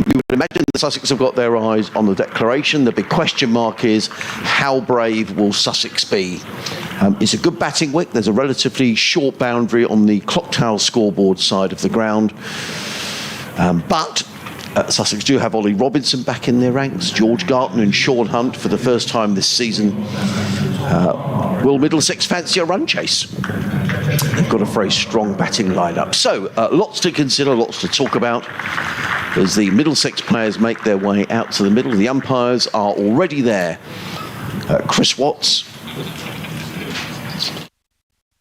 You would imagine the Sussex have got their eyes on the Declaration. The big question mark is, how brave will Sussex be? It's a good batting wicket. There's a relatively short boundary on the clock tower scoreboard side of the ground. But Sussex do have Ollie Robinson back in their ranks, George Garton and Sean Hunt for the first time this season. Will Middlesex fancy a run chase? They've got a very strong batting lineup. So, lots to consider, lots to talk about. As the Middlesex players make their way out to the middle, the umpires are already there. Chris Watts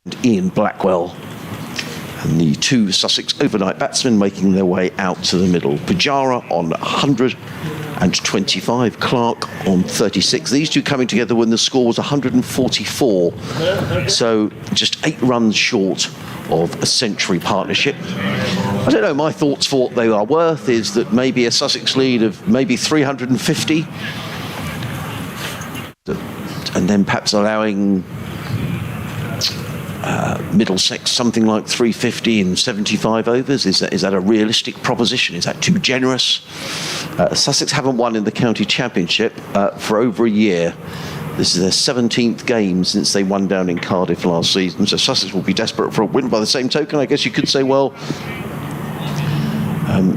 and Ian Blackwell. And the two Sussex overnight batsmen making their way out to the middle. Pujara on 125, Clark on 36. These two coming together when the score was 144. So just 8 runs short of a century partnership. I don't know, my thoughts for what they are worth is that maybe a Sussex lead of maybe 350. And then perhaps allowing Middlesex something like 350 in 75 overs. Is that a realistic proposition? Is that too generous? Sussex haven't won in the county championship for over a year. This is their 17th game since they won down in Cardiff last season, so Sussex will be desperate for a win. By the same token, I guess you could say, well,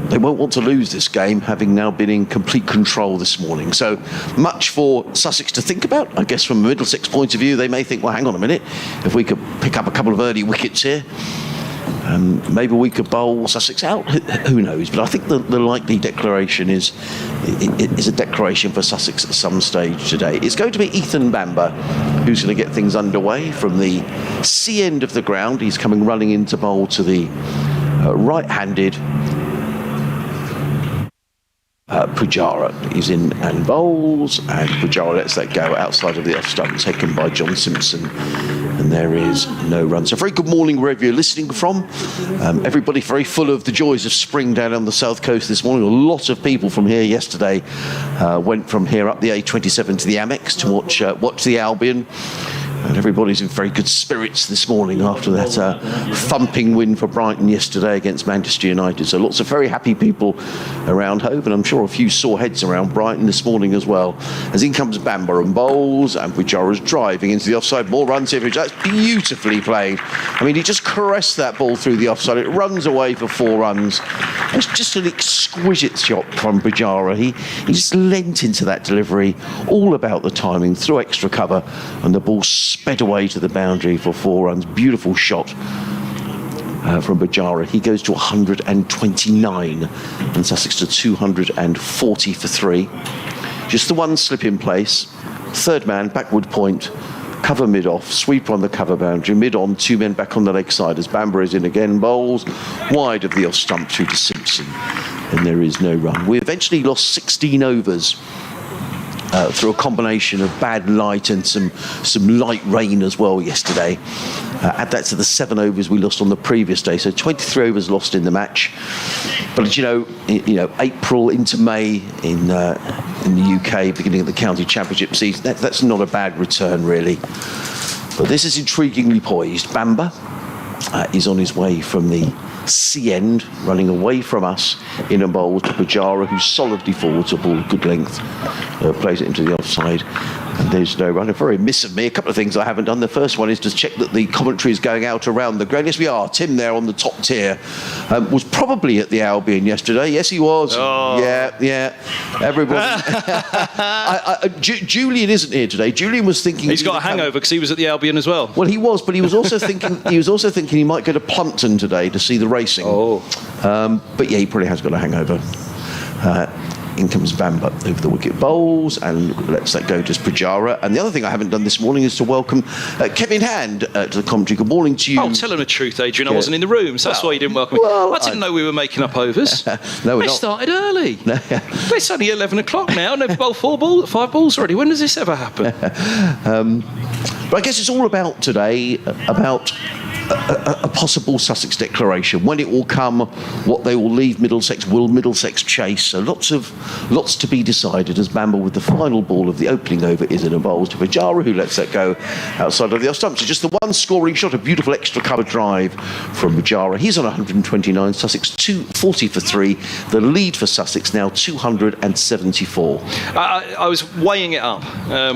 they won't want to lose this game, having now been in complete control this morning. So much for Sussex to think about. I guess from a Middlesex point of view, they may think, well, hang on a minute, if we could pick up a couple of early wickets here, maybe we could bowl Sussex out. Who knows? But I think the likely declaration is a declaration for Sussex at some stage today. It's going to be Ethan Bamber who's going to get things underway from the C end of the ground. He's coming running into bowl to the right-handed Pujara. He's in and bowls, and Pujara lets that go outside of the off stump, taken by John Simpson, and there is no run. So very good morning wherever you're listening from. Everybody very full of the joys of spring down on the south coast this morning. A lot of people from here yesterday went from here up the A27 to the Amex to watch the Albion. And everybody's in very good spirits this morning after that thumping win for Brighton yesterday against Manchester United. So lots of very happy people around Hove, and I'm sure a few sore heads around Brighton this morning as well. As in comes Bamber and bowls, and Pujara's driving into the offside. More runs here. That's beautifully played. I mean, he just caressed that ball through the offside. It runs away for 4 runs. It's just an exquisite shot from Pujara. He just leant into that delivery, all about the timing, through extra cover, and the ball sped away to the boundary for 4 runs. Beautiful shot from Pujara. He goes to 129 and Sussex to 240 for 3. Just the one slip in place. Third man, backward point, cover mid-off, sweeper on the cover boundary, mid-on, 2 men back on the leg side as Bamber is in again, bowls wide of the off stump through to Simpson, and there is no run. We eventually lost 16 overs through a combination of bad light and some light rain as well yesterday. Add that to the 7 overs we lost on the previous day, so 23 overs lost in the match. But you know, April into May in the UK, beginning of the county championship season, that's not a bad return really. But this is intriguingly poised. Bamber is on his way from the C end, running away from us in a bowl to Pujara, who's solidly forward to ball, good length, plays it into the offside, and there's no run. A very miss of me. A couple of things I haven't done. The first one is to check that the commentary is going out around the ground. Yes, we are. Tim there on the top tier was probably at the Albion yesterday. Yes, he was. Oh. Yeah. Everybody. Julian isn't here today. Julian was thinking he's got a hangover because he was at the Albion as well. Well, he was, but he was also thinking he might go to Plumpton today to see the racing. Oh. But yeah, he probably has got a hangover. In comes Bamber over the wicket, bowls, and lets that go to Pujara. And the other thing I haven't done this morning is to welcome Kevin Hand to the commentary. Good morning to you. Oh, tell him the truth, Adrian. I wasn't in the room, so that's why you didn't welcome me. Well, I didn't know we were making up overs. No, we're not. Started early. It's only 11 o'clock now, and they've bowled 5 balls already. When does this ever happen? But I guess it's all about today, about a possible Sussex Declaration. When it will come, what they will leave Middlesex, will Middlesex chase? So lots to be decided as Bamble with the final ball of the opening over is in a bowls to Pujara, who lets that go outside of the off stump. So just the one scoring shot, a beautiful extra cover drive from Pujara. He's on 129, Sussex 240 for 3. The lead for Sussex now 274. I was weighing it up,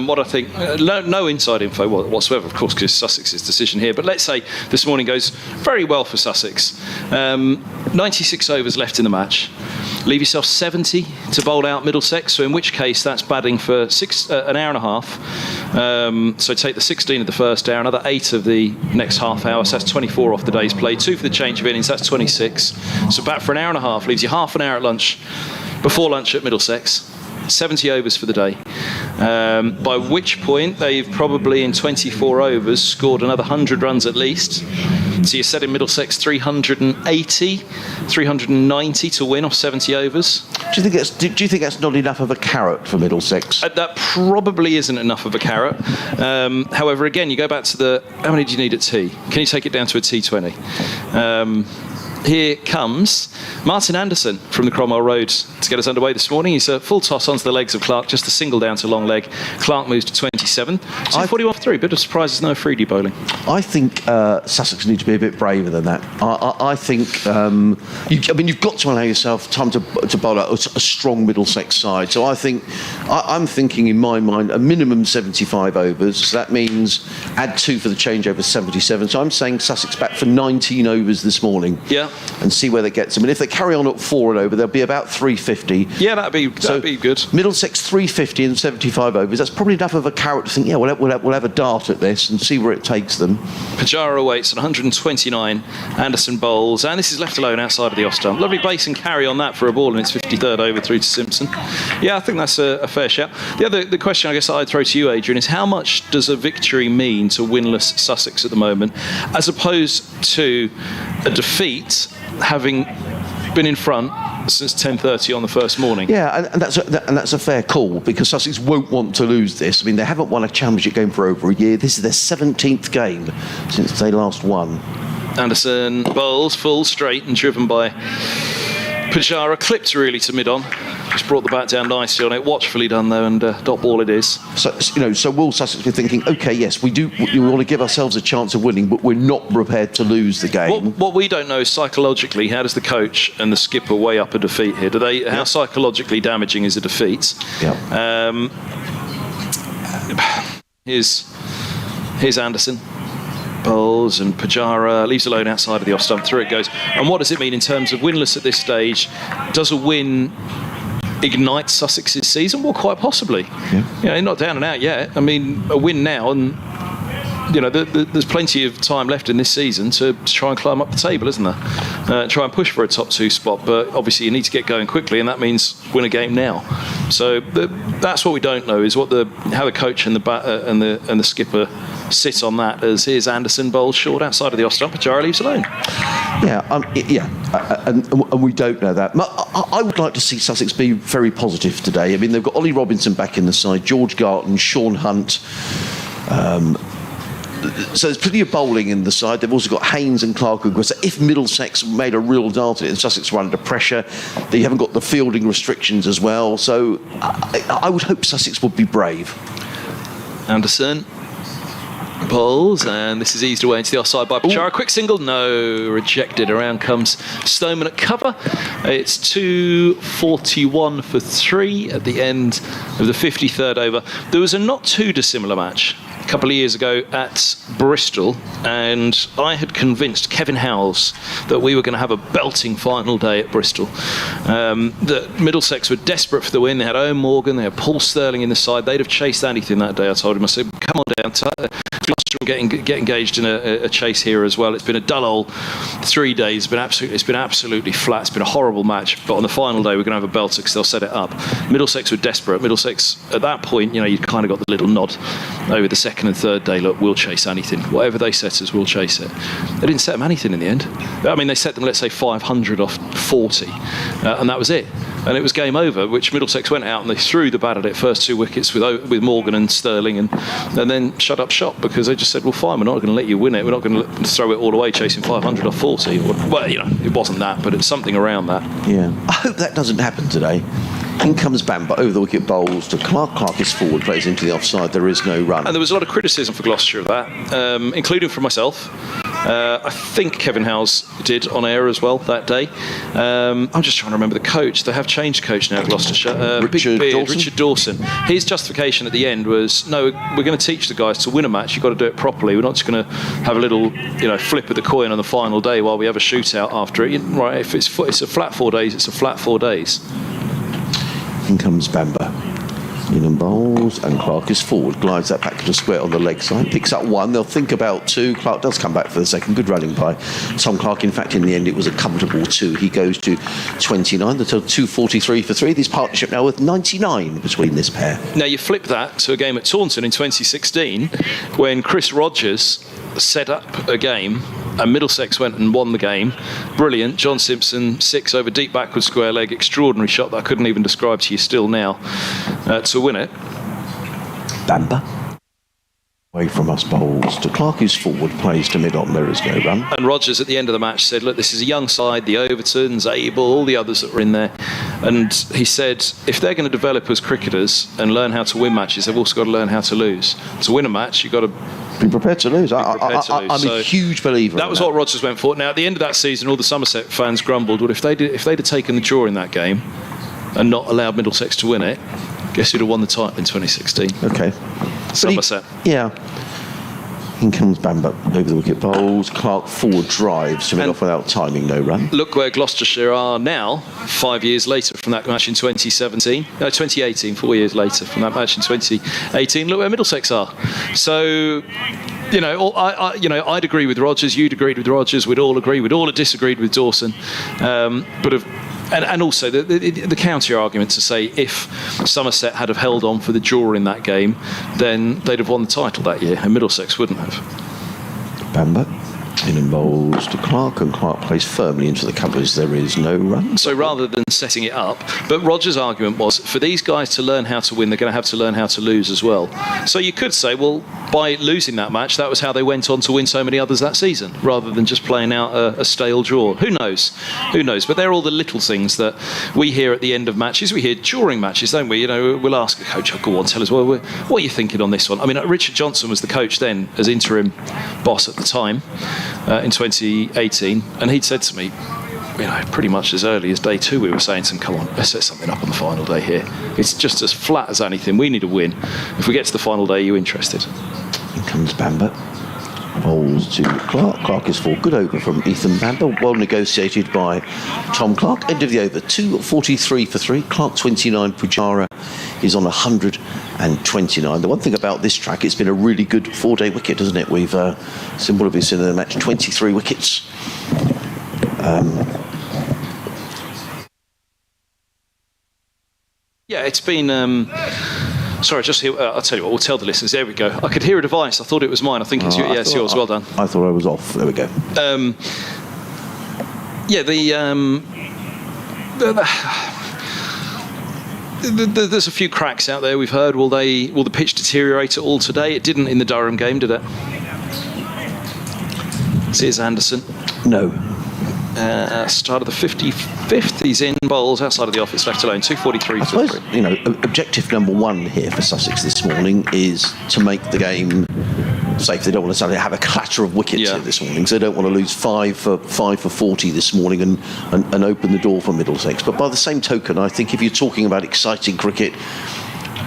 what I think. No inside info whatsoever, of course, because Sussex's decision here. But let's say this morning goes very well for Sussex. 96 overs left in the match. Leave yourself 70 to bowl out Middlesex, so in which case that's batting for an hour and a half. So take the 16 of the first hour, another 8 of the next half hour, so that's 24 off the day's play. 2 for the change of innings, that's 26. So bat for an hour and a half, leaves you half an hour at lunch, before lunch at Middlesex. 70 overs for the day, by which point they've probably in 24 overs scored another 100 runs at least. So you're setting Middlesex 380, 390 to win off 70 overs. Do you think that's not enough of a carrot for Middlesex? That probably isn't enough of a carrot. However, again, you go back to how many do you need at tea? Can you take it down to a T20? Here comes Martin Anderson from the Cromwell Road to get us underway this morning. He's a full toss onto the legs of Clark, just a single down to long leg. Clark moves to 27. 241 for 3. Bit of surprise, there's no Freedy bowling. I think Sussex need to be a bit braver than that. I think you've got to allow yourself time to bowl out a strong Middlesex side. So I'm thinking in my mind a minimum 75 overs. So that means add 2 for the changeover, 77. So I'm saying Sussex back for 19 overs this morning. Yeah. And see where that gets them. And if they carry on at 4 and over, they'll be about 350. Yeah, that'd be good. Middlesex 350 and 75 overs. That's probably enough of a carrot to think, yeah, we'll have a dart at this and see where it takes them. Pujara awaits at 129. Anderson bowls, and this is left alone outside of the off stump. Lovely base and carry on that for a ball in its 53rd over through to Simpson. Yeah, I think that's a fair shout. The question I guess I'd throw to you, Adrian, is how much does a victory mean to winless Sussex at the moment, as opposed to a defeat having been in front since 10:30 on the first morning? Yeah, and that's a fair call, because Sussex won't want to lose this. I mean, they haven't won a championship game for over a year. This is their 17th game since they last won. Anderson bowls full straight and driven by Pujara, clipped really to mid-on. Just brought the bat down nicely on it, watchfully done though, and dot ball it is. So will Sussex be thinking, okay, yes, we want to give ourselves a chance of winning, but we're not prepared to lose the game? What we don't know is psychologically, how does the coach and the skipper weigh up a defeat here? How psychologically damaging is a defeat? Yeah. Here's Anderson. Bowls and Pujara leaves alone outside of the off stump. Through it goes. And what does it mean in terms of winless at this stage? Does a win ignite Sussex's season? Well, quite possibly. Yeah. Not down and out yet. I mean, a win now, and there's plenty of time left in this season to try and climb up the table, isn't there? Try and push for a top 2 spot, but obviously you need to get going quickly, and that means win a game now. So that's what we don't know, is how the coach and the skipper sit on that. As here's Anderson bowls short outside of the off stump. Pujara leaves alone. And we don't know that. I would like to see Sussex be very positive today. I mean, they've got Ollie Robinson back in the side, George Garton, Sean Hunt. So there's plenty of bowling in the side. They've also got Haynes and Clark. So if Middlesex made a real dart at it and Sussex were under pressure, they haven't got the fielding restrictions as well. So I would hope Sussex would be brave. Anderson bowls, and this is eased away into the offside by Pujara. Quick single, no, rejected. Around comes Stoneman at cover. It's 241 for 3 at the end of the 53rd over. There was a not too dissimilar match a couple of years ago at Bristol, and I had convinced Kevin Howells that we were going to have a belting final day at Bristol. That Middlesex were desperate for the win. They had Owen Morgan, they had Paul Sterling in the side. They'd have chased anything that day. I told him, I said, come on down, Gloucester and get engaged in a chase here as well. It's been a dull old 3 days. It's been absolutely flat. It's been a horrible match, but on the final day we're going to have a belter because they'll set it up. Middlesex were desperate. Middlesex at that point, you'd kind of got the little nod over the second and third day. Look, we'll chase anything. Whatever they set us, we'll chase it. They didn't set them anything in the end. I mean, they set them, let's say, 500 off 40, and that was it. And it was game over, which Middlesex went out and they threw the bat at it, first 2 wickets with Morgan and Sterling, and then shut up shop because they just said, well, fine, we're not going to let you win it. We're not going to throw it all away chasing 500 or 40. Well, it wasn't that, but it's something around that. Yeah. I hope that doesn't happen today. In comes Bamber, over the wicket bowls to Clark. Clark is forward, plays into the offside. There is no run. And there was a lot of criticism for Gloucestershire of that, including from myself. I think Kevin Howes did on air as well that day. I'm just trying to remember the coach. They have changed coach now, Gloucestershire. Richard Dawson. His justification at the end was, no, we're going to teach the guys to win a match. You've got to do it properly. We're not just going to have a little, flip of the coin on the final day while we have a shootout after it. Right? If it's a flat 4 days, it's a flat 4 days. In comes Bamber. In and bowls, and Clark is forward, glides that back to the square on the leg side, picks up one, they'll think about two. Clark does come back for the second, good running by Tom Clark. In fact, in the end, it was a comfortable two. He goes to 29, the total 243 for three. This partnership now with 99 between this pair. Now, you flip that to a game at Taunton in 2016 when Chris Rogers set up a game and Middlesex went and won the game. Brilliant. John Simpson, 6 over deep backward square leg. Extraordinary shot that I couldn't even describe to you still now to win it. Bamber. Away from us bowls to Clark, who's forward, plays to mid-on. There is no run. And Rogers at the end of the match said, look, this is a young side, the Overtons, Abel, all the others that were in there. And he said, if they're going to develop as cricketers and learn how to win matches, they've also got to learn how to lose. To win a match, you've got to be prepared to lose. I'm a huge believer. That was what Rogers went for. Now, at the end of that season, all the Somerset fans grumbled, well, if they'd have taken the draw in that game and not allowed Middlesex to win it, guess who'd have won the title in 2016? Okay. Somerset. In comes Bamber over the wicket bowls. Clark forward drives to mid off without timing, no run. Look where Gloucestershire are now, 5 years later from that match in 2018, 4 years later from that match in 2018. Look where Middlesex are. So, I'd agree with Rogers, you'd agreed with Rogers, we'd all have disagreed with Dawson. And also the counter argument to say if Somerset had have held on for the draw in that game, then they'd have won the title that year, and Middlesex wouldn't have. Bamber in and bowls to Clark, and Clark plays firmly into the covers. There is no run. So rather than setting it up, but Rogers' argument was for these guys to learn how to win, they're going to have to learn how to lose as well. So you could say, well, by losing that match, that was how they went on to win so many others that season, rather than just playing out a stale draw. Who knows? But they're all the little things that we hear at the end of matches. We hear during matches, don't we? We'll ask the coach, go on, tell us, well, what are you thinking on this one? I mean, Richard Johnson was the coach then, as interim boss at the time, in 2018, and he'd said to me, pretty much as early as day 2, we were saying to him, come on, let's set something up on the final day here. It's just as flat as anything. We need a win. If we get to the final day, are you interested? In comes Bamber. Bowls to Clark. Clark is for good over from Ethan Bamber. Well negotiated by Tom Clark. End of the over. 243 for 3. Clark 29. Pujara is on 129. The one thing about this track, it's been a really good 4-day wicket, hasn't it? We've seen what have we seen in the match? 23 wickets. It's been. Sorry, just here. I'll tell you what. We'll tell the listeners. There we go. I could hear a device. I thought it was mine. I think it's yours. It's yours. Well done. I thought I was off. There we go. There's a few cracks out there. We've heard. Will the pitch deteriorate at all today? It didn't in the Durham game, did it? Here's Anderson. No. Start of the 55th, he's in bowls outside of the office, left alone, 243 I suppose, objective number 1 here for Sussex this morning is to make the game safe. They don't want to suddenly have a clatter of wickets here this morning, so they don't want to lose 5 for 40 this morning and open the door for Middlesex. But by the same token, I think if you're talking about exciting cricket,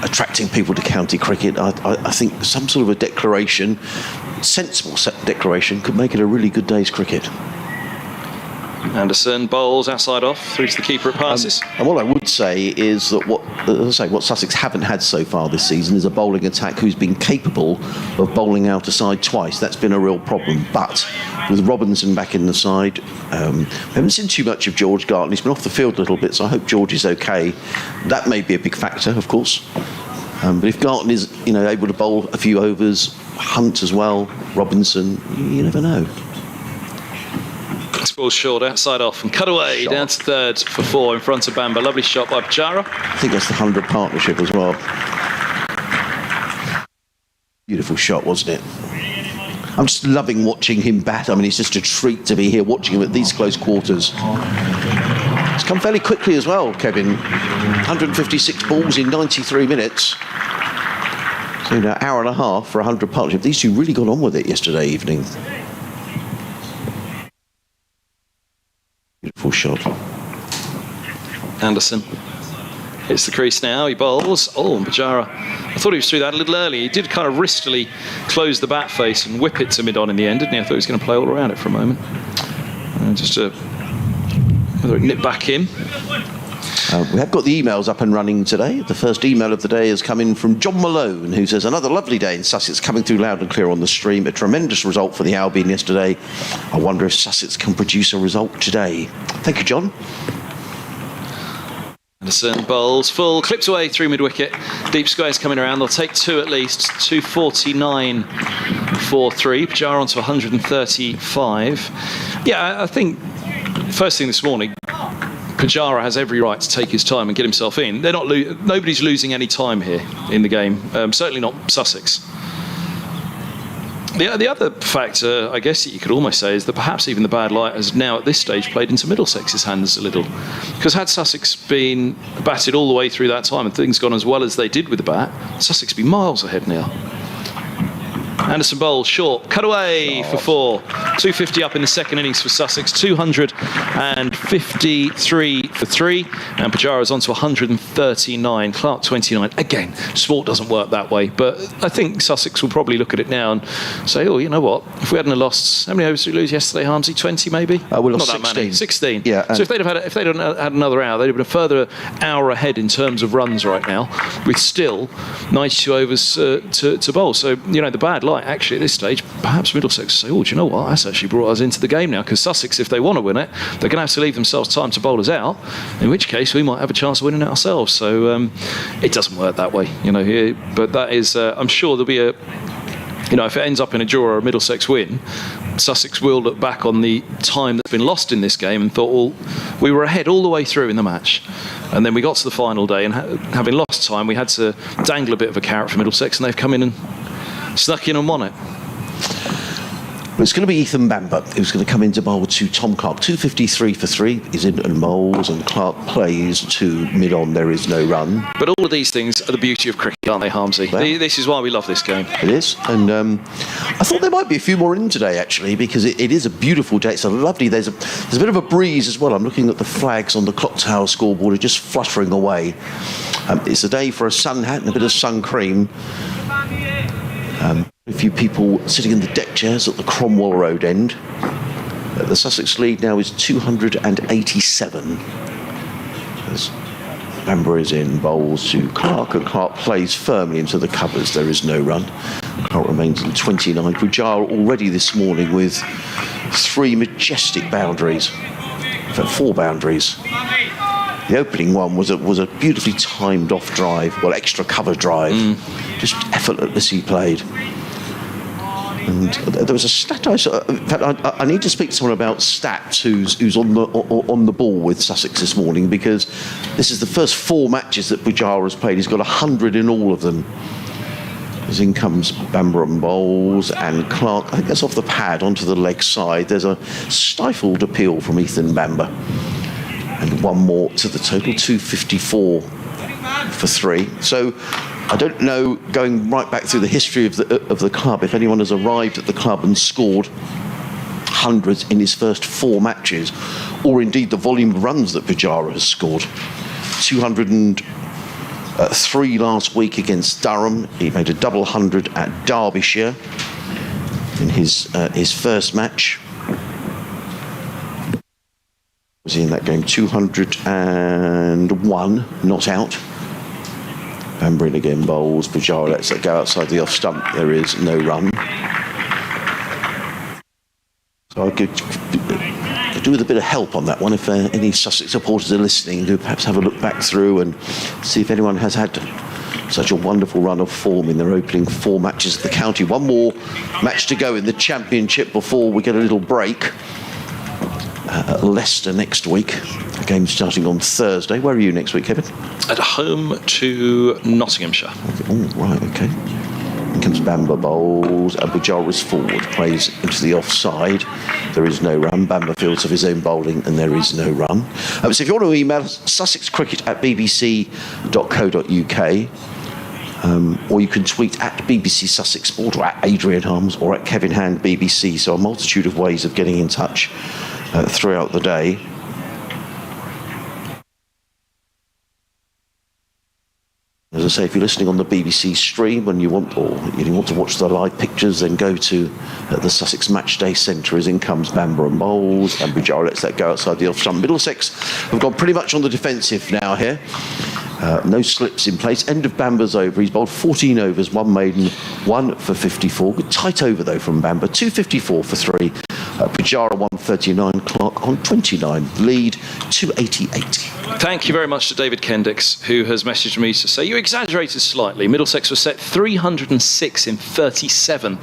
attracting people to county cricket, I think some sort of a declaration, sensible declaration, could make it a really good day's cricket. Anderson bowls outside off through to the keeper, it passes. And what I would say is that what Sussex haven't had so far this season is a bowling attack who's been capable of bowling out a side twice. That's been a real problem. But with Robinson back in the side, we haven't seen too much of George Garton. He's been off the field a little bit, so I hope George is okay. That may be a big factor, of course. But if Garton is, able to bowl a few overs, Hunt as well, Robinson, you never know. Ball short, outside off, and cut away down to third for 4 in front of Bamber. Lovely shot by Pujara. I think that's the 100 partnership as well. Beautiful shot, wasn't it? I'm just loving watching him bat. I mean, it's just a treat to be here watching him at these close quarters. It's come fairly quickly as well, Kevin. 156 balls in 93 minutes. So an hour and a half for 100 partnership. These two really got on with it yesterday evening. Beautiful shot. Anderson hits the crease now, he bowls. Oh, and Pujara, I thought he was through that a little early. He did kind of wristily close the bat face and whip it to mid-on in the end, didn't he? I thought he was going to play all around it for a moment. Whether it nipped back in. We have got the emails up and running today. The first email of the day has come in from John Malone, who says, another lovely day in Sussex, coming through loud and clear on the stream. A tremendous result for the Albion yesterday. I wonder if Sussex can produce a result today. Thank you, John. Anderson bowls full, clips away through mid-wicket. Deep squares coming around. They'll take two at least. 249 for 3. Pujara onto 135. Yeah, I think first thing this morning, Pujara has every right to take his time and get himself in. They're not nobody's losing any time here in the game. Certainly not Sussex. The other factor, I guess, that you could almost say is that perhaps even the bad light has now at this stage played into Middlesex's hands a little. Because had Sussex been batted all the way through that time and things gone as well as they did with the bat, Sussex would be miles ahead now. Anderson bowls short, cut away for 4. 250 up in the second innings for Sussex, 253 for 3, and Pujara's on to 139, Clark 29. Again, sport doesn't work that way, but I think Sussex will probably look at it now and say, oh, you know what, if we hadn't have lost, how many overs did we lose yesterday, Harmsy? 20 maybe? We lost Not 16. that many, 16. Yeah, so if they'd have had another hour, they'd have been a further hour ahead in terms of runs right now, with still 92 overs to bowl. So, you know, the bad light, actually, at this stage, perhaps Middlesex say, oh, do you know what? That's actually brought us into the game now, because Sussex, if they want to win it, they're going to have to leave themselves time to bowl us out, in which case we might have a chance of winning it ourselves. So it doesn't work that way, you know. But that is, I'm sure there'll be a, you know, if it ends up in a draw or a Middlesex win, Sussex will look back on the time that's been lost in this game and thought, well, we were ahead all the way through in the match. And then we got to the final day, and having lost time, we had to dangle a bit of a carrot for Middlesex, and they've come in and snuck in and won it. Well, it's going to be Ethan Bamber who's going to come into bowl to Tom Clark. 253 for 3. He's in and bowls, and Clark plays to mid-on. There is no run. But all of these things are the beauty of cricket, aren't they, Harmsy? Well, this is why we love this game. It is. And I thought there might be a few more in today, actually, because it is a beautiful day. It's a lovely... There's a bit of a breeze as well. I'm looking at the flags on the clock tower scoreboard are just fluttering away. It's a day for a sun hat and a bit of sun cream. A few people sitting in the deck chairs at the Cromwell Road end. The Sussex lead now is 287. As Bamber is in, bowls to Clark, and Clark plays firmly into the covers. There is no run. Clark remains in 29. Pujara already this morning with 3 majestic boundaries. In fact, 4 boundaries. The opening one was a beautifully timed off drive, well, extra cover drive. Just effortlessly played. And there was a stat in fact, I need to speak to someone about stats who's on the ball with Sussex this morning, because this is the first 4 matches that Pujara has played. He's got 100 in all of them. As in comes Bamber and bowls, and Clark, I think that's off the pad onto the leg side. There's a stifled appeal from Ethan Bamber. And 1 more to the total, 254 for 3. So I don't know, going right back through the history of the club, if anyone has arrived at the club and scored hundreds in his first 4 matches, or indeed the volume of runs that Pujara has scored. 203 last week against Durham. He made a double 100 at Derbyshire in his first match. Was he in that game? 201 not out. Bamber in again, bowls. Pujara lets it go outside the off stump. There is no run. So I could do with a bit of help on that one. If any Sussex supporters are listening, do perhaps have a look back through and see if anyone has had such a wonderful run of form in their opening 4 matches of the county. 1 more match to go in the Championship before we get a little break. At Leicester next week. The game starting on Thursday. Where are you next week, Kevin? At home to Nottinghamshire. Oh, right, okay. comes Bamber bowls, and Pujara is forward, plays into the offside. There is no run. Bamber fields of his own bowling, and there is no run. So if you want to email us, sussexcricket@bbc.co.uk, or you can tweet at BBC Sussex Sport, or at Adrian Harms, or at Kevin Hand BBC. So a multitude of ways of getting in touch throughout the day. As I say, if you're listening on the BBC stream and you want to watch the live pictures, then go to the Sussex Matchday Centre. As in comes Bamber and bowls, and Pujara lets that go outside the off stump. Middlesex have gone pretty much on the defensive now here. No slips in place. End of Bamber's over. He's bowled 14 overs, 1 maiden, 1 for 54. Good tight over though from Bamber. 254 for 3. Pujara 139. Clark on 29. Lead 288. Thank you very much to David Kendicks, who has messaged me to say you exaggerated slightly. Middlesex was set 306 in 37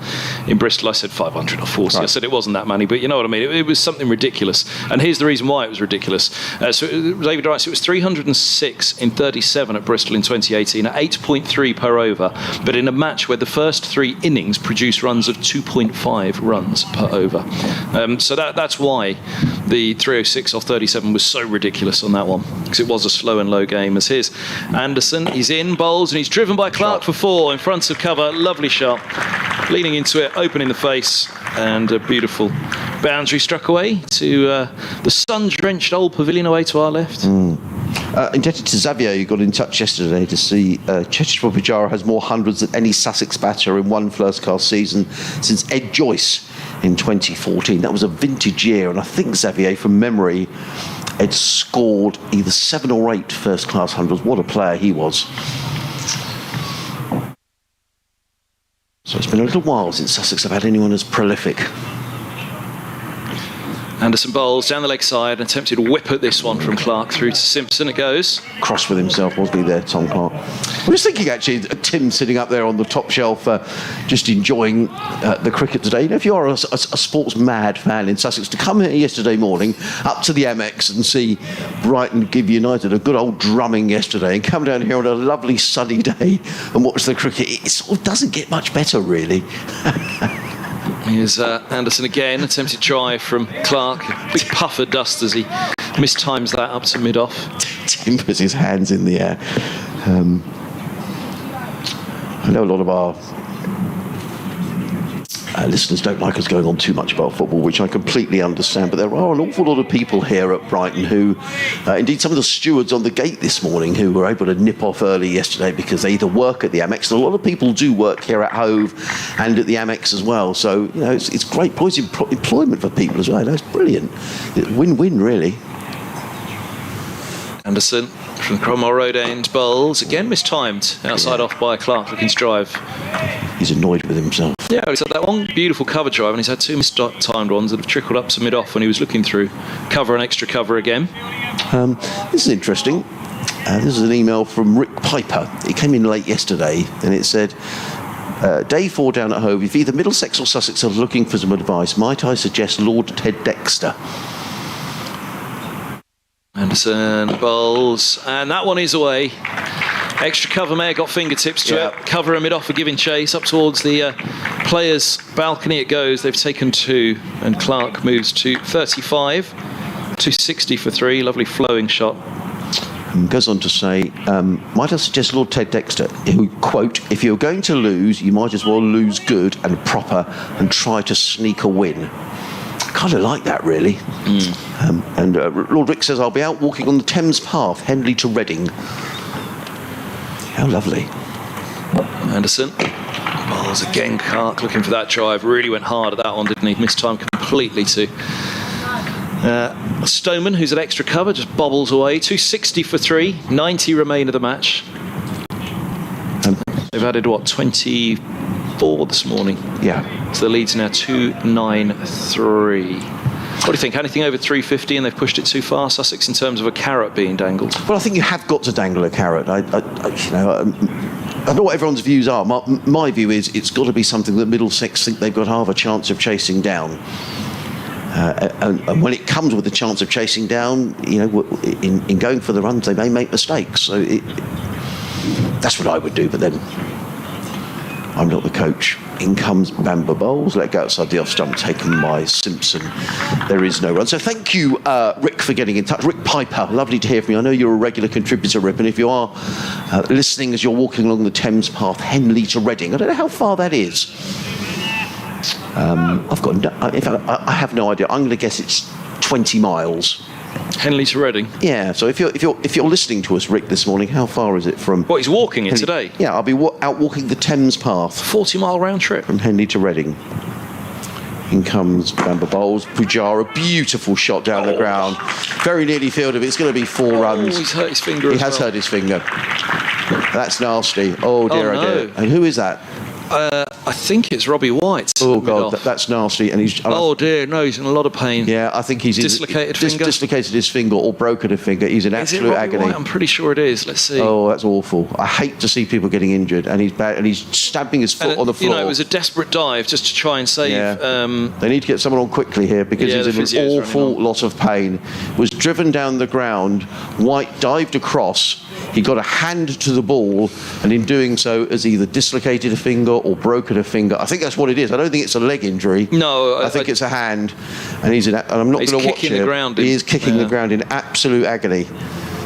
in Bristol. I said 540. Right. I said it wasn't that many, but you know what I mean. It was something ridiculous. And here's the reason why it was ridiculous. So David writes, it was 306 in 37 at Bristol in 2018 at 8.3 per over, but in a match where the first 3 innings produced runs of 2.5 runs per over. So that's why the 306 off 37 was so ridiculous on that one, because it was a slow and low game. As his Anderson, he's in, bowls, and he's driven by Clark for 4 in front of cover. Lovely shot, leaning into it, opening the face, and a beautiful boundary struck away to the sun-drenched old pavilion away to our left. Indebted to Xavier, who got in touch yesterday to see Cheshire Pujara has more hundreds than any Sussex batter in one first-class season since Ed Joyce in 2014. That was a vintage year, and I think Xavier, from memory, Ed scored either 7 or 8 first-class hundreds. What a player he was. So it's been a little while since Sussex have had anyone as prolific. Anderson bowls down the leg side, an attempted whip at this one from Clark through to Simpson. It goes. Cross with himself, wasn't he there, Tom Clark? I was thinking actually, Tim sitting up there on the top shelf, just enjoying the cricket today. You know, if you are a sports mad fan in Sussex, to come here yesterday morning up to the Amex and see Brighton give United a good old drumming yesterday, and come down here on a lovely sunny day and watch the cricket, it sort of doesn't get much better, really. Here's Anderson again, attempted try from Clark. Big puff of dust as he mistimes that up to mid-off. Tim puts his hands in the air. I know a lot of our listeners don't like us going on too much about football, which I completely understand, but there are an awful lot of people here at Brighton who, indeed some of the stewards on the gate this morning, who were able to nip off early yesterday because they either work at the Amex, and a lot of people do work here at Hove and at the Amex as well. So, you know, it's great points of employment for people as well. That's brilliant. Win-win, really. Anderson from the Cromwell Road end bowls, again mistimed, outside off by Clark, looking to drive. He's annoyed with himself. Yeah, he's had that one beautiful cover drive, and he's had 2 mistimed ones that have trickled up to mid-off when he was looking through cover and extra cover again. This is interesting. This is an email from Rick Piper. It came in late yesterday, and it said, day 4 down at Hove, if either Middlesex or Sussex are looking for some advice, might I suggest Lord Ted Dexter? Anderson bowls, and that one is away. Extra cover may have got fingertips to it. Cover and mid-off for giving chase up towards the players' balcony. It goes. They've taken 2, and Clark moves to 35. 260 for 3. Lovely flowing shot. And goes on to say, might I suggest Lord Ted Dexter, who, quote, if you're going to lose, you might as well lose good and proper and try to sneak a win. Kind of like that, really. And Lord Rick says, I'll be out walking on the Thames Path, Henley to Reading. How lovely. Anderson bowls again. Clark looking for that drive. Really went hard at that one, didn't he? Missed time completely to Stoneman, who's at extra cover, just bobbles away. 260 for 3. 90 remain of the match. They've added, 24 this morning? Yeah. So the lead's now 293. What do you think? Anything over 350 and they've pushed it too far, Sussex, in terms of a carrot being dangled? Well, I think you have got to dangle a carrot. I know what everyone's views are. My view is it's got to be something that Middlesex think they've got half a chance of chasing down. And when it comes with a chance of chasing down, you know, in going for the runs, they may make mistakes. So that's what I would do. But then I'm not the coach. In comes Bamber Bowles, let go outside the off stump, taken by Simpson. There is no run. So thank you, Rick, for getting in touch. Rick Piper, lovely to hear from you. I know you're a regular contributor, Rick, and if you are listening as you're walking along the Thames path, Henley to Reading, I don't know how far that is. I have no idea. I'm going to guess it's 20 miles. Henley to Reading. Yeah. So if you're listening to us, Rick, this morning, how far is it from? What, he's walking it today? Yeah, I'll be out walking the Thames path. 40-mile round trip from Henley to Reading. In comes Bamber Bowles. Pujara, beautiful shot down the ground. Very nearly fielded. It's going to be 4 runs. He's hurt his finger. He has hurt his finger. That's nasty. Oh dear, no. oh dear. And who is that? I think it's Robbie White. Oh God, that's nasty. And he's. Oh dear, no, he's in a lot of pain. Yeah, I think he's dislocated his finger or broken a finger. He's in absolute agony. White? I'm pretty sure it is. Let's see. Oh, that's awful. I hate to see people getting injured, and he's bad, and he's stamping his foot on the floor. It was a desperate dive just to try and save. Yeah. They need to get someone on quickly here because he's in an awful lot of pain. Was driven down the ground. White dived across. He got a hand to the ball, and in doing so, has either dislocated a finger or broken a finger. I think that's what it is. I don't think it's a leg injury. No, I think it's a hand, and he's in. And I'm not going to watch him. He is kicking the ground in absolute agony.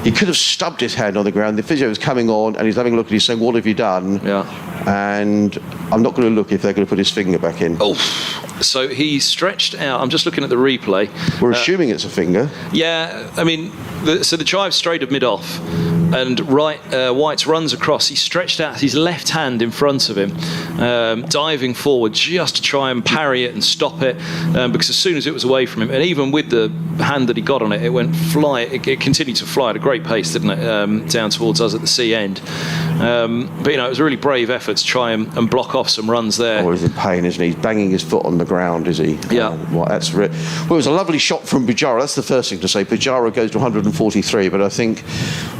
He could have stubbed his hand on the ground. The physio was coming on, and he's having a look, and he's saying, "What have you done?" Yeah. And I'm not going to look if they're going to put his finger back in. Oh, so he stretched out. I'm just looking at the replay. We're assuming it's a finger. Yeah, I mean, so the drive straight of mid-off, and White runs across. He stretched out his left hand in front of him, diving forward just to try and parry it and stop it, because as soon as it was away from him, and even with the hand that he got on it, it went fly. It continued to fly at a great pace, didn't it, down towards us at the sea end. But it was a really brave effort to try and block off some runs there. Oh, he's in pain, isn't he? He's banging his foot on the ground, is he? Yeah. Well, it was a lovely shot from Pujara. That's the first thing to say. Pujara goes to 143, but I think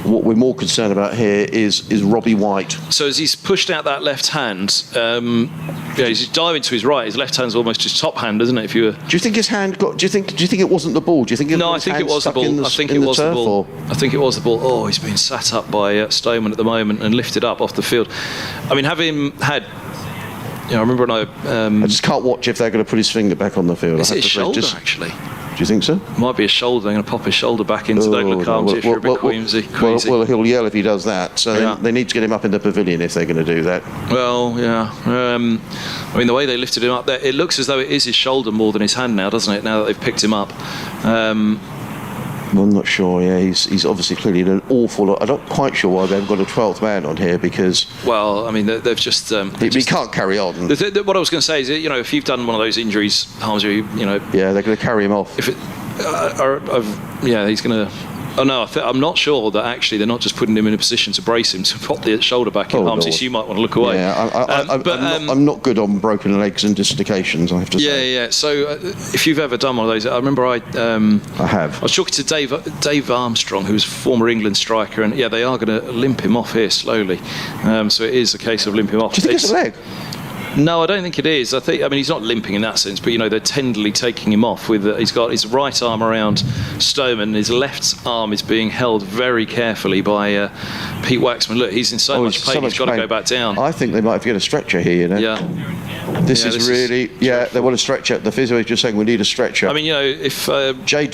what we're more concerned about here is Robbie White. So as he's pushed out that left hand, he's diving to his right. His left hand's almost his top hand, isn't it? Do you think his hand got? Do you think it wasn't the ball? Do you think? No, I think it was the ball. I think it was the ball. I think it was the ball. Oh, he's been sat up by Stoneman at the moment and lifted up off the field. I mean, having had. I remember when I just can't watch if they're going to put his finger back on the field. Is it his shoulder, actually? Do you think so? Might be his shoulder. They're going to pop his shoulder back into Don't look arms if you're a bit queasy. Well, he'll yell if he does that. So they need to get him up in the pavilion if they're going to do that. Well, yeah. I mean, the way they lifted him up there, it looks as though it is his shoulder more than his hand now, doesn't it? Now that they've picked him up. Well, I'm not sure. Yeah, he's obviously clearly in an awful lot. I'm not quite sure why they've got a 12th man on here because. Well, I mean, they've just. He can't carry on. What I was going to say is, if you've done one of those injuries, Harmsby, Yeah, they're going to carry him off. If it, he's going to. Oh no, I'm not sure that actually they're not just putting him in a position to brace him to pop the shoulder back in Harmsby, so you might want to look away. Yeah, I'm not good on broken legs and dislocations, I have to say. Yeah. So if you've ever done one of those, I remember I have. I was talking to Dave Armstrong, who's a former England striker, and they are going to limp him off here slowly. So it is a case of limp him off. Do you think it's a leg? No, I don't think it is. I mean, he's not limping in that sense, but they're tenderly taking him off. He's got his right arm around Stoneman, and his left arm is being held very carefully by Pete Waxman. Look, he's in so much pain. He's got to go back down. I think they might have to get a stretcher here. Yeah. This is really. They want a stretcher. The physio is just saying we need a stretcher. I mean, if any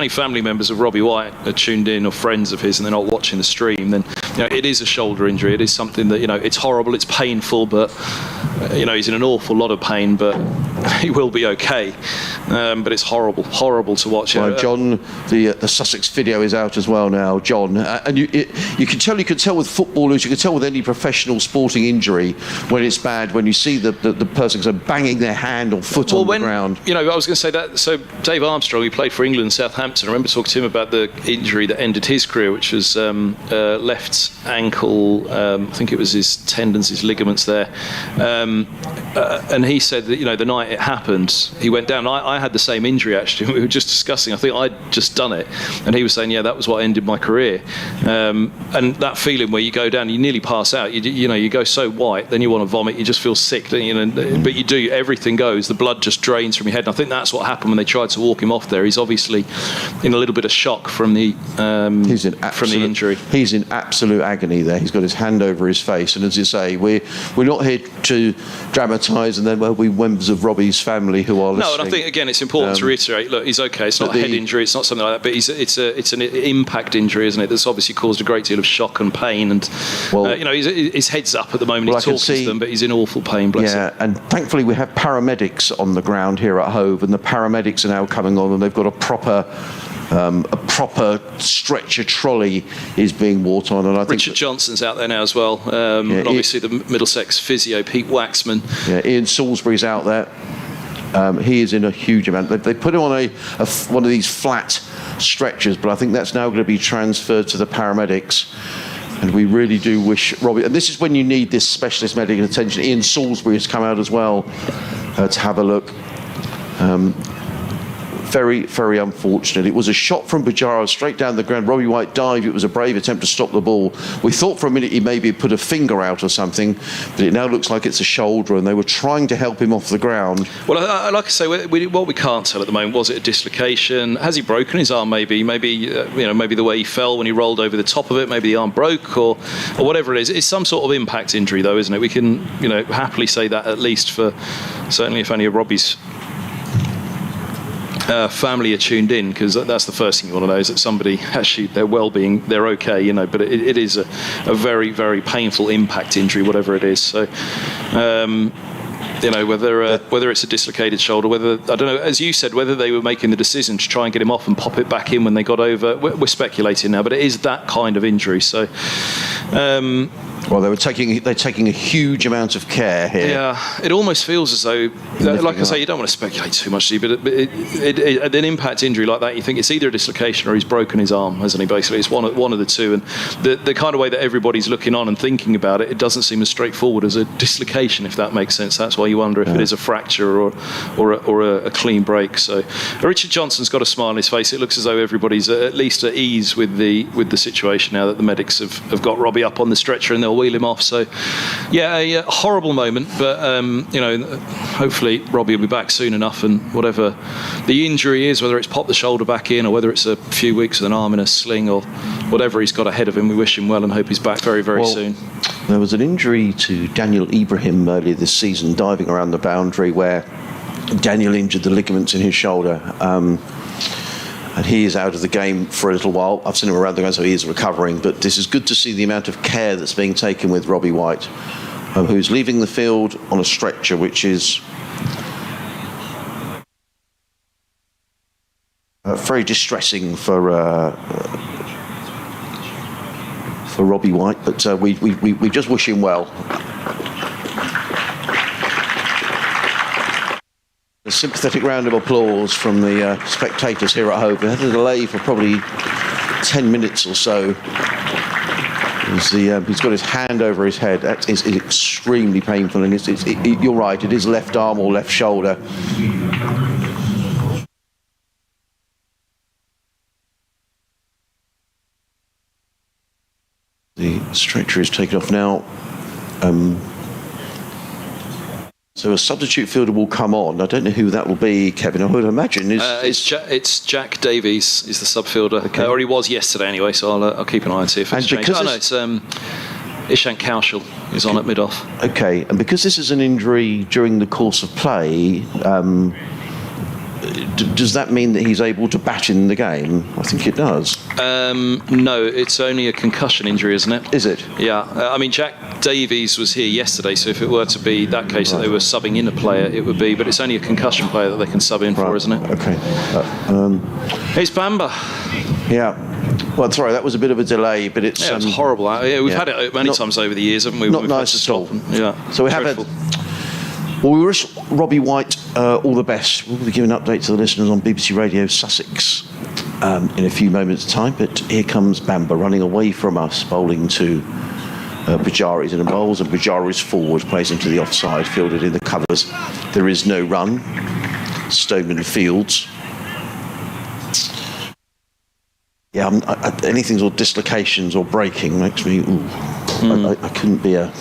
family members of Robbie White are tuned in or friends of his and they're not watching the stream, then it is a shoulder injury. It is something that it's horrible. It's painful. But he's in an awful lot of pain, but he will be okay. But it's horrible to watch. Well, John, the Sussex video is out as well now, John, and you can tell with footballers, you can tell with any professional sporting injury when it's bad, when you see the person sort of banging their hand or foot on the ground. I was going to say that. So Dave Armstrong, who played for England and Southampton, I remember talking to him about the injury that ended his career, which was left ankle. I think it was his tendons, his ligaments there, and he said that the night it happened, he went down. I had the same injury, actually. We were just discussing. I think I'd just done it. And he was saying, yeah, that was what ended my career. And that feeling where you go down, you nearly pass out. You go so white, then you want to vomit. You just feel sick, don't you? But you do. Everything goes. The blood just drains from your head. And I think that's what happened when they tried to walk him off there. He's obviously in a little bit of shock from the injury. He's in absolute agony there. He's got his hand over his face. And as you say, we're not here to dramatise, and then we members of Robbie's family who are listening. No, and I think again it's important to reiterate. Look, he's okay. It's not a head injury. It's not something like that. But it's an impact injury, isn't it? That's obviously caused a great deal of shock and pain. And his head's up at the moment. He's talking to them, but he's in awful pain. Bless him. And thankfully we have paramedics on the ground here at Hove, and the paramedics are now coming on, and they've got a proper stretcher trolley is being walked on, and I think Richard Johnson's out there now as well. Obviously, the Middlesex physio, Pete Waxman. Yeah, Ian Salisbury's out there. He is in a huge amount. They put him on one of these flat stretchers, but I think that's now going to be transferred to the paramedics. And we really do wish Robbie. And this is when you need this specialist medical attention. Ian Salisbury has come out as well to have a look. Very, very unfortunate. It was a shot from Pujara straight down the ground. Robbie White dived. It was a brave attempt to stop the ball. We thought for a minute he maybe put a finger out or something, but it now looks like it's a shoulder, and they were trying to help him off the ground. Well, like I say, what we can't tell at the moment, was it a dislocation? Has he broken his arm? Maybe the way he fell when he rolled over the top of it. Maybe the arm broke, or whatever it is. It's some sort of impact injury, though, isn't it? We can happily say that, at least for certainly if any of Robbie's family are tuned in, because that's the first thing you want to know, is that somebody actually, their well-being, they're okay, but it is a very, very painful impact injury, whatever it is. So whether it's a dislocated shoulder, whether, I don't know, as you said, whether they were making the decision to try and get him off and pop it back in when they got over, we're speculating now, but it is that kind of injury. So they're taking a huge amount of care here. Yeah, it almost feels as though, like I say, you don't want to speculate too much, but an impact injury like that, you think it's either a dislocation or he's broken his arm, hasn't he? Basically, it's one of the two. And the kind of way that everybody's looking on and thinking about it, it doesn't seem as straightforward as a dislocation, if that makes sense. That's why you wonder if it is a fracture or a clean break. So Richard Johnson's got a smile on his face. It looks as though everybody's at least at ease with the situation now that the medics have got Robbie up on the stretcher and they'll wheel him off. So a horrible moment, but hopefully Robbie will be back soon enough, and whatever the injury is, whether it's popped the shoulder back in or whether it's a few weeks with an arm in a sling or whatever he's got ahead of him, we wish him well and hope he's back very, very soon. There was an injury to Daniel Ibrahim earlier this season, diving around the boundary, where Daniel injured the ligaments in his shoulder. And he is out of the game for a little while. I've seen him around the ground, so he is recovering. But this is good to see the amount of care that's being taken with Robbie White, who's leaving the field on a stretcher, which is very distressing for Robbie White. But we just wish him well. A sympathetic round of applause from the spectators here at Hove. We had a delay for probably 10 minutes or so. He's got his hand over his head. That is extremely painful, and you're right, it is left arm or left shoulder. The stretcher is taken off now. So a substitute fielder will come on. I don't know who that will be, Kevin. I would imagine it's Jack Davies is the sub fielder, or he was yesterday anyway. So I'll keep an eye and see if it's changed. It's Ishan Kaushal is on at mid-off. Okay, and because this is an injury during the course of play, does that mean that he's able to bat in the game? I think it does. No, it's only a concussion injury, isn't it? Is it? Yeah. Jack Davies was here yesterday, so if it were to be that case that they were subbing in a player, it would be. But it's only a concussion player that they can sub in for, isn't it? Okay. It's Bamba. Yeah. Well, sorry, that was a bit of a delay, but it's... Yeah, it's horrible. We've had it many times over the years, haven't we? Not nice at all. So we dreadful. Well, we wish Robbie White all the best. We'll be giving an update to the listeners on BBC Radio Sussex in a few moments' time. But here comes Bamba running away from us, bowling to Pujara is in the bowls, and Pujara is forward, plays into the offside, fielded in the covers. There is no run. Stoneman fields. Yeah, anything sort of dislocations or breaking makes me. I couldn't be a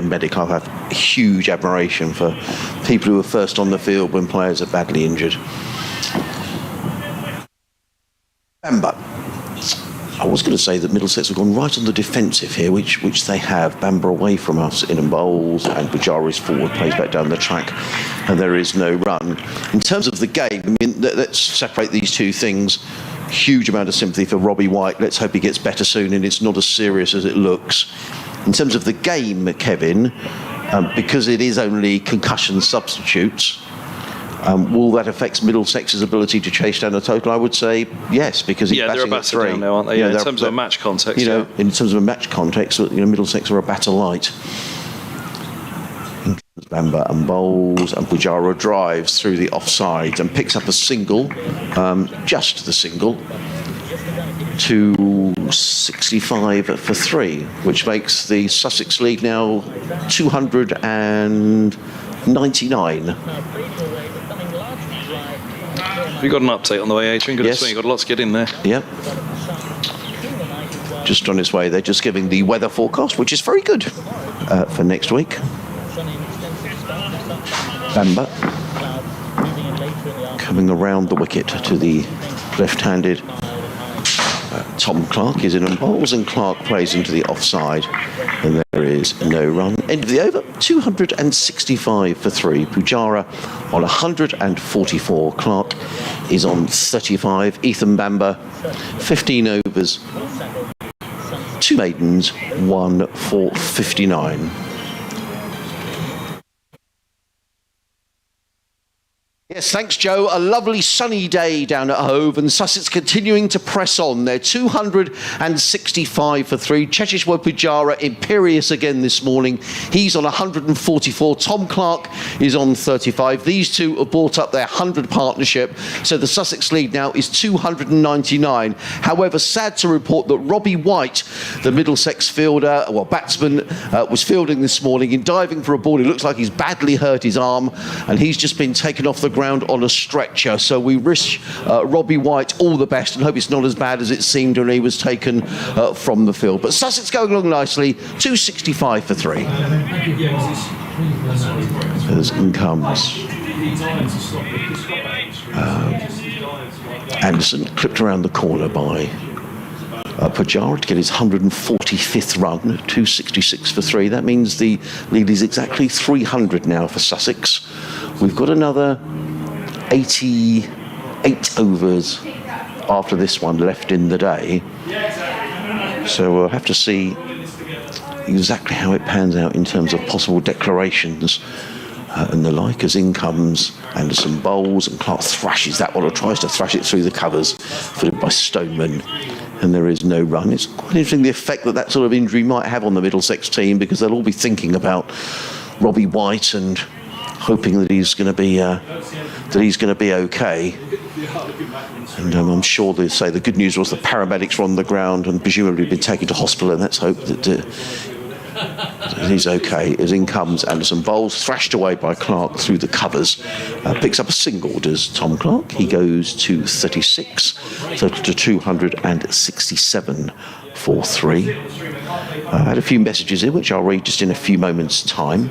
medic. I have huge admiration for people who are first on the field when players are badly injured. Bamba. I was going to say that Middlesex have gone right on the defensive here, which they have. Bamba away from us in bowls, and Pujara is forward, plays back down the track, and there is no run. In terms of the game, I mean, let's separate these two things. Huge amount of sympathy for Robbie White. Let's hope he gets better soon, and it's not as serious as it looks. In terms of the game, Kevin, because it is only concussion substitutes, will that affect Middlesex's ability to chase down the total? I would say yes, because he's they're a batting batter at 3 down now, aren't they? Yeah, in terms of a match context. In terms of a match context, Middlesex are a batter light. Bamba and bowls, and Pujara drives through the offside and picks up a single, just the single, to 65 for 3, which makes the Sussex lead now 299. Have you got an update on the way, Adrian? Good swing. You've got a lot to get in there. Yep. Just on its way. They're just giving the weather forecast, which is very good for next week. Bamba coming around the wicket to the left-handed Tom Clark is in on bowls, and Clark plays into the offside, and there is no run. End of the over, 265 for 3. Pujara on 144. Clark is on 35. Ethan Bamba, 15 overs, 2 maidens, 1 for 59. Yes, thanks, Joe. A lovely sunny day down at Hove, and Sussex continuing to press on. They're 265 for 3. Cheshire Pujara imperious again this morning. He's on 144. Tom Clark is on 35. These two have brought up their 100 partnership, so the Sussex lead now is 299. However, sad to report that Robbie White, the Middlesex batsman, was fielding this morning in diving for a ball. It looks like he's badly hurt his arm, and he's just been taken off the ground on a stretcher. So we wish Robbie White all the best and hope it's not as bad as it seemed when he was taken from the field. But Sussex going along nicely, 265 for 3. As in comes Anderson, clipped around the corner by Pujara to get his 145th run, 266 for 3. That means the lead is exactly 300 now for Sussex. We've got another 88 overs after this one left in the day. So we'll have to see exactly how it pans out in terms of possible declarations and the like, as in comes Anderson bowls, and Clark thrashes that one, or tries to thrash it through the covers, fielded by Stoneman, and there is no run. It's quite interesting the effect that sort of injury might have on the Middlesex team, because they'll all be thinking about Robbie White and hoping that he's going to be okay. And I'm sure they say the good news was the paramedics were on the ground and presumably been taken to hospital, and let's hope that he's okay. As in comes Anderson bowls, thrashed away by Clark through the covers, picks up a single, does Tom Clark. He goes to 36, total to 267 for 3. I had a few messages in, which I'll read just in a few moments' time.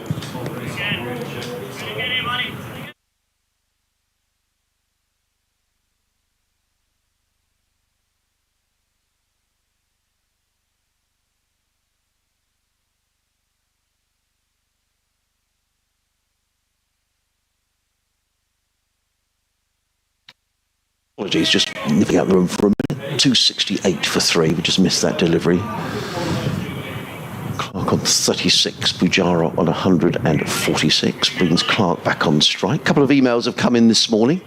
Apologies, just nipping out the room for a minute. 268 for 3, we just missed that delivery. Clark on 36, Pujara on 146, brings Clark back on strike. A couple of emails have come in this morning.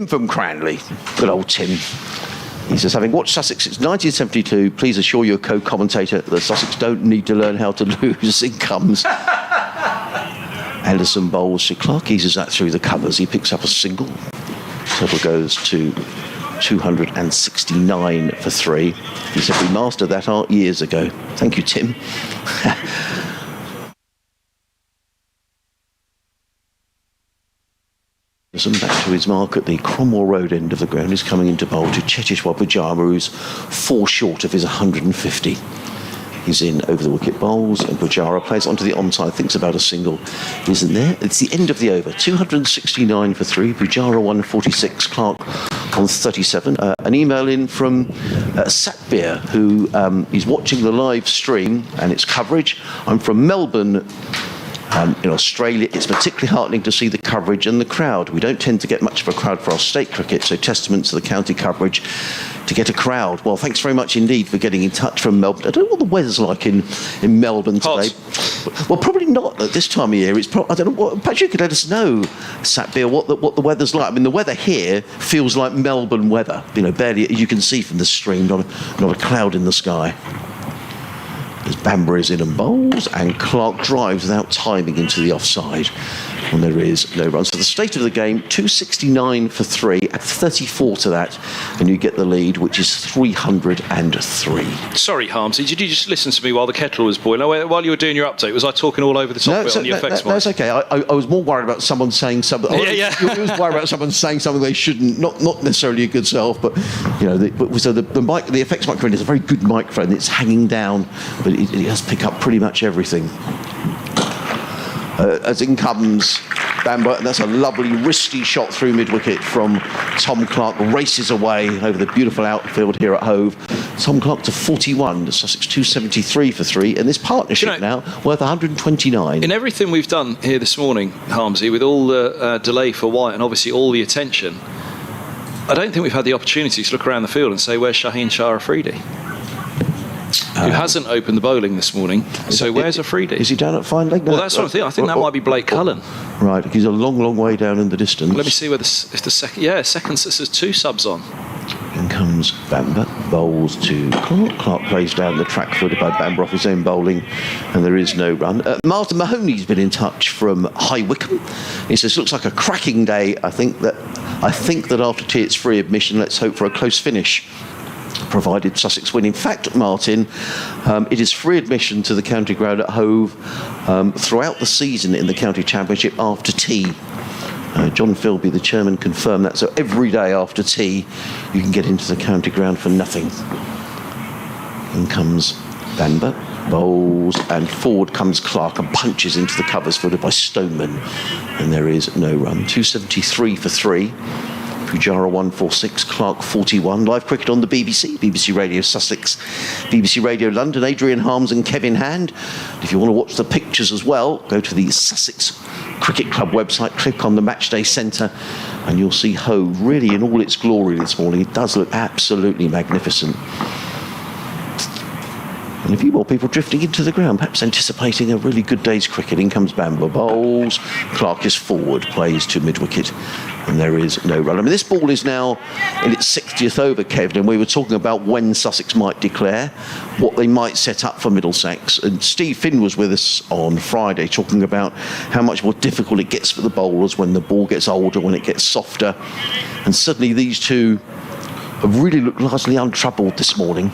From Cranley, good old Tim. He says, having watched Sussex since 1972, please assure your co-commentator that Sussex don't need to learn how to lose. In comes Anderson bowls to Clark, eases that through the covers. He picks up a single. Total goes to 269 for 3. He said we mastered that art years ago. Thank you, Tim. Back to his mark at the Cromwell Road end of the ground. He's coming into bowl to Chetishwar Pujara, who's 4 short of his 150. He's in over the wicket bowls, and Pujara plays onto the onside, thinks about a single. Isn't there? It's the end of the over. 269 for 3. Pujara 146. Clark on 37. An email in from Satbir, who is watching the live stream and its coverage. I'm from Melbourne. In Australia, it's particularly heartening to see the coverage and the crowd. We don't tend to get much of a crowd for our state cricket, so testament to the county coverage to get a crowd. Well, thanks very much indeed for getting in touch from Melbourne. I don't know what the weather's like in Melbourne today. Well, probably not at this time of year. I don't know. Perhaps you could let us know, Satbir, what the weather's like. I mean, the weather here feels like Melbourne weather. Barely, as you can see from the stream, not a cloud in the sky. As Bamber is in and bowls, and Clark drives without timing into the offside, and there is no run. So the state of the game, 269 for 3, add 34 to that, and you get the lead, which is 303. Sorry, Harmsy, did you just listen to me while the kettle was boiling? While you were doing your update, was I talking all over the top of it on the effects mic? No, it's okay. I was more worried about someone saying something. Yeah. I was worried about someone saying something they shouldn't. Not necessarily a good self, but so the mic, the effects microphone is a very good microphone. It's hanging down, but it has to pick up pretty much everything. As in comes Bamber, and that's a lovely wristy shot through mid-wicket from Tom Clark. Races away over the beautiful outfield here at Hove. Tom Clark to 41, to Sussex 273 for 3, and this partnership now worth 129. In everything we've done here this morning, Harmsy, with all the delay for White and obviously all the attention, I don't think we've had the opportunity to look around the field and say, where's Shaheen Shah Afridi? Who hasn't opened the bowling this morning. So where's Afridi? Is he down at fine leg? Well, that's what I think. I think that might be Blake Cullen. Right, he's a long, long way down in the distance. Let me see where if the second. Yeah, second. There's 2 subs on. In comes Bamber, bowls to Clark. Clark plays down the track footed by Bamber off his own bowling, and there is no run. Martin Mahoney's been in touch from High Wycombe. He says, looks like a cracking day. I think that after tea it's free admission. Let's hope for a close finish, provided Sussex win. In fact, Martin, it is free admission to the county ground at Hove throughout the season in the county championship after tea. John Philby, the chairman, confirmed that. So every day after tea, you can get into the county ground for nothing. In comes Bamber, bowls, and forward comes Clark and punches into the covers, footed by Stoneman. And there is no run. 273 for 3. Pujara 146, Clark 41. Live cricket on the BBC Radio Sussex, BBC Radio London. Adrian Harms and Kevin Hand. If you want to watch the pictures as well, go to the Sussex Cricket Club website, click on the Matchday Centre, and you'll see Hove really in all its glory this morning. It does look absolutely magnificent. And a few more people drifting into the ground, perhaps anticipating a really good day's cricket. In comes Bamber, bowls. Clark is forward, plays to mid-wicket, and there is no run. I mean, this ball is now in its 60th over, Kevin, and we were talking about when Sussex might declare, what they might set up for Middlesex. And Steve Finn was with us on Friday talking about how much more difficult it gets for the bowlers when the ball gets older, when it gets softer. And suddenly these two have really looked largely untroubled this morning,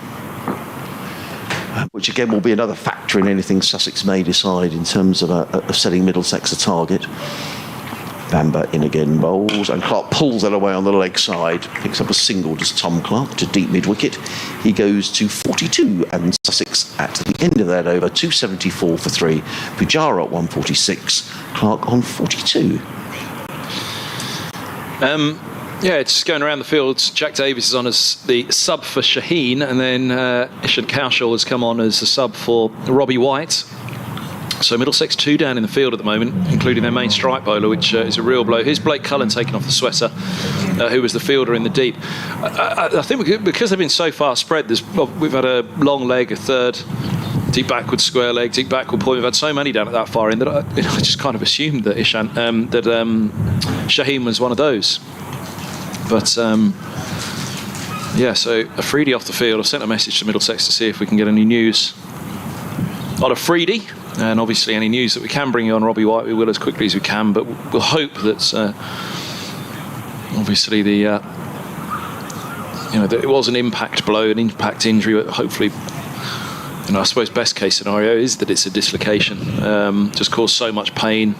which again will be another factor in anything Sussex may decide in terms of setting Middlesex a target. Bamber in again, bowls, and Clark pulls that away on the leg side, picks up a single to Tom Clark to deep mid-wicket. He goes to 42, and Sussex at the end of that over, 274 for 3. Pujara at 146, Clark on 42. Yeah, it's just going around the field. Jack Davies is on as the sub for Shaheen, and then Ishan Kaushal has come on as the sub for Robbie White. So Middlesex 2 down in the field at the moment, including their main strike bowler, which is a real blow. Here's Blake Cullen taking off the sweater, who was the fielder in the deep. I think because they've been so far spread, we've had a long leg, a third, deep backward square leg, deep backward point. We've had so many down at that far in that I just kind of assumed that Shaheen was one of those. But yeah, so Afridi off the field. I've sent a message to Middlesex to see if we can get any news on Afridi, and obviously any news that we can bring you on Robbie White, we will as quickly as we can. But we'll hope that obviously the that it was an impact blow, an impact injury. But hopefully, I suppose best case scenario is that it's a dislocation. Just caused so much pain,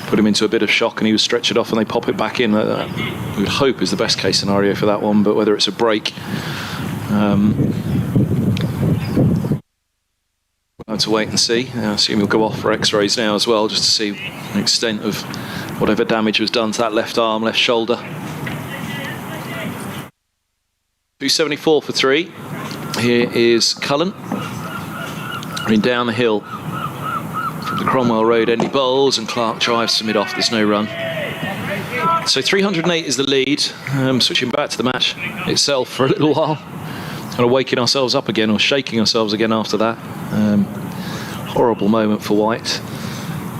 put him into a bit of shock, and he was stretchered off, and they pop it back in. We would hope is the best case scenario for that one. But whether it's a break, we'll have to wait and see. I assume he'll go off for X-rays now as well, just to see the extent of whatever damage was done to that left arm, left shoulder. 274 for 3. Here is Cullen. Running down the hill from the Cromwell Road, Andy bowls, and Clark drives to mid-off. There's no run. So 308 is the lead. Switching back to the match itself for a little while. Kind of waking ourselves up again, or shaking ourselves again after that. Horrible moment for White.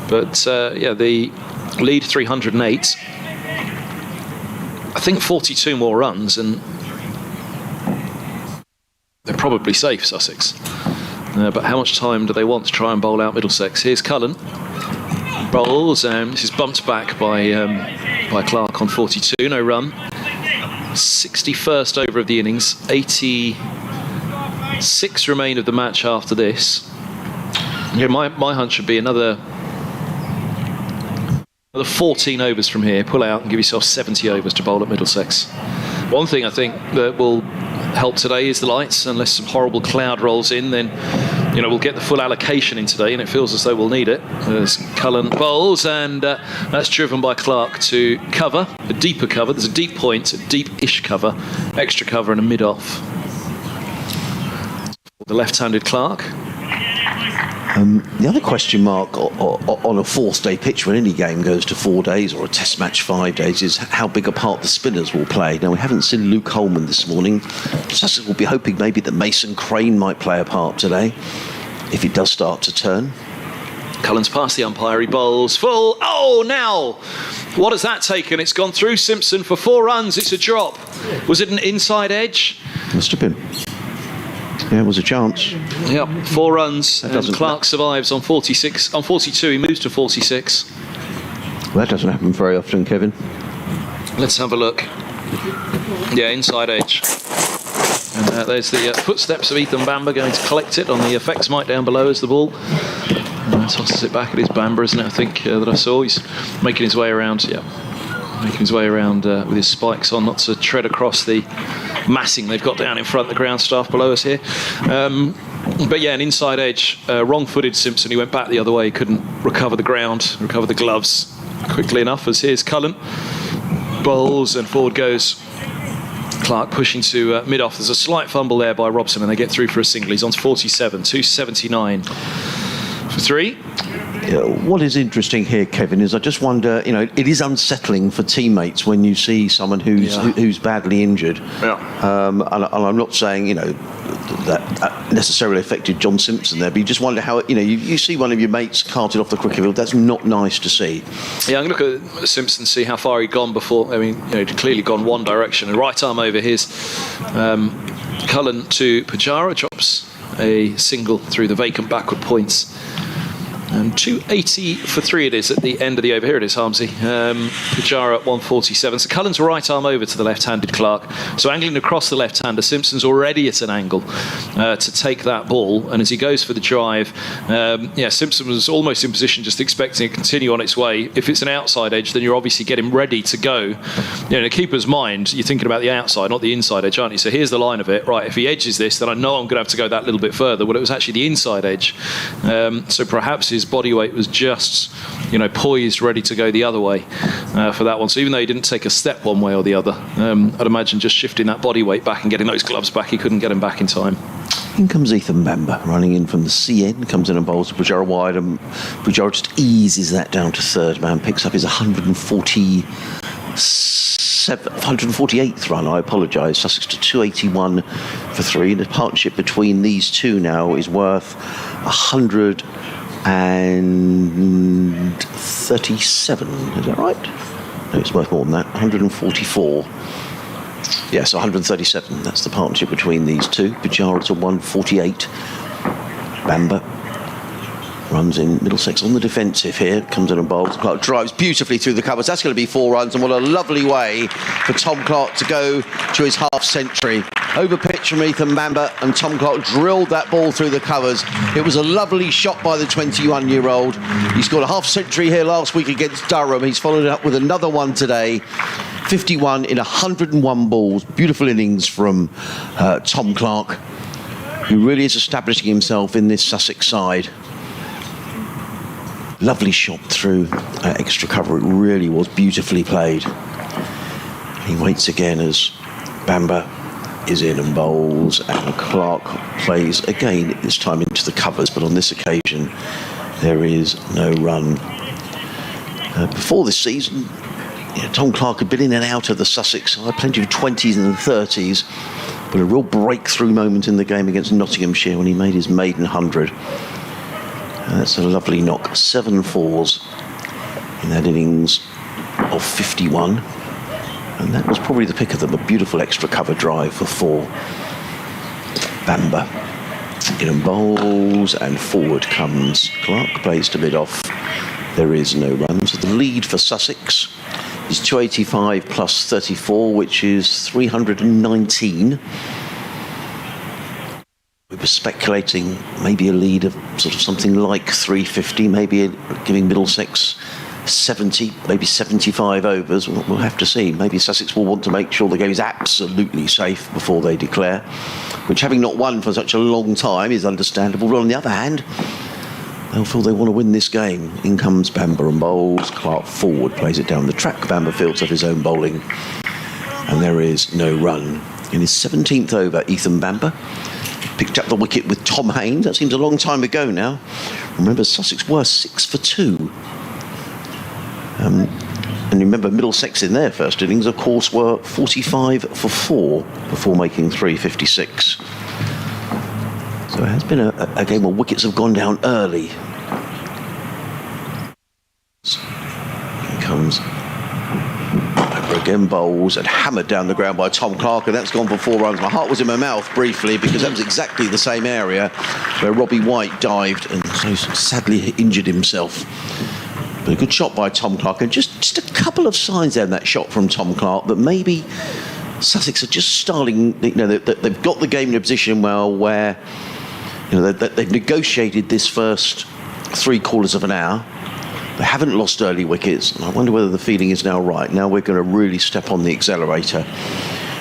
But the lead 308. I think 42 more runs, and they're probably safe, Sussex. But how much time do they want to try and bowl out Middlesex? Here's Cullen. Bowls, and this is bumped back by Clark on 42, no run. 61st over of the innings, 86 remain of the match after this. Yeah, my hunch would be another 14 overs from here. Pull out and give yourself 70 overs to bowl at Middlesex. One thing I think that will help today is the lights. Unless some horrible cloud rolls in, then we'll get the full allocation in today, and it feels as though we'll need it. As Cullen bowls, and that's driven by Clark to cover, a deeper cover. There's a deep point, a deep-ish cover, extra cover, and a mid-off. The left-handed Clark. The other question mark on a 4-day pitch, when any game goes to 4 days, or a test match 5 days, is how big a part the spinners will play. Now, we haven't seen Luke Holman this morning. Sussex will be hoping maybe that Mason Crane might play a part today, if it does start to turn. Cullen's past the umpire, he bowls full. Oh, now, what has that taken? It's gone through Simpson for 4 runs. It's a drop. Was it an inside edge? Must have been. Yeah, it was a chance. Yep, 4 runs, and Clark survives on 46. On 42, he moves to 46. Well, that doesn't happen very often, Kevin. Let's have a look. Yeah, inside edge. And there's the footsteps of Ethan Bamber going to collect it on the effects mic down below as the ball tosses it back. It is Bamber, isn't it? I think that I saw. He's making his way around. Yeah, making his way around with his spikes on, not to tread across the massing they've got down in front, the ground staff below us here. But yeah, an inside edge, wrong-footed Simpson. He went back the other way, couldn't recover the ground, recover the gloves quickly enough. As here's Cullen, bowls, and forward goes Clark, pushing to mid-off. There's a slight fumble there by Robson, and they get through for a single. He's on 47, 279 for 3. What is interesting here, Kevin, is I just wonder, it is unsettling for teammates when you see someone who's badly injured. Yeah. And I'm not saying, that necessarily affected John Simpson there, but you just wonder how, you see one of your mates carted off the cricket field. That's not nice to see. Yeah, I'm going to look at Simpson, see how far he'd gone before. I mean, he'd clearly gone one direction. And right arm over, here's Cullen to Pujara, drops a single through the vacant backward points. And 280 for 3 it is at the end of the over. Here it is, Harmsy. Pujara at 147. So Cullen's right arm over to the left-handed Clark. So angling across the left-hander. Simpson's already at an angle to take that ball. And as he goes for the drive, Simpson was almost in position, just expecting it to continue on its way. If it's an outside edge, then you're obviously getting ready to go. In a keeper's mind, you're thinking about the outside, not the inside edge, aren't you? So here's the line of it. Right, if he edges this, then I know I'm going to have to go that little bit further. Well, it was actually the inside edge. So perhaps his body weight was just, poised, ready to go the other way for that one. So even though he didn't take a step one way or the other, I'd imagine just shifting that body weight back and getting those gloves back, he couldn't get them back in time. In comes Ethan Bamber, running in from the CN, comes in and bowls to Pujara wide, and Pujara just eases that down to third man, picks up his 148th run, I apologise. Sussex to 281 for 3. The partnership between these two now is worth 137, is that right? No, it's worth more than that. 144. Yes, 137. That's the partnership between these two. Pujara to 148. Bamber runs in. Middlesex on the defensive here. Comes in and bowls. Clark drives beautifully through the covers. That's going to be 4 runs, and what a lovely way for Tom Clark to go to his half-century. Over pitch from Ethan Bamber, and Tom Clark drilled that ball through the covers. It was a lovely shot by the 21-year-old. He scored a half-century here last week against Durham. He's followed it up with another one today. 51 in 101 balls. Beautiful innings from Tom Clark, who really is establishing himself in this Sussex side. Lovely shot through extra cover. It really was beautifully played. He waits again as Bamber is in and bowls, and Clark plays again, this time into the covers, but on this occasion there is no run. Before this season, Tom Clark had been in and out of the Sussex side, plenty of 20s and 30s, but a real breakthrough moment in the game against Nottinghamshire when he made his maiden 100. That's a lovely knock. 7 fours in that innings of 51. And that was probably the pick of them. A beautiful extra cover drive for 4. Bamber in and bowls, and forward comes Clark. Plays to mid off. There is no run. So the lead for Sussex is 285 plus 34, which is 319. We were speculating maybe a lead of sort of something like 350, maybe giving Middlesex 70, maybe 75 overs. We'll have to see. Maybe Sussex will want to make sure the game is absolutely safe before they declare, which, having not won for such a long time, is understandable. But on the other hand, they'll feel they want to win this game. In comes Bamber and bowls. Clark forward, plays it down the track. Bamber fields off his own bowling, and there is no run. In his 17th over, Ethan Bamber picked up the wicket with Tom Haines. That seems a long time ago now. Remember, Sussex were 6 for 2. And remember, Middlesex in their first innings, of course, were 45 for 4 before making 356. So it has been a game where wickets have gone down early. Here comes Bamber again, bowls, and hammered down the ground by Tom Clark, and that's gone for 4 runs. My heart was in my mouth briefly, because that was exactly the same area where Robbie White dived and so sadly injured himself. But a good shot by Tom Clark, and just a couple of signs there in that shot from Tom Clark that maybe Sussex are just starting. They've got the game in a position where they've negotiated this first 3/4 of an hour. They haven't lost early wickets, and I wonder whether the feeling is now right. Now we're going to really step on the accelerator.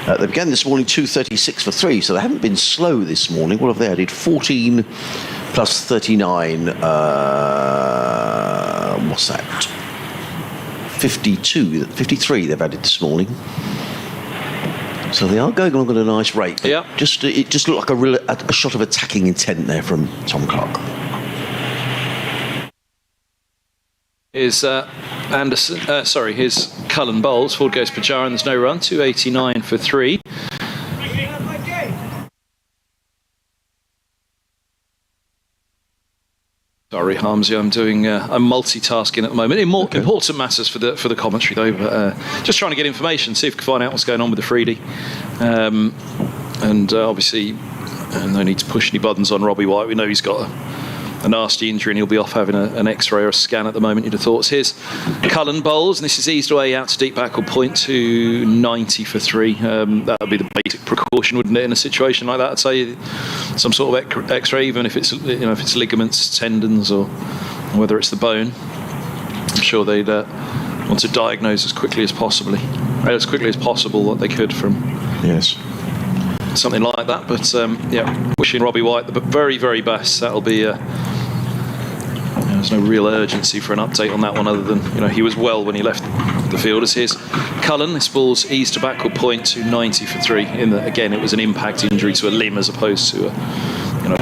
They began this morning 236 for 3, so they haven't been slow this morning. What have they added? 14 plus 39. What's that? 53 they've added this morning. So they are going along at a nice rate. Yeah. It just looked like a shot of attacking intent there from Tom Clark. Here's here's Cullen bowls. Forward goes Pujara, and there's no run. 289 for 3. Sorry, Harmsy, I'm multitasking at the moment. Important matters for the commentary though, but just trying to get information, see if we can find out what's going on with the Freedy. Obviously, no need to push any buttons on Robbie White. We know he's got a nasty injury and he'll be off having an X-ray or a scan at the moment, you'd have thought. Here's Cullen bowls, and this is eased away out to deep backward point to 90 for 3. That would be the basic precaution, wouldn't it, in a situation like that? I'd say some sort of X-ray, even if it's if it's ligaments, tendons, or whether it's the bone. I'm sure they'd want to diagnose as quickly as possible what they could from something like that. But wishing Robbie White the very, very best. That'll be there's no real urgency for an update on that one, other than he was well when he left the field. As here's Cullen, this ball's eased to backward point to 90 for 3. Again, it was an impact injury to a limb as opposed to a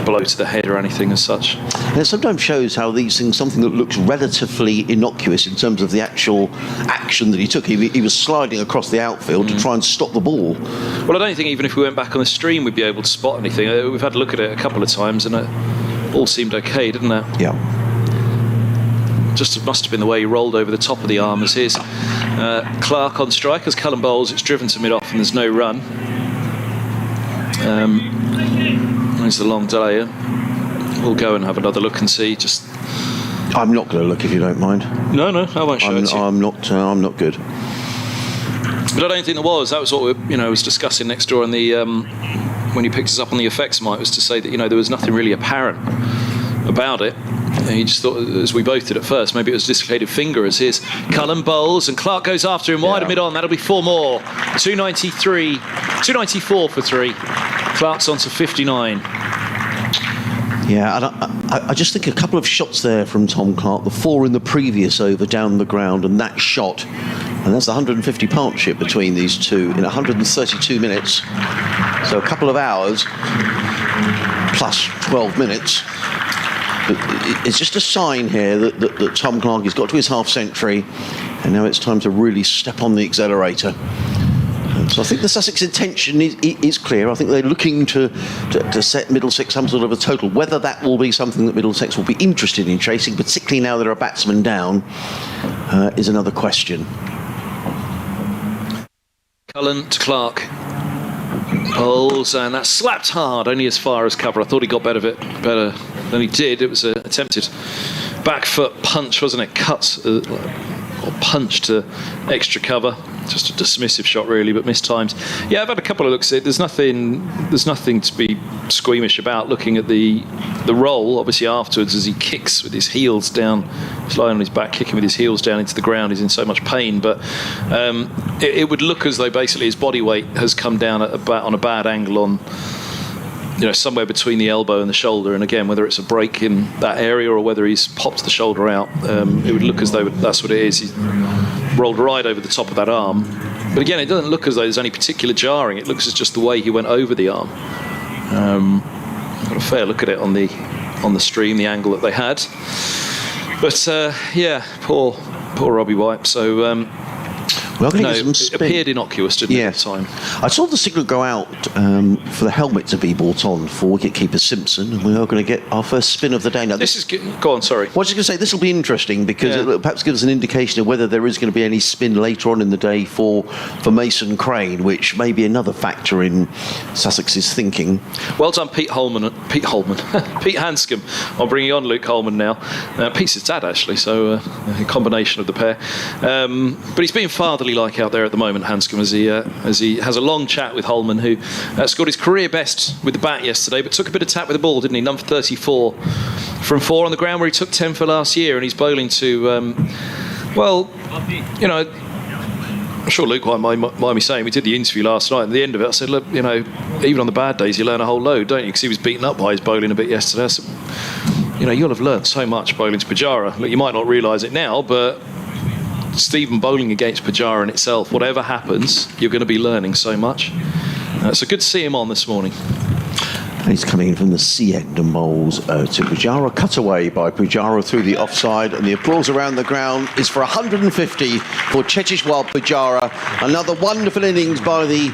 blow to the head or anything as such. And it sometimes shows how these things, something that looks relatively innocuous in terms of the actual action that he took. He was sliding across the outfield to try and stop the ball. Well, I don't think even if we went back on the stream we'd be able to spot anything. We've had a look at it a couple of times and it all seemed okay, didn't it? Yeah. Just must have been the way he rolled over the top of the arm. As here's Clark on strike as Cullen bowls. It's driven to mid-off and there's no run. There's the long delay. We'll go and have another look and see. Just I'm not going to look if you don't mind. No, I won't show it to you. I'm not good. But I don't think there was. That was what we was discussing next door on the when he picked us up on the effects mic, was to say that there was nothing really apparent about it. And he just thought, as we both did at first, maybe it was a dislocated finger. As here's Cullen bowls and Clark goes after him wide and mid on. That'll be 4 more. 294 for 3. Clark's on to 59. Yeah, and I just think a couple of shots there from Tom Clark, the 4 in the previous over down the ground, and that shot, and that's the 150 partnership between these two in 132 minutes. So a couple of hours plus 12 minutes. It's just a sign here that Tom Clark has got to his half century, and now it's time to really step on the accelerator. So I think the Sussex intention is clear. I think they're looking to set Middlesex some sort of a total. Whether that will be something that Middlesex will be interested in chasing, particularly now there are batsmen down, is another question. Cullen to Clark. Bowls, and that slapped hard, only as far as cover. I thought he got better than he did. It was an attempted back foot punch, wasn't it? Cut or punch to extra cover. Just a dismissive shot, really, but mistimed. Yeah, I've had a couple of looks at it. There's nothing to be squeamish about. Looking at the roll, obviously afterwards, as he kicks with his heels down, he's lying on his back, kicking with his heels down into the ground. He's in so much pain, but it would look as though basically his body weight has come down on a bad angle on, somewhere between the elbow and the shoulder. And again, whether it's a break in that area or whether he's popped the shoulder out, it would look as though that's what it is. He's rolled right over the top of that arm. But again, it doesn't look as though there's any particular jarring. It looks as just the way he went over the arm. Got a fair look at it on the stream, the angle that they had. But poor Robbie White. So it appeared innocuous, didn't it, at the time? I saw the signal go out for the helmet to be brought on for wicketkeeper Simpson, and we are going to get our first spin of the day. Now, go on, sorry. I was just going to say, this will be interesting because it perhaps gives us an indication of whether there is going to be any spin later on in the day for Mason Crane, which may be another factor in Sussex's thinking. Well done, Pete Hanscom on bringing on Luke Holman now. Pete's his dad, actually, so a combination of the pair. But he's being fatherly like out there at the moment, Hanscom, as he has a long chat with Holman, who scored his career best with the bat yesterday, but took a bit of tap with the ball, didn't he? Number 34 from 4 on the ground, where he took 10 for last year, and he's bowling to I'm sure Luke won't mind me saying, we did the interview last night, and at the end of it I said, look, even on the bad days you learn a whole load, don't you? Because he was beaten up by his bowling a bit yesterday. I said, you'll have learned so much bowling to Pujara. Look, you might not realise it now, but Stephen bowling against Pujara in itself, whatever happens, you're going to be learning so much. So good to see him on this morning. And he's coming in from the C end and bowls to Pujara. Cut away by Pujara through the offside, and the applause around the ground is for 150 for Cheteshwar Pujara. Another wonderful innings by the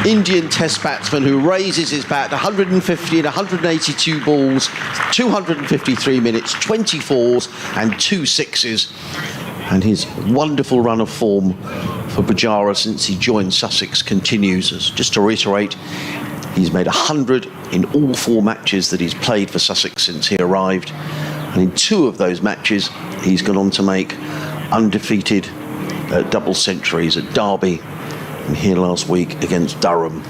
Indian Test batsman, who raises his bat. 150 and 182 balls, 253 minutes, 24s and 2 sixes. And his wonderful run of form for Pujara since he joined Sussex continues. Just to reiterate, he's made 100 in all 4 matches that he's played for Sussex since he arrived. And in 2 of those matches, he's gone on to make undefeated double centuries at Derby and here last week against Durham.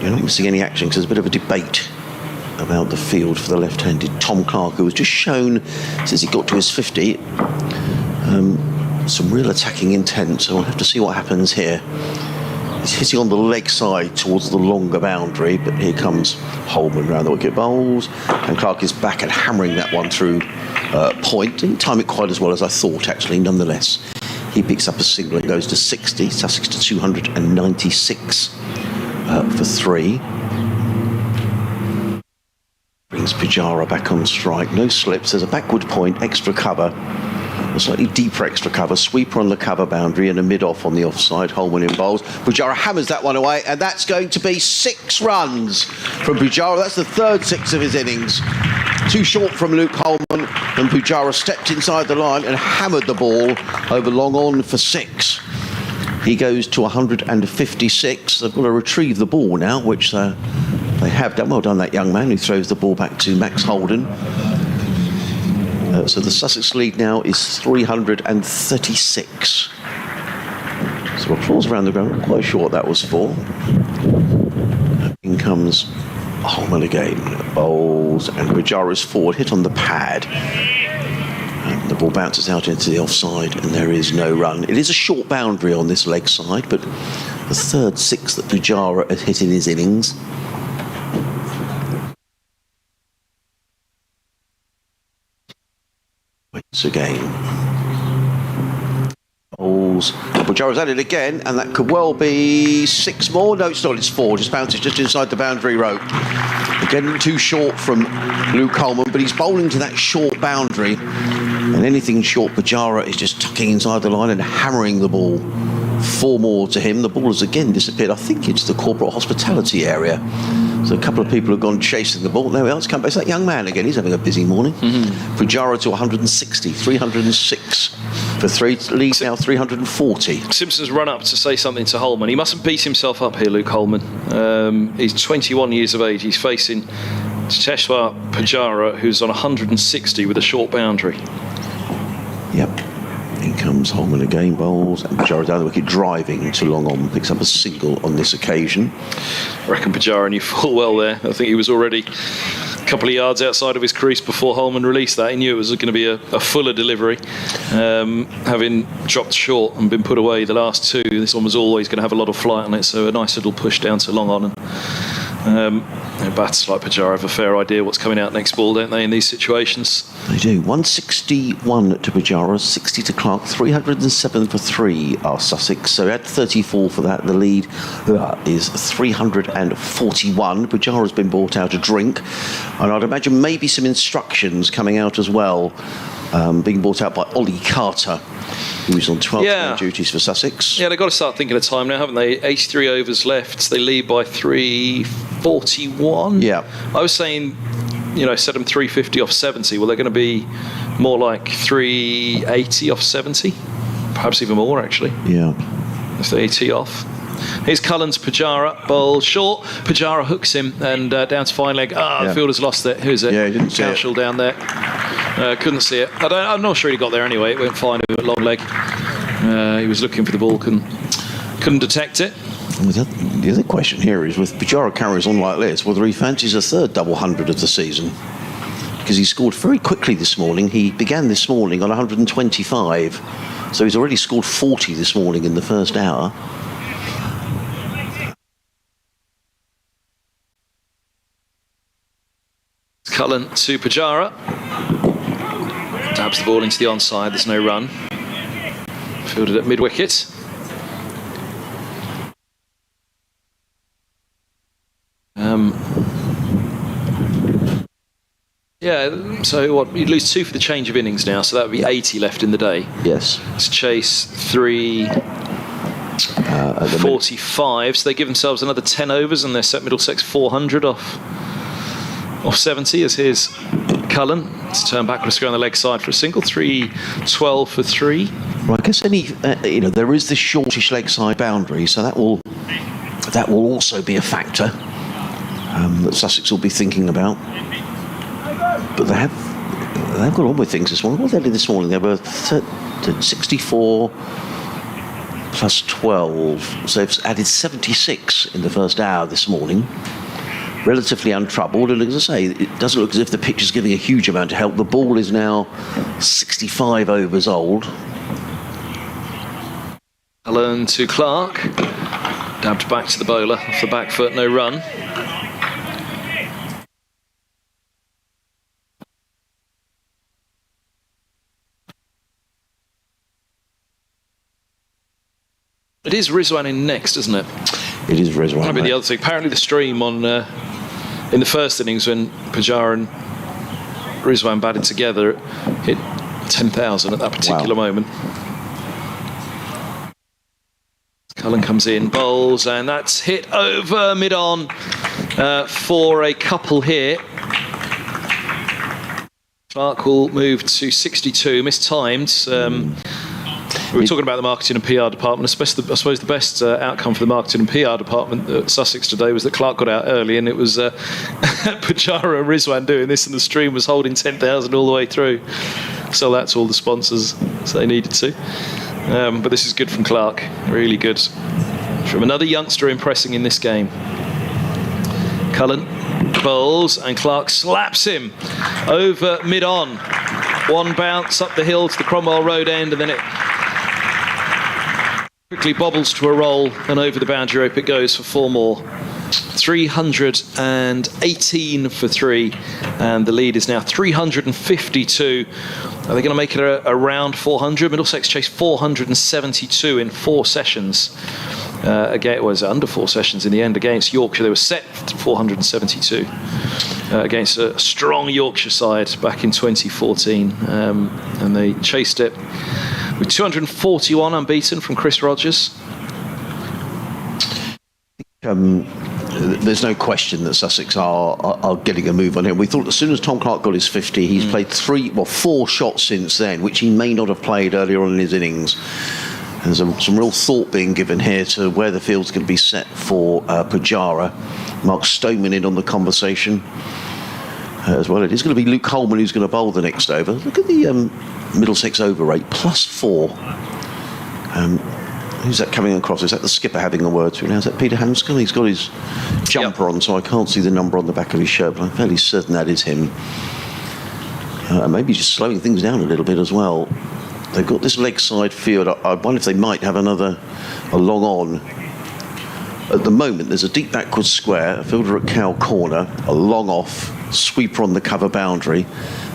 You're not missing any action because there's a bit of a debate about the field for the left-handed Tom Clark, who has just shown, since he got to his 50, some real attacking intent. So we'll have to see what happens here. He's hitting on the leg side towards the longer boundary, but here comes Holman round the wicket bowls, and Clark is back and hammering that one through point. Didn't time it quite as well as I thought, actually. Nonetheless, he picks up a single. It goes to 60. Sussex to 296 for 3. Brings Pujara back on strike. No slips. There's a backward point, extra cover. A slightly deeper extra cover, sweeper on the cover boundary and a mid-off on the offside. Holman in bowls. Pujara hammers that one away, and that's going to be 6 runs from Pujara. That's the 3rd 6 of his innings. Too short from Luke Holman, and Pujara stepped inside the line and hammered the ball over long on for 6. He goes to 156. They've got to retrieve the ball now, which they're They have done well done, that young man who throws the ball back to Max Holden. So the Sussex lead now is 336. So applause around the ground. I'm not quite sure what that was for. In comes Holman again. Bowls, and Pujara is forward, hit on the pad. And the ball bounces out into the offside, and there is no run. It is a short boundary on this leg side, but the third six that Pujara has hit in his innings. Waits again. Bowls. Pujara's at it again, and that could well be 6 more. No, it's not. It's 4. Just bounces just inside the boundary rope. Again, too short from Luke Coleman, but he's bowling to that short boundary. And anything short, Pujara is just tucking inside the line and hammering the ball. 4 more to him. The ball has again disappeared. I think it's the corporate hospitality area. So a couple of people have gone chasing the ball. There we are. It's come back. It's that young man again. He's having a busy morning. Pujara to 160, 306 for 3. Lead now 340. Simpson's run up to say something to Holman. He mustn't beat himself up here, Luke Holman. He's 21 years of age. He's facing Teshwar Pujara, who's on 160 with a short boundary. Yep. In comes Holman again, bowls, and Pujara down the wicket, driving to long on, picks up a single on this occasion. I reckon Pujara knew full well there. I think he was already a couple of yards outside of his crease before Holman released that. He knew it was going to be a fuller delivery. Having dropped short and been put away the last 2, this one was always going to have a lot of flight on it, so a nice little push down to long on. And bats like Pujara have a fair idea what's coming out next ball, don't they, in these situations? They do. 161 to Pujara, 60 to Clark, 307 for 3 are Sussex. So add 34 for that. The lead is 341. Pujara's been brought out a drink, and I'd imagine maybe some instructions coming out as well, being brought out by Ollie Carter, who's on 12 duties for Sussex. Yeah, they've got to start thinking of time now, haven't they? 83 overs left. They lead by 341. Yeah. I was saying, set them 350 off 70. Well, they're going to be more like 380 off 70. Perhaps even more, actually. Yeah. If they tee off. Here's Cullen's Pujara, bowl short. Pujara hooks him and down to fine leg. The fielder's lost it. Who's it? Yeah, he didn't see it. Cowshall down there. Couldn't see it. I'm not sure he got there anyway. It went fine with a long leg. He was looking for the ball, couldn't detect it. The other question here is, with Pujara carries on like this, whether he fancies a third double hundred of the season. Because he scored very quickly this morning. He began this morning on 125. So he's already scored 40 this morning in the first hour. Cullen to Pujara. Dabs the ball into the onside. There's no run. Fielded at mid-wicket. So what? You'd lose 2 for the change of innings now, so that would be 80 left in the day. Yes. It's Chase 345, so they give themselves another 10 overs and they're set Middlesex 400 off 70. As here's Cullen to turn back with a square on the leg side for a single. 312 for 3. Well, I guess there is this shortish leg side boundary, so that will also be a factor that Sussex will be thinking about. But they've got on with things this morning. What did they do this morning? They were 64 plus 12, so they've added 76 in the first hour this morning. Relatively untroubled, and as I say, it doesn't look as if the pitch is giving a huge amount of help. The ball is now 65 overs old. Allen to Clark. Dabbed back to the bowler off the back foot, no run. It is Rizwan in next, isn't it? It is Rizwan. That'll be the other thing. Apparently the stream on in the first innings when Pujara and Rizwan batted together hit 10,000 at that particular moment. Cullen comes in, bowls, and that's hit over mid-on for a couple here. Clark will move to 62, mistimed. We were talking about the marketing and PR department, especially, I suppose the best outcome for the marketing and PR department at Sussex today was that Clark got out early, and it was Pujara and Rizwan doing this, and the stream was holding 10,000 all the way through. So that's all the sponsors they needed to. But this is good from Clark, really good. From another youngster impressing in this game. Cullen bowls, and Clark slaps him over mid-on. One bounce up the hill to the Cromwell Road end, and then it quickly bobbles to a roll, and over the boundary rope it goes for 4 more. 318 for 3, and the lead is now 352. Are they going to make it around 400? Middlesex chased 472 in 4 sessions. Again, it was under 4 sessions in the end against Yorkshire. They were set to 472 against a strong Yorkshire side back in 2014, and they chased it with 241 unbeaten from Chris Rogers. There's no question that Sussex are getting a move on him. We thought as soon as Tom Clark got his 50, he's played 4 shots since then, which he may not have played earlier on in his innings. There's some real thought being given here to where the field's going to be set for Pujara. Mark Stoneman in on the conversation as well. It is going to be Luke Coleman who's going to bowl the next over. Look at the Middlesex over rate, +4. Who's that coming across? Is that the skipper having a word to him? Now, is that Peter Hanscom? He's got his jumper on, so I can't see the number on the back of his shirt, but I'm fairly certain that is him. Maybe just slowing things down a little bit as well. They've got this leg side field. I wonder if they might have a long on. At the moment, there's a deep backward square, a fielder at cow corner, a long off, sweeper on the cover boundary.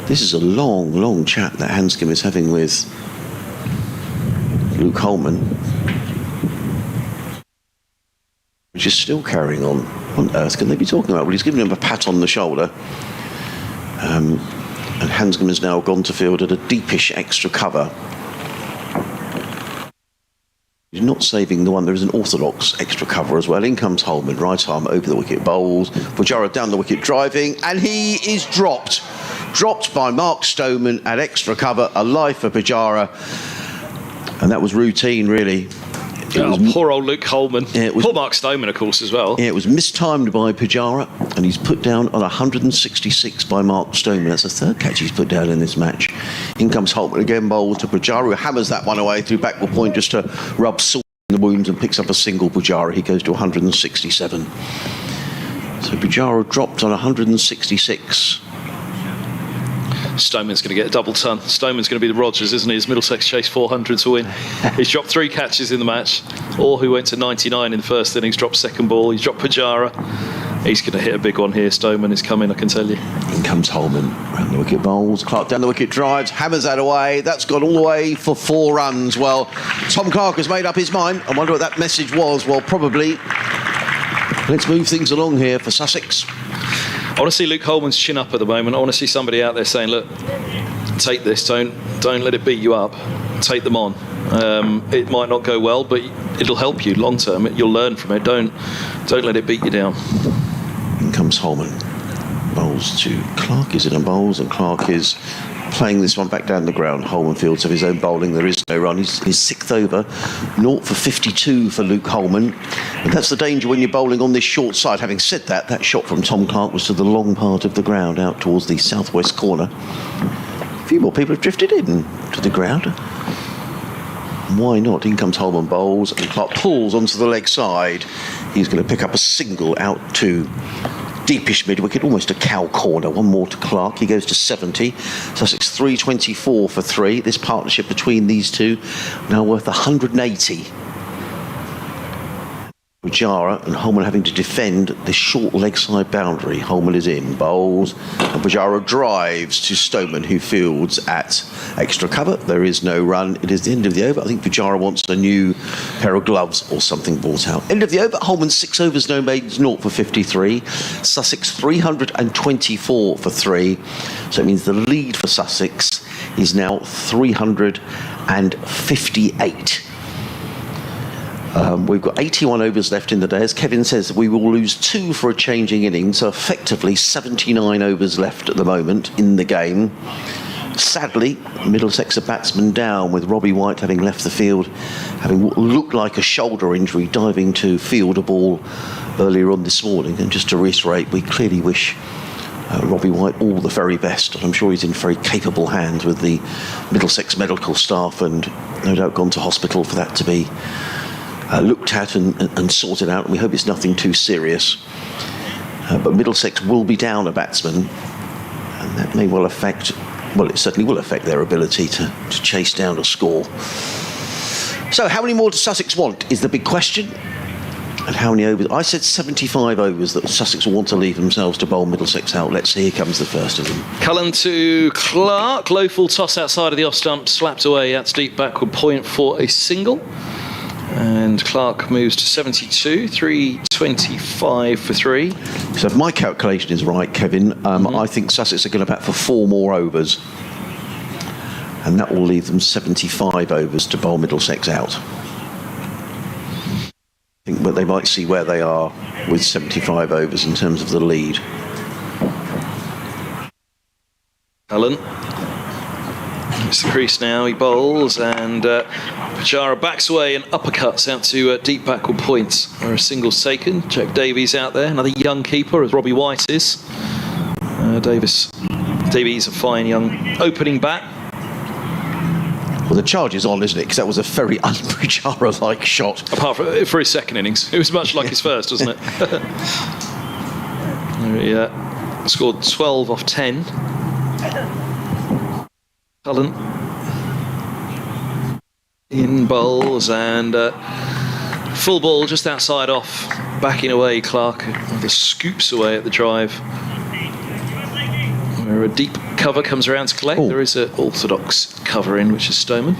This is a long chat that Hanscom is having with Luke Coleman, which is still carrying on. What on earth can they be talking about? Well, he's giving him a pat on the shoulder. And Hanscom has now gone to field at a deepish extra cover. He's not saving the one. There is an orthodox extra cover as well. In comes Holman, right arm over the wicket, bowls. Pujara down the wicket driving, and he is dropped. Dropped by Mark Stoneman at extra cover. A life for Pujara. And that was routine, really. Poor old Luke Coleman. Yeah, poor Mark Stoneman, of course, as well. Yeah, it was mistimed by Pujara, and he's put down on 166 by Mark Stoneman. That's the 3rd catch he's put down in this match. In comes Holtman again, bowled to Pujara, who hammers that one away through backward point just to rub salt in the wounds and picks up a single. Pujara, he goes to 167. So Pujara dropped on 166. Stoneman's going to get a double ton. Stoneman's going to be the Rogers, isn't he? His Middlesex chase 400 to win. He's dropped 3 catches in the match. Or who went to 99 in the first innings, dropped second ball. He's dropped Pujara. He's going to hit a big one here. Stoneman is coming, I can tell you. In comes Holman. Round the wicket bowls. Clark down the wicket drives. Hammers that away. That's gone all the way for 4 runs. Well, Tom Clark has made up his mind. I wonder what that message was. Well, probably. Let's move things along here for Sussex. I want to see Luke Coleman's chin up at the moment. I want to see somebody out there saying, look, take this, don't let it beat you up, take them on. It might not go well, but it'll help you long term. You'll learn from it. Don't let it beat you down. In comes Holman. Bowls to Clark, is in and bowls, and Clark is playing this one back down the ground. Holman fields of his own bowling. There is no run. His 6th over, 0 for 52 for Luke Holman. And that's the danger when you're bowling on this short side. Having said that, that shot from Tom Clark was to the long part of the ground, out towards the southwest corner. A few more people have drifted in to the ground. Why not? In comes Holman, bowls, and Clark pulls onto the leg side. He's going to pick up a single out to deepish mid-wicket, almost a cow corner. One more to Clark. He goes to 70. Sussex 324 for 3. This partnership between these two now worth 180. Pujara and Holman having to defend the short leg side boundary. Holman is in, bowls, and Pujara drives to Stoneman, who fields at extra cover. There is no run. It is the end of the over. I think Pujara wants a new pair of gloves or something bought out. End of the over. Holman 6 overs, no maidens, 0 for 53. Sussex 324 for 3. So it means the lead for Sussex is now 358. We've got 81 overs left in the day. As Kevin says, we will lose 2 for a changing innings, so effectively 79 overs left at the moment in the game. Sadly, Middlesex are batsman down, with Robbie White having left the field, having what looked like a shoulder injury, diving to field a ball earlier on this morning. And just to reiterate, we clearly wish Robbie White all the very best. I'm sure he's in very capable hands with the Middlesex medical staff, and no doubt gone to hospital for that to be looked at and sorted out. And we hope it's nothing too serious. But Middlesex will be down a batsman, and that may well affect, well, it certainly will affect their ability to chase down a score. So how many more does Sussex want is the big question. And how many overs? I said 75 overs that Sussex will want to leave themselves to bowl Middlesex out. Let's see, here comes the first of them. Cullen to Clark. Low full toss outside of the off stump, slapped away. That's deep backward point for a single. And Clark moves to 72, 325 for 3. So if my calculation is right, Kevin, I think Sussex are going to bat for 4 more overs. And that will leave them 75 overs to bowl Middlesex out. I think, but they might see where they are with 75 overs in terms of the lead. Cullen. It's the crease now, he bowls, and Pujara backs away and uppercuts out to deep backward points, where a single's taken. Jack Davies out there, another young keeper, as Robbie White is. Davies, a fine young opening bat. Well, the charge is on, isn't it? Because that was a very un-Pujara-like shot. Apart from for his second innings. It was much like his first, wasn't it? He scored 12 off 10. Cullen in bowls, and full ball just outside off, backing away Clark, the scoops away at the drive, where a deep cover comes around to collect. There is an orthodox cover in, which is Stoneman.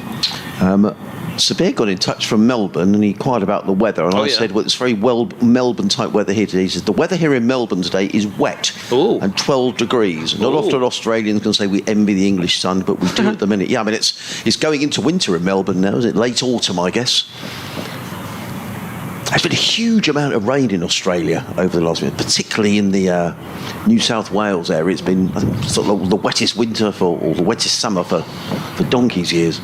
Sabir got in touch from Melbourne, and he inquired about the weather, and I said, well, it's very well Melbourne type weather here today. He said the weather here in Melbourne today is wet and 12 degrees. Not often Australians can say we envy the English sun, but we do at the minute. Yeah, I mean, it's going into winter in Melbourne now, is it? Late autumn, I guess. There's been a huge amount of rain in Australia over the last week, particularly in the New South Wales area. It's been, I think, sort of the wettest winter or the wettest summer for donkey's years.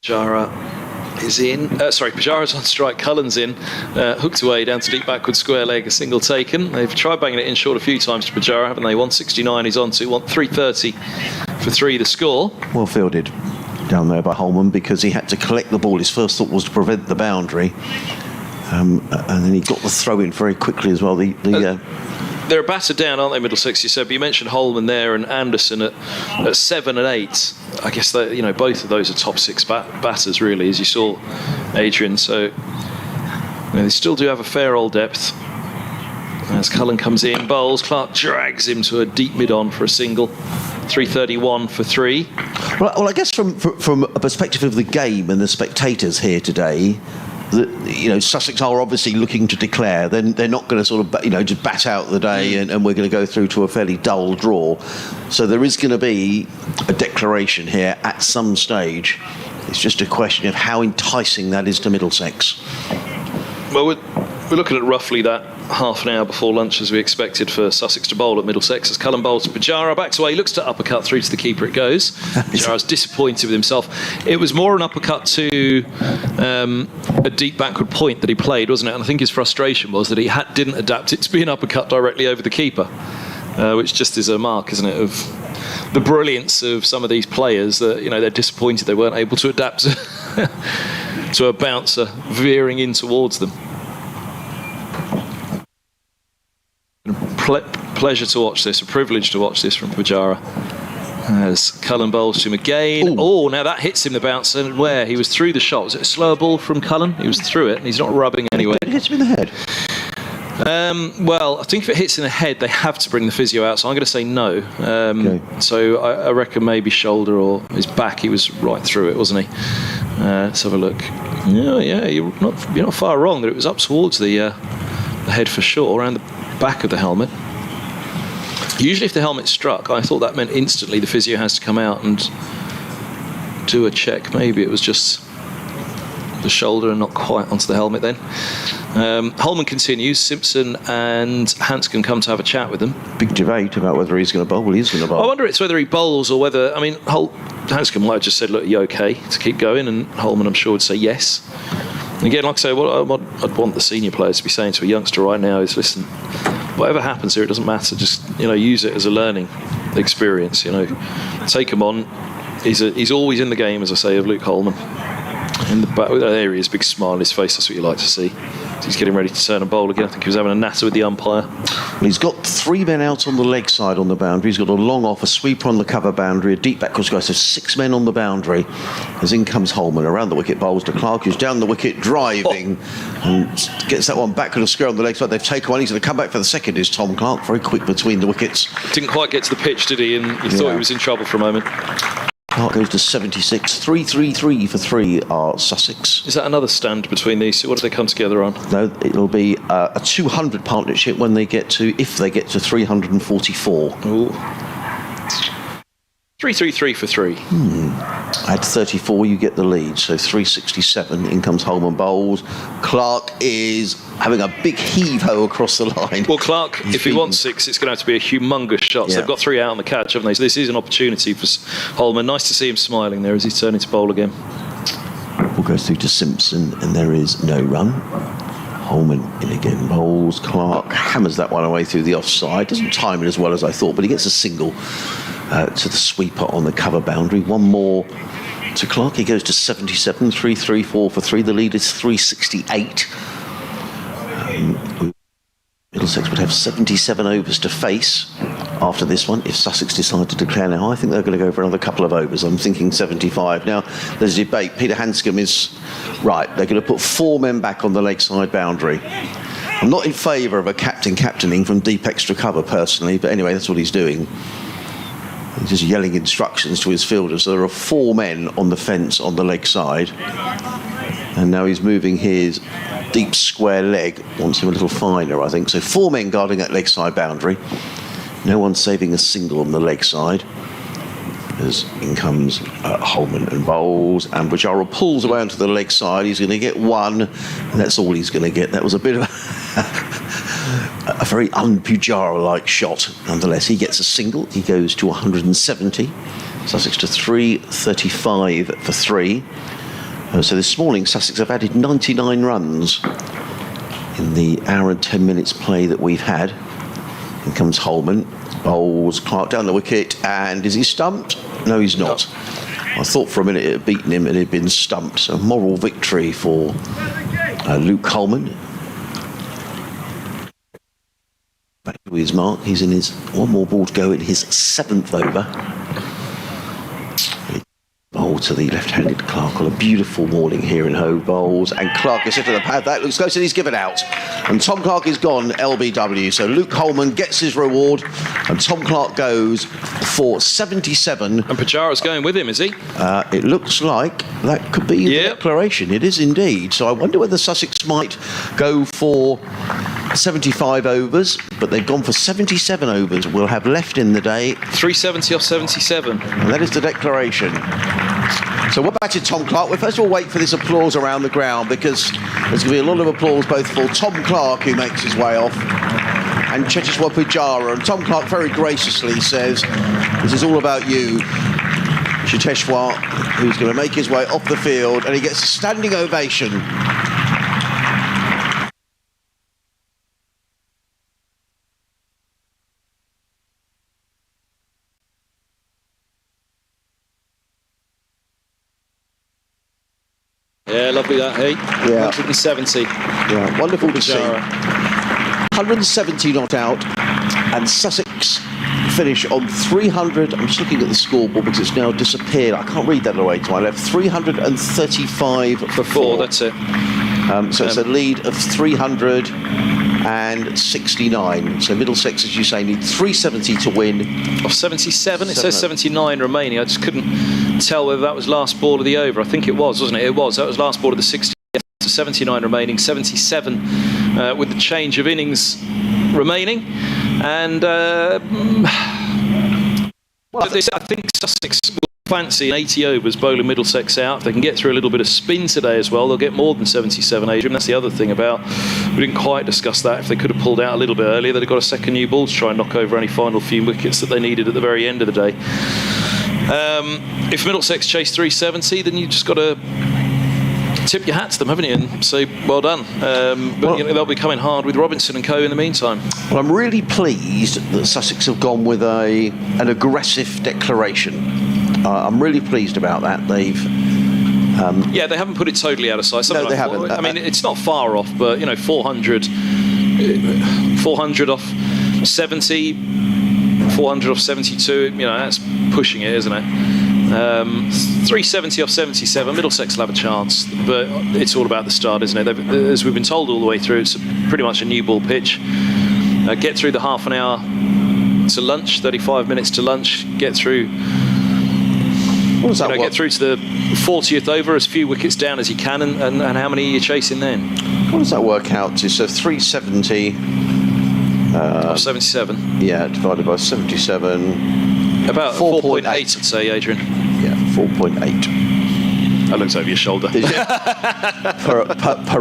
Pujara is in. Pujara's on strike. Cullen's in. Hooked away down to deep backward square leg. A single taken. They've tried banging it in short a few times to Pujara, haven't they? 169 he's on to. 330 for 3 the score. Well fielded down there by Holman, because he had to collect the ball. His first thought was to prevent the boundary. And then he got the throw in very quickly as well. They're battered down, aren't they, Middlesex? You said, but you mentioned Holman there and Anderson at 7 and 8. I guess that, both of those are top 6 batters, really, as you saw, Adrian. So they still do have a fair old depth. As Cullen comes in, bowls, Clark drags him to a deep mid-on for a single. 331 for 3. Well, I guess from a perspective of the game and the spectators here today, Sussex are obviously looking to declare. They're not going to sort of, just bat out the day and we're going to go through to a fairly dull draw. So there is going to be a declaration here at some stage. It's just a question of how enticing that is to Middlesex. Well, we're looking at roughly that half an hour before lunch, as we expected for Sussex to bowl at Middlesex. As Cullen bowls to Pujara, backs away, looks to uppercut through to the keeper. It goes. Pujara's disappointed with himself. It was more an uppercut to a deep backward point that he played, wasn't it? And I think his frustration was that he didn't adapt it to be an uppercut directly over the keeper, which just is a mark, isn't it, of the brilliance of some of these players, that they're disappointed they weren't able to adapt to a bouncer veering in towards them. Pleasure to watch this, a privilege to watch this from Pujara. As Cullen bowls to him again. Now that hits him, the bounce, and where? He was through the shot. Was it a slower ball from Cullen? He was through it, and he's not rubbing anywhere. It hits him in the head. Well, I think if it hits in the head, they have to bring the physio out, so I'm going to say no. Okay. So I reckon maybe shoulder or his back. He was right through it, wasn't he? Let's have a look. Yeah, you're not far wrong. That it was up towards the head for sure, around the back of the helmet. Usually if the helmet's struck, I thought that meant instantly the physio has to come out and do a check. Maybe it was just the shoulder and not quite onto the helmet then. Holman continues. Simpson and Hanscom come to have a chat with him. Big debate about whether he's going to bowl. He's going to bowl. I wonder it's whether he bowls or whether, I mean, Hanscom might have just said, look, are you okay to keep going? And Holman, I'm sure, would say yes. And again, like I say, what I'd want the senior players to be saying to a youngster right now is, listen, whatever happens here, it doesn't matter. Just, use it as a learning experience, Take him on. He's always in the game, as I say, of Luke Holman. In the back, there he is, big smile on his face. That's what you like to see. He's getting ready to turn and bowl again. I think he was having a natter with the umpire. Well, he's got 3 men out on the leg side on the boundary. He's got a long off, a sweeper on the cover boundary, a deep back cross guy. So 6 men on the boundary. As in comes Holman around the wicket, bowls to Clark, who's down the wicket driving and gets that one back on a square on the leg side. They've taken one. He's going to come back for the second. Is Tom Clark very quick between the wickets? Didn't quite get to the pitch, did he? And you thought he was in trouble for a moment. Clark goes to 76. 3-3-3 for 3 are Sussex. Is that another stand between these two? What do they come together on? No, it'll be a 200 partnership when they get to, if they get to 344. Ooh. 3-3-3 for 3. At 34, you get the lead. So 367. In comes Holman bowls. Clark is having a big heave-ho across the line. Well, Clark, if he wants 6, it's going to have to be a humongous shot. So they've got 3 out on the catch, haven't they? So this is an opportunity for Holman. Nice to see him smiling there as he's turning to bowl again. Ball goes through to Simpson, and there is no run. Holman in again, bowls. Clark hammers that one away through the offside. Doesn't time it as well as I thought, but he gets a single to the sweeper on the cover boundary. One more to Clark. He goes to 77. 3-3-4 for 3. The lead is 368. Middlesex would have 77 overs to face after this one if Sussex decide to declare now. I think they're going to go for another couple of overs. I'm thinking 75. Now, there's a debate. Peter Hanscom is right. They're going to put 4 men back on the leg side boundary. I'm not in favour of a captaining from deep extra cover personally, but anyway, that's what he's doing. He's just yelling instructions to his fielders. So there are 4 men on the fence on the leg side. And now he's moving his deep square leg. Wants him a little finer, I think. So 4 men guarding that leg side boundary. No one saving a single on the leg side. As in comes Holman and bowls. And Pujara pulls away onto the leg side. He's going to get 1. And that's all he's going to get. That was a bit of a very un-Pujara-like shot. Nonetheless, he gets a single. He goes to 170. Sussex to 335 for 3. So this morning, Sussex have added 99 runs in the hour and 10 minutes play that we've had. In comes Holman, bowls Clark down the wicket, and is he stumped? No, he's not. I thought for a minute it had beaten him and it had been stumped. So moral victory for Luke Holman. Back to his mark. He's in his 1 more ball to go in his 7th over. Bowl to the left-handed Clark on a beautiful morning here in Hove. Bowls, and Clark is hit to the pad. That looks close, and he's given out. And Tom Clark is gone, LBW. So Luke Holman gets his reward, and Tom Clark goes for 77. And Pujara's going with him, is he? It looks like that could be the declaration. It is indeed. So I wonder whether Sussex might go for 75 overs, but they've gone for 77 overs. We'll have left in the day 370 off 77. And that is the declaration. So we're back to Tom Clark. We'll first of all wait for this applause around the ground, because there's going to be a lot of applause both for Tom Clark, who makes his way off, and Cheteshwar Pujara. And Tom Clark very graciously says, this is all about you, Cheteshwar, who's going to make his way off the field, and he gets a standing ovation. Yeah, lovely that, hey? Yeah. 170. Yeah, wonderful to see. 170 not out, and Sussex finish on 300. I'm just looking at the scoreboard because it's now disappeared. I can't read that away to my left. 335 For 4, that's it. So it's a lead of 369. So Middlesex, as you say, need 370 to win. Of 77, it says 79 remaining. I just couldn't tell whether that was last ball of the over. I think it was, wasn't it? It was. That was last ball of the 60. 79 remaining, 77 with the change of innings remaining. And I think Sussex will fancy 80 overs bowling Middlesex out. If they can get through a little bit of spin today as well, they'll get more than 77, Adrian. That's the other thing about, we didn't quite discuss that. If they could have pulled out a little bit earlier, they'd have got a second new ball to try and knock over any final few wickets that they needed at the very end of the day. If Middlesex chase 370, then you've just got to tip your hat to them, haven't you, and say well done. But they'll be coming hard with Robinson and co in the meantime. Well, I'm really pleased that Sussex have gone with an aggressive declaration. I'm really pleased about that. They've they haven't put it totally out of sight. No, they haven't. I mean, it's not far off, but 400 off 70, 400 off 72. That's pushing it, isn't it? 370 off 77. Middlesex will have a chance, but it's all about the start, isn't it? As we've been told all the way through, it's pretty much a new ball pitch. Get through the half an hour to lunch, 35 minutes to lunch. Get through. Get through to the 40th over, as few wickets down as you can, and how many are you chasing then? What does that work out to? So 370 off 77. Yeah, divided by 77. About 4.8, I'd say, Adrian. Yeah, 4.8. I looked over your shoulder. per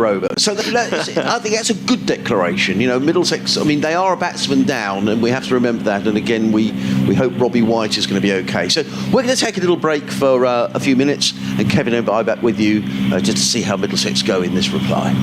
over. So I think that's a good declaration. Middlesex, they are a batsman down, and we have to remember that. And again, we hope Robbie White is going to be okay. So we're going to take a little break for a few minutes, and Kevin and I back with you just to see how Middlesex go in this reply.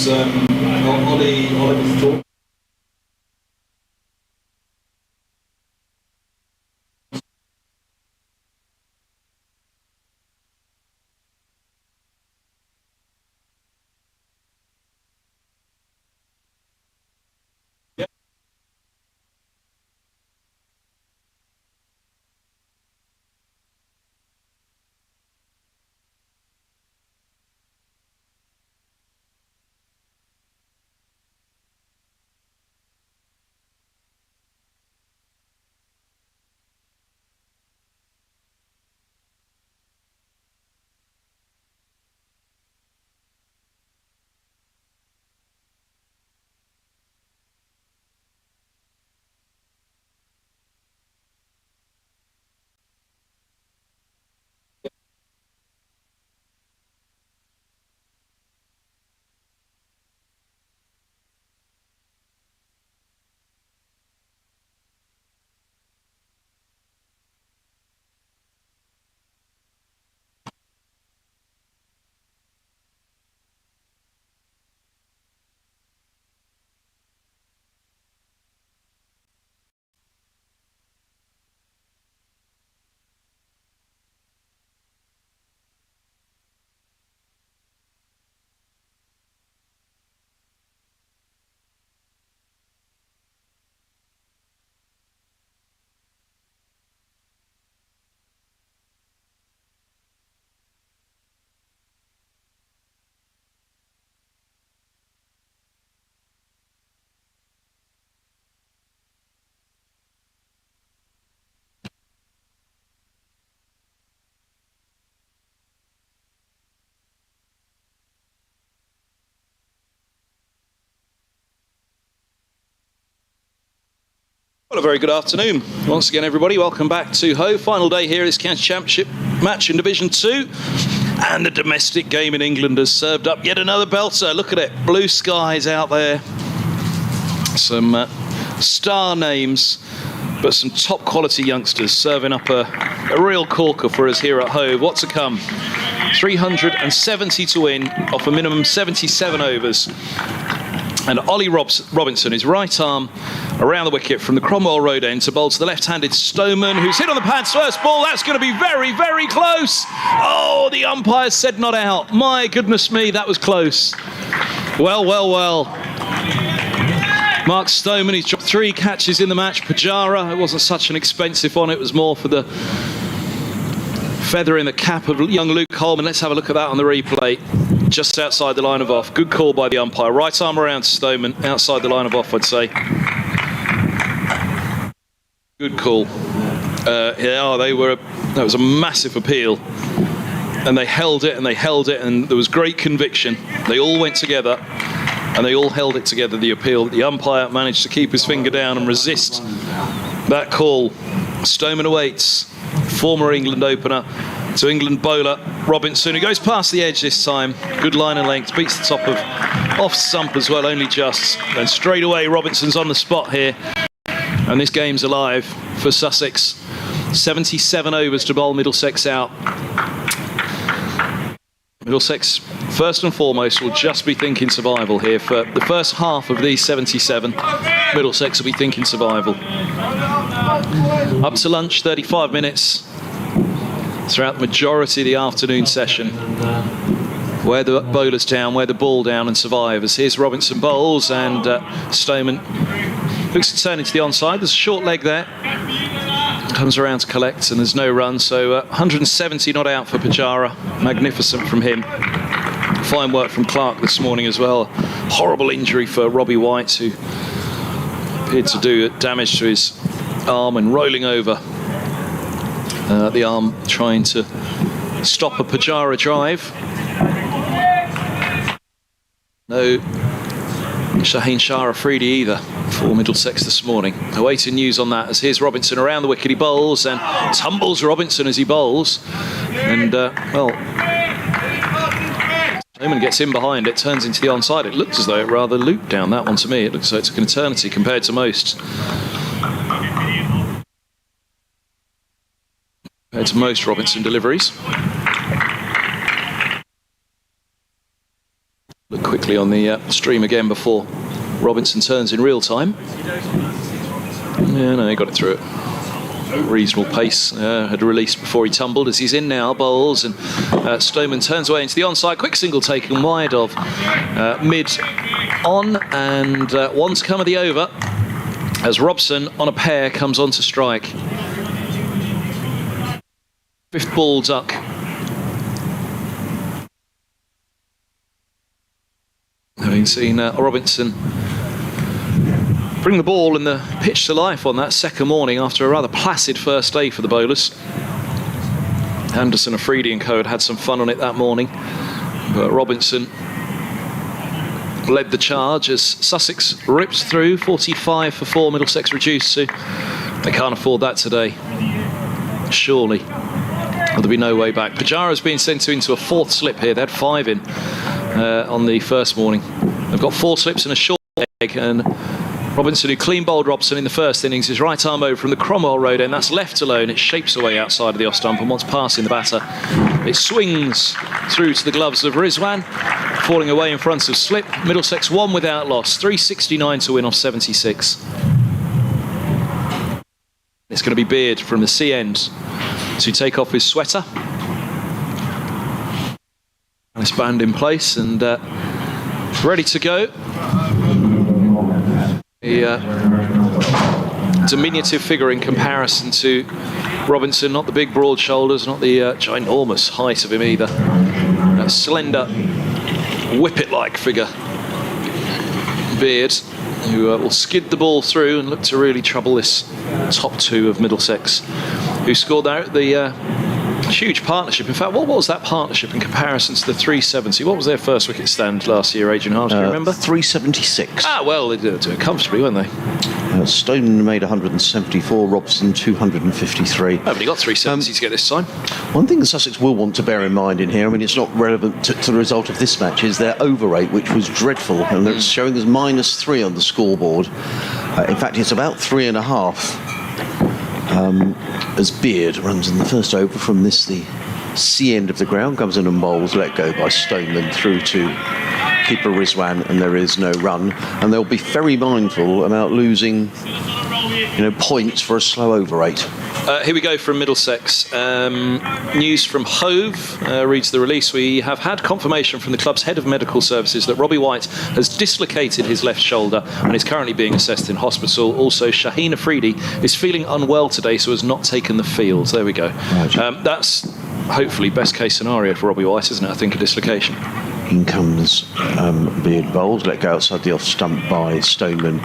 was Ollie Thorpe. Well, a very good afternoon once again, everybody. Welcome back to Hove. Final day here at this county championship match in Division 2. And the domestic game in England has served up yet another belter. Look at it. Blue skies out there. Some star names, but some top quality youngsters serving up a real corker for us here at Hove. What's to come? 370 to win off a minimum 77 overs. And Ollie Robinson, his right arm around the wicket from the Cromwell Road end to bowl to the left-handed Stoneman, who's hit on the pads first ball. That's going to be very, very close. Oh, the umpire said not out. My goodness me, that was close. Well. Mark Stoneman, he's dropped 3 catches in the match. Pujara, it wasn't such an expensive one. It was more for the feather in the cap of young Luke Holman. Let's have a look at that on the replay. Just outside the line of off. Good call by the umpire. Right arm around Stoneman, outside the line of off, I'd say. Good call. That was a massive appeal. And they held it, and there was great conviction. They all went together, and they all held it together, the appeal. The umpire managed to keep his finger down and resist that call. Stoneman awaits. Former England opener to England bowler Robinson, who goes past the edge this time. Good line and length, beats the top of off stump as well, only just. And straight away Robinson's on the spot here, and this game's alive for Sussex. 77 overs to bowl Middlesex out. Middlesex, first and foremost, will just be thinking survival here. For the first half of these 77, Middlesex will be thinking survival. Up to lunch, 35 minutes throughout the majority of the afternoon session. Wear the bowlers down, wear the ball down and survive. As here's Robinson bowls, and Stoneman looks to turn into the onside. There's a short leg there. Comes around to collect, and there's no run. So 170 not out for Pujara. Magnificent from him. Fine work from Clark this morning as well. Horrible injury for Robbie White, who appeared to do damage to his arm and rolling over the arm, trying to stop a Pujara drive. No Shaheen Shah Afridi either for Middlesex this morning. Awaiting news on that, as here's Robinson around the wicket. He bowls and tumbles Robinson as he bowls. And, Stoneman gets in behind it, turns into the onside. It looked as though it rather looped down, that one to me. It looks like it took an eternity compared to most. Compared to most Robinson deliveries. Look quickly on the stream again before Robinson turns in real time. Yeah, no, he got it through it. Reasonable pace, had released before he tumbled as he's in now, bowls, and Stoneman turns away into the onside. Quick single taken wide of mid on, and one to come of the over as Robson on a pair comes on to strike. Fifth ball duck. Having seen Robinson bring the ball and the pitch to life on that second morning after a rather placid first day for the bowlers. Anderson, Afridi and co had some fun on it that morning, but Robinson led the charge as Sussex ripped through 45 for 4. Middlesex reduced to, they can't afford that today, surely. There'll be no way back. Pujara's been sent into a fourth slip here. They had 5 in on the first morning. They've got 4 slips and a short leg, and Robinson, who clean bowled Robson in the first innings, his right arm over from the Cromwell road end. That's left alone. It shapes away outside of the off stump, and once passing the batter, it swings through to the gloves of Rizwan, falling away in front of slip. Middlesex 1 without loss. 369 to win off 76. It's going to be Beard from the C end to take off his sweater. And it's band in place and ready to go. A diminutive figure in comparison to Robinson, not the big broad shoulders, not the ginormous height of him either. A slender, whippet-like figure. Beard, who will skid the ball through and look to really trouble this top 2 of Middlesex, who scored out the huge partnership. In fact, what was that partnership in comparison to the 370? What was their first wicket stand last year, Adrian Harms? Do you remember? 376. Ah, well, they did it comfortably, weren't they? Stoneman made 174, Robson 253. I've only got 370 to get this time. One thing that Sussex will want to bear in mind in here, I mean, it's not relevant to the result of this match, is their over rate, which was dreadful, and it's showing as -3 on the scoreboard. In fact, it's about 3.5. As Beard runs in the first over from the C end of the ground, comes in and bowls, let go by Stoneman through to keeper Rizwan, and there is no run. And they'll be very mindful about losing, points for a slow over rate. Here we go from Middlesex. News from Hove reads the release. We have had confirmation from the club's head of medical services that Robbie White has dislocated his left shoulder and is currently being assessed in hospital. Also, Shaheen Afridi is feeling unwell today, so has not taken the field. There we go. Right. That's hopefully best case scenario for Robbie White, isn't it? I think a dislocation. In comes Beard bowls, let go outside the off stump by Stoneman,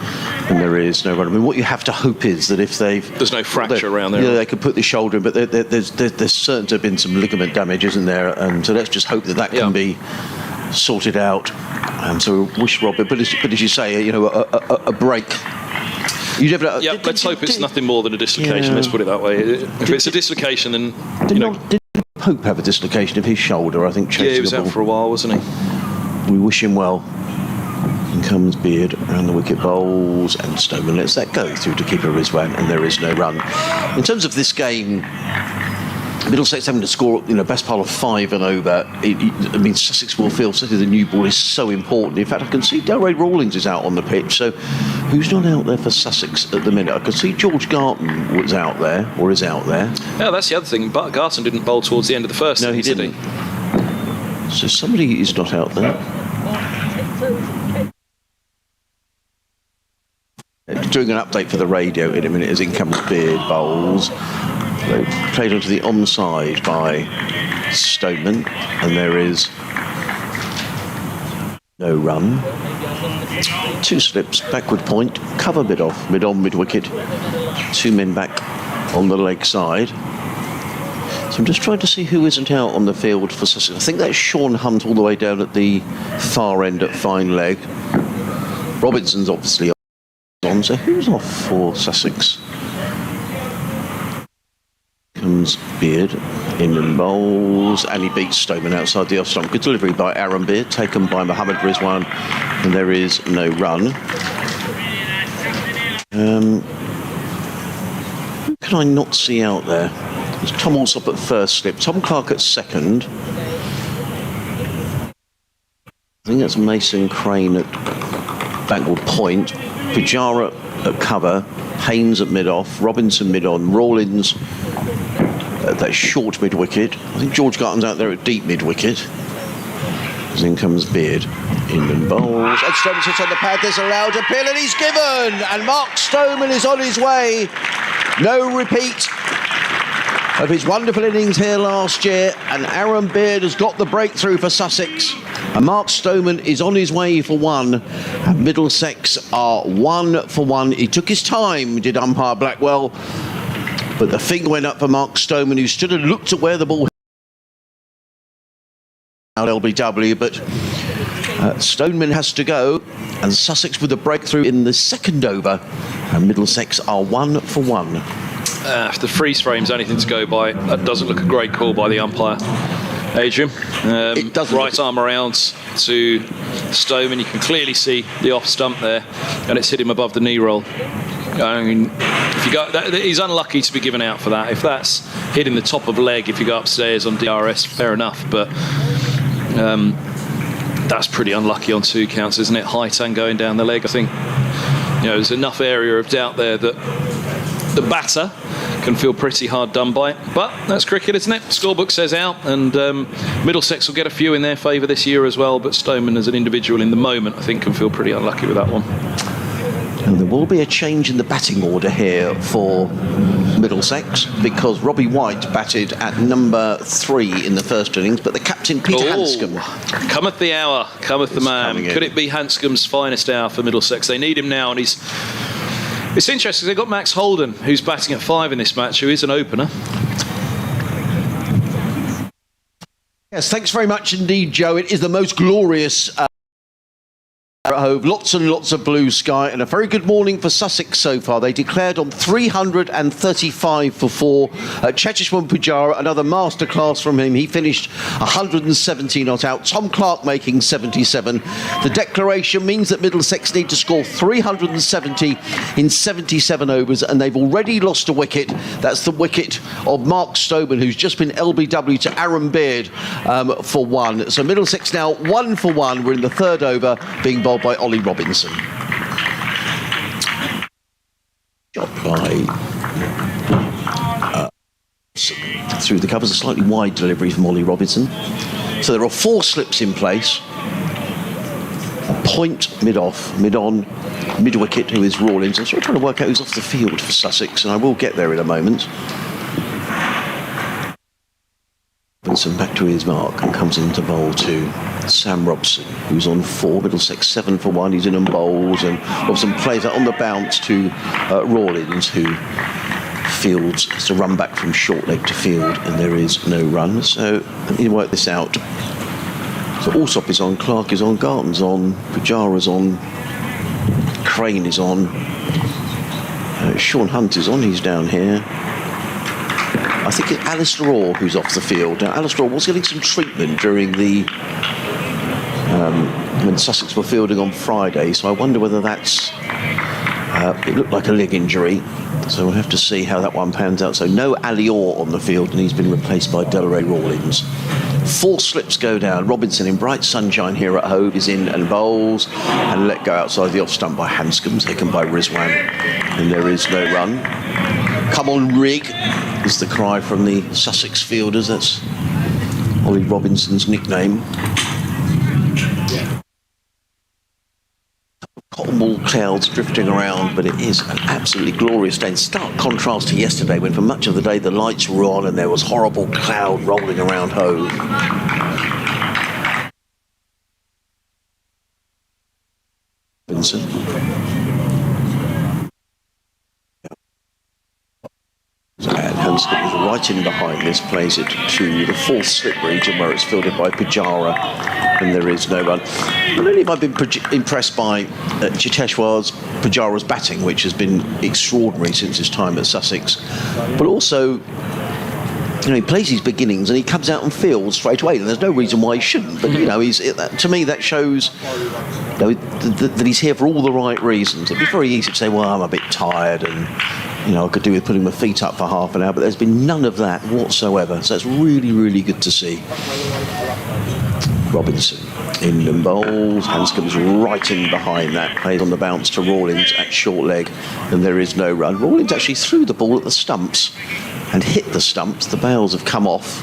and there is no run. I mean, what you have to hope is that if there's no fracture around there. Yeah, they could put the shoulder in, but there's certain to have been some ligament damage, isn't there? And so let's just hope that can be sorted out. So we wish Robert, but as you say, a break. Let's hope it's nothing more than a dislocation. Yeah. Let's put it that way. If it's a dislocation, then did Pope have a dislocation of his shoulder? I think. Yeah, he was out for a while, wasn't he? We wish him well. In comes Beard around the wicket, bowls, and Stoneman lets that go through to keeper Rizwan, and there is no run. In terms of this game, Middlesex having to score, best part of 5 and over. I mean, Sussex will feel certainly the new ball is so important. In fact, I can see Delray Rawlings is out on the pitch. So, who's not out there for Sussex at the minute? I can see George Garton was out there, or is out there. Yeah, that's the other thing. But Garton didn't bowl towards the end of the first. No, he didn't. So somebody is not out there. Doing an update for the radio in a minute as in comes Beard bowls. They played onto the onside by Stoneman, and there is no run. 2 slips, backward point, cover mid off, mid on, mid wicket. 2 men back on the leg side. So I'm just trying to see who isn't out on the field for Sussex. I think that's Sean Hunt all the way down at the far end at fine leg. Robinson's obviously on, so who's off for Sussex? Comes Beard in and bowls, and he beats Stoneman outside the off stump. Good delivery by Aaron Beard, taken by Mohammed Rizwan, and there is no run. Who can I not see out there? There's Tom Alsop at first slip, Tom Clark at second. I think that's Mason Crane at backward point. Pujara at cover. Haynes at mid-off. Robinson mid-on. Rawlins at that short mid-wicket. I think George Garton's out there at deep mid-wicket. Then comes Beard. In and bowls. And Stoneman sits on the pad. There's a loud appeal and he's given. And Mark Stoneman is on his way. No repeat of his wonderful innings here last year, and Aaron Beard has got the breakthrough for Sussex, and Mark Stoneman is on his way for one, and Middlesex are 1 for 1. He took his time, did umpire Blackwell, but the finger went up for Mark Stoneman, who stood and looked at where the ball out LBW, but Stoneman has to go, and Sussex with a breakthrough in the second over, and Middlesex are 1 for 1. If the freeze frame's anything to go by, that doesn't look a great call by the umpire, Adrian. It doesn't. Right arm around to Stoneman. You can clearly see the off stump there, and it's hit him above the knee roll. I mean, if you go, he's unlucky to be given out for that. If that's hitting the top of leg, if you go upstairs on DRS, fair enough. But that's pretty unlucky on 2 counts, isn't it? High tan going down the leg. I think there's enough area of doubt there that the batter can feel pretty hard done by. But that's cricket, isn't it? Scorebook says out, and Middlesex will get a few in their favour this year as well. But Stoneman, as an individual in the moment, I think can feel pretty unlucky with that one. And there will be a change in the batting order here for Middlesex, because Robbie White batted at number 3 in the first innings, but the captain Peter Hanscom. Cometh the hour, cometh the man. Could it be Hanscom's finest hour for Middlesex? They need him now, and it's interesting. They've got Max Holden, who's batting at 5 in this match, who is an opener. Yes, thanks very much indeed, Joe. It is the most glorious at Hove, lots and lots of blue sky, and a very good morning for Sussex so far. They declared on 335 for 4. Cheteshwan Pujara, another masterclass from him. He finished 170 not out. Tom Clark making 77. The declaration means that Middlesex need to score 370 in 77 overs, and they've already lost a wicket. That's the wicket of Mark Stoneman, who's just been LBW to Aaron Beard for 1. So Middlesex now 1 for 1. We're in the third over, being bowled by Ollie Robinson. Shot by through the covers, a slightly wide delivery from Ollie Robinson. So there are 4 slips in place. A point mid-off, mid-on, mid-wicket, who is Rawlins. I'm sort of trying to work out who's off the field for Sussex, and I will get there in a moment. Robinson back to his mark and comes into bowl to Sam Robson, who's on 4. Middlesex 7 for 1. He's in and bowls, and Robson plays that on the bounce to Rawlins, who fields, has to run back from short leg to field, and there is no run. So let me work this out. So Alsop is on, Clark is on, Garton's on, Pujara's on, Crane is on, Sean Hunt is on, he's down here. I think it's Alistair Orr who's off the field. Now, Alistair Orr was getting some treatment during the when Sussex were fielding on Friday, so I wonder whether that's it looked like a leg injury, so we'll have to see how that one pans out. So no Ali Orr on the field, and he's been replaced by Delray Rawlins. 4 slips go down. Robinson, in bright sunshine here at Hove, is in and bowls, and let go outside the off stump by Hanscom, taken by Rizwan, and there is no run. Come on, Rig, is the cry from the Sussex fielders. That's Ollie Robinson's nickname. Cotton clouds drifting around, but it is an absolutely glorious day. In stark contrast to yesterday, when for much of the day the lights were on and there was horrible cloud rolling around Hove. Vincent. And Hanscom is right in behind this, plays it to the 4th slip region where it's fielded by Pujara, and there is no run. Not only have I been impressed by Cheteshwar's Pujara's batting, which has been extraordinary since his time at Sussex, but also he plays his beginnings and he comes out and fields straight away, and there's no reason why he shouldn't. But he's to me that shows that he's here for all the right reasons. It'd be very easy to say, well, I'm a bit tired, and I could do with putting my feet up for half an hour, but there's been none of that whatsoever. So it's really, really good to see. Robinson in and bowls. Hanscom's right in behind that. Plays on the bounce to Rawlins at short leg, and there is no run. Rawlins actually threw the ball at the stumps and hit the stumps. The bails have come off.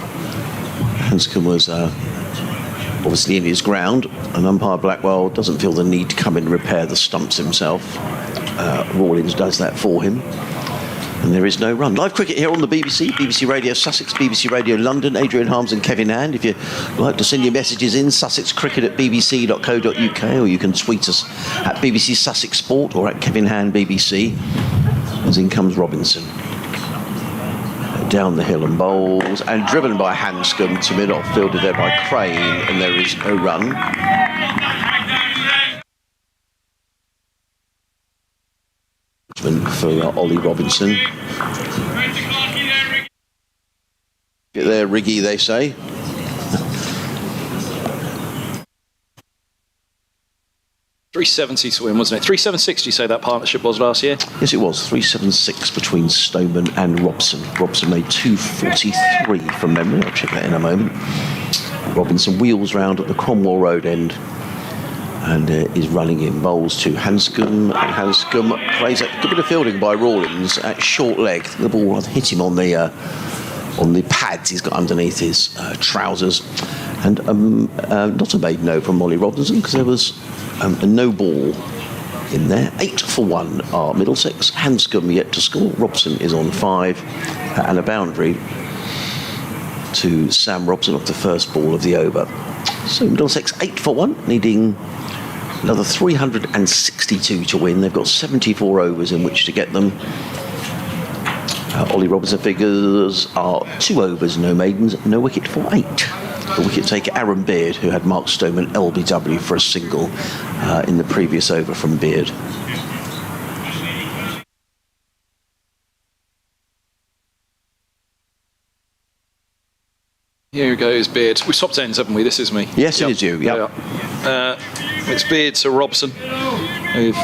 Hanscom was obviously in his ground, and umpire Blackwell doesn't feel the need to come in and repair the stumps himself. Rawlins does that for him. And there is no run. Live cricket here on the BBC, BBC Radio Sussex, BBC Radio London, Adrian Harms and Kevin Hand. If you'd like to send your messages in, sussexcricket@bbc.co.uk, or you can tweet us at BBC Sussex Sport or at Kevin Hand BBC. As in comes Robinson. Down the hill and bowls, and driven by Hanscom to mid-off, fielded there by Crane, and there is no run. For Ollie Robinson. Get there, Riggy, they say. $370 to win, wasn't it? 376, you say that partnership was last year? Yes, it was. 376 between Stoneman and Robson. Robson made 243 from memory. I'll check that in a moment. Robinson wheels round at the Cromwell Road end and is running in bowls to Hanscom. And Hanscom plays a good bit of fielding by Rawlins at short leg. The ball hit him on the pads he's got underneath his trousers. And not a made no from Molly Robinson, because there was a no ball in there. 8 for 1 are Middlesex. Hanscom yet to score. Robson is on 5 and a boundary to Sam Robson off the first ball of the over. So Middlesex 8 for 1, needing another 362 to win. They've got 74 overs in which to get them. Ollie Robinson figures are 2 overs, no maidens, no wicket for 8. The wicket taker Aaron Beard, who had Mark Stoneman LBW for a single in the previous over from Beard. Here goes Beard. We swapped ends, haven't we? This is me. Yes, it is you. Yep. It's Beard to Robson. With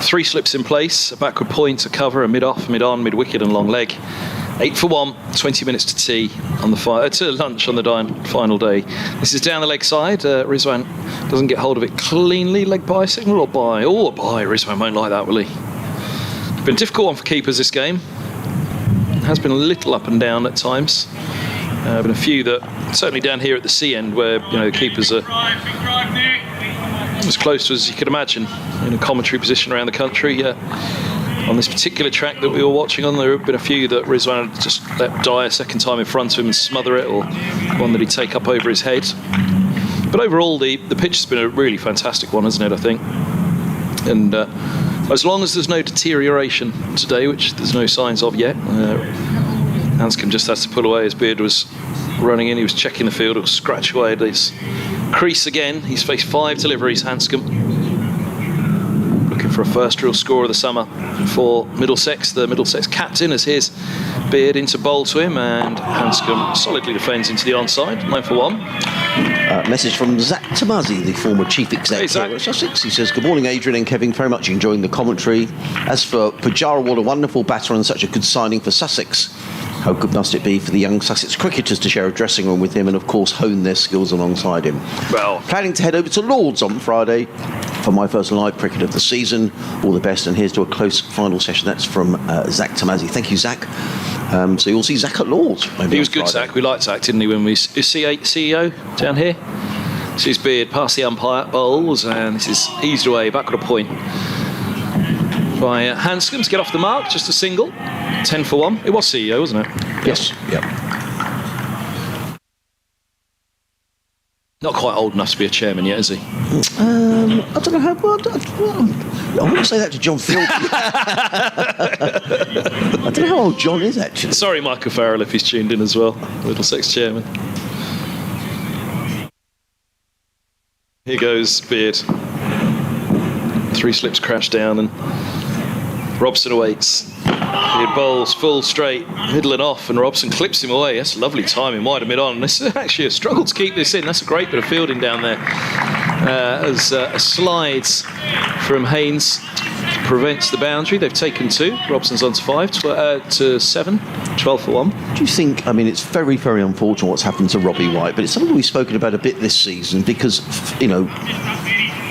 3 slips in place, a backward point, a cover, a mid-off, mid-on, mid-wicket and long leg. 8 for 1, 20 minutes to tea on the to lunch on the final day. This is down the leg side. Rizwan doesn't get hold of it cleanly. Leg by signal or by? Oh, by. Rizwan won't like that, will he? Been a difficult one for keepers this game. Has been a little up and down at times. Been a few that, certainly down here at the sea end, where the keepers are as close to as you could imagine in a commentary position around the country. On this particular track that we were watching on, there have been a few that Rizwan had just let die a second time in front of him and smother it, or one that he'd take up over his head. But overall, the pitch has been a really fantastic one, hasn't it, I think? And as long as there's no deterioration today, which there's no signs of yet, Hanscom just has to pull away as Beard was running in. He was checking the field, or scratch away at his crease again. He's faced 5 deliveries, Hanscom. Looking for a first real score of the summer for Middlesex. The Middlesex captain, as here's Beard into bowl to him, and Hanscom solidly defends into the onside. 9 for 1. Message from Zach Tomazzi, the former chief executive at Sussex. He says, "Good morning, Adrian and Kevin. Very much enjoying the commentary. As for Pujara, what a wonderful batter and such a good signing for Sussex. How good must it be for the young Sussex cricketers to share a dressing room with him and, of course, hone their skills alongside him. Well, planning to head over to Lord's on Friday for my first live cricket of the season. All the best, and here's to a close final session." That's from Zach Tomazzi. Thank you, Zach. So you'll see Zach at Lord's. He was good, Zach. We liked Zach, didn't he, when we... Is CEO down here? This is Beard past the umpire, bowls, and this is eased away, backward a point by Hanscom to get off the mark, just a single. 10 for 1. It was CEO, wasn't it? Yes. Yep. Not quite old enough to be a chairman yet, is he? I don't know how... I wouldn't say that to John Field. I don't know how old John is, actually. Sorry, Michael Farrell, if he's tuned in as well. Middlesex chairman. Here goes Beard. 3 slips crash down, and Robson awaits. Beard bowls full straight, middle and off, and Robson clips him away. That's lovely timing, wide and mid on. This is actually a struggle to keep this in. That's a great bit of fielding down there. As slides from Haynes prevents the boundary. They've taken 2. Robson's on to 5, to 7, 12 for 1. Do you think, I mean, it's very, very unfortunate what's happened to Robbie White, but it's something we've spoken about a bit this season because, you know,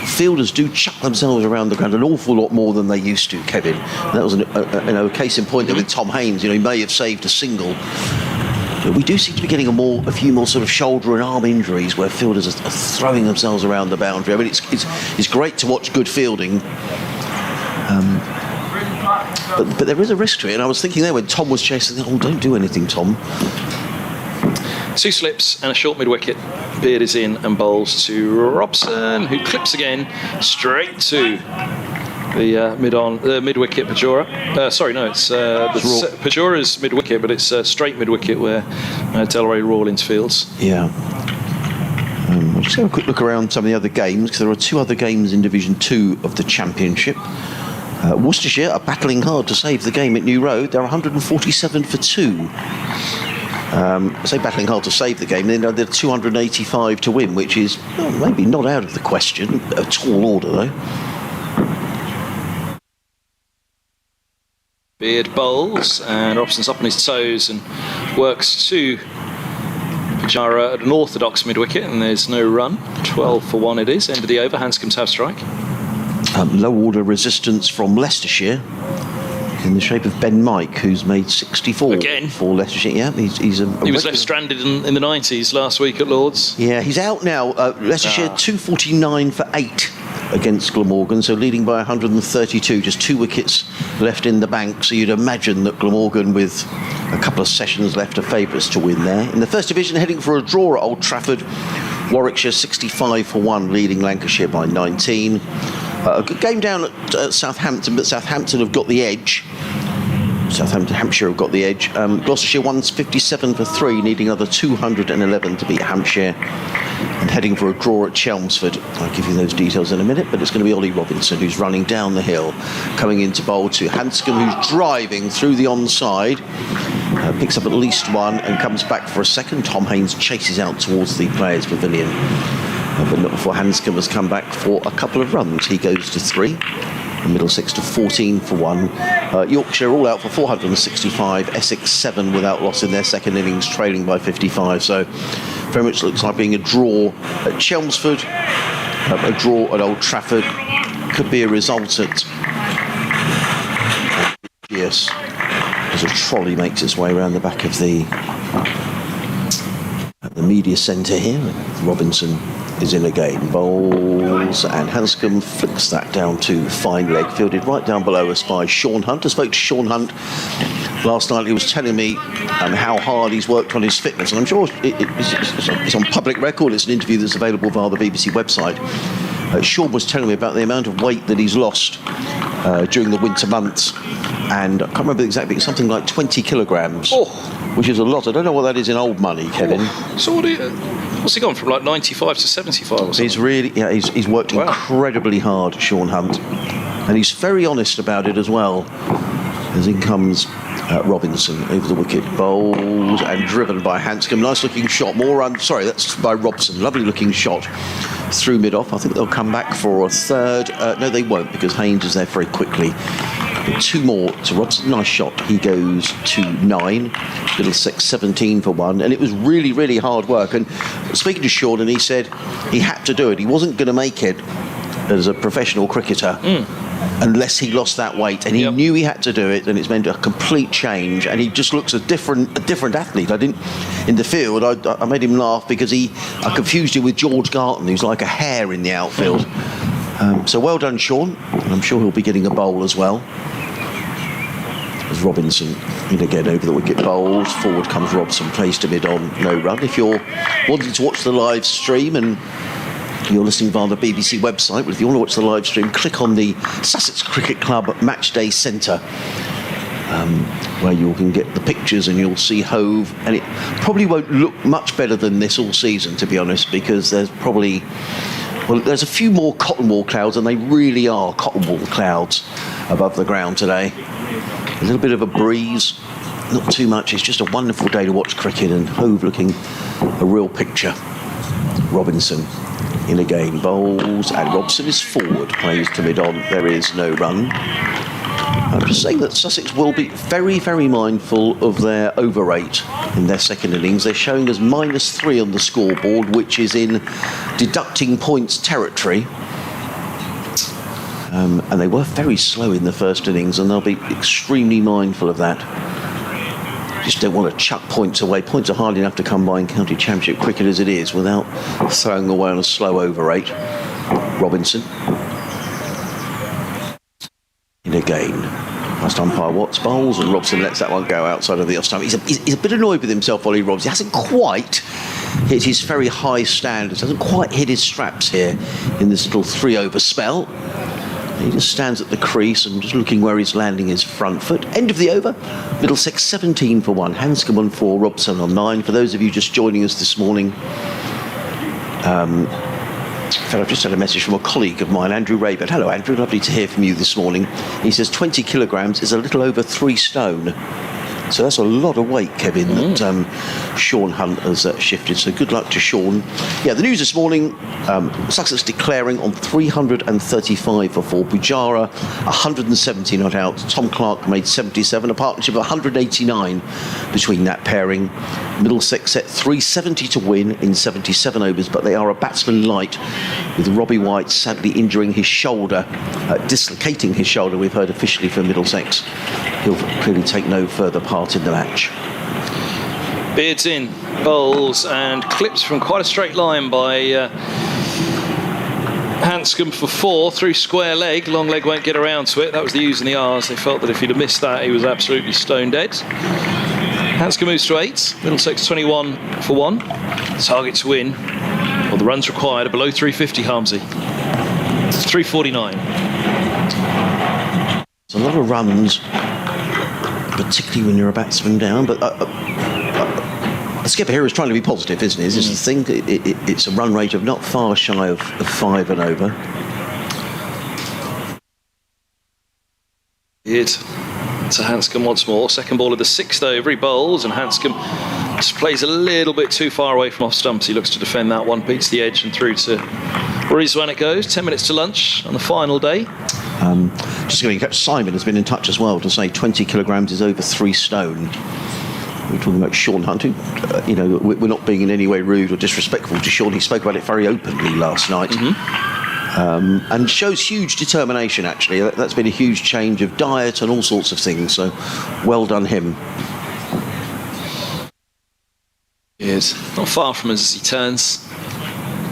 fielders do chuck themselves around the ground an awful lot more than they used to, Kevin. And that was a case in point there with Tom Haynes. You know, he may have saved a single. But we do seem to be getting a few more sort of shoulder and arm injuries where fielders are throwing themselves around the boundary. I mean, it's great to watch good fielding. But there is a risk to it, and I was thinking there when Tom was chasing, oh, don't do anything, Tom. 2 slips and a short mid-wicket. Beard is in and bowls to Robson, who clips again straight to the mid-wicket Pujara. Pujara's mid-wicket, but it's straight mid-wicket where Delray Rawlins fields. Yeah. I'll just have a quick look around some of the other games, because there are 2 other games in Division 2 of the Championship. Worcestershire are battling hard to save the game at New Road. They're 147 for 2. I say battling hard to save the game, then they're 285 to win, which is maybe not out of the question. A tall order, though. Beard bowls, and Robson's up on his toes and works to Pujara at an orthodox mid-wicket, and there's no run. 12 for 1 it is. End of the over. Hanscom's have strike. Low order resistance from Leicestershire in the shape of Ben Mike, who's made 64 again for Leicestershire. Yeah, he was left stranded in the 90s last week at Lord's. Yeah, he's out now. Leicestershire 249 for 8 against Glamorgan, so leading by 132, just 2 wickets left in the bank. So you'd imagine that Glamorgan, with a couple of sessions left, are favourites to win there. In the First Division, heading for a draw at Old Trafford, Warwickshire 65 for 1, leading Lancashire by 19. A good game down at Southampton, but Southampton have got the edge. Hampshire have got the edge. Gloucestershire won 57 for 3, needing another 211 to beat Hampshire. And heading for a draw at Chelmsford. I'll give you those details in a minute, but it's going to be Ollie Robinson who's running down the hill, coming into bowl to Hanscom, who's driving through the onside. Picks up at least 1 and comes back for a second. Tom Haynes chases out towards the players' pavilion. But not before Hanscom has come back for a couple of runs. He goes to 3. Middlesex to 14 for 1. Yorkshire all out for 465. Essex 7 without loss in their second innings, trailing by 55. So very much looks like being a draw at Chelmsford, a draw at Old Trafford. Could be a result at yes, as a trolley makes its way around the back of the media centre here. Robinson is in again, bowls, and Hanscom flicks that down to fine leg, fielded right down below us by Sean Hunt. I spoke to Sean Hunt last night. He was telling me how hard he's worked on his fitness, and I'm sure it's on public record. It's an interview that's available via the BBC website. Sean was telling me about the amount of weight that he's lost during the winter months, and I can't remember exactly, something like 20 kilograms, which is a lot. I don't know what that is in old money, Kevin. So what's he gone from, like 95 to 75 or something? He's really, he's worked incredibly hard, Sean Hunt, and he's very honest about it as well. As in comes Robinson over the wicket, bowls and driven by Hanscom. Nice looking shot. More run. Sorry, that's by Robson. Lovely looking shot through mid off. I think they'll come back for a third. No, they won't, because Haynes is there very quickly. But 2 more to Robson. Nice shot. He goes to 9. Middlesex 17 for 1. And it was really, really hard work. And speaking to Sean, and he said he had to do it. He wasn't going to make it as a professional cricketer unless he lost that weight, and he knew he had to do it, and it's meant a complete change. And he just looks a different athlete. I didn't in the field. I made him laugh because I confused him with George Garton, who's like a hare in the outfield. So well done, Sean, and I'm sure he'll be getting a bowl as well. As Robinson in again over the wicket, bowls forward comes Robson, plays to mid on, no run. If you're wanting to watch the live stream and you're listening via the BBC website, but if you want to watch the live stream, click on the Sussex Cricket Club Match Day Centre, where you can get the pictures and you'll see Hove. And it probably won't look much better than this all season, to be honest, because there's probably, there's a few more cotton wool clouds, and they really are cotton wool clouds above the ground today. A little bit of a breeze, not too much. It's just a wonderful day to watch cricket, and Hove looking a real picture. Robinson In again, bowls, and Robson is forward, plays to mid-on. There is no run. I'm just saying that Sussex will be very, very mindful of their over rate in their second innings. They're showing us -3 on the scoreboard, which is in deducting points territory. And they were very slow in the first innings, and they'll be extremely mindful of that. Just don't want to chuck points away. Points are hardly enough to come by in county championship cricket as it is without throwing away on a slow over rate. Robinson. In again. Last umpire Watts bowls, and Robson lets that one go outside of the off stump. He's a bit annoyed with himself, Ollie Robson. He hasn't quite hit his very high standards. Hasn't quite hit his straps here in this little 3-over spell. He just stands at the crease and just looking where he's landing his front foot. End of the over. Middlesex 17 for 1. Hanscom on 4. Robson on 9. For those of you just joining us this morning, I've just had a message from a colleague of mine, Andrew Raybert. Hello, Andrew. Lovely to hear from you this morning. He says 20 kilograms is a little over 3 stone. So that's a lot of weight, Kevin, that Sean Hunt has shifted. So good luck to Sean. Yeah, the news this morning, Sussex declaring on 335 for 4. Pujara, 170 not out. Tom Clark made 77. A partnership of 189 between that pairing. Middlesex set 370 to win in 77 overs, but they are a batsman light, with Robbie White sadly injuring his shoulder, dislocating his shoulder, we've heard officially from Middlesex. He'll clearly take no further part in the match. Beards in, bowls, and clips from quite a straight line by Hanscom for 4 through square leg. Long leg won't get around to it. That was the U's and the R's. They felt that if he'd have missed that, he was absolutely stone dead. Hanscom moves to 8. Middlesex 21 for 1. Target to win. Well, the runs required are below 350, Harmsy. 349. There's a lot of runs, particularly when you're a batsman down, but the skipper here is trying to be positive, isn't he? This is the thing. It's a run rate of not far shy of 5 and over. To Hanscom once more. Second ball of the 6th over. He bowls, and Hanscom just plays a little bit too far away from off stumps. He looks to defend that one, beats the edge and through to Rizwan it goes. 10 minutes to lunch on the final day. Just going to catch Simon has been in touch as well to say 20 kilograms is over 3 stone. We're talking about Sean Hunt, who, we're not being in any way rude or disrespectful to Sean. He spoke about it very openly last night. And shows huge determination, actually. That's been a huge change of diet and all sorts of things, so well done him. He is not far from us as he turns.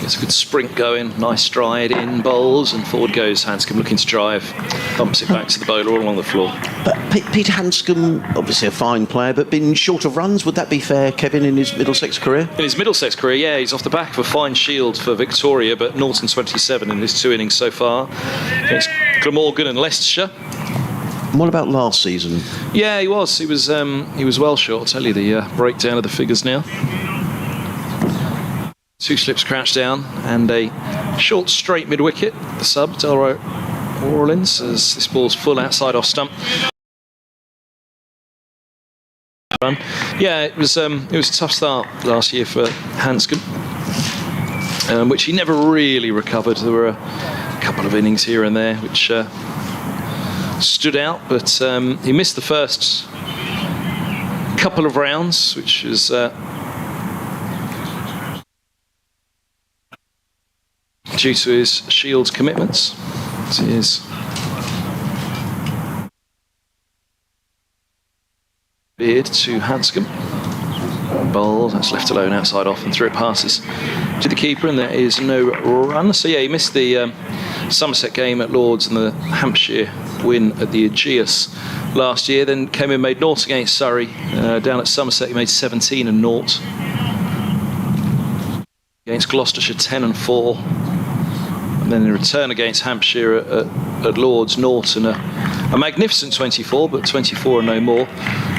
Gets a good sprint going, nice stride in, bowls, and forward goes Hanscom looking to drive. Bumps it back to the bowler all along the floor. But Peter Hanscom, obviously a fine player, but been short of runs. Would that be fair, Kevin, in his Middlesex career? In his Middlesex career, yeah, he's off the back of a fine shield for Victoria, but Norton 27 in his 2 innings so far against Glamorgan and Leicestershire. And what about last season? Yeah, he was well short. I'll tell you the breakdown of the figures now. 2 slips crouched down and a short straight mid-wicket. The sub, Delroy Orleans, as this ball's full outside off stump. Yeah, it was a tough start last year for Hanscom, which he never really recovered. There were a couple of innings here and there which stood out, but he missed the first couple of rounds, which is due to his Shields commitments. It is Beard to Hanscom. Bowl, that's left alone outside off and through it passes to the keeper, and there is no run. So yeah, he missed the Somerset game at Lords and the Hampshire win at the Aegeus last year. Then came in, made naught against Surrey. Down at Somerset he made 17 and naught. Against Gloucestershire 10 and 4. And then in return against Hampshire at Lords, naught and a magnificent 24, but 24 and no more.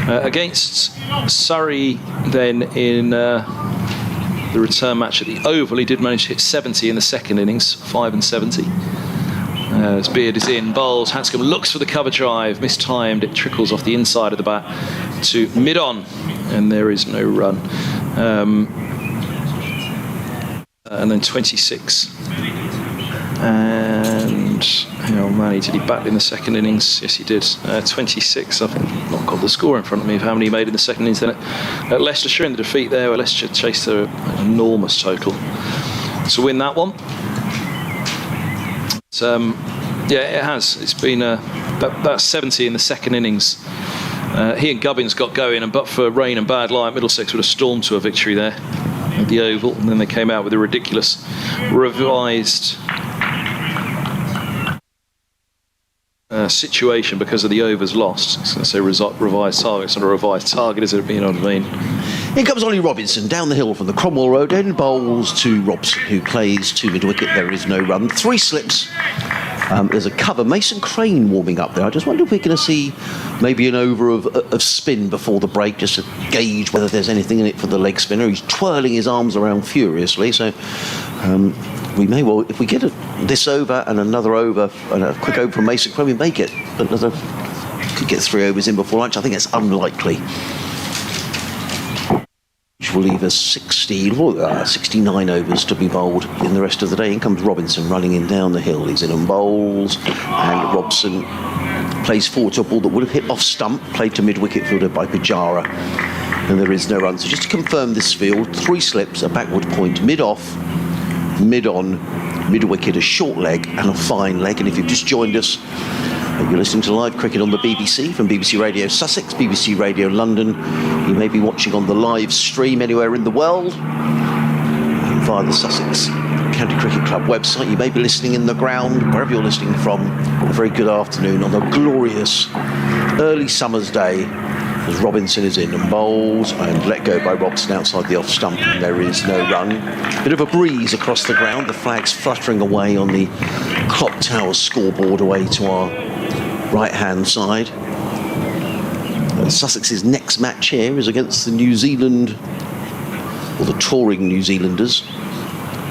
Against Surrey then in the return match at the Oval, he did manage to hit 70 in the second innings, 5 and 70. As Beard is in, bowls, Hanscom looks for the cover drive, mistimed, it trickles off the inside of the bat to mid-on, and there is no run. and then 26. And hang on, Manny, did he bat in the second innings? Yes, he did. 26. I've not got the score in front of me of how many he made in the second innings. Then at Leicestershire in the defeat there, where Leicestershire chased an enormous total to win that one. Yeah, it has. It's been about 70 in the second innings. He and Gubbins got going, and but for rain and bad light, Middlesex would have stormed to a victory there at the Oval, and then they came out with a ridiculous revised situation because of the overs lost. I was going to say revised target. It's not a revised target, is it? You know what I mean? Here comes Ollie Robinson down the hill from the Cromwell Road end, bowls to Robson, who plays to mid-wicket. There is no run. 3 slips. There's a cover. Mason Crane warming up there. I just wonder if we're going to see maybe an over of spin before the break, just to gauge whether there's anything in it for the leg spinner. He's twirling his arms around furiously, so we may well, if we get this over and another over and a quick over from Mason Crane, we may get another, could get 3 overs in before lunch. I think it's unlikely. Which will leave us 69 overs to be bowled in the rest of the day. In comes Robinson running in down the hill. He's in and bowls, and Robson plays forward to a ball that would have hit off stump, played to mid-wicket, fielded by Pujara, and there is no run. So just to confirm this field, 3 slips, a backward point, mid-off, mid-on, mid-wicket, a short leg and a fine leg. And if you've just joined us, you're listening to live cricket on the BBC from BBC Radio Sussex, BBC Radio London. You may be watching on the live stream anywhere in the world and via the Sussex County Cricket Club website. You may be listening in the ground, wherever you're listening from. A very good afternoon on a glorious early summer's day as Robinson is in and bowls and let go by Robson outside the off stump, and there is no run. Bit of a breeze across the ground, the flags fluttering away on the clock tower scoreboard away to our right-hand side. Sussex's next match here is against the New Zealand, or the touring New Zealanders.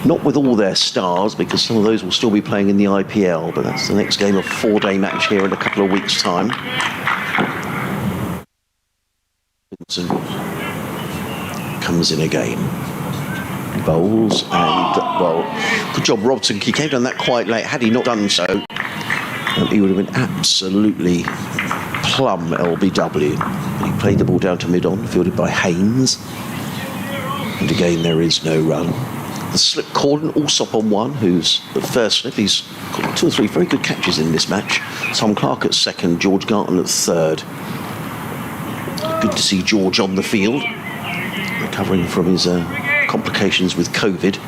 Not with all their stars, because some of those will still be playing in the IPL, but that's the next game, a 4-day match here in a couple of weeks' time. Vincent comes in again. Bowls, and, well, good job, Robson. He came down that quite late. Had he not done so, he would have been absolutely plumb LBW. He played the ball down to mid-on, fielded by Haynes. And again, there is no run. The slip Corden, Alsop on 1, who's the first slip. He's got 2 or 3 very good catches in this match. Tom Clark at second, George Garton at third. Good to see George on the field, recovering from his complications with COVID.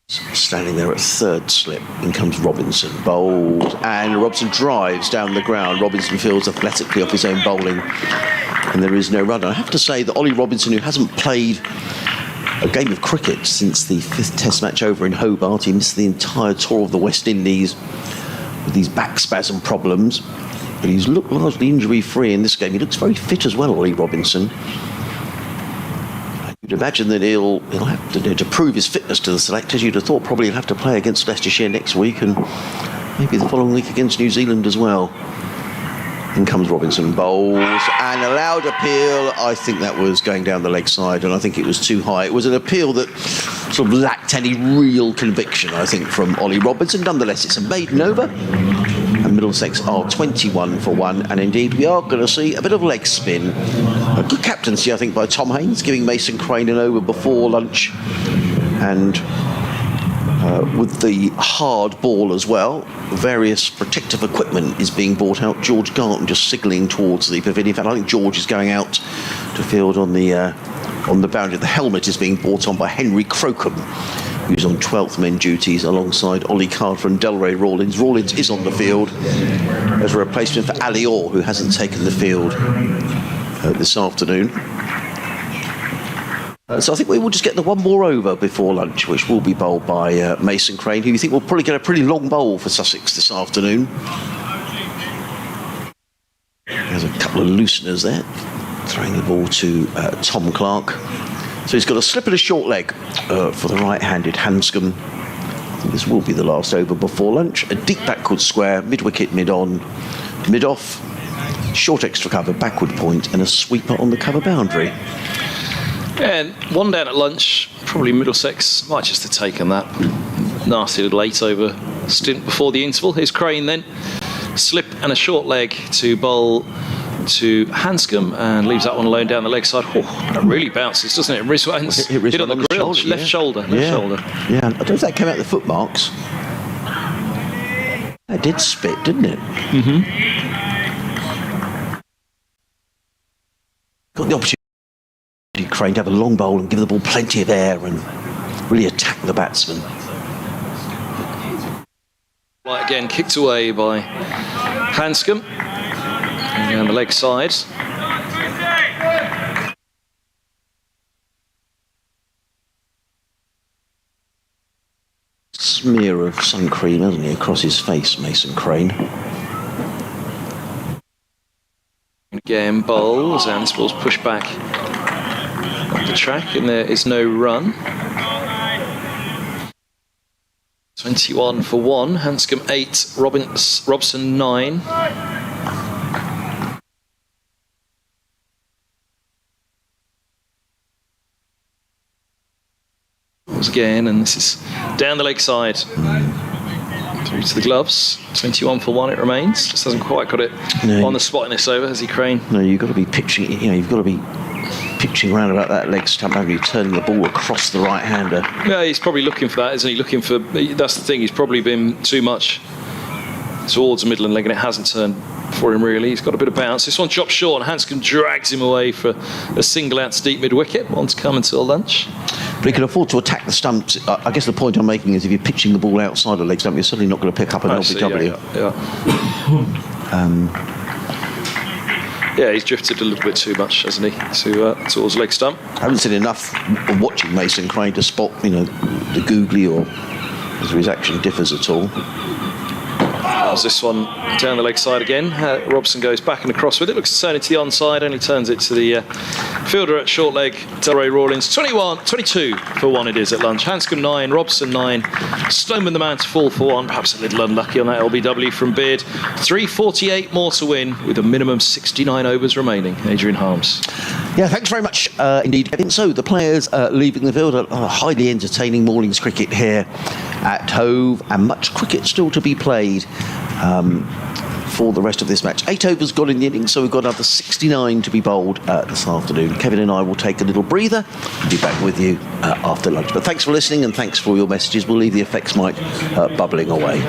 Standing there at third slip, in comes Robinson, bowled, and Robson drives down the ground. Robinson fields athletically off his own bowling, and there is no run. I have to say that Ollie Robinson, who hasn't played a game of cricket since the 5th Test match over in Hobart, he missed the entire tour of the West Indies with these back spasm problems, but he's looked largely injury-free in this game. He looks very fit as well, Ollie Robinson. You'd imagine that he'll have to prove his fitness to the selectors. You'd have thought probably he'll have to play against Leicestershire next week, and maybe the following week against New Zealand as well. In comes Robinson, bowls, and allowed appeal. I think that was going down the leg side, and I think it was too high. It was an appeal that sort of lacked any real conviction, I think, from Ollie Robinson. Nonetheless, it's a maiden over, and Middlesex are 21 for 1, and indeed we are going to see a bit of leg spin. A good captaincy, I think, by Tom Haynes, giving Mason Crane an over before lunch, and with the hard ball as well, various protective equipment is being brought out. George Garton just signalling towards the pavilion. In fact, I think George is going out to field on the boundary. The helmet is being brought on by Henry Crocombe, who's on 12th men duties alongside Ollie Carter and Delray Rawlins. Rawlins is on the field as a replacement for Ali Orr, who hasn't taken the field this afternoon. So I think we will just get the one more over before lunch, which will be bowled by Mason Crane, who you think will probably get a pretty long bowl for Sussex this afternoon. There's a couple of looseners there, throwing the ball to Tom Clark. So he's got a slip and a short leg for the right-handed Hanscom. I think this will be the last over before lunch. A deep backward square, mid-wicket, mid-on, mid-off, short extra cover, backward point, and a sweeper on the cover boundary. And one down at lunch, probably Middlesex might just have taken that nasty little 8-over stint before the interval. Here's Crane then. Slip and a short leg to bowl to Hanscom and leaves that one alone down the leg side. Oh, that really bounces, doesn't it? Wristbands hit on the grill. Left shoulder. Yeah, I don't know if that came out the foot marks. It did spit, didn't it? Mm-hmm. Got the opportunity, Crane, to have a long bowl and give the ball plenty of air and really attack the batsman. Right, again, kicked away by Hanscom. And the leg side. Smear of sun cream, hasn't he, across his face, Mason Crane. Again, bowls, and this ball's pushed back up the track, and there is no run. 21 for 1, Hanscom 8, Robson 9. Again, and this is down the leg side through to the gloves. 21 for 1 it remains. Just hasn't quite got it on the spot in this over, has he, Crane? No, you've got to be pitching. You've got to be pitching around about that leg stump, haven't you? Turning the ball across the right hander. Yeah, he's probably looking for that, isn't he? Looking for. That's the thing. He's probably been too much towards the middle and leg, and it hasn't turned for him really. He's got a bit of bounce. This one drops short, and Hanscom drags him away for a single out to deep mid wicket. One to come until lunch. But he can afford to attack the stumps. I guess the point I'm making is if you're pitching the ball outside the leg stump, you're certainly not going to pick up an LBW. Yeah, he's drifted a little bit too much, hasn't he, towards leg stump. I haven't seen enough of watching Mason Crane to spot, the googly or whether his action differs at all. How's this one down the leg side again? Robson goes back and across with it. Looks to turn it to the onside, only turns it to the fielder at short leg, Delray Rawlins. 22 for 1 it is at lunch. Hanscom 9, Robson 9. Stoneman the man to fall for 1. Perhaps a little unlucky on that LBW from Beard. 3:48 more to win with a minimum 69 overs remaining. Adrian Harms. Yeah, thanks very much indeed, Kevin. So the players leaving the field are highly entertaining morning's cricket here at Hove, and much cricket still to be played for the rest of this match. 8 overs gone in the innings, so we've got another 69 to be bowled this afternoon. Kevin and I will take a little breather and be back with you after lunch. But thanks for listening and thanks for all your messages. We'll leave the effects mic bubbling away.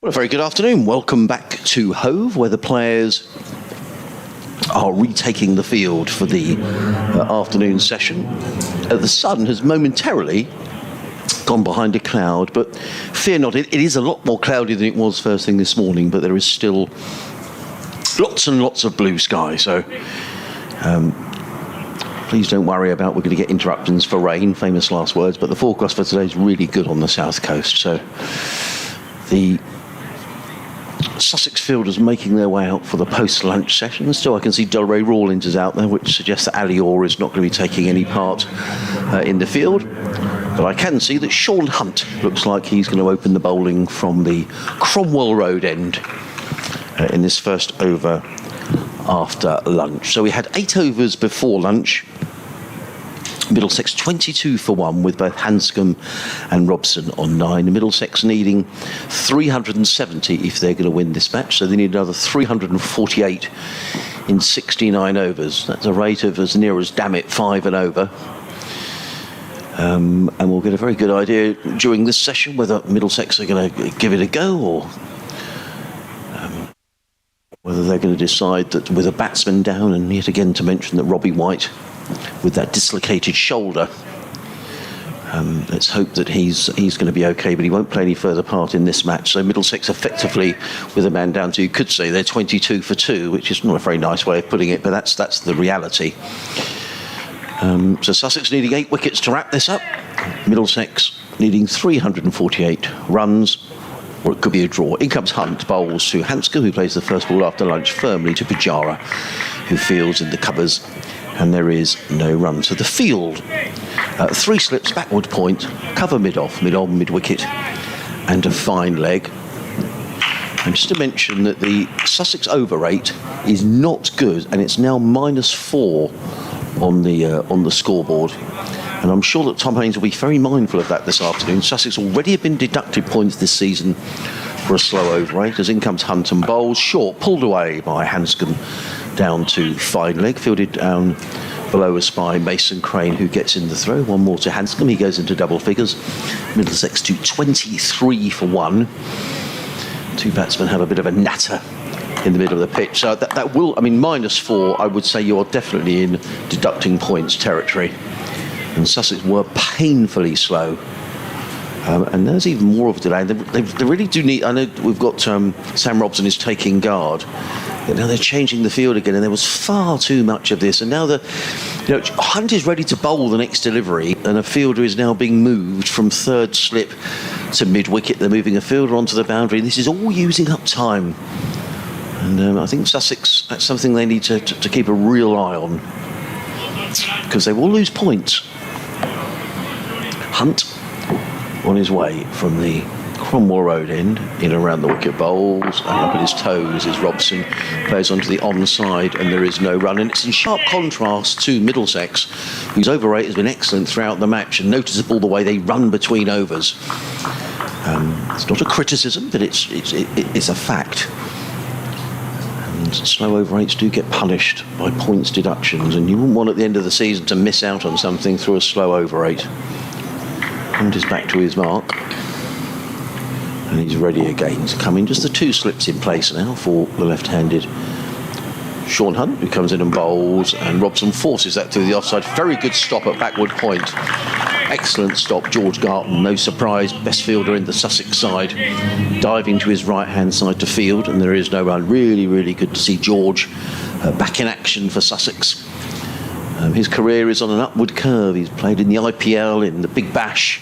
Well, a very good afternoon. Welcome back to Hove, where the players are retaking the field for the afternoon session. The sun has momentarily gone behind a cloud, but fear not, it is a lot more cloudy than it was first thing this morning, but there is still lots and lots of blue sky, so please don't worry about we're going to get interruptions for rain, famous last words, but the forecast for today is really good on the south coast. So the Sussex fielders making their way out for the post-lunch session. Still, I can see Delray Rawlins is out there, which suggests that Ali Orr is not going to be taking any part in the field. But I can see that Sean Hunt looks like he's going to open the bowling from the Cromwell Road end in this first over after lunch. So we had 8 overs before lunch. Middlesex 22 for 1 with both Hanscom and Robson on 9. Middlesex needing 370 if they're going to win this match, so they need another 348 in 69 overs. That's a rate of as near as damn it 5 and over. And we'll get a very good idea during this session whether Middlesex are going to give it a go or whether they're going to decide that with a batsman down, and yet again to mention that Robbie White with that dislocated shoulder, let's hope that he's going to be okay, but he won't play any further part in this match. So Middlesex effectively with a man down to, you could say they're 22 for 2, which is not a very nice way of putting it, but that's the reality. So Sussex needing 8 wickets to wrap this up. Middlesex needing 348 runs, or it could be a draw. In comes Hunt, bowls to Hanscom, who plays the first ball after lunch, firmly to Pujara, who fields in the covers, and there is no run. So the field, 3 slips, backward point, cover mid-off, mid-on, mid-wicket, and a fine leg. And just to mention that the Sussex over rate is not good, and it's now -4 on the scoreboard. And I'm sure that Tom Haynes will be very mindful of that this afternoon. Sussex already have been deducted points this season for a slow over rate, as in comes Hunt and bowls. Short, pulled away by Hanscom down to fine leg, fielded down below us by Mason Crane, who gets in the throw. One more to Hanscom, he goes into double figures. Middlesex to 23 for 1. 2 batsmen have a bit of a natter in the middle of the pitch. So that will, I mean, -4, I would say you are definitely in deducting points territory. And Sussex were painfully slow. And there's even more of a delay. They really do need, I know we've got Sam Robson is taking guard, but now they're changing the field again, and there was far too much of this. And now Hunt is ready to bowl the next delivery, and a fielder is now being moved from third slip to mid-wicket. They're moving a fielder onto the boundary. This is all using up time. And I think Sussex, that's something they need to keep a real eye on, because they will lose points. Hunt on his way from the Cromwell Road end, in around the wicket, bowls, and up at his toes is Robson, plays onto the onside, and there is no run. And it's in sharp contrast to Middlesex, whose over rate has been excellent throughout the match, and noticeable the way they run between overs. It's not a criticism, but it's a fact. And slow over rates do get punished by points deductions, and you wouldn't want at the end of the season to miss out on something through a slow over rate. Hunt is back to his mark, and he's ready again to come in. Just the 2 slips in place now for the left-handed Sean Hunt, who comes in and bowls, and Robson forces that to the offside. Very good stop at backward point. Excellent stop, George Garton, no surprise, best fielder in the Sussex side, diving to his right-hand side to field, and there is no run. Really, really good to see George back in action for Sussex. His career is on an upward curve. He's played in the IPL, in the Big Bash,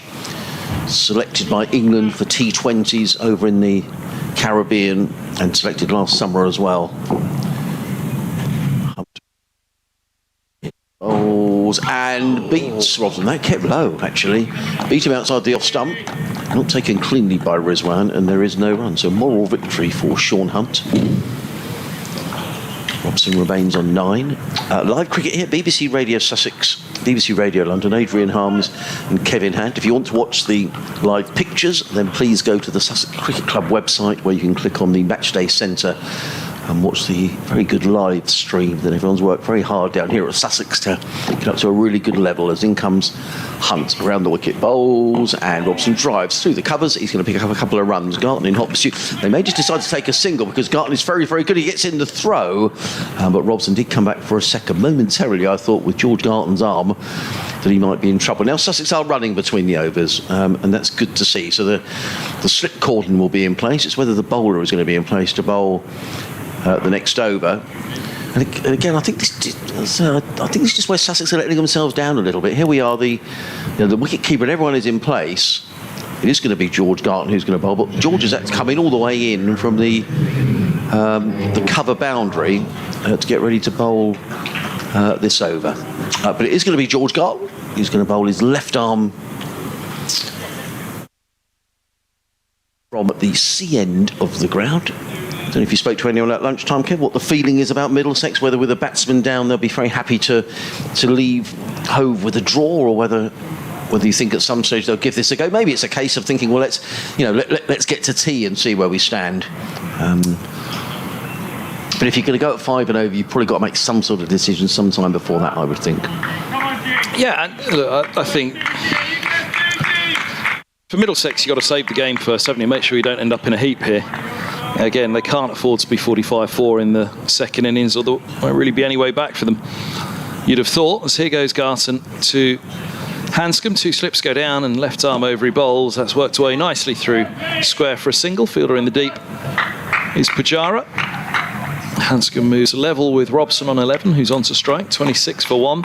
selected by England for T20s over in the Caribbean, and selected last summer as well. Bowls and beats Robson. That kept low, actually. Beat him outside the off stump. Not taken cleanly by Rizwan, and there is no run. So moral victory for Sean Hunt. Robson remains on 9. Live cricket here, BBC Radio Sussex, BBC Radio London, Adrian Harms and Kevin Hunt. If you want to watch the live pictures, then please go to the Sussex Cricket Club website, where you can click on the Matchday Centre and watch the very good live stream that everyone's worked very hard down here at Sussex to get up to a really good level. As in comes Hunt around the wicket, bowls, and Robson drives through the covers. He's going to pick up a couple of runs. Garton in hot pursuit. They may just decide to take a single because Garton is very, very good. He gets in the throw, but Robson did come back for a second. Momentarily, I thought with George Garton's arm that he might be in trouble. Now Sussex are running between the overs, and that's good to see. So the slip cordon will be in place. It's whether the bowler is going to be in place to bowl the next over. And again, I think this is just where Sussex are letting themselves down a little bit. Here we are, the wicket keeper, and everyone is in place. It is going to be George Garton who's going to bowl, but George is coming all the way in from the cover boundary to get ready to bowl this over. But it is going to be George Garton. He's going to bowl his left arm from the C end of the ground. I don't know if you spoke to anyone at lunchtime, Kev, what the feeling is about Middlesex, whether with a batsman down they'll be very happy to leave Hove with a draw, or whether you think at some stage they'll give this a go. Maybe it's a case of thinking, well, let's get to tea and see where we stand. But if you're going to go at 5 and over, you've probably got to make some sort of decision sometime before that, I would think. Yeah, and look, I think for Middlesex, you've got to save the game first, haven't you? Make sure you don't end up in a heap here. Again, they can't afford to be 45-4 in the second innings, or there won't really be any way back for them. You'd have thought, as here goes Garton to Hanscom, 2 slips go down and left arm over he bowls. That's worked away nicely through square for a single. Fielder in the deep is Pujara. Hanscom moves level with Robson on 11, who's on to strike, 26 for 1.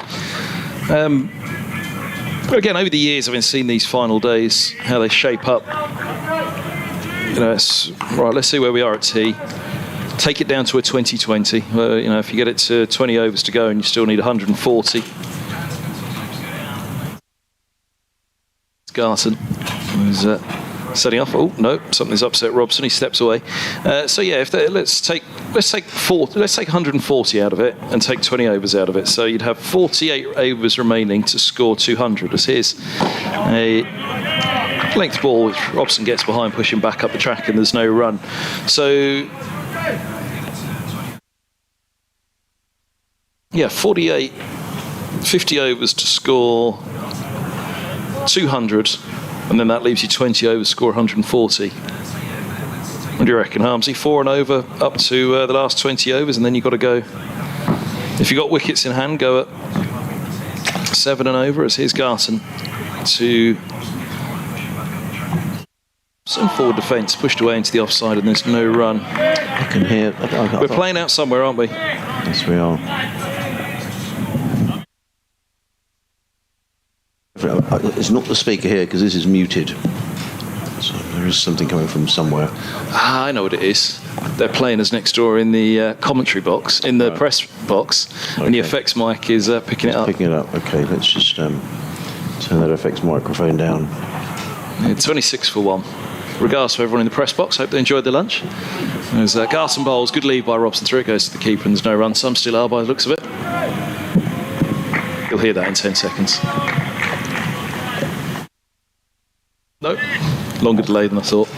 But again, over the years, I've been seeing these final days, how they shape up. Right, let's see where we are at tea. Take it down to a 20-20. If you get it to 20 overs to go and you still need 140. It's Garton who's setting off. Oh no, something's upset Robson. He steps away. Let's take 140 out of it and take 20 overs out of it. So you'd have 48 overs remaining to score 200. As here's a length ball which Robson gets behind, pushing back up the track, and there's no run. So 50 overs to score 200, and then that leaves you 20 overs, score 140. What do you reckon, Harmsy? 4 and over up to the last 20 overs, and then you've got to go, if you've got wickets in hand, go at 7 and over. As here's Garton to some forward defence, pushed away into the offside, and there's no run. I can hear. We're playing out somewhere, aren't we? Yes, we are. It's not the speaker here because this is muted. So there is something coming from somewhere. I know what it is. They're playing us next door in the commentary box, in the press box, and the effects mic is picking it up. Picking it up. Okay, let's just turn that effects microphone down. 26 for 1. Regards to everyone in the press box. Hope they enjoyed their lunch. There's Garton bowls. Good lead by Robson through. It goes to the keeper and there's no run. Some still are by the looks of it. You'll hear that in 10 seconds. Nope. Longer delay than I thought.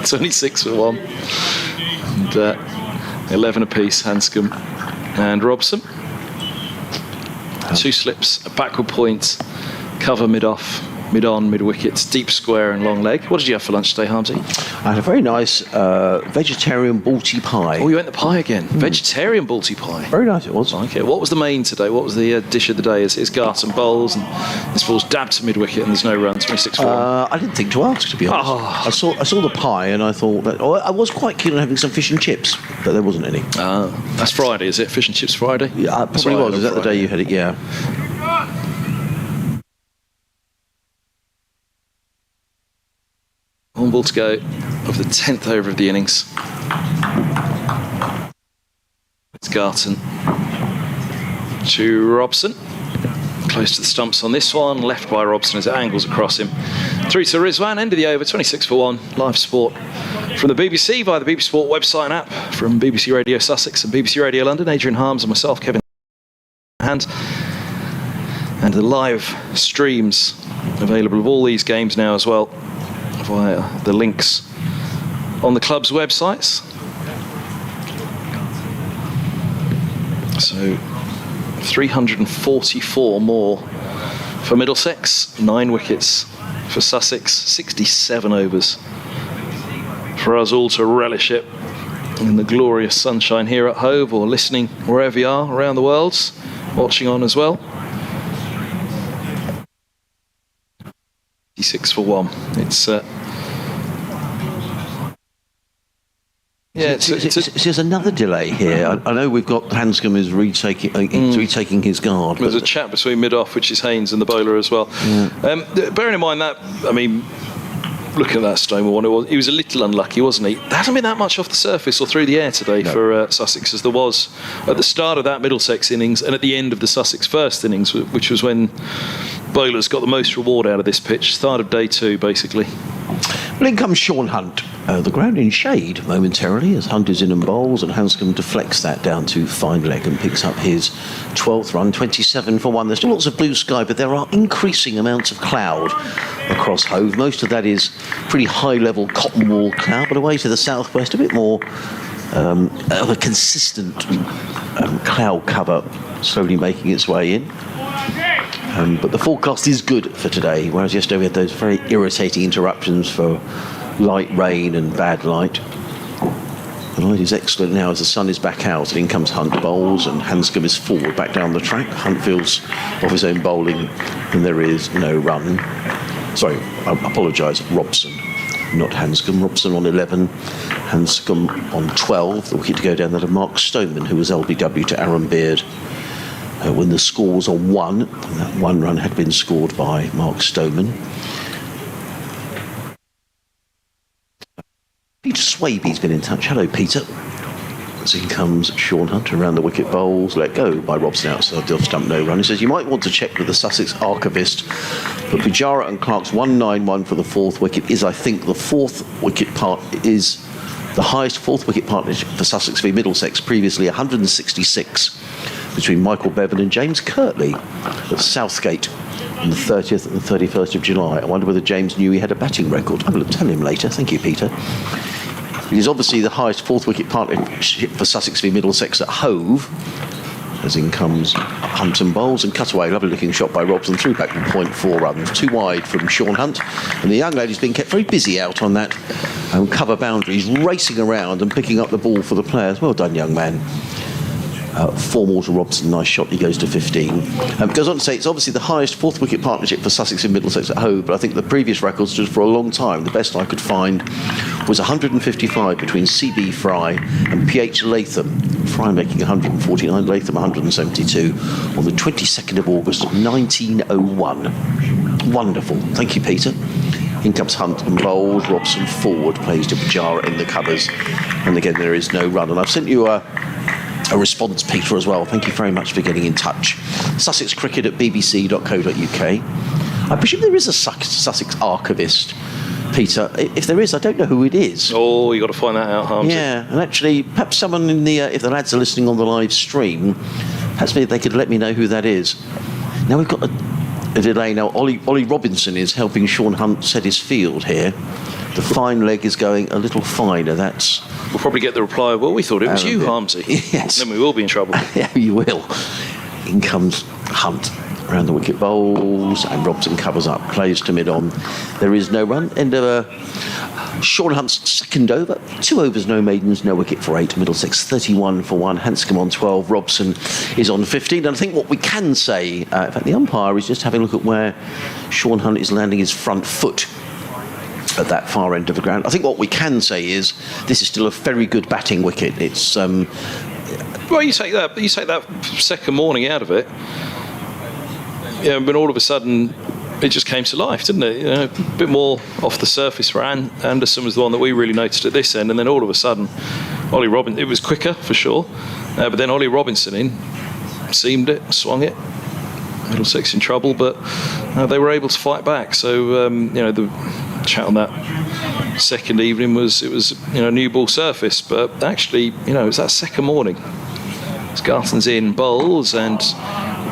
26 for 1. And 11 apiece, Hanscom and Robson. 2 slips, a backward point, cover mid-off. Mid-on, mid-wickets, deep square and long leg. What did you have for lunch today, Harmsy? I had a very nice vegetarian balti pie. Oh, you went the pie again. Vegetarian balti pie. Very nice it was. Okay, what was the main today? What was the dish of the day? It's Garton bowls, and this ball's dabbed to mid-wicket and there's no run, 26 for 1. I didn't think to ask, to be honest. I saw the pie and I thought that... I was quite keen on having some fish and chips, but there wasn't any. That's Friday, is it? Fish and chips Friday? Yeah, probably was. Is that the day you had it? Yeah. One ball to go of the 10th over of the innings. It's Garton to Robson. Close to the stumps on this one. Left by Robson as it angles across him. Through to Rizwan. End of the over. 26 for 1. Live sport from the BBC via the BBC Sport website and app. From BBC Radio Sussex and BBC Radio London. Adrian Harms and myself, Kevin Hand. And the live streams available of all these games now as well, via the links on the club's websites. So 344 more for Middlesex, 9 wickets for Sussex, 67 overs for us all to relish it in the glorious sunshine here at Hove, or listening wherever you are around the world, watching on as well. 6 for 1. It's there's another delay here. I know we've got Hanscom is retaking his guard. There's a chat between mid-off, which is Haynes, and the bowler as well. Yeah. Bearing in mind that, I mean, looking at that Stone one, he was a little unlucky, wasn't he? There hasn't been that much off the surface or through the air today for Sussex, as there was at the start of that Middlesex innings and at the end of the Sussex first innings, which was when bowlers got the most reward out of this pitch. Start of day 2, basically. Well, in comes Sean Hunt. The ground in shade momentarily as Hunt is in and bowls, and Hanscom deflects that down to fine leg and picks up his 12th run, 27 for 1. There's still lots of blue sky, but there are increasing amounts of cloud across Hove. Most of that is pretty high-level cotton wool cloud, but away to the southwest, a bit more of a consistent cloud cover slowly making its way in. But the forecast is good for today, whereas yesterday we had those very irritating interruptions for light rain and bad light. The light is excellent now as the sun is back out, and in comes Hunt, bowls, and Hanscom is forward back down the track. Hunt feels off his own bowling, and there is no run. Sorry, I apologise, Robson, not Hanscom. Robson on 11, Hanscom on 12. The wicket to go down there to Mark Stoneman, who was LBW to Aaron Beard. When the score was on 1, and that 1 run had been scored by Mark Stoneman. Peter Swaby's been in touch. Hello, Peter. As in comes Sean Hunt around the wicket, bowls, let go by Robson outside the off stump, no run. He says you might want to check with the Sussex archivist, but Pujara and Clark's 191 for the 4th wicket is, I think, the 4th wicket part is the highest 4th wicket partnership for Sussex v Middlesex, previously 166 between Michael Bevan and James Kirtley at Southgate on the 30th and the 31st of July. I wonder whether James knew he had a batting record. I will tell him later. Thank you, Peter. It is obviously the highest 4th wicket partnership for Sussex v Middlesex at Hove. As in comes Hunt and bowls, and cut away. Lovely looking shot by Robson, threw back from 0.4 runs, 2 wide from Sean Hunt. And the young lady's been kept very busy out on that cover boundaries, racing around and picking up the ball for the players. Well done, young man. 4 more to Robson, nice shot, he goes to 15. Goes on to say it's obviously the highest 4th wicket partnership for Sussex and Middlesex at Hove, but I think the previous record stood for a long time. The best I could find was 155 between C.B. Fry and P.H. Latham. Fry making 149, Latham 172 on the 22nd of August 1901. Wonderful. Thank you, Peter. In comes Hunt and bowls, Robson forward, plays to Pujara in the covers, and again there is no run. And I've sent you a response, Peter, as well. Thank you very much for getting in touch. Sussex Cricket at bbc.co.uk. I presume there is a Sussex archivist, Peter. If there is, I don't know who it is. Oh, you got to find that out, Harmsy. Yeah, and actually, perhaps someone in the if the lads are listening on the live stream, perhaps maybe they could let me know who that is. Now we've got a delay. Now Ollie Robinson is helping Sean Hunt set his field here. The fine leg is going a little finer. We'll probably get the reply, well, we thought it was you, Harmsy. Yes. Then we will be in trouble. Yeah, you will. In comes Hunt around the wicket, bowls, and Robson covers up, plays to mid-on. There is no run. End of Sean Hunt's 2nd over. 2 overs, no maidens, no wicket for 8. Middlesex 31 for 1. Hanscom on 12. Robson is on 15. And I think what we can say, in fact, the umpire is just having a look at where Sean Hunt is landing his front foot at that far end of the ground. I think what we can say is this is still a very good batting wicket. It's well, you take that 2nd morning out of it, but all of a sudden it just came to life, didn't it? A bit more off the surface for Anderson was the one that we really noticed at this end, and then all of a sudden Ollie Robinson, it was quicker for sure, but then Ollie Robinson in, seamed it, swung it. Middlesex in trouble, but they were able to fight back. So the chat on that 2nd evening was new ball surface, but actually it was that 2nd morning. Scarton's in bowls and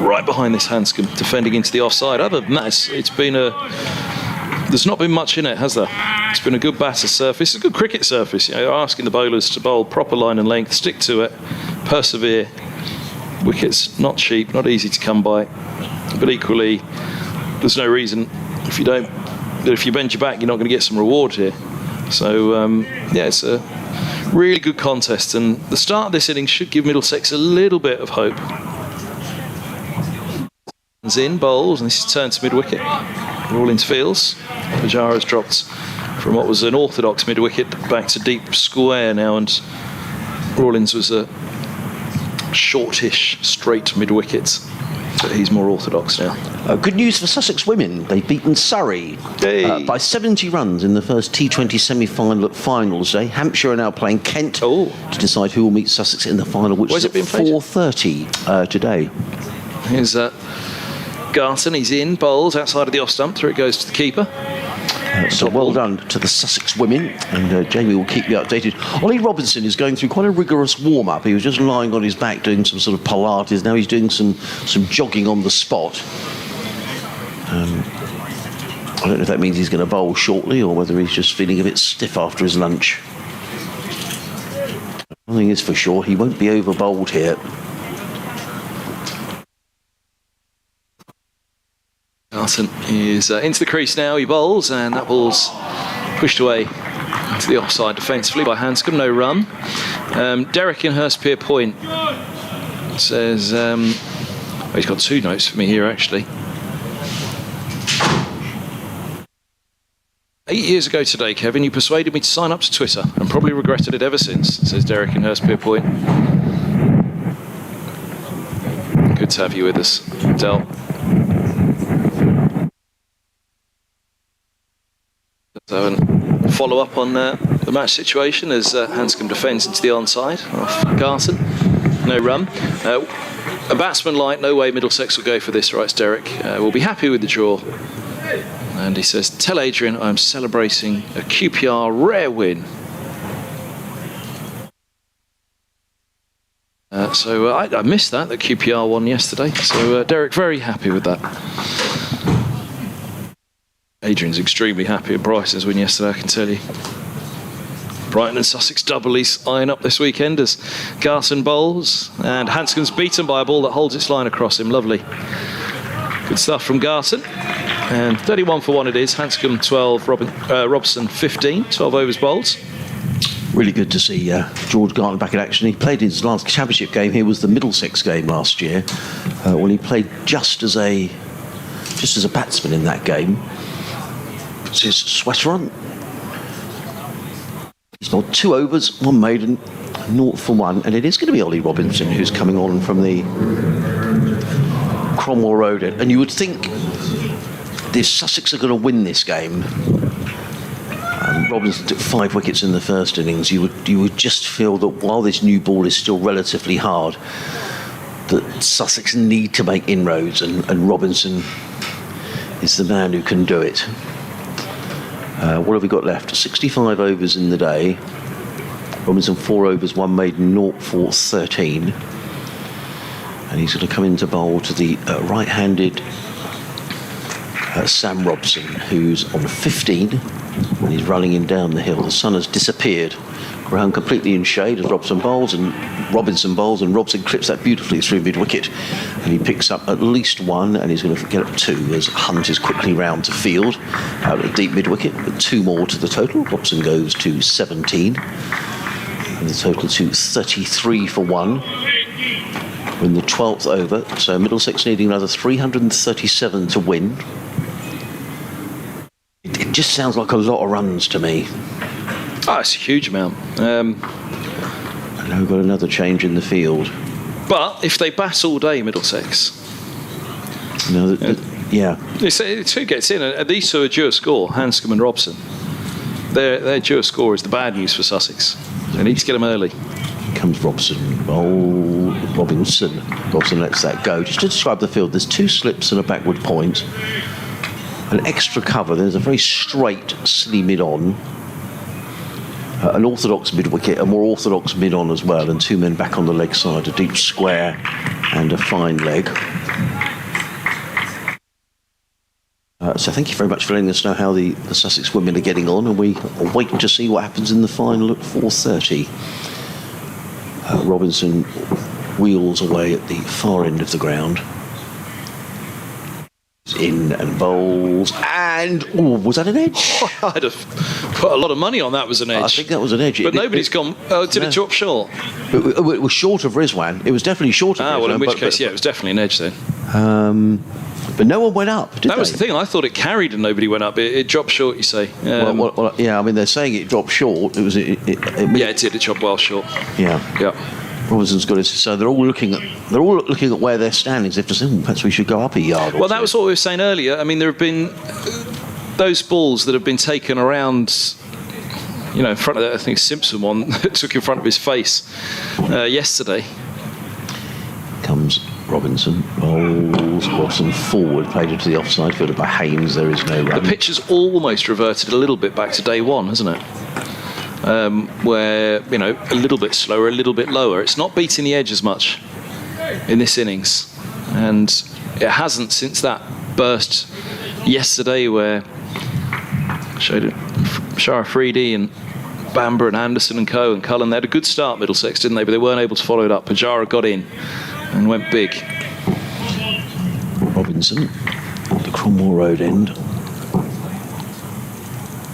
right behind this Hanscom defending into the offside. Other than that, it's been there's not been much in it, has there? It's been a good batter surface, a good cricket surface. Asking the bowlers to bowl proper line and length, stick to it, persevere, Wickets not cheap, not easy to come by, but equally, there's no reason if you bend your back, you're not going to get some reward here. So it's a really good contest, and the start of this innings should give Middlesex a little bit of hope. In bowls, and this is turned to mid-wicket. Rawlins fields. Pujara's dropped from what was an orthodox mid-wicket back to deep square now, and Rawlins was a shortish straight mid-wicket, but he's more orthodox now. Good news for Sussex women. They've beaten Surrey by 70 runs in the first T20 semi-final at finals day. Hampshire are now playing Kent to decide who will meet Sussex in the final, which is at 4:30 today. Here's Garson, he's in, bowls outside of the off stump, through it goes to the keeper. So well done to the Sussex women, and Jamie will keep you updated. Ollie Robinson is going through quite a rigorous warm-up. He was just lying on his back doing some sort of Pilates. Now he's doing some jogging on the spot. I don't know if that means he's going to bowl shortly or whether he's just feeling a bit stiff after his lunch. One thing is for sure, he won't be over-bowled here. Garson is into the crease now, he bowls, and that ball's pushed away to the offside defensively by Hanscom, no run. Derek in Hurstpier Point says, he's got 2 notes for me here actually. 8 years ago today, Kevin, you persuaded me to sign up to Twitter and probably regretted it ever since, says Derek in Hurstpier Point. Good to have you with us, Del. So follow up on the match situation as Hanscom defends into the onside off Garson. No run. A batsman like, no way Middlesex will go for this, writes Derek. We'll be happy with the draw. And he says, tell Adrian I'm celebrating a QPR rare win. So I missed that, the QPR won yesterday. So Derek, very happy with that. Adrian's extremely happy at Brighton's win yesterday, I can tell you. Brighton and Sussex doublies eyeing up this weekend as Garson bowls, and Hanscom's beaten by a ball that holds its line across him. Lovely. Good stuff from Garson. And 31 for 1 it is. Hanscom 12, Robson 15, 12 overs bowled. Really good to see George Garton back in action. He played his last championship game here, was the Middlesex game last year, when he played just as a batsman in that game. Puts his sweater on. He's bowled 2 overs, 1 maiden, 0 for 1, and it is going to be Ollie Robinson who's coming on from the Cromwell Road end. And you would think the Sussex are going to win this game. Robinson took 5 wickets in the first innings. You would just feel that while this new ball is still relatively hard, that Sussex need to make inroads, and Robinson is the man who can do it. What have we got left? 65 overs in the day. Robinson 4 overs, 1 maiden, 0 for 13. And he's going to come into bowl to the right-handed Sam Robson, who's on 15 and he's running in down the hill. The sun has disappeared. Ground completely in shade as Robinson bowls, and Robson clips that beautifully through mid-wicket, and he picks up at least 1, and he's going to get up 2 as Hunt is quickly round to field out at deep mid-wicket, but 2 more to the total. Robson goes to 17 and the total to 33 for 1 in the 12th over, so Middlesex needing another 337 to win. It just sounds like a lot of runs to me. Oh, it's a huge amount. And now we've got another change in the field. But if they bat all day, Middlesex. No, yeah. It's who gets in. And these 2 are due a score, Hanscom and Robson. Their due a score is the bad news for Sussex. They need to get them early. Here comes Robson. Robinson. Robson lets that go. Just to describe the field, there's 2 slips and a backward point. An extra cover. There's a very straight, silly mid-on. An orthodox mid-wicket, a more orthodox mid-on as well, and 2 men back on the leg side, a deep square and a fine leg. So thank you very much for letting us know how the Sussex women are getting on, and we are waiting to see what happens in the final at 4:30. Robinson wheels away at the far end of the ground. In and bowls, and was that an edge? I'd have put a lot of money on that was an edge. I think that was an edge. But nobody's gone. Did it drop short? It was short of Rizwan. It was definitely short of Rizwan. Well, in which case, yeah, it was definitely an edge then. But no one went up, did they? That was the thing. I thought it carried and nobody went up. It dropped short, you say? Well, yeah, I mean, they're saying it dropped short. Yeah, it did. It dropped well short. Yeah. Robinson's got it. So they're all looking at where they're standing. They've just perhaps we should go up a yard. Well, that was what we were saying earlier. I mean, there have been those balls that have been taken around, in front of that. I think Simpson one that took in front of his face yesterday. Comes Robinson, bowls, Robson forward, played into the offside, fielded by Haynes. There is no run. The pitch has almost reverted a little bit back to day one, hasn't it? Where, a little bit slower, a little bit lower. It's not beating the edge as much in this innings. And it hasn't since that burst yesterday where showed it Shara Freedy and Bamber and Anderson and Co and Cullen. They had a good start, Middlesex, didn't they? But they weren't able to follow it up. Pujara got in and went big. Robinson, the Cromwell Road end.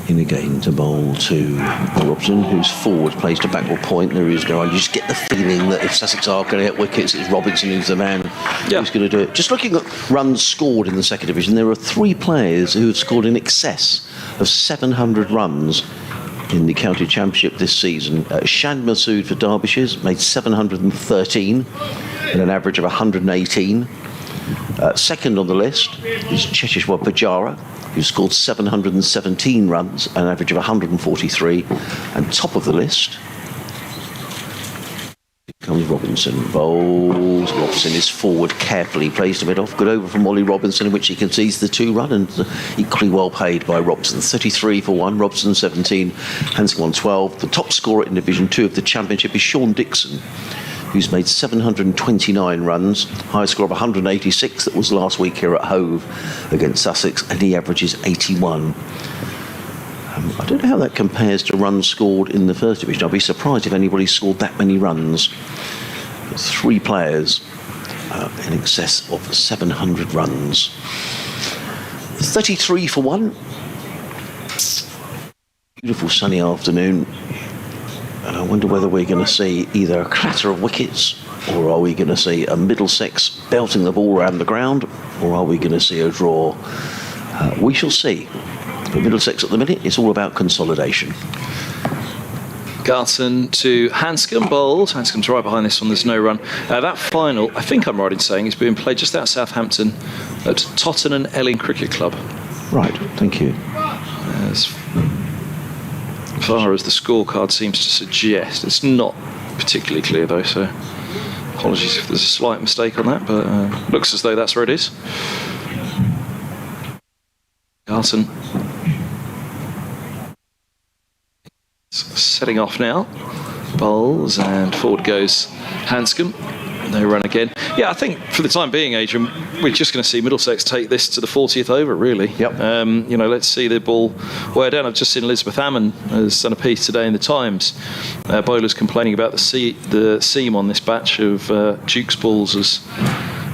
In again to bowl to Robson, who's forward, plays to backward point. There is no. You just get the feeling that if Sussex are going to get wickets, it's Robinson who's the man who's going to do it. Just looking at runs scored in the second division, there are 3 players who have scored in excess of 700 runs in the county championship this season. Shan Masood for Derbyshire's made 713 at an average of 118. Second on the list is Cheshire Pujara, who scored 717 runs, an average of 143. And top of the list comes Robinson. Bowls. Robson is forward carefully, plays to mid off. Good over from Ollie Robinson, in which he concedes the 2 run, and equally well paid by Robson. 33 for 1, Robson 17, Hanscom on 12. The top scorer in Division 2 of the Championship is Sean Dixon, who's made 729 runs, highest score of 186. That was last week here at Hove against Sussex, and he averages 81. I don't know how that compares to runs scored in the first division. I'd be surprised if anybody scored that many runs. 3 players in excess of 700 runs. 33 for 1. Beautiful sunny afternoon. And I wonder whether we're going to see either a clatter of wickets, or are we going to see a Middlesex belting the ball around the ground, or are we going to see a draw? We shall see. For Middlesex at the minute, it's all about consolidation. Garton to Hanscom, bowls. Hanscom's right behind this one, there's no run. That final, I think I'm right in saying, is being played just out of Southampton at Tottenham Elling Cricket Club. Right, thank you. As far as the scorecard seems to suggest, it's not particularly clear though, so apologies if there's a slight mistake on that, but looks as though that's where it is. Garton setting off now. Bowls, and forward goes Hanscom. No run again. Yeah, I think for the time being, Adrian, we're just going to see Middlesex take this to the 40th over, really. Yep. Let's see the ball wear down. I've just seen Elizabeth Ammon has done a piece today in the Times. Bowlers complaining about the seam on this batch of Duke's balls, as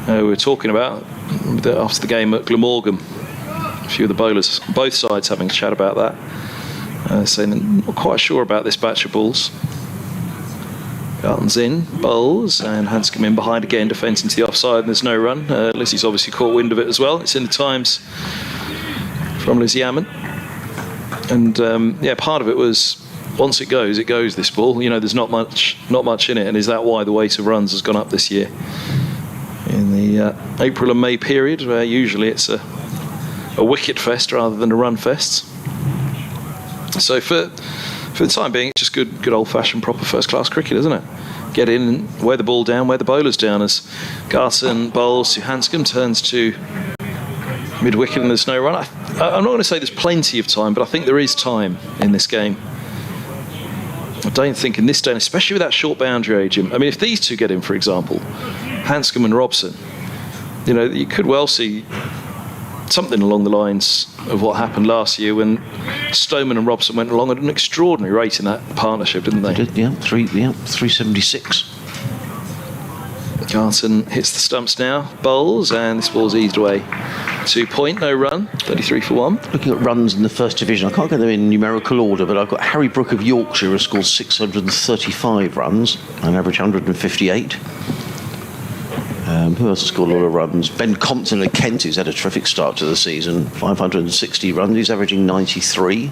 we were talking about after the game at Glamorgan. A few of the bowlers, both sides, having a chat about that, saying they're not quite sure about this batch of balls. Garton's in, bowls, and Hanscom in behind again, defence into the offside, and there's no run. Lizzie's obviously caught wind of it as well. It's in the Times from Lizzie Ammon. And part of it was, once it goes, this ball. There's not much in it, and is that why the weight of runs has gone up this year? In the April and May period, where usually it's a wicket fest rather than a run fest. So for the time being, it's just good old-fashioned, proper first-class cricket, isn't it? Get in and wear the ball down, wear the bowlers down, as Garton bowls to Hanscom, turns to mid-wicket and there's no run. I'm not going to say there's plenty of time, but I think there is time in this game. I don't think in this day, especially with that short boundary, Adrian. I mean, if these two get in, for example, Hanscom and Robson, you could well see something along the lines of what happened last year when Stoneman and Robson went along at an extraordinary rate in that partnership, didn't they? They did, 376. Garton hits the stumps now, bowls, and this ball's eased away. 2 point, no run, 33 for 1. Looking at runs in the first division, I can't get them in numerical order, but I've got Harry Brook of Yorkshire, who scored 635 runs, an average 158. Who else has scored a lot of runs? Ben Compton of Kent, who's had a terrific start to the season, 560 runs, he's averaging 93.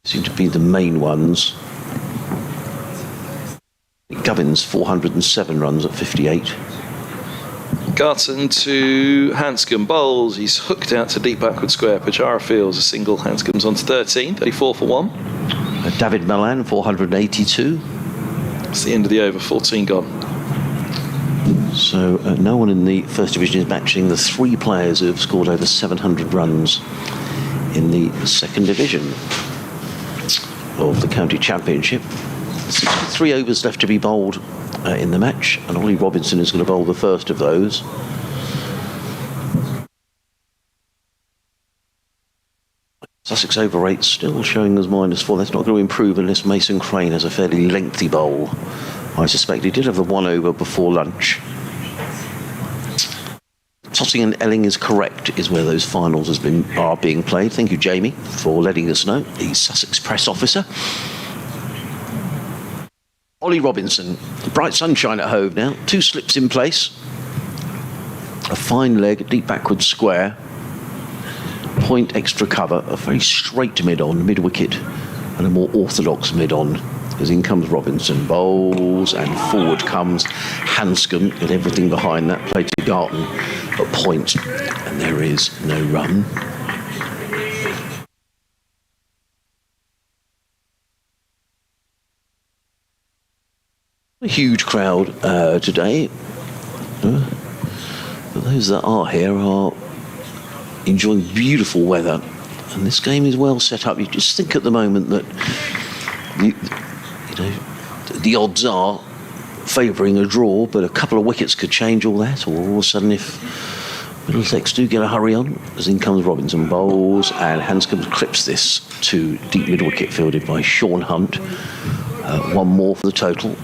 Seem to be the main ones. Gubbins, 407 runs at 58. Garton to Hanscom, bowls, he's hooked out to deep backward square. Pujara fields a single, Hanscom's on to 13, 34 for 1. David Milan, 482. It's the end of the over, 14 gone. So no one in the first division is matching the 3 players who have scored over 700 runs in the second division of the county championship. 63 overs left to be bowled in the match, and Ollie Robinson is going to bowl the first of those. Sussex over rate still showing as -4. That's not going to improve unless Mason Crane has a fairly lengthy bowl. I suspect he did have the 1 over before lunch. Totting and Elling is correct, is where those finals are being played. Thank you, Jamie, for letting us know. The Sussex press officer. Ollie Robinson, bright sunshine at Hove now. 2 slips in place. A fine leg, deep backward square. Point extra cover, a very straight mid-on, mid-wicket, and a more orthodox mid-on. As in comes Robinson, bowls, and forward comes Hanscom, and everything behind that play to Garton at point, and there is no run. A huge crowd today, but those that are here are enjoying beautiful weather, and this game is well set up. You just think at the moment that the odds are favouring a draw, but a couple of wickets could change all that, or all of a sudden if Middlesex do get a hurry on, as in comes Robinson, bowls, and Hanscom clips this to deep mid-wicket fielded by Sean Hunt. 1 more for the total.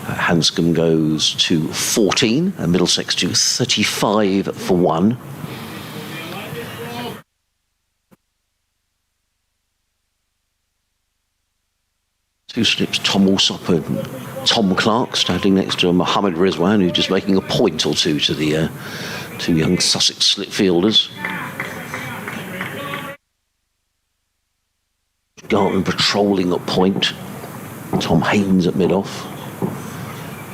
Hanscom goes to 14, and Middlesex to 35 for 1. Two slips, Tom Alsop and Tom Clark standing next to Mohammed Rizwan, who's just making a point or two to the 2 young Sussex slip fielders. Garton patrolling at point. Tom Haynes at mid-off.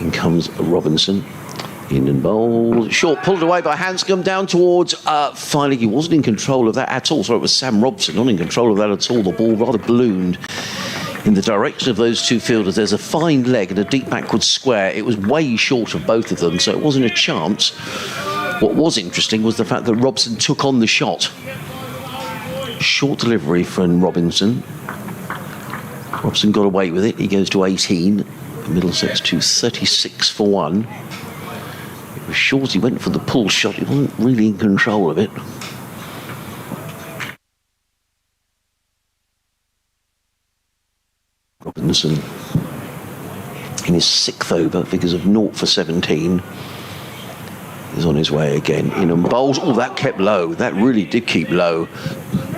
In comes Robinson. In and bowls. Short, pulled away by Hanscom down towards finally he wasn't in control of that at all. Sorry, it was Sam Robson, not in control of that at all. The ball rather ballooned in the direction of those 2 fielders. There's a fine leg and a deep backward square. It was way short of both of them, so it wasn't a chance. What was interesting was the fact that Robson took on the shot. Short delivery from Robinson. Robson got away with it. He goes to 18. Middlesex to 36 for 1. It was short. He went for the pull shot. He wasn't really in control of it. Robinson in his 6th over, figures of 0 for 17. He's on his way again. In and bowls. Oh, that kept low. That really did keep low.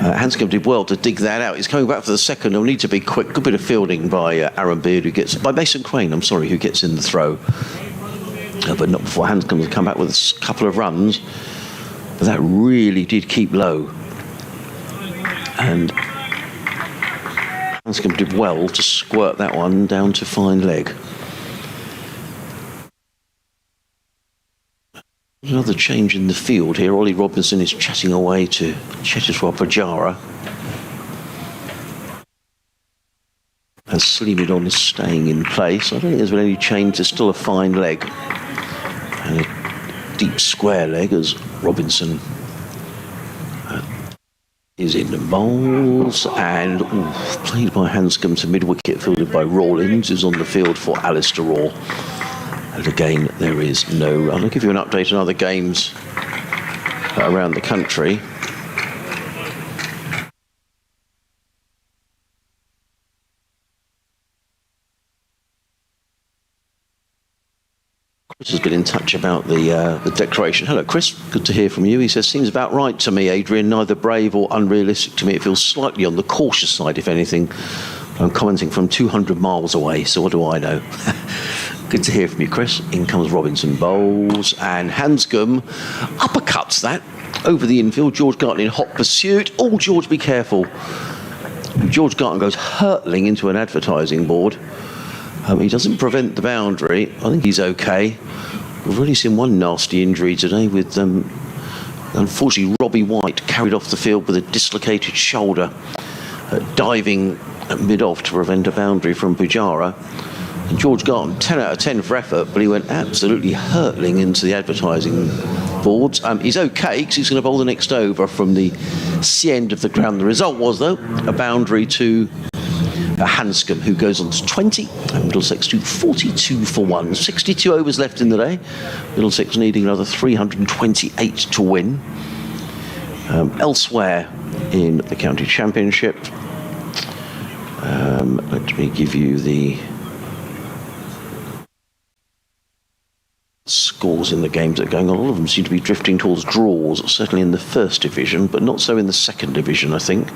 Hanscom did well to dig that out. He's coming back for the second. He'll need to be quick. Good bit of fielding by Aaron Beard, by Mason Crane, I'm sorry, who gets in the throw. But not before Hanscom to come back with a couple of runs. But that really did keep low. And Hanscom did well to squirt that one down to fine leg. Another change in the field here. Ollie Robinson is chatting away to Cheteshwar Pujara. And Slimidon is staying in place. I don't think there's been any change. There's still a fine leg. And a deep square leg as Robinson is in the bowls. And played by Hanscom to mid-wicket, fielded by Rawlins, who's on the field for Alistair Raw. And again, there is no run. I'll give you an update on other games around the country. Chris has been in touch about the declaration. Hello, Chris. Good to hear from you. He says, seems about right to me, Adrian. Neither brave or unrealistic to me. It feels slightly on the cautious side, if anything. I'm commenting from 200 miles away, so what do I know? Good to hear from you, Chris. In comes Robinson bowls, and Hanscom uppercuts that over the infield. George Garton in hot pursuit. Oh, George, be careful. George Garton goes hurtling into an advertising board. He doesn't prevent the boundary. I think he's okay. We've really seen one nasty injury today with, unfortunately, Robbie White carried off the field with a dislocated shoulder, diving at mid-off to prevent a boundary from Pujara. And George Garton, 10 out of 10 for effort, but he went absolutely hurtling into the advertising boards. He's okay because he's going to bowl the next over from the C end of the ground. The result was, though, a boundary to Hanscom, who goes on to 20, and Middlesex to 42 for 1. 62 overs left in the day. Middlesex needing another 328 to win. Elsewhere in the county championship, let me give you the scores in the games that are going on. All of them seem to be drifting towards draws, certainly in the first division, but not so in the second division, I think.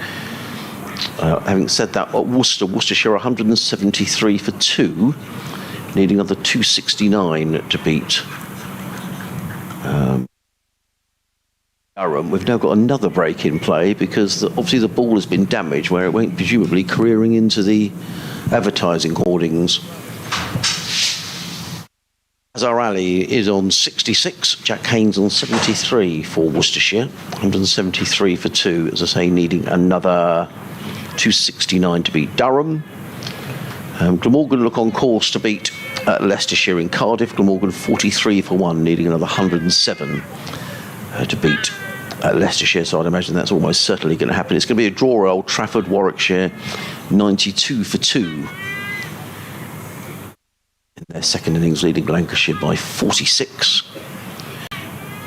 Having said that, Worcestershire 173 for 2, needing another 269 to beat Durham. We've now got another break in play because obviously the ball has been damaged where it went presumably careering into the advertising hoardings. Azhar Ali is on 66, Jack Haynes on 73 for Worcestershire, 173 for 2, as I say, needing another 269 to beat Durham. Glamorgan look on course to beat Leicestershire in Cardiff. Glamorgan 43 for 1, needing another 107 to beat Leicestershire, so I'd imagine that's almost certainly going to happen. It's going to be a draw at Old Trafford. Warwickshire 92 for 2. In their second innings, leading Lancashire by 46.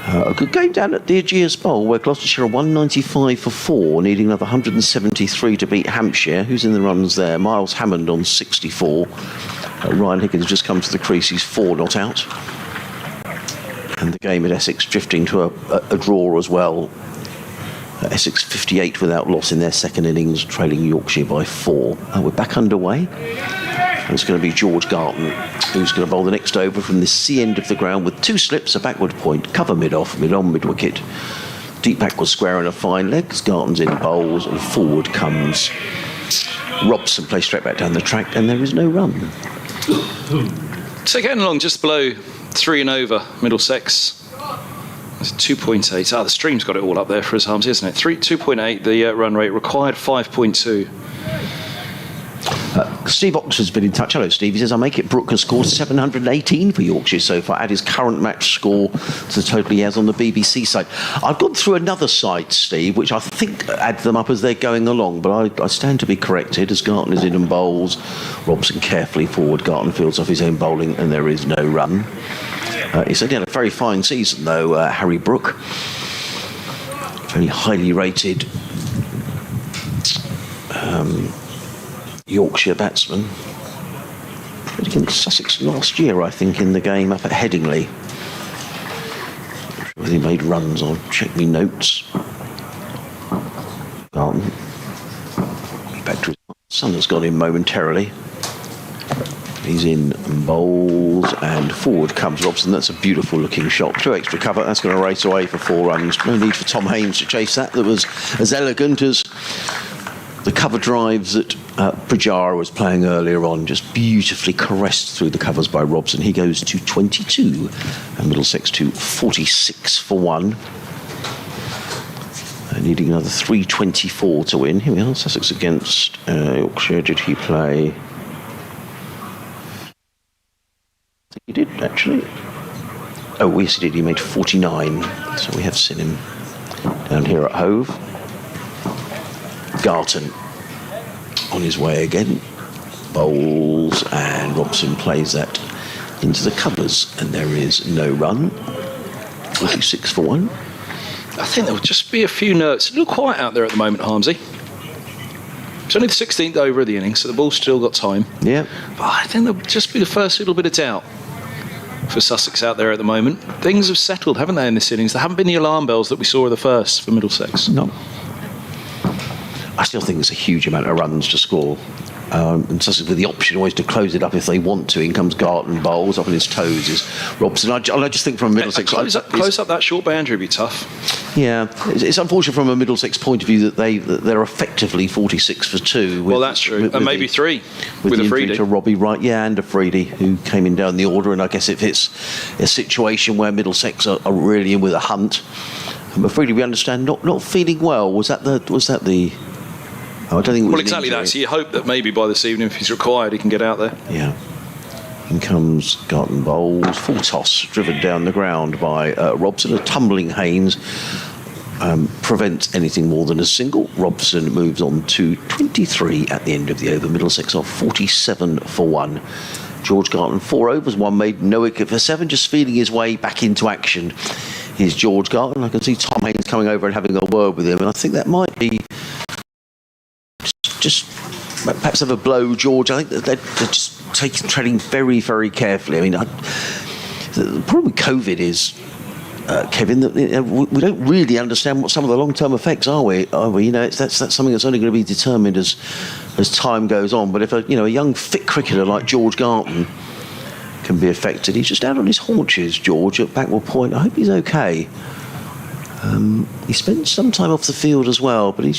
A good game down at the Aegeus Bowl, where Gloucestershire are 195 for 4, needing another 173 to beat Hampshire. Who's in the runs there? Miles Hammond on 64. Ryan Higgins just come to the crease. He's 4 not out. And the game at Essex drifting to a draw as well. Essex 58 without loss in their second innings, trailing Yorkshire by 4. We're back underway. And it's going to be George Garton who's going to bowl the next over from the C end of the ground with 2 slips, a backward point, cover mid-off, mid-on, mid-wicket. Deep backward square and a fine leg. Garton's in bowls and forward comes Robson, plays straight back down the track, and there is no run. So getting along just below 3 and over Middlesex. It's 2.8. The stream's got it all up there for us, Harmsy, isn't it? 2.8, the run rate required, 5.2. Steve Oxford's been in touch. Hello, Steve. He says, I make it Brooke has scored 718 for Yorkshire so far. Add his current match score to the total he has on the BBC site. I've gone through another site, Steve, which I think add them up as they're going along, but I stand to be corrected as Garton is in and bowls. Robson carefully forward. Garton fields off his own bowling, and there is no run. He said he had a very fine season, though, Harry Brooke. Very highly rated Yorkshire batsman. Played against Sussex last year, I think, in the game up at Headingley. Whether he made runs, I'll check me notes. Garton. Back to his son has got him momentarily. He's in bowls and forward comes Robson. That's a beautiful looking shot. 2 extra cover. That's going to race away for 4 runs. No need for Tom Haines to chase that. That was as elegant as the cover drives that Pujara was playing earlier on. Just beautifully caressed through the covers by Robson. He goes to 22 and Middlesex to 46 for 1. Needing another 324 to win. Here we are. Sussex against Yorkshire. Did he play? He did, actually. Oh, yes, he did. He made 49. So we have seen him down here at Hove. Garton on his way again. Bowls, and Robson plays that into the covers. And there is no run. 46 for 1. I think there will just be a few notes. A little quiet out there at the moment, Harmsy. It's only the 16th over of the innings, so the ball's still got time. Yeah. But I think there'll just be the first little bit of doubt. for Sussex out there at the moment. Things have settled, haven't they, in this innings? There haven't been the alarm bells that we saw in the first for Middlesex. No. I still think it's a huge amount of runs to score. And Sussex with the option always to close it up if they want to. In comes Garton, bowls up on his toes is Robson. I just think from a Middlesex close up that short boundary would be tough. Yeah, it's unfortunate from a Middlesex point of view that they're effectively 46 for 2. Well, that's true, and maybe 3 with a Freedy to Robbie Wright, and a Freedy who came in down the order. And I guess if it's a situation where Middlesex are really in with a hunt, and Freedy, we understand, not feeling well. Was that the? Oh, I don't think it was exactly that. So you hope that maybe by this evening, if he's required, he can get out there. Yeah. In comes Garton bowls, full toss, driven down the ground by Robson. A tumbling Haynes prevents anything more than a single. Robson moves on to 23 at the end of the over. Middlesex off 47 for 1. George Garton 4 overs, 1 made, no wicket for 7. Just feeling his way back into action is George Garton. I can see Tom Haynes coming over and having a word with him, and I think that might be just perhaps have a blow, George. I think they're just treading very, very carefully. I mean, the problem with COVID is, Kevin, that we don't really understand what some of the long-term effects are. We? You know, that's something that's only going to be determined as time goes on. But if a young fit cricketer like George Garton can be affected, he's just out on his haunches, George, at Backwell Point. I hope he's okay. He spent some time off the field as well, but he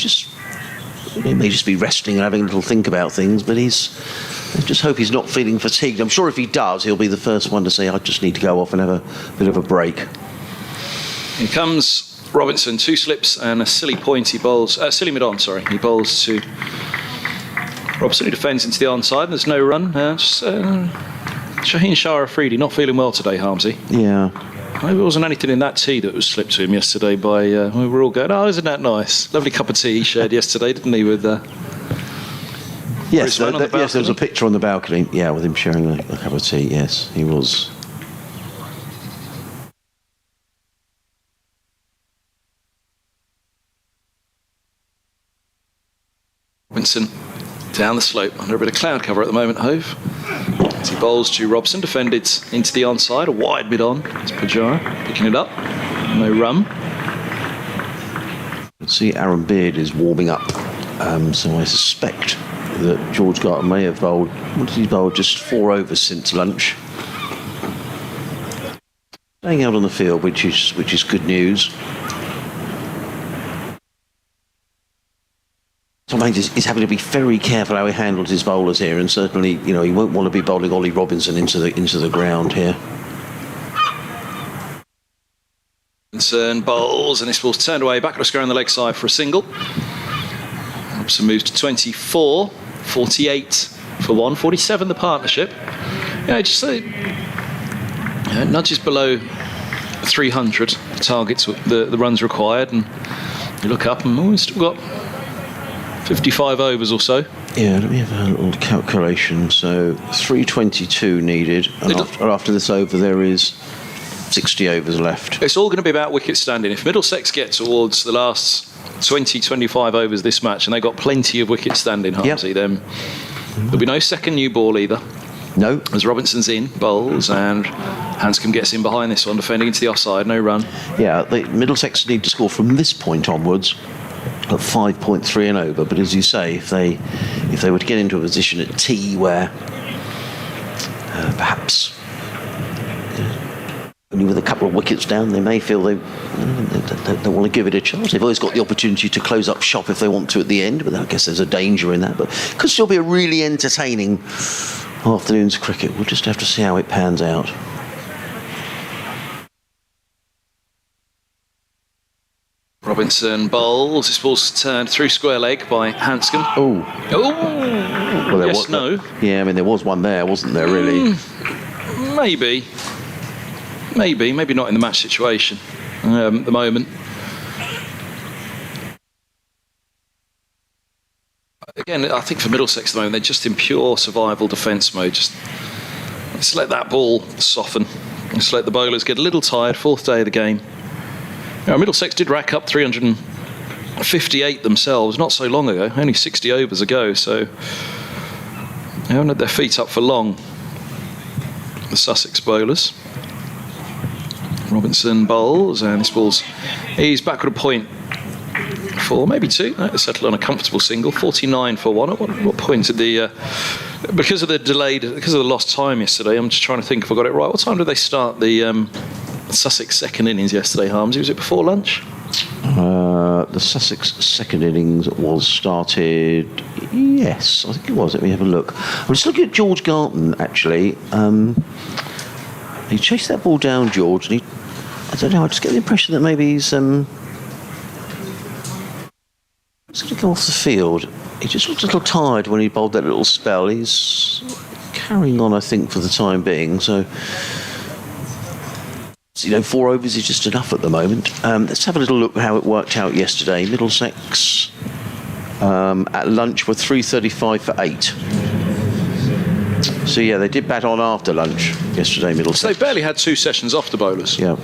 may just be resting and having a little think about things, but I just hope he's not feeling fatigued. I'm sure if he does, he'll be the first one to say, I just need to go off and have a bit of a break. Here comes Robinson, 2 slips and a silly point. He bowls, silly mid-on, sorry. He bowls to Robson, who defends into the onside. There's no run. Shaheen Shah Afridi not feeling well today, Harmsy. Yeah. Maybe there wasn't anything in that tea that was slipped to him yesterday by... we were all going, oh, isn't that nice? Lovely cup of tea he shared yesterday, didn't he, with... Yes, there was a picture on the balcony, yeah, with him sharing a cup of tea, yes, he was. Robinson down the slope, under a bit of cloud cover at the moment, Hove. As he bowls to Robson, defended into the onside, a wide mid-on. It's Pujara picking it up, no run. Let's see, Aaron Beard is warming up, so I suspect that George Garton may have bowled, what did he bowl, just 4 overs since lunch. Staying out on the field, which is good news. Tom Haynes is having to be very careful how he handles his bowlers here, and certainly, he won't want to be bowling Ollie Robinson into the ground here. Robinson bowls, and this ball's turned away, back to square on the leg side for a single. Robson moves to 24, 48 for 1, 47 the partnership. Just nudges below 300 the targets, the runs required, and you look up and we've still got 55 overs or so. Yeah, let me have a little calculation. So 322 needed, and after this over there is 60 overs left. It's all going to be about wicket standing. If Middlesex get towards the last 20-25 overs this match, and they've got plenty of wicket standing, Harmsy, then there'll be no second new ball either. No. As Robinson's in, bowls, and Hanscom gets in behind this one, defending into the offside, no run. Yeah, Middlesex need to score from this point onwards at 5.3 and over, but as you say, if they were to get into a position at T where perhaps only with a couple of wickets down, they may feel they want to give it a chance. They've always got the opportunity to close up shop if they want to at the end, but I guess there's a danger in that. But it could still be a really entertaining afternoon's cricket. We'll just have to see how it pans out. Robinson bowls. This ball's turned through square leg by Hanscom. Oh. Well, yes, no. Yeah, I mean, there was one there, wasn't there, really? Maybe not in the match situation at the moment. Again, I think for Middlesex at the moment, they're just in pure survival defence mode. Let's let that ball soften. Let's let the bowlers get a little tired. 4th day of the game. Middlesex did rack up 358 themselves not so long ago, only 60 overs ago, so they haven't had their feet up for long, the Sussex bowlers. Robinson bowls, and this ball's, he's backward a point for maybe 2. Settled on a comfortable single, 49 for 1. At what point did the because of the lost time yesterday? I'm just trying to think if I got it right. What time did they start the Sussex second innings yesterday, Harmsy? Was it before lunch? The Sussex second innings was started. Yes, I think it was. Let me have a look. I'm just looking at George Garton actually. He chased that ball down, George, and I don't know. I just get the impression that maybe he's going to go off the field. He just looked a little tired when he bowled that little spell. He's carrying on, I think, for the time being. So, 4 overs is just enough at the moment. Let's have a little look at how it worked out yesterday. Middlesex at lunch were 335 for 8. So yeah, they did bat on after lunch yesterday, Middlesex. So they barely had 2 sessions off, the bowlers. Yeah,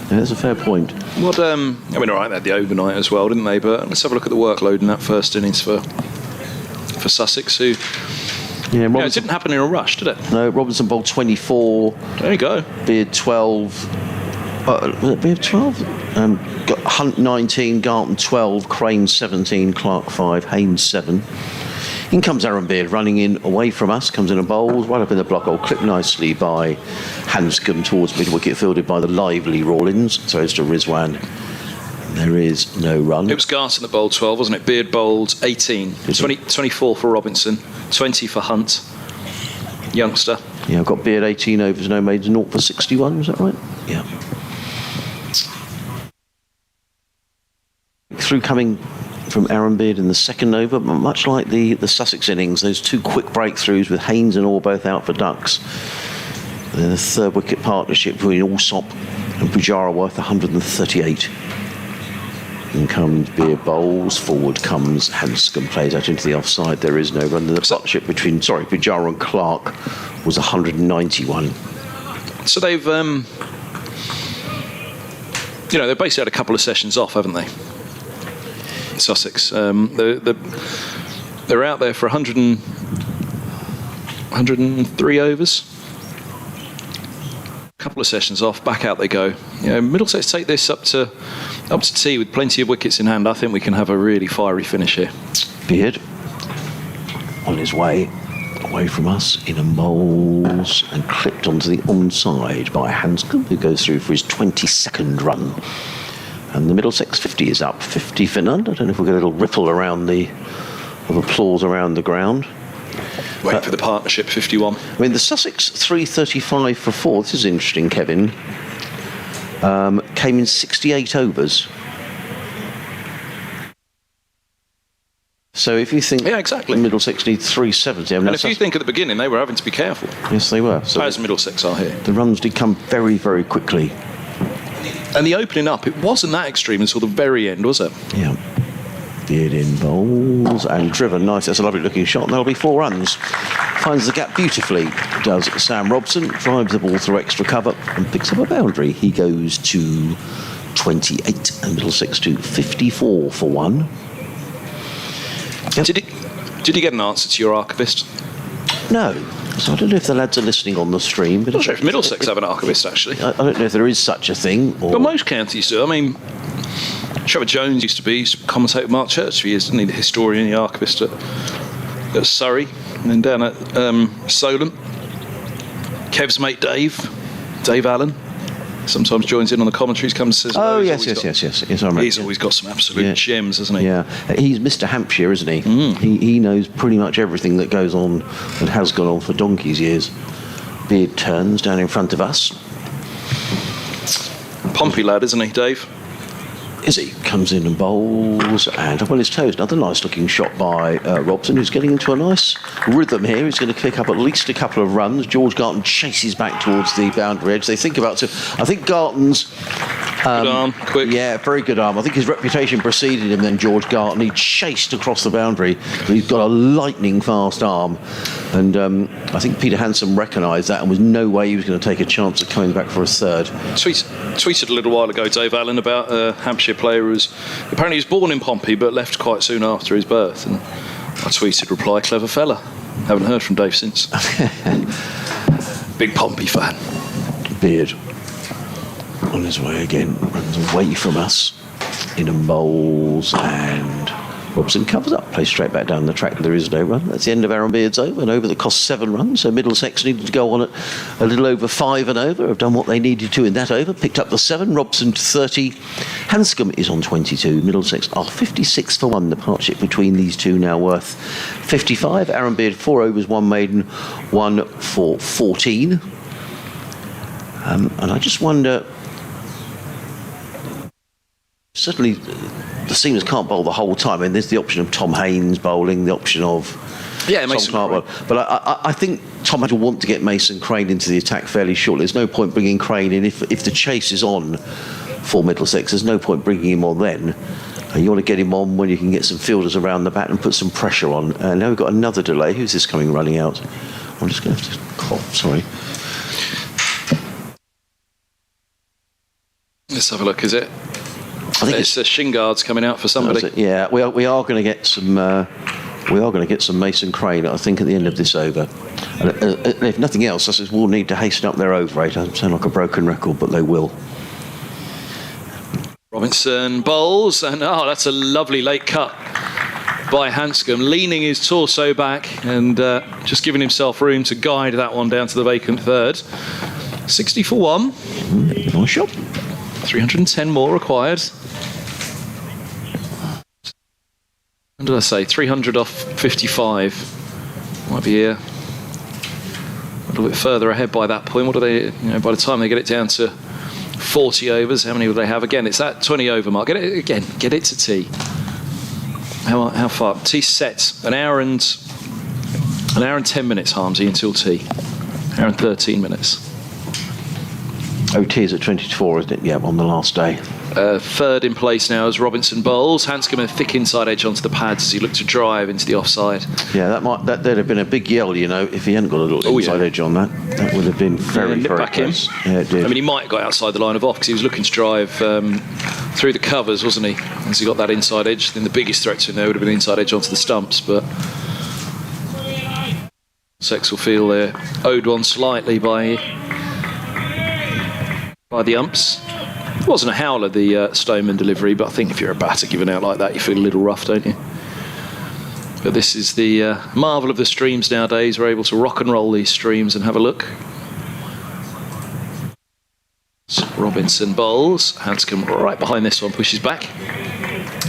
that's a fair point. All right, they had the overnight as well, didn't they? But let's have a look at the workload in that first innings for Sussex, who... Yeah, it didn't happen in a rush, did it? No, Robinson bowled 24. There you go. Beard 12. Was it Beard 12? Got Hunt 19, Garton 12, Crane 17, Clark 5, Haynes 7. In comes Aaron Beard running in away from us, comes in and bowls right up in the block hole, clipped nicely by Hanscom towards mid-wicket, fielded by the lively Rawlins, throws to Rizwan. There is no run. It was Garton that bowled 12, wasn't it? Beard bowled 18, 24 for Robinson, 20 for Hunt, youngster. Yeah, I've got Beard 18 overs, no maidens, 0 for 61, was that right? Yeah. Through coming from Aaron Beard in the second over, but much like the Sussex innings, those 2 quick breakthroughs with Haynes and Orr both out for ducks. Then the third wicket partnership between Allsop and Pujara worth 138. In comes Beard bowls, forward comes Hanscom, plays out into the offside, there is no run. The partnership between, Pujara and Clark was 191. So they've, they've basically had a couple of sessions off, haven't they? Sussex. They're out there for 103 overs. A couple of sessions off, back out they go. Middlesex take this up to tee with plenty of wickets in hand. I think we can have a really fiery finish here. Beard on his way away from us, in and bowls and clipped onto the onside by Hanscom, who goes through for his 22nd run. And the Middlesex 50 is up, 50 for none. I don't know if we'll get a little ripple around of applause around the ground. Wait for the partnership, 51. I mean, the Sussex 335 for 4, this is interesting, Kevin, came in 68 overs. So if you think Middlesex need 370... and if you think at the beginning they were having to be careful. Yes, they were. So as Middlesex are here. The runs did come very, very quickly. And the opening up, it wasn't that extreme until the very end, was it? Yeah. Beard in bowls and driven. Nice, that's a lovely looking shot. And that'll be 4 runs. Finds the gap beautifully, does Sam Robson. Drives the ball through extra cover and picks up a boundary. He goes to 28 and Middlesex to 54 for 1. Yep. Did he get an answer to your archivist? No. So I don't know if the lads are listening on the stream. But I'm not sure if Middlesex have an archivist, actually. I don't know if there is such a thing. But most counties do. I mean, Trevor Jones used to commentate with Mark Church for years, didn't he? The historian, the archivist at Surrey, and then down at Solent. Kev's mate Dave Allen, sometimes joins in on the commentaries, comes and says, oh, yes, I remember. He's always got some absolute gems, hasn't he? Yeah, he's Mr. Hampshire, isn't he? He knows pretty much everything that goes on and has gone on for donkey's years. Beard turns down in front of us. Pompey lad, isn't he, Dave? Is he? Comes in and bowls and up on his toes. Another nice looking shot by Robson, who's getting into a nice rhythm here. He's going to pick up at least a couple of runs. George Garton chases back towards the boundary edge. They think about it. I think Garton's good arm, quick. Yeah, very good arm. I think his reputation preceded him then, George Garton. He chased across the boundary, but he's got a lightning fast arm. And I think Peter Hanson recognised that and was no way he was going to take a chance at coming back for a third. Tweeted a little while ago, Dave Allen, about a Hampshire player who was apparently he was born in Pompey but left quite soon after his birth. And I tweeted, reply, clever fella. Haven't heard from Dave since. Big Pompey fan. Beard. on his way again, runs away from us. In bowls, and Robson covers up, plays straight back down the track. There is no run. That's the end of Aaron Beard's over, an over that cost 7 runs. So Middlesex needed to go on at a little over 5 and over. Have done what they needed to in that over. Picked up the 7. Robson to 30. Hanscom is on 22. Middlesex are 56 for 1. The partnership between these two now worth 55. Aaron Beard 4 overs, 1 maiden, 1 for 14. And I just wonder. Certainly, the seamers can't bowl the whole time. I mean, there's the option of Tom Haynes bowling, the option of Tom Clark bowling. But I think Tom will want to get Mason Crane into the attack fairly shortly. There's no point bringing Crane in if the chase is on for Middlesex. There's no point bringing him on then. You want to get him on when you can get some fielders around the bat and put some pressure on. Now we've got another delay. Who's this coming running out? I'm just going to have to cough. Sorry. Let's have a look. Is it? I think it's Shingards coming out for somebody. Yeah, we are going to get some. We are going to get some Mason Crane, I think, at the end of this over. And if nothing else, I says we'll need to hasten up their over rate. I sound like a broken record, but they will. Robinson bowls, and that's a lovely late cut by Hanscom, leaning his torso back and just giving himself room to guide that one down to the vacant third. 60 for 1. Nice shot. 310 more required. What did I say? 300 off 55. Might be a little bit further ahead by that point. What do they? By the time they get it down to 40 overs, how many will they have? Again, it's that 20 over mark. Get it again. Get it to tea. How far? Tea set an hour and 10 minutes, Harmsy, until tea. Hour and 13 minutes. OT is at 24, isn't it? Yeah, on the last day. Third in place now as Robinson bowls. Hanscom a thick inside edge onto the pads as he looked to drive into the offside. Yeah, there'd have been a big yell, if he hadn't got a little inside edge on that. That would have been very close. Yeah, it did. I mean, he might have got outside the line of off because he was looking to drive through the covers, wasn't he? As he got that inside edge, then the biggest threat to him there would have been inside edge onto the stumps, but Sex will feel they're owed one slightly by the umps. It wasn't a howler, the Stoneman delivery, but I think if you're a batter giving out like that, you feel a little rough, don't you? But this is the marvel of the streams nowadays. We're able to rock and roll these streams and have a look. So Robinson bowls. Hanscom right behind this one, pushes back.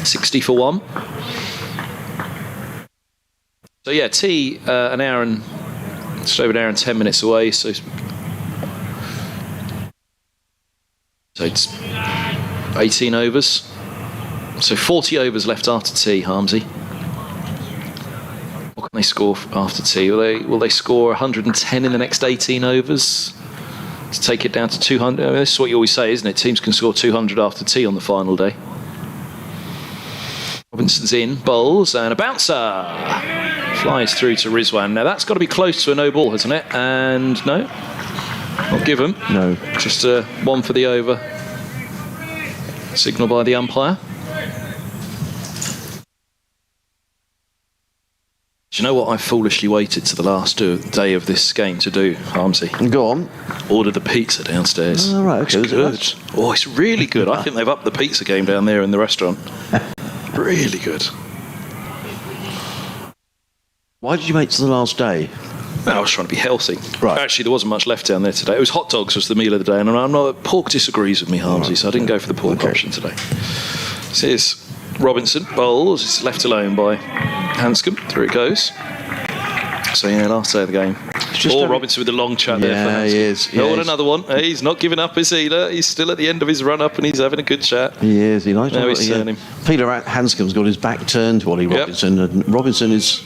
60 for 1. So yeah, tea just over an hour and 10 minutes away. So it's 18 overs. So 40 overs left after tea, Harmsy. What can they score after tea? Will they score 110 in the next 18 overs to take it down to 200? I mean, this is what you always say, isn't it? Teams can score 200 after tea on the final day. Robinson's in, bowls, and a bouncer. Flies through to Rizwan. Now that's got to be close to a no ball, hasn't it? And no. Not given. No. Just one for the over. Signal by the umpire. Do you know what I foolishly waited to the last day of this game to do, Harmsy? Go on. Order the pizza downstairs. Oh, right, okay. It's good. Oh, it's really good. I think they've upped the pizza game down there in the restaurant. Really good. Why did you wait to the last day? I was trying to be healthy. Right. Actually, there wasn't much left down there today. It was hot dogs was the meal of the day, and I'm not. Pork disagrees with me, Harmsy, so I didn't go for the pork option today. So here's Robinson bowls. It's left alone by Hanscom. Through it goes. So yeah, last day of the game. Robinson with the long chat there for Hanscom. He is. Oh, and another one. Hey, he's not giving up, is he? He's still at the end of his run up, and he's having a good chat. He is. He likes. Now he's turning. Peter Hanscom's got his back turned to Ollie Robinson, and Robinson is.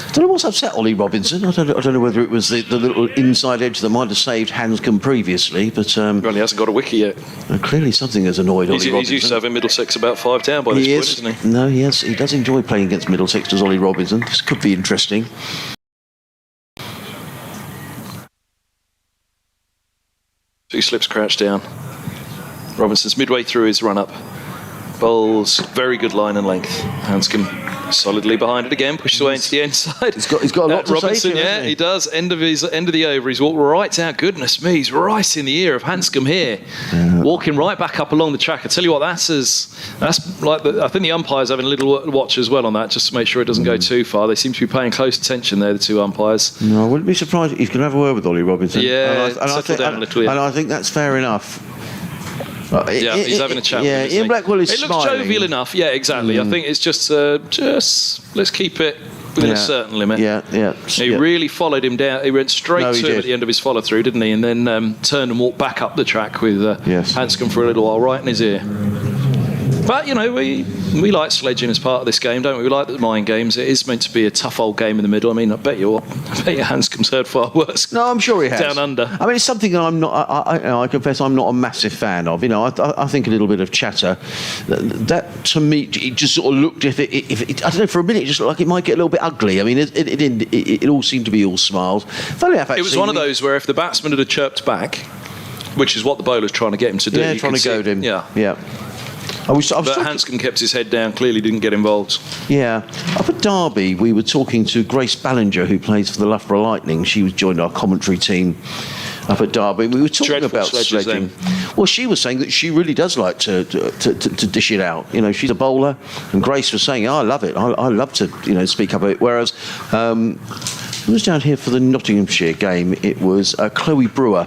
I don't know what's upset Ollie Robinson. I don't know whether it was the little inside edge that might have saved Hanscom previously, but well, he hasn't got a wicket yet. Clearly something has annoyed Ollie Robinson. He's used to having Middlesex about 5 down by this point, isn't he? No, he does enjoy playing against Middlesex, does Ollie Robinson. This could be interesting. So he slips crouch down. Robinson's midway through his run up. Bowls, very good line and length. Hanscom solidly behind it again, pushes away into the inside. He's got a lot to Robinson, say to him, hasn't he does. End of the over. He's walked right out. Goodness me, he's right in the ear of Hanscom here. Walking right back up along the track. I tell you what, that's like I think the umpire's having a little watch as well on that, just to make sure it doesn't go too far. They seem to be paying close attention there, the two umpires. No, I wouldn't be surprised. He's going to have a word with Ollie Robinson. Yeah, settle down a little. And I think that's fair enough. He's having a chat. Yeah, with Ian Blackwell is smiling. It looks jovial enough. Yeah, exactly. I think it's just let's keep it within a certain limit. Yeah. He really followed him down. He went straight to him at the end of his follow through, didn't he? And then turned and walked back up the track with Hanscom for a little while, right in his ear. But you know, we like sledging as part of this game, don't we? We like the mind games. It is meant to be a tough old game in the middle. I mean, I bet your Hanscom's heard far worse. No, I'm sure he has. Down under. I mean, it's something that I'm not. I confess, I'm not a massive fan of. You know, I think a little bit of chatter. That to me, it just sort of looked. If it I don't know, for a minute, it just looked like it might get a little bit ugly. I mean, it all seemed to be all smiles. Funny enough, actually, it was one of those where if the batsman had chirped back, which is what the bowler's trying to get him to do. Yeah, trying to goad him. Yeah. But Hanscom kept his head down, clearly didn't get involved. Yeah. Up at Derby, we were talking to Grace Ballinger, who plays for the Loughborough Lightning. She was joined our commentary team up at Derby. We were talking about sledging. Well, she was saying that she really does like to dish it out. You know, she's a bowler, and Grace was saying, I love it. I love to, speak up about it. Whereas, who was down here for the Nottinghamshire game? It was Chloe Brewer.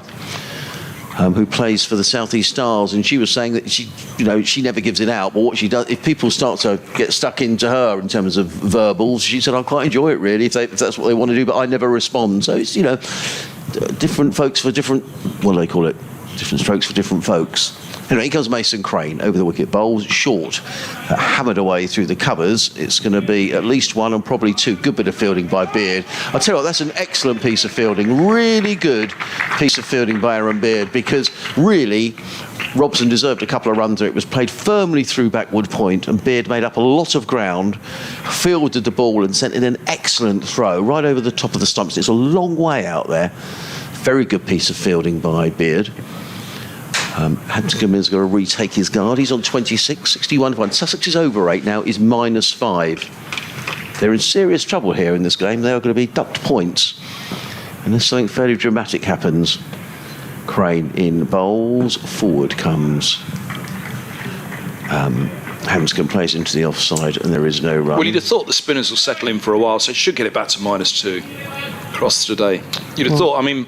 Who plays for the South East Stars, and she was saying that she never gives it out, but what she does, if people start to get stuck into her in terms of verbals, she said, I quite enjoy it really, if that's what they want to do, but I never respond. So it's, different folks for different, what do they call it? Different strokes for different folks. Anyway, here comes Mason Crane over the wicket. Bowls short, hammered away through the covers. It's going to be at least one and probably two. Good bit of fielding by Beard. I'll tell you what, that's an excellent piece of fielding. Really good piece of fielding by Aaron Beard, because really Robson deserved a couple of runs there. It was played firmly through backward point, and Beard made up a lot of ground, fielded the ball and sent in an excellent throw right over the top of the stumps. It's a long way out there. Very good piece of fielding by Beard. Hanscom is going to retake his guard. He's on 26, 61 for 1. Sussex's over rate now is -5. They're in serious trouble here in this game. They are going to be ducked points, unless something fairly dramatic happens. Crane in bowls. Forward comes Hanscom, plays into the offside, and there is no run. Well, you'd have thought the spinners will settle in for a while, so it should get it back to -2 across today. You'd have thought, I mean,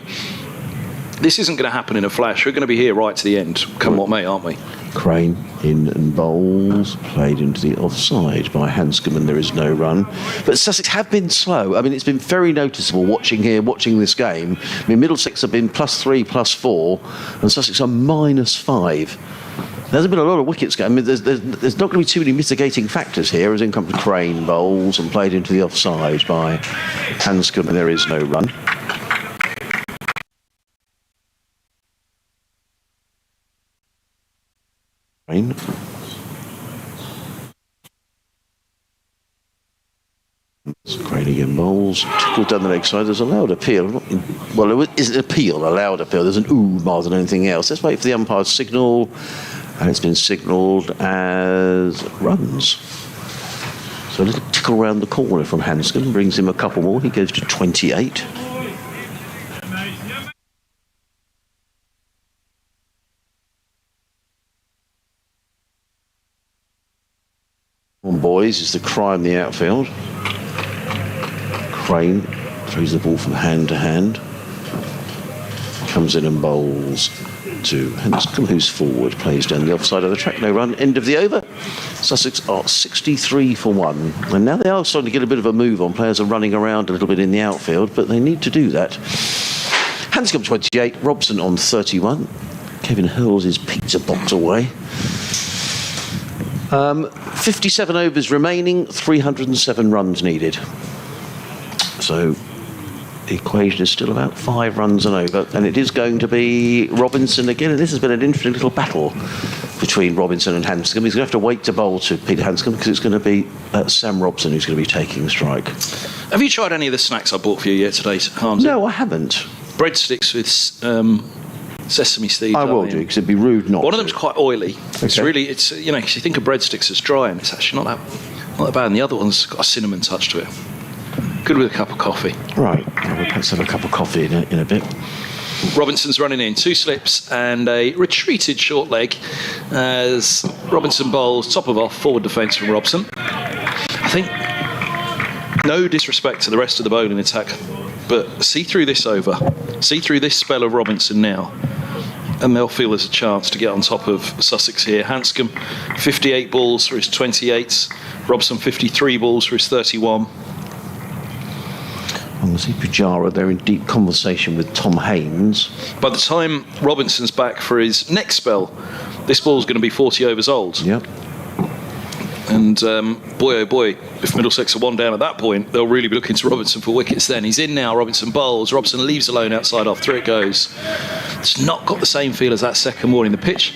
this isn't going to happen in a flash. We're going to be here right to the end, come what may, aren't we? Crane in and bowls, played into the offside by Hanscom, and there is no run. But Sussex have been slow. I mean, it's been very noticeable watching this game. I mean, Middlesex have been +3, +4, and Sussex are -5. There hasn't been a lot of wickets. I mean, there's not going to be too many mitigating factors here, as in comes Crane bowls and played into the offside by Hanscom, and there is no run. Crane. Crane again bowls. Tickled down the leg side. There's a loud appeal. Well, it isn't an appeal, a loud appeal. There's an ooh more than anything else. Let's wait for the umpire's signal. And it's been signalled as runs. So a little tickle round the corner from Hanscom brings him a couple more. He goes to 28. On boys is the cry in the outfield. Crane throws the ball from hand to hand. Comes in and bowls to Hanscom, who's forward, plays down the offside of the track. No run, end of the over. Sussex are 63 for 1. And now they are starting to get a bit of a move on. Players are running around a little bit in the outfield, but they need to do that. Hanscom 28, Robson on 31. Kevin hurls his pizza box away. 57 overs remaining, 307 runs needed. So the equation is still about 5 runs and over, and it is going to be Robinson again. And this has been an interesting little battle between Robinson and Hanscom. He's going to have to wait to bowl to Peter Hanscom, because it's going to be Sam Robson who's going to be taking the strike. Have you tried any of the snacks I bought for you yet today, Harmsy? No, I haven't. Breadsticks with sesame seeds. I will do, because it'd be rude not One of to. them's quite oily. It's Okay. really, you know, because you think of breadsticks as dry, and it's actually not that bad. And the other one's got a cinnamon touch to it. Good with a cup of coffee. Right, we'll perhaps have a cup of coffee in a bit. Robinson's running in, 2 slips and a retreated short leg as Robinson bowls top of off, forward defence from Robson. I think, no disrespect to the rest of the bowling attack, but see through this over, see through this spell of Robinson now, and they'll feel there's a chance to get on top of Sussex here. Hanscom, 58 balls for his 28s, Robson 53 balls for his 31. I'm going to see Pujara. They're in deep conversation with Tom Haynes. By the time Robinson's back for his next spell, this ball's going to be 40 overs old. Yep. And boy, oh boy, if Middlesex are 1 down at that point, they'll really be looking to Robinson for wickets then. He's in now, Robinson bowls. Robson leaves alone outside off, through it goes. It's not got the same feel as that second morning. The pitch,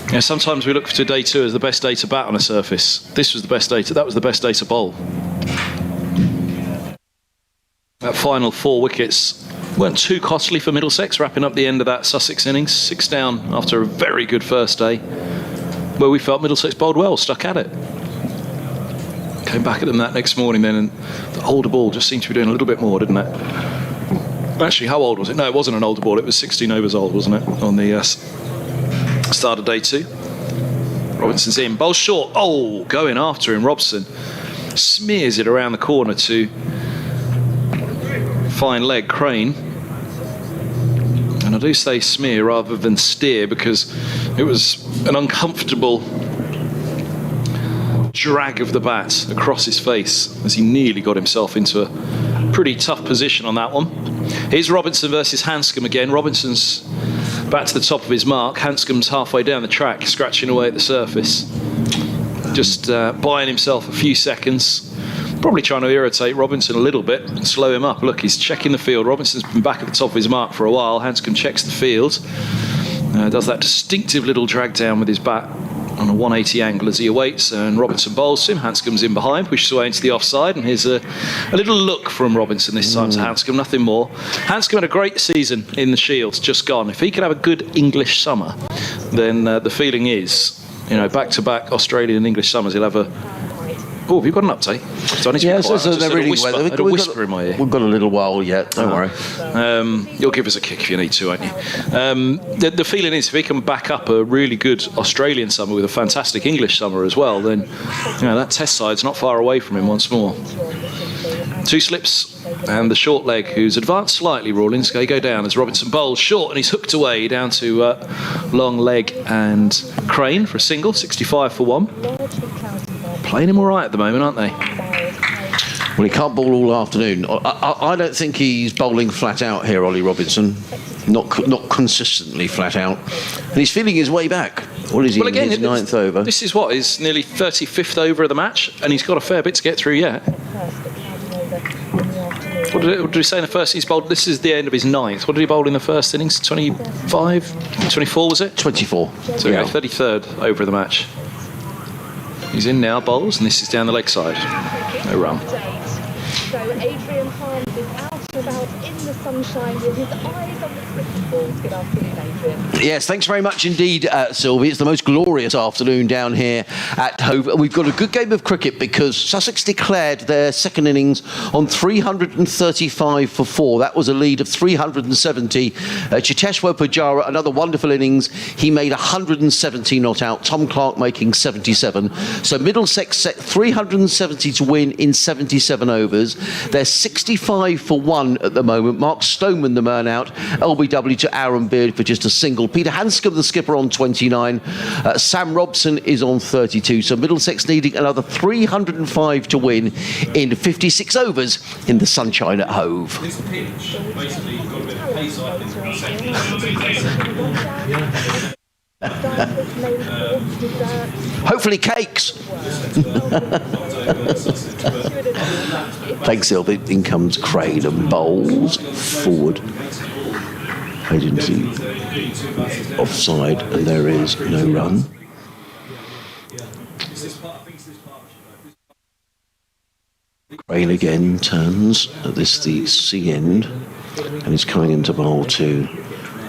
you know, sometimes we look to day 2 as the best day to bat on a surface. This was the best day that was the best day to bowl. That final 4 wickets weren't too costly for Middlesex, wrapping up the end of that Sussex innings. 6 down after a very good first day, where we felt Middlesex bowled well, stuck at it. Came back at them that next morning then, and the older ball just seemed to be doing a little bit more, didn't it? Actually, how old was it? No, it wasn't an older ball, it was 16 overs old, wasn't it, on the start of day 2. Robinson's in, bowls short. Oh, going after him, Robson smears it around the corner to fine leg Crane, and I do say smear rather than steer because it was an uncomfortable drag of the bat across his face as he nearly got himself into a pretty tough position on that one. Here's Robinson versus Hanscom again. Robinson's back to the top of his mark. Hanscom's halfway down the track, scratching away at the surface, just buying himself a few seconds. Probably trying to irritate Robinson a little bit and slow him up. Look, he's checking the field. Robinson's been back at the top of his mark for a while. Hanscom checks the field. Does that distinctive little drag down with his bat on a 180 angle as he awaits, and Robinson bowls him. Hanscom's in behind, pushes away into the offside, and here's a little look from Robinson this time to Hanscom, nothing more. Hanscom had a great season in the Shield, just gone. If he could have a good English summer, then the feeling is, you know, back-to-back Australian and English summers, he'll have a... Oh, have you got an update? So I need to be quiet. So they're really well. I had a whisper in my ear. We've got a little while yet, don't worry. You'll give us a kick if you need to, won't you? The feeling is if he can back up a really good Australian summer with a fantastic English summer as well, then you know that test side's not far away from him once more. 2 slips and the short leg, who's advanced slightly, Rawlins. They go down as Robinson bowls short, and he's hooked away down to long leg and Crane for a single, 65 for 1. Playing him all right at the moment, aren't they? Well, he can't bowl all afternoon. I don't think he's bowling flat out here, Ollie Robinson. Not consistently flat out. And he's feeling his way back. What is he, in his 9th over? This is what, his nearly 35th over of the match, and he's got a fair bit to get through yet. What did he say in the first? He's bowled. This is the end of his 9th. What did he bowl in the first innings? 25? 24 was it? 24. So yeah. 33rd over of the match. He's in now, bowls, and this is down the leg side. No run. So Adrian Hines is out and about in the sunshine with his eyes on the cricket balls. Good afternoon, Adrian. Yes, thanks very much indeed, Sylvie. It's the most glorious afternoon down here at Hove. We've got a good game of cricket because Sussex declared their second innings on 335 for 4. That was a lead of 370. Chiteshwar Pujara, another wonderful innings. He made 170 not out. Tom Clark making 77. So Middlesex set 370 to win in 77 overs. They're 65 for 1 at the moment. Mark Stoneman, the man out. LBW to Aaron Beard for just a single. Peter Hanscom, the skipper, on 29. Sam Robson is on 32. So Middlesex needing another 305 to win in 56 overs in the sunshine at Hove. This pitch, basically, you've got a bit of pace, I think. Hopefully cakes. Thanks, Sylvie. In comes Crane and bowls forward. Agency offside, and there is no run. Crane again turns at this the C end, and is coming into bowl to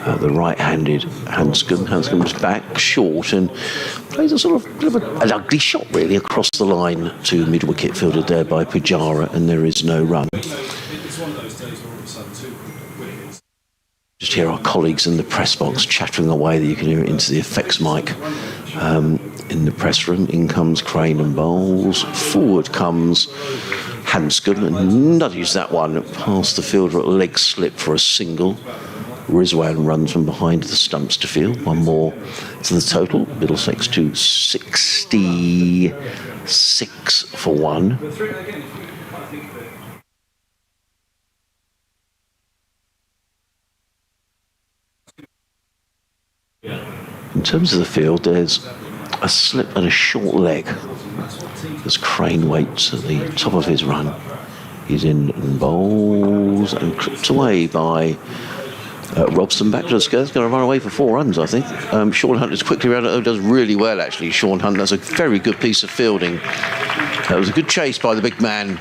the right-handed Hanscom. Hanscom's back short and plays a sort of bit of an ugly shot really across the line to mid-wicket, fielded there by Pujara, and there is no run. It's one of those days where all of a sudden 2 wickets. Just hear our colleagues in the press box chattering away that you can hear it into the effects mic in the press room. In comes Crane and bowls. Forward comes Hanscom and nudges that one past the fielder at leg slip for a single. Rizwan runs from behind the stumps to field. One more to the total. Middlesex to 66 for 1. In terms of the field, there's a slip and a short leg as Crane waits at the top of his run. He's in and bowls and clipped away by Robson. Back to the square. He's going to run away for 4 runs, I think. Sean Hunt is quickly around it. Does really well, actually. Sean Hunt, that's a very good piece of fielding. That was a good chase by the big man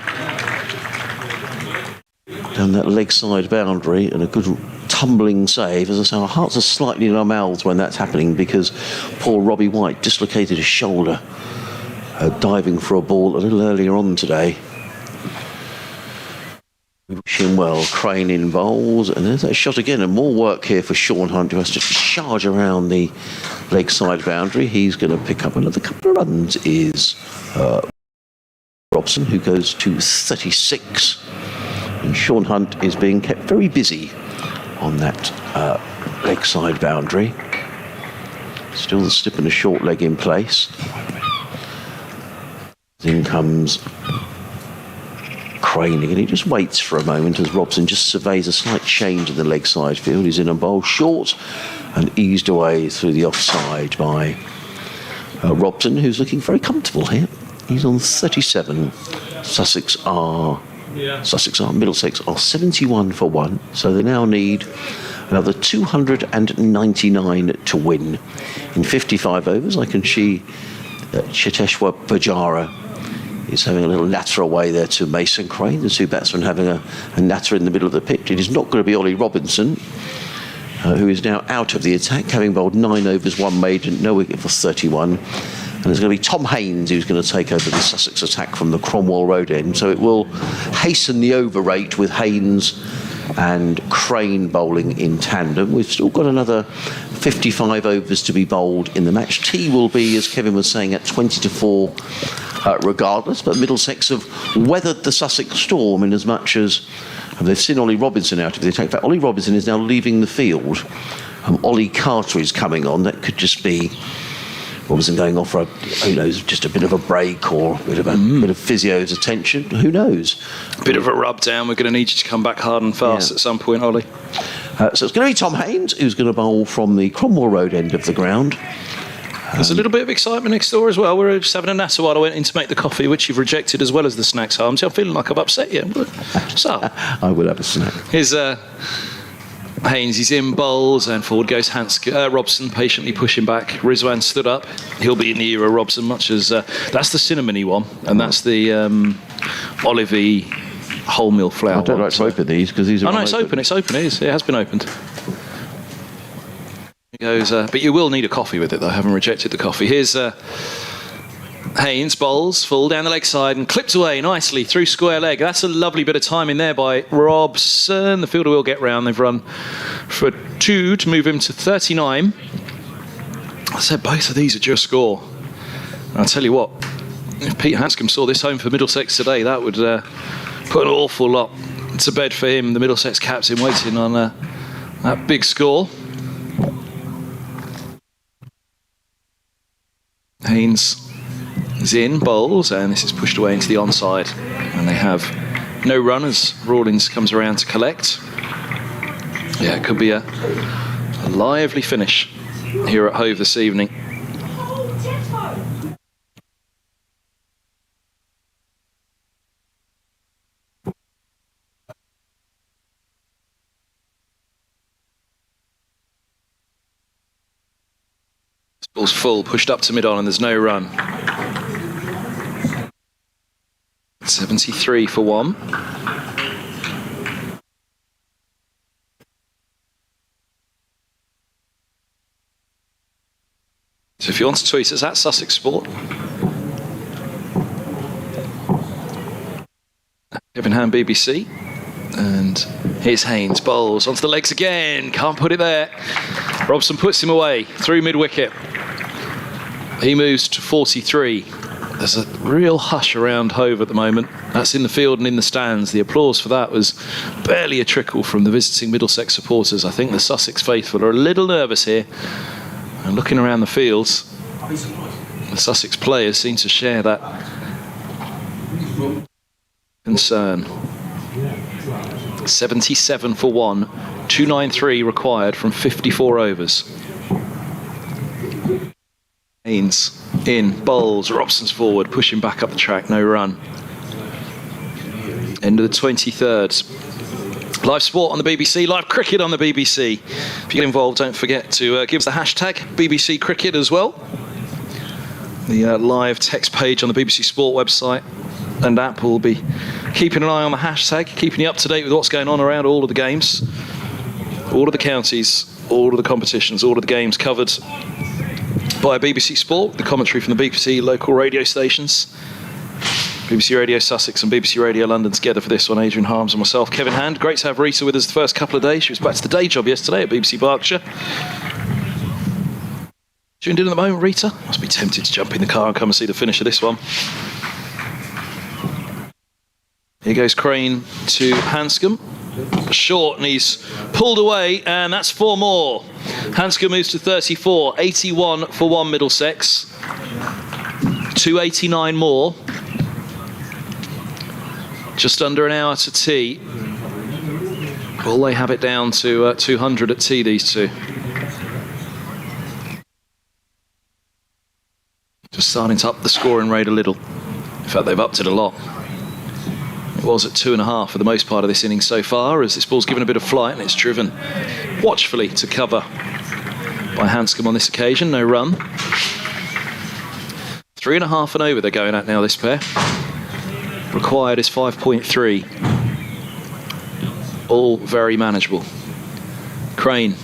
down that leg side boundary, and a good tumbling save. As I say, our hearts are slightly in our mouths when that's happening, because poor Robbie White dislocated his shoulder diving for a ball a little earlier on today. We wish him well. Crane in bowls, and there's that shot again, and more work here for Sean Hunt, who has to charge around the leg side boundary. He's going to pick up another couple of runs. Is Robson, who goes to 36, and Sean Hunt is being kept very busy on that leg side boundary. Still the slip and a short leg in place. In comes Crane again. He just waits for a moment as Robson just surveys a slight change in the leg side field. He's in a bowl short and eased away through the offside by Robson, who's looking very comfortable here. He's on 37. Middlesex are 71 for 1, so they now need another 299 to win. In 55 overs, I can see Cheteshwar Pujara is having a little natter away there to Mason Crane, the 2 batsmen having a natter in the middle of the pitch. It is not going to be Ollie Robinson, who is now out of the attack, having bowled 9 overs, 1 maiden, no wicket for 31. And there's going to be Tom Haynes who's going to take over the Sussex attack from the Cromwell Road end. So it will hasten the over rate with Haynes and Crane bowling in tandem. We've still got another 55 overs to be bowled in the match. Tea will be, as Kevin was saying, at 20 to 4 regardless. But Middlesex have weathered the Sussex storm in as much as they've seen Ollie Robinson out of the attack. In fact, Ollie Robinson is now leaving the field. Ollie Carter is coming on. That could just be Robinson going off for a, who knows, just a bit of a break or a bit of physio's attention. Who knows? A bit of a rub down. We're going to need you to come back hard and fast at some point, Ollie. So it's going to be Tom Haynes who's going to bowl from the Cromwell Road end of the ground. There's a little bit of excitement next door as well. We're just having a natter while I went in to make the coffee, which you've rejected, as well as the snacks, Harms. I'm feeling like I've upset you. So I will have a snack. Here's Haynes, he's in bowls, and forward goes Robson, patiently pushing back. Rizwan stood up. He'll be in the era Robson, much as that's the cinnamony one, and that's the olivey wholemeal flour. I don't like to open these because these are. Oh no, it's open. It's open. It is. It has been opened. It goes, but you will need a coffee with it, though. I haven't rejected the coffee. Here's Haynes bowls full down the leg side and clipped away nicely through square leg. That's a lovely bit of timing there by Robson. The fielder will get round. They've run for 2 to move him to 39. I said both of these are just score. And I'll tell you what, if Pete Hanscom saw this home for Middlesex today, that would put an awful lot to bed for him, the Middlesex captain, waiting on that big score. Haynes is in, bowls, and this is pushed away into the onside. And they have no run as Rawlings comes around to collect. Yeah, it could be a lively finish here at Hove this evening. This ball's full, pushed up to mid-on, and there's no run. 73 for 1. This if you want to tweet us at Sussex Sport. Kevin Hand, BBC. And here's Haynes, bowls onto the legs again, can't put it there. Robson puts him away through mid-wicket. He moves to 43. There's a real hush around Hove at the moment. That's in the field and in the stands. The applause for that was barely a trickle from the visiting Middlesex supporters. I think the Sussex faithful are a little nervous here. And looking around the fields, the Sussex players seem to share that concern. 77 for 1, 293 required from 54 overs. Haynes in, bowls, Robson's forward, pushing back up the track, no run. End of the 23rd. Live sport on the BBC, live cricket on the BBC. If you get involved, don't forget to give us the hashtag BBC Cricket as well. The live text page on the BBC Sport website and app will be keeping an eye on the hashtag, keeping you up to date with what's going on around all of the games, all of the counties, all of the competitions, all of the games covered by BBC Sport, the commentary from the BBC local radio stations, BBC Radio Sussex and BBC Radio London together for this one. Adrian Harms and myself, Kevin Hand. Great to have Rita with us the first couple of days. She was back to the day job yesterday at BBC Berkshire. Tuned in at the moment, Rita? Must be tempted to jump in the car and come and see the finish of this one. Here goes Crane to Hanscom. Short, and he's pulled away, and that's 4 more. Hanscom moves to 34, 81 for 1 Middlesex. 289 more. Just under an hour to tea. Will they have it down to 200 at tea, these two? Just starting to up the scoring rate a little. In fact, they've upped it a lot. It was at 2.5 for the most part of this innings so far, as this ball's given a bit of flight and it's driven watchfully to cover by Hanscom on this occasion. No run. 3.5 and over they're going at now, this pair. Required is 5.3. All very manageable. Crane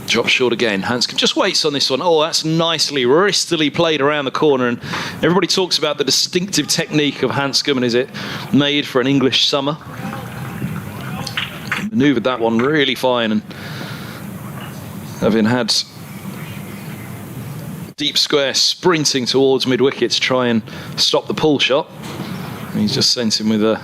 drops short again. Hanscom just waits on this one. Oh, that's nicely, wristily played around the corner. And everybody talks about the distinctive technique of Hanscom, and is it made for an English summer? Manoeuvred that one really fine, and having had deep square sprinting towards mid-wicket to try and stop the pull shot. He's just sent him with a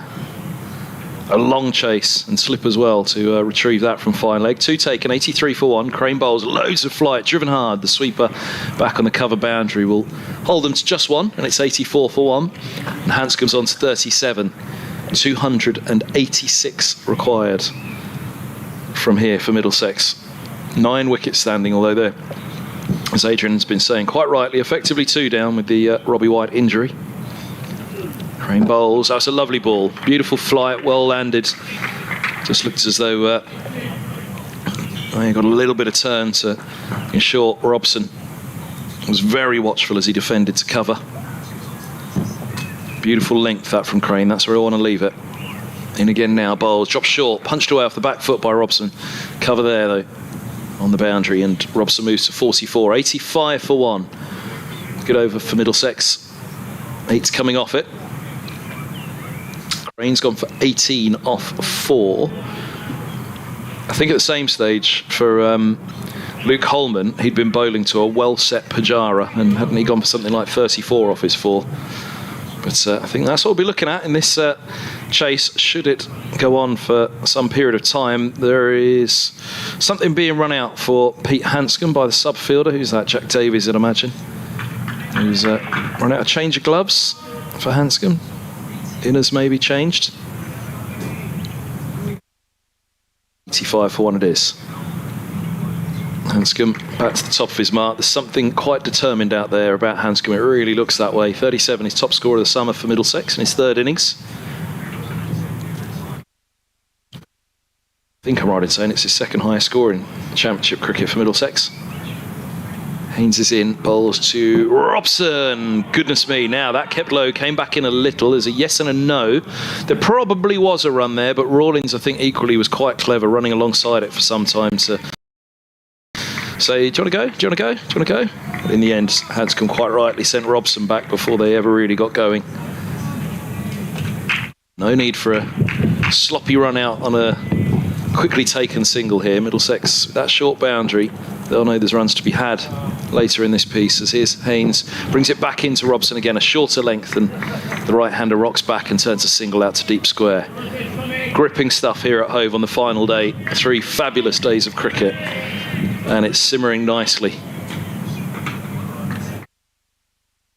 long chase and slip as well to retrieve that from fine leg. 2 taken, 83 for 1. Crane bowls, loads of flight, driven hard. The sweeper back on the cover boundary will hold them to just 1, and it's 84 for 1. And Hanscom's on to 37. 286 required from here for Middlesex. 9 wickets standing, although they're, as Adrian's been saying quite rightly, effectively 2 down with the Robbie White injury. Crane bowls. That's a lovely ball. Beautiful flight, well landed. Just looked as though he got a little bit of turn to ensure Robson was very watchful as he defended to cover. Beautiful length that from Crane. That's where I want to leave it. In again now. Bowls. Dropped short. Punched away off the back foot by Robson. Cover there though on the boundary, and Robson moves to 44. 85 for 1. Good over for Middlesex. 8's coming off it. Crane's gone for 18 off 4. I think at the same stage for Luke Holman, he'd been bowling to a well-set Pujara, and hadn't he gone for something like 34 off his 4? But I think that's what we'll be looking at in this chase, should it go on for some period of time. There is something being run out for Pete Hanscom by the sub-fielder. Who's that? Jack Davies, I'd imagine. Who's run out a change of gloves for Hanscom. Inners maybe changed. 85 for 1 it is. Hanscom back to the top of his mark. There's something quite determined out there about Hanscom. It really looks that way. 37, his top scorer of the summer for Middlesex in his 3rd innings. I think I'm right in saying it's his 2nd highest score in Championship cricket for Middlesex. Haynes is in, bowls to Robson. Goodness me, now that kept low, came back in a little. There's a yes and a no. There probably was a run there, but Rawlings, I think, equally was quite clever, running alongside it for some time to say, do you want to go? Do you want to go? Do you want to go? But in the end, Hanscom quite rightly sent Robson back before they ever really got going. No need for a sloppy run out on a quickly taken single here. Middlesex, that short boundary, they'll know there's runs to be had later in this piece, as here's Haynes brings it back into Robson again, a shorter length, and the right-hander rocks back and turns a single out to deep square. Gripping stuff here at Hove on the final day. 3 fabulous days of cricket, and it's simmering nicely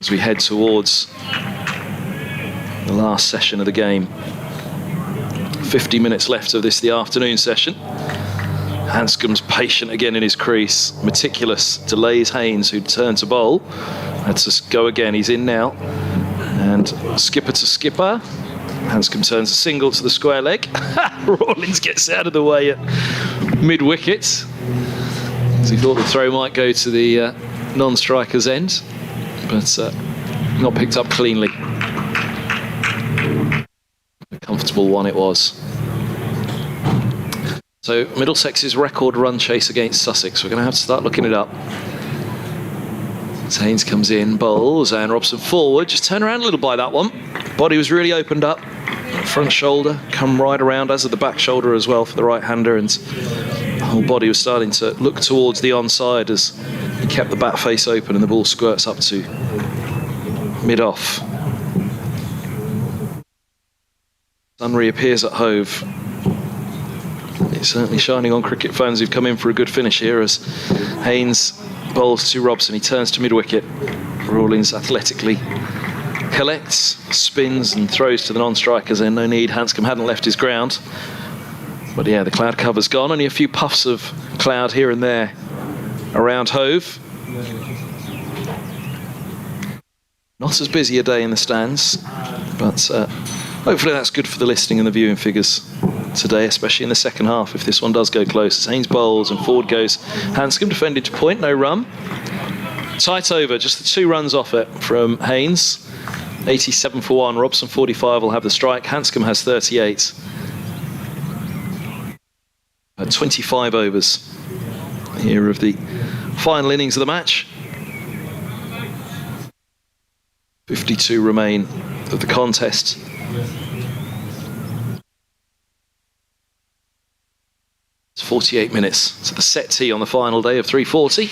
as we head towards the last session of the game. 50 minutes left of this, the afternoon session. Hanscom's patient again in his crease. Meticulous, delays Haynes, who turned to bowl. Let's just go again, he's in now. And skipper to skipper. Hanscom turns a single to the square leg. Rawlins gets out of the way at mid-wicket, as he thought the throw might go to the non-striker's end, but not picked up cleanly. A comfortable one it was. So Middlesex's record run chase against Sussex, we're going to have to start looking it up. As Haynes comes in, bowls, and Robson forward. Just turn around a little by that one. Body was really opened up. Front shoulder come right around, as of the back shoulder as well for the right-hander, and the whole body was starting to look towards the onside as he kept the bat face open and the ball squirts up to mid-off. Sun reappears at Hove. It's certainly shining on cricket fans who've come in for a good finish here, as Haynes bowls to Robson. He turns to mid-wicket. Rawlins athletically collects, spins and throws to the non-strikers, and no need. Hanscom hadn't left his ground. But yeah, the cloud cover's gone. Only a few puffs of cloud here and there around Hove. Not as busy a day in the stands, but hopefully that's good for the listening and the viewing figures today, especially in the second half, if this one does go close. As Haynes bowls and forward goes Hanscom, defended to point, no run. Tight over, just the 2 runs off it from Haynes. 87 for 1, Robson 45 will have the strike. Hanscom has 38. 25 overs here of the final innings of the match. 52 remain of the contest. It's 48 minutes to the set tee on the final day of 340.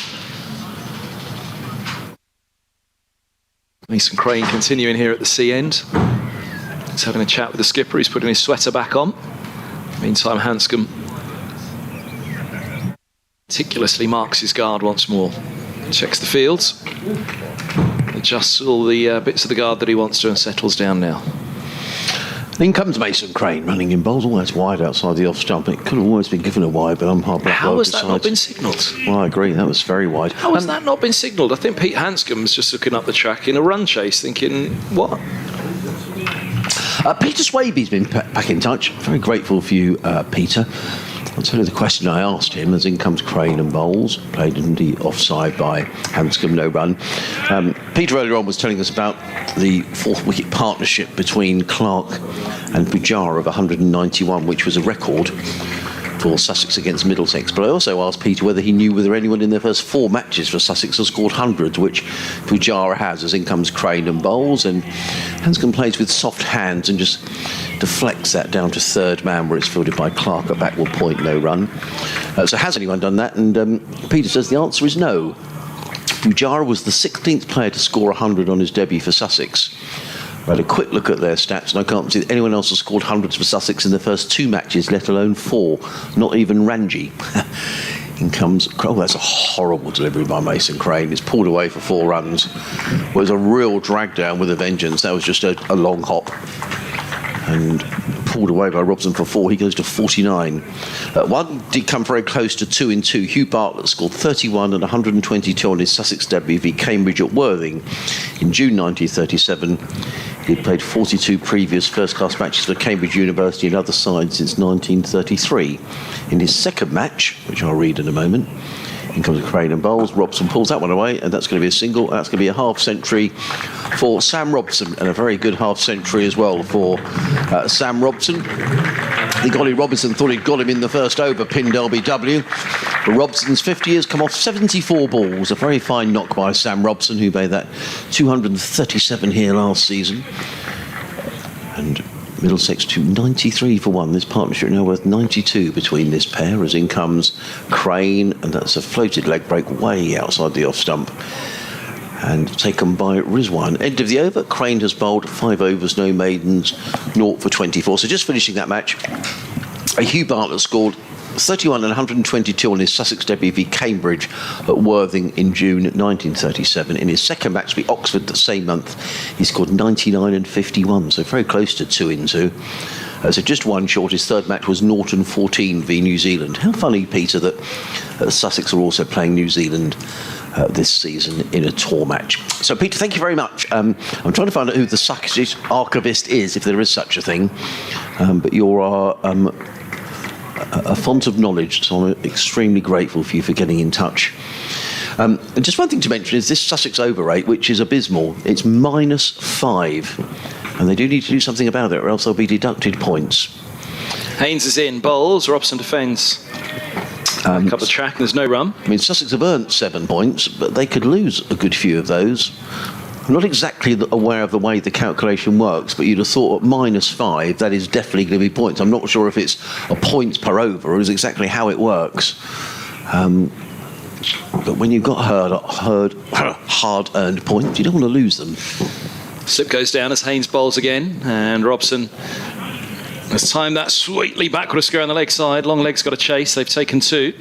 Mason Crane continuing here at the sea end. He's having a chat with the skipper. He's putting his sweater back on. Meantime, Hanscom meticulously marks his guard once more. Checks the fields. Adjusts all the bits of the guard that he wants to, and settles down now. In comes Mason Crane running in bowls, almost wide outside the off stump. It could have always been given a wide, but umpire Blackwell How has that decides. not been signalled? Well, I agree, that was very wide. How has that not been signalled? I think Pete Hanscom's just looking up the track in a run chase, thinking, what? Peter Swaby's been back in touch. Very grateful for you, Peter. I'll tell you the question I asked him, as in comes Crane and bowls, played in the offside by Hanscom, no run. Peter earlier on was telling us about the 4th wicket partnership between Clark and Pujara of 191, which was a record for Sussex against Middlesex. But I also asked Peter whether he knew whether anyone in their first 4 matches for Sussex has scored hundreds, which Pujara has, as in comes Crane and bowls, and Hanscom plays with soft hands and just deflects that down to third man, where it's fielded by Clark at backward point, no run. So has anyone done that? And Peter says the answer is no. Pujara was the 16th player to score 100 on his debut for Sussex. I had a quick look at their stats, and I can't see that anyone else has scored hundreds for Sussex in the first 2 matches, let alone 4. Not even Ranji. In comes... Oh, that's a horrible delivery by Mason Crane. It's pulled away for 4 runs. Well, it was a real drag down with a vengeance. That was just a long hop. And pulled away by Robson for 4. He goes to 49. One did come very close to 2 in 2. Hugh Bartlett scored 31 and 122 on his Sussex debut v Cambridge at Worthing in June 1937. He'd played 42 previous first-class matches for Cambridge University and other sides since 1933. In his second match, which I'll read in a moment, in comes Crane and bowls. Robson pulls that one away, and that's going to be a single. That's going to be a half-century for Sam Robson, and a very good half-century as well for Sam Robson. think Ollie Robinson thought he'd got him in the first over, pinned LBW. But Robson's 50 has come off 74 balls. A very fine knock by Sam Robson, who made that 237 here last season. And Middlesex to 93 for 1. This partnership now worth 92 between this pair, as in comes Crane, and that's a floated leg break way outside the off stump. And taken by Rizwan. End of the over. Crane has bowled 5 overs, no maidens, 0 for 24. So just finishing that match, Hugh Bartlett scored 31 and 122 on his Sussex debut v Cambridge at Worthing in June 1937. In his second match v Oxford the same month, he scored 99 and 51, so very close to 2 in 2. So just one short. His third match was Norton 14 v New Zealand. How funny, Peter, that Sussex are also playing New Zealand this season in a tour match. So, Peter, thank you very much. I'm trying to find out who the Sussex archivist is, if there is such a thing. But you're a font of knowledge, so I'm extremely grateful for you for getting in touch. And just one thing to mention is this Sussex over rate, which is abysmal. It's -5, and they do need to do something about it, or else they'll be deducted points. Haynes is in, bowls, Robson defends. Back up the track, there's no run. I mean, Sussex have earned 7 points, but they could lose a good few of those. I'm not exactly aware of the way the calculation works, but you'd have thought at -5, that is definitely going to be points. I'm not sure if it's a point per over or is exactly how it works. But when you've got hard-earned points, you don't want to lose them. Slip goes down as Haynes bowls again, and Robson has timed that sweetly backward a square on the leg side. Long leg's got a chase, they've taken 2.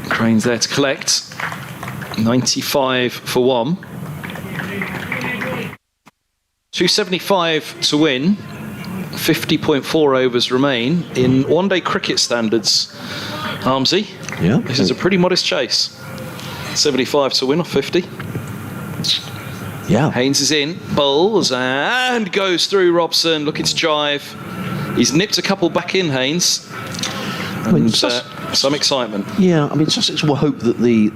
Crane's there to collect. 95 for 1. 275 to win. 50.4 overs remain. In one-day cricket standards, Armsy, Yeah. this is a pretty modest chase. 75 to win off 50. Yeah. Haynes is in, bowls, and goes through Robson, looking to drive. He's nipped a couple back in, Haynes. And some excitement. Yeah, I mean, Sussex will hope that the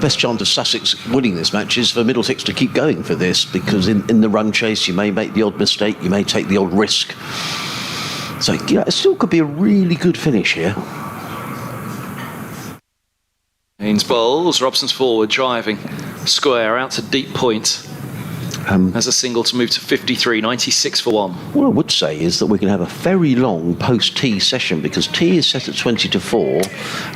best chance of Sussex winning this match is for Middlesex to keep going for this, because in the run chase you may make the odd mistake, you may take the odd risk. So, it still could be a really good finish here. Haynes bowls, Robson's forward, driving. Square out to deep point. Has a single to move to 53, 96 for 1. What I would say is that we can have a very long post-tea session, because tea is set at 20 to 4,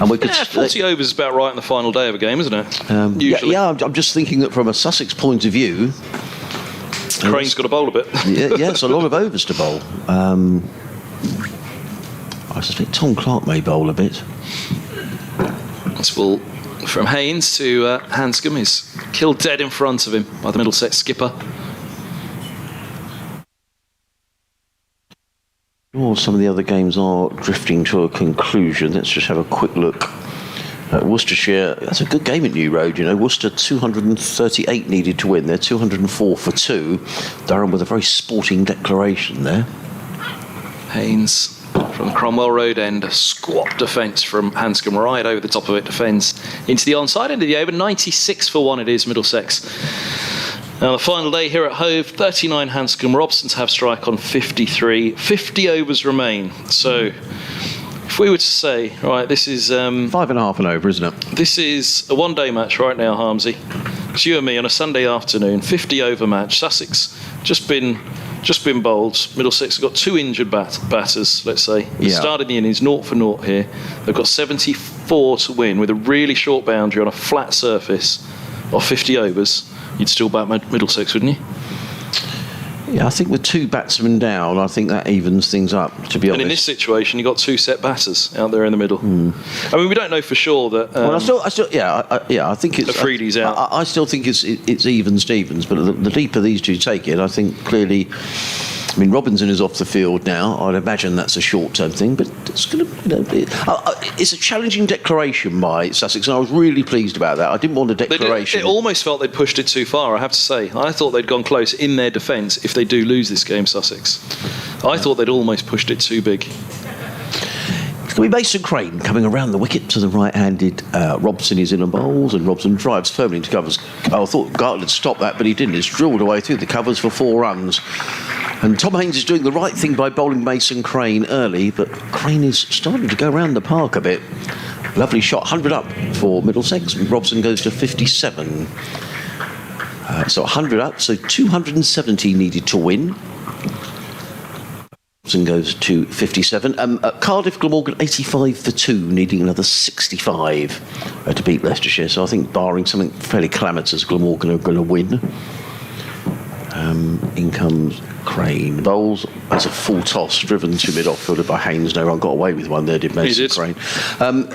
and we could... Yeah, 40 overs is about right on the final day of a game, isn't it? Usually. Yeah, I'm just thinking that from a Sussex point of view... Crane's got to bowl a bit. Yes, a lot of overs to bowl. I suspect Tom Clark may bowl a bit. This will... From Haynes to Hanscom, he's killed dead in front of him by the Middlesex skipper. Well, some of the other games are drifting to a conclusion. Let's just have a quick look at Worcestershire. That's a good game at New Road, Worcester 238 needed to win. They're 204 for 2. Durham with a very sporting declaration there. Haynes from the Cromwell Road end, a squat defence from Hanscom, right over the top of it, defends into the onside end of the over. 96 for 1 it is, Middlesex. Now the final day here at Hove, 39 Hanscom, Robson to have strike on 53, 50 overs remain. So if we were to say, right, this is... 5.5 and over, isn't it? This is a one-day match right now, Harmsy. It's you and me on a Sunday afternoon, 50 over match. Sussex just been bowled. Middlesex have got 2 injured batters, let's say. Yeah. Started the innings 0 for 0 here. They've got 74 to win with a really short boundary on a flat surface of 50 overs. You'd still bat Middlesex, wouldn't you? Yeah, I think with 2 batsmen down, I think that evens things up, to be honest. And in this situation, you've got 2 set batters out there in the middle. I mean, we don't know for sure that... well, I think it's... Afridi's out. I still think it's even Stevens, but the deeper these two take it, I think clearly... I mean, Robinson is off the field now. I'd imagine that's a short-term thing, but it's going to... it's a challenging declaration by Sussex, and I was really pleased about that. I didn't want a declaration. It almost felt they'd pushed it too far, I have to say. I thought they'd gone close in their defence if they do lose this game, Sussex. I thought they'd almost pushed it too big. It's going to be Mason Crane coming around the wicket to the right-handed. Robson is in and bowls, and Robson drives firmly into covers. I thought Gartlett had stopped that, but he didn't. It's drilled away through the covers for 4 runs. And Tom Haynes is doing the right thing by bowling Mason Crane early, but Crane is starting to go around the park a bit. Lovely shot, 100 up for Middlesex. Robson goes to 57. So 100 up, so 270 needed to win. Robson goes to 57. Cardiff, Glamorgan 85 for 2, needing another 65 to beat Leicestershire. So I think barring something fairly calamitous, Glamorgan are going to win. In comes Crane. Bowls as a full toss, driven to mid-off, fielded by Haynes. No one got away with one there, did Mason Crane.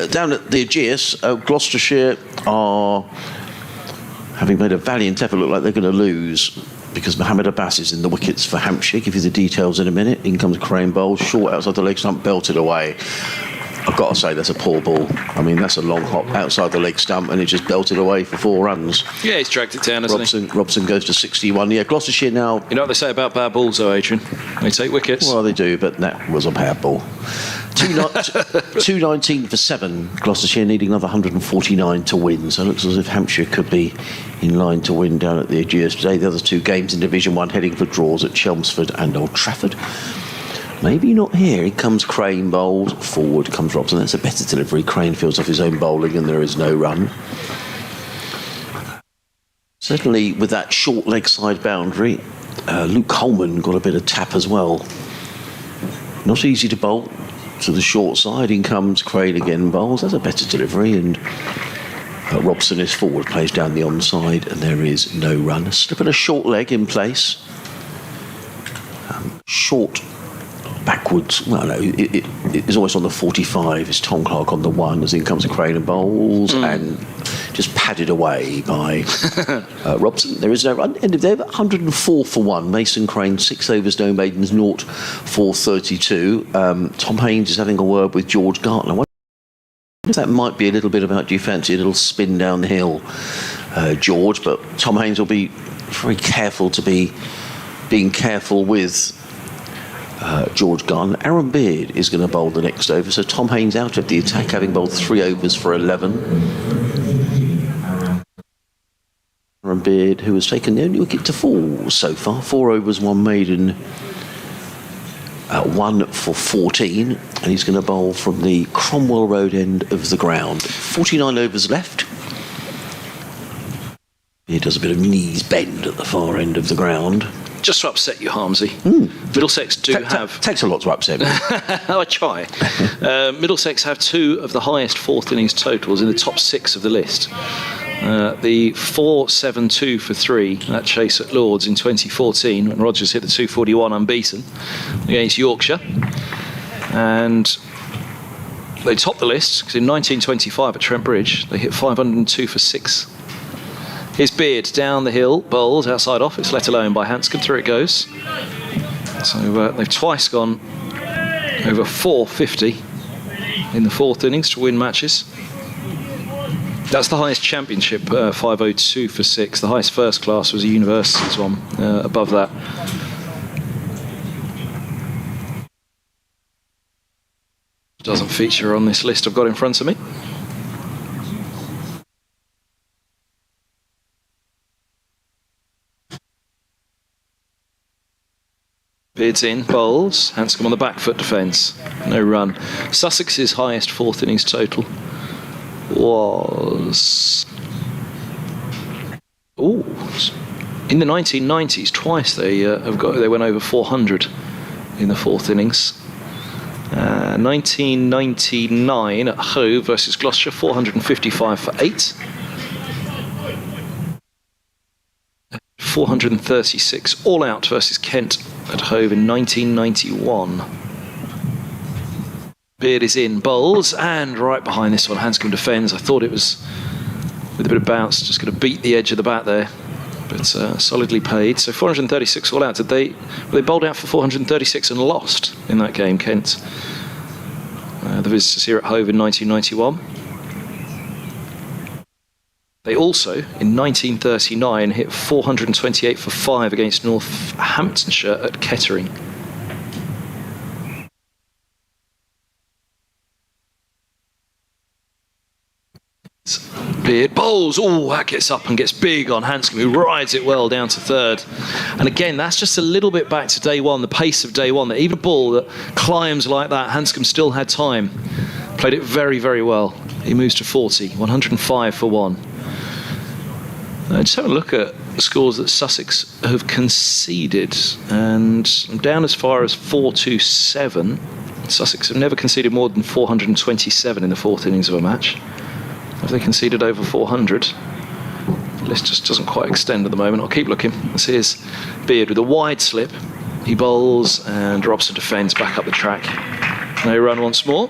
Down at the Aegeus, Gloucestershire are, having made a valiant effort, look like they're going to lose because Mohammed Abbas is in the wickets for Hampshire. Give you the details in a minute. In comes Crane. Bowl short outside the leg stump, belted away. I've got to say that's a poor ball. I mean, that's a long hop outside the leg stump and it just belted away for 4 runs. Yeah, he's dragged it down, hasn't he? Robson goes to 61. Yeah, Gloucestershire now... You know what they say about bad balls, though, Adrian? They take wickets. Well, they do, but that was a bad ball. 219 for 7. Gloucestershire needing another 149 to win. So it looks as if Hampshire could be in line to win down at the Aegeus today. The other 2 games in Division 1 heading for draws at Chelmsford and Old Trafford. Maybe not here. Here comes Crane, bowls. Forward comes Robson. That's a better delivery. Crane fields off his own bowling and there is no run. Certainly with that short leg side boundary, Luke Coleman got a bit of tap as well. Not easy to bowl to the short side. In comes Crane again, bowls. That's a better delivery and Robson is forward, plays down the onside and there is no run. A slip and a short leg in place. Short backwards, well no, it is always on the 45. It's Tom Clark on the 1 as in comes a Crane and bowls and just padded away by Robson. There is no run. End of day, 104 for 1. Mason Crane, 6 overs, no maidens, 0 for 32. Tom Haynes is having a word with George Gartner. I wonder if that might be a little bit about, do you fancy a little spin down the hill, George? But Tom Haynes will be very careful to be being careful with George Gunn. Aaron Beard is going to bowl the next over, so Tom Haynes out of the attack, having bowled 3 overs for 11. Aaron Beard, who has taken the only wicket to fall so far, 4 overs, 1 maiden, 1 for 14, and he's going to bowl from the Cromwell Road end of the ground. 49 overs left. He does a bit of knees bend at the far end of the ground. Just to upset you, Harmsy, Middlesex do have... Takes a lot to upset me. I try. Middlesex have 2 of the highest 4th innings totals in the top 6 of the list. The 4-7-2 for 3 at Chase at Lords in 2014, when Rogers hit the 241 unbeaten against Yorkshire. And they topped the list because in 1925 at Trent Bridge, they hit 502 for 6. His Beard down the hill, bowls outside off. It's let alone by Hanscom. Through it goes. So they've twice gone over 450 in the 4th innings to win matches. That's the highest championship, 502 for 6. The highest first class was a Universities one above that. Doesn't feature on this list I've got in front of me. Beards in, bowls. Hanscom on the back foot defence. No run. Sussex's highest 4th innings total was... Ooh. In the 1990s, twice they went over 400 in the 4th innings. 1999 at Hove versus Gloucestershire, 455 for 8. 436 all out versus Kent at Hove in 1991. Beard is in, bowls, and right behind this one, Hanscom defends. I thought it was with a bit of bounce, just going to beat the edge of the bat there, but solidly paid. So 436 all out. They bowled out for 436 and lost in that game, Kent. The visitors here at Hove in 1991. They also, in 1939, hit 428 for 5 against Northamptonshire at Kettering. Beard bowls. Oh, that gets up and gets big on Hanscom, who rides it well down to third. And again, that's just a little bit back to day one, the pace of day one. That even a ball that climbs like that, Hanscom still had time. Played it very, very well. He moves to 40, 105 for one. Just have a look at the scores that Sussex have conceded. And I'm down as far as 427. Sussex have never conceded more than 427 in the fourth innings of a match. Have they conceded over 400? The list just doesn't quite extend at the moment. I'll keep looking. This is Beard with a wide slip. He bowls and Robson defends back up the track. No run once more.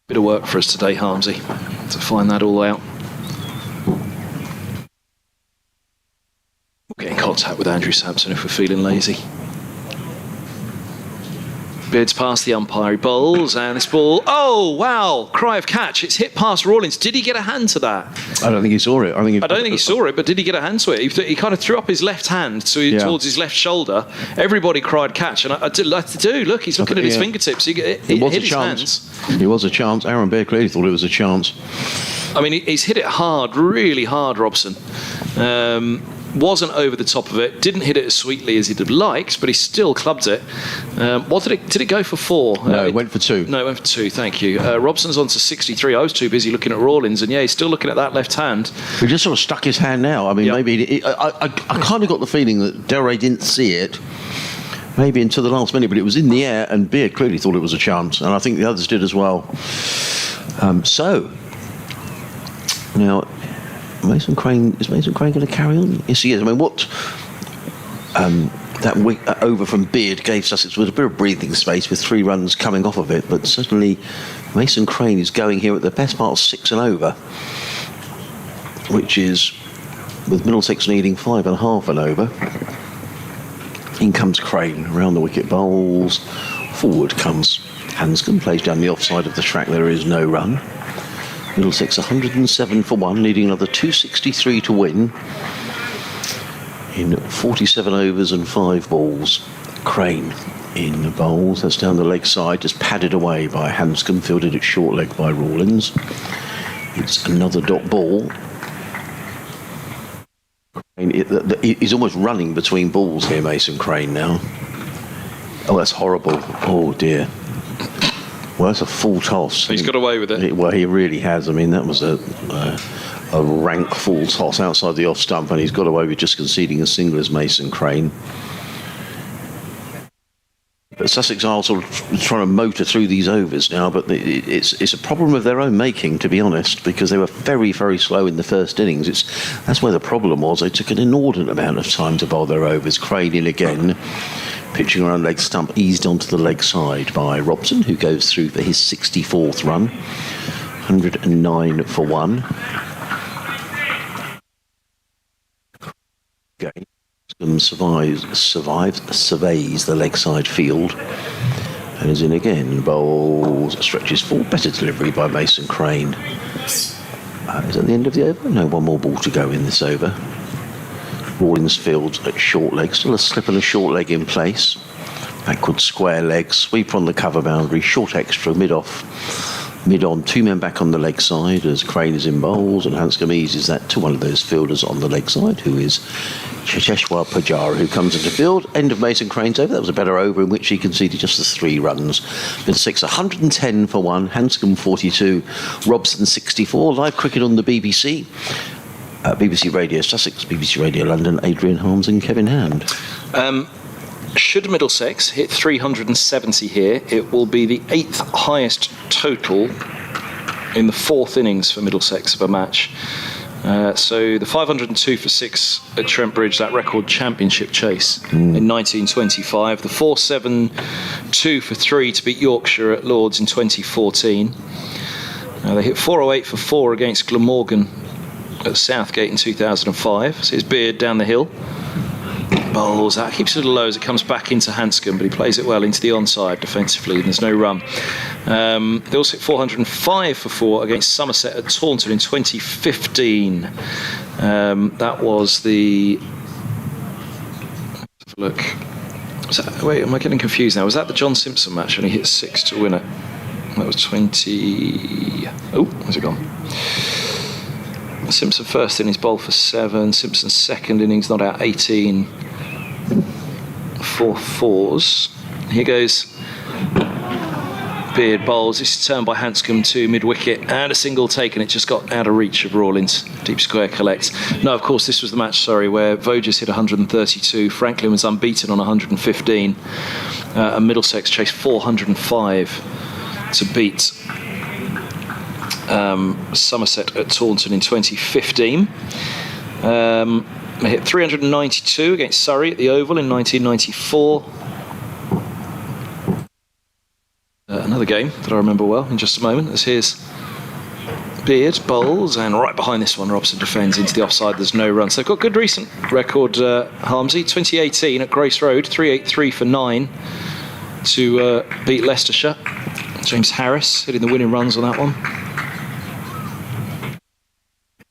Bit of work for us today, Harmsy, to find that all out. We'll get in contact with Andrew Sampson if we're feeling lazy. Beard's past the umpire, he bowls, and this ball, oh wow, cry of catch, it's hit past Rawlins. Did he get a hand to that? I don't think he saw it. I don't think he saw it, but did he get a hand to it? He kind of threw up his left hand towards his left shoulder. Everybody cried catch, and I did look, he's looking at his fingertips. It was hit a his chance. hands. It was a chance. Aaron Beard clearly thought it was a chance. I mean, he's hit it hard, really hard, Robson. Wasn't over the top of it, didn't hit it as sweetly as he'd have liked, but he still clubbed it. Did it go for 4? No, it went for 2. No, it went for 2, thank you. Robson's on to 63. I was too busy looking at Rawlins, and he's still looking at that left hand. He just sort of stuck his hand now. I mean, maybe I kind of got the feeling that Delray didn't see it, maybe until the last minute, but it was in the air, and Beard clearly thought it was a chance, and I think the others did as well. So now, Mason Crane going to carry on? Yes, he is. I mean, what that over from Beard gave Sussex was a bit of breathing space with 3 runs coming off of it, but certainly Mason Crane is going here at the best part of 6 and over, which is with Middlesex needing 5.5 and over. In comes Crane around the wicket, bowls. Forward comes Hanscom, plays down the offside of the track. There is no run. Middlesex 107 for one, needing another 263 to win in 47 overs and 5 balls. Crane in the bowls, that's down the leg side, just padded away by Hanscom, fielded at short leg by Rawlins. It's another dot ball. He's almost running between balls here, Mason Crane now. Oh, that's horrible. Oh dear. Well, that's a full toss. He's got away with it. Well, he really has. I mean, that was a rank full toss outside the off stump, and he's got away with just conceding a single as Mason Crane. But Sussex are sort of trying to motor through these overs now, but it's a problem of their own making, to be honest, because they were very, very slow in the first innings. That's where the problem was. They took an inordinate amount of time to bowl their overs. Crane in again. Pitching around leg stump, eased onto the leg side by Robson, who goes through for his 64th run. 109 for one. Surveys the leg side field and is in again. Bowls, stretches full. Better delivery by Mason Crane. Is that the end of the over? No, one more ball to go in this over. Rawlins fields at short leg, still a slip and a short leg in place. Backward square leg, sweeper on the cover boundary, short extra, mid on, 2 men back on the leg side as Crane is in bowls, and Hanscom eases that to one of those fielders on the leg side, who is Cheshwar Pujara, who comes into field. End of Mason Crane's over. That was a better over in which he conceded just the 3 runs. Middlesex 110 for one, Hanscom 42, Robson 64. Live cricket on the BBC. BBC Radio Sussex, BBC Radio London, Adrian Harms and Kevin Hand. Should Middlesex hit 370 here, it will be the 8th highest total in the 4th innings for Middlesex of a match. So the 502 for 6 at Trent Bridge, that record championship chase in 1925. The 472 for 3 to beat Yorkshire at Lords in 2014. They hit 408 for 4 against Glamorgan at Southgate in 2005. So his Beard down the hill. Bowls that, keeps it low as it comes back into Hanscom, but he plays it well into the onside defensively, and there's no run. They also hit 405 for 4 against Somerset at Taunton in 2015. That was the... Let's have a look. Wait, am I getting confused now? Was that the John Simpson match and he hit 6 to win it? That was 20... Oh, where's it gone? Simpson first innings bowled for 7. Simpson second innings not out 18 for 4s. Here goes Beard bowls. This is turned by Hanscom to mid-wicket and a single taken. It just got out of reach of Rawlins. Deep square collects. No, of course, this was the match, where Voges hit 132. Franklin was unbeaten on 115. And Middlesex chased 405 to beat Somerset at Taunton in 2015. They hit 392 against Surrey at the Oval in 1994. Another game that I remember well in just a moment. As here's Beard bowls, and right behind this one Robson defends into the offside. There's no run. So they've got good recent record, Harmsy. 2018 at Grace Road, 383 for 9 to beat Leicestershire. James Harris hitting the winning runs on that one.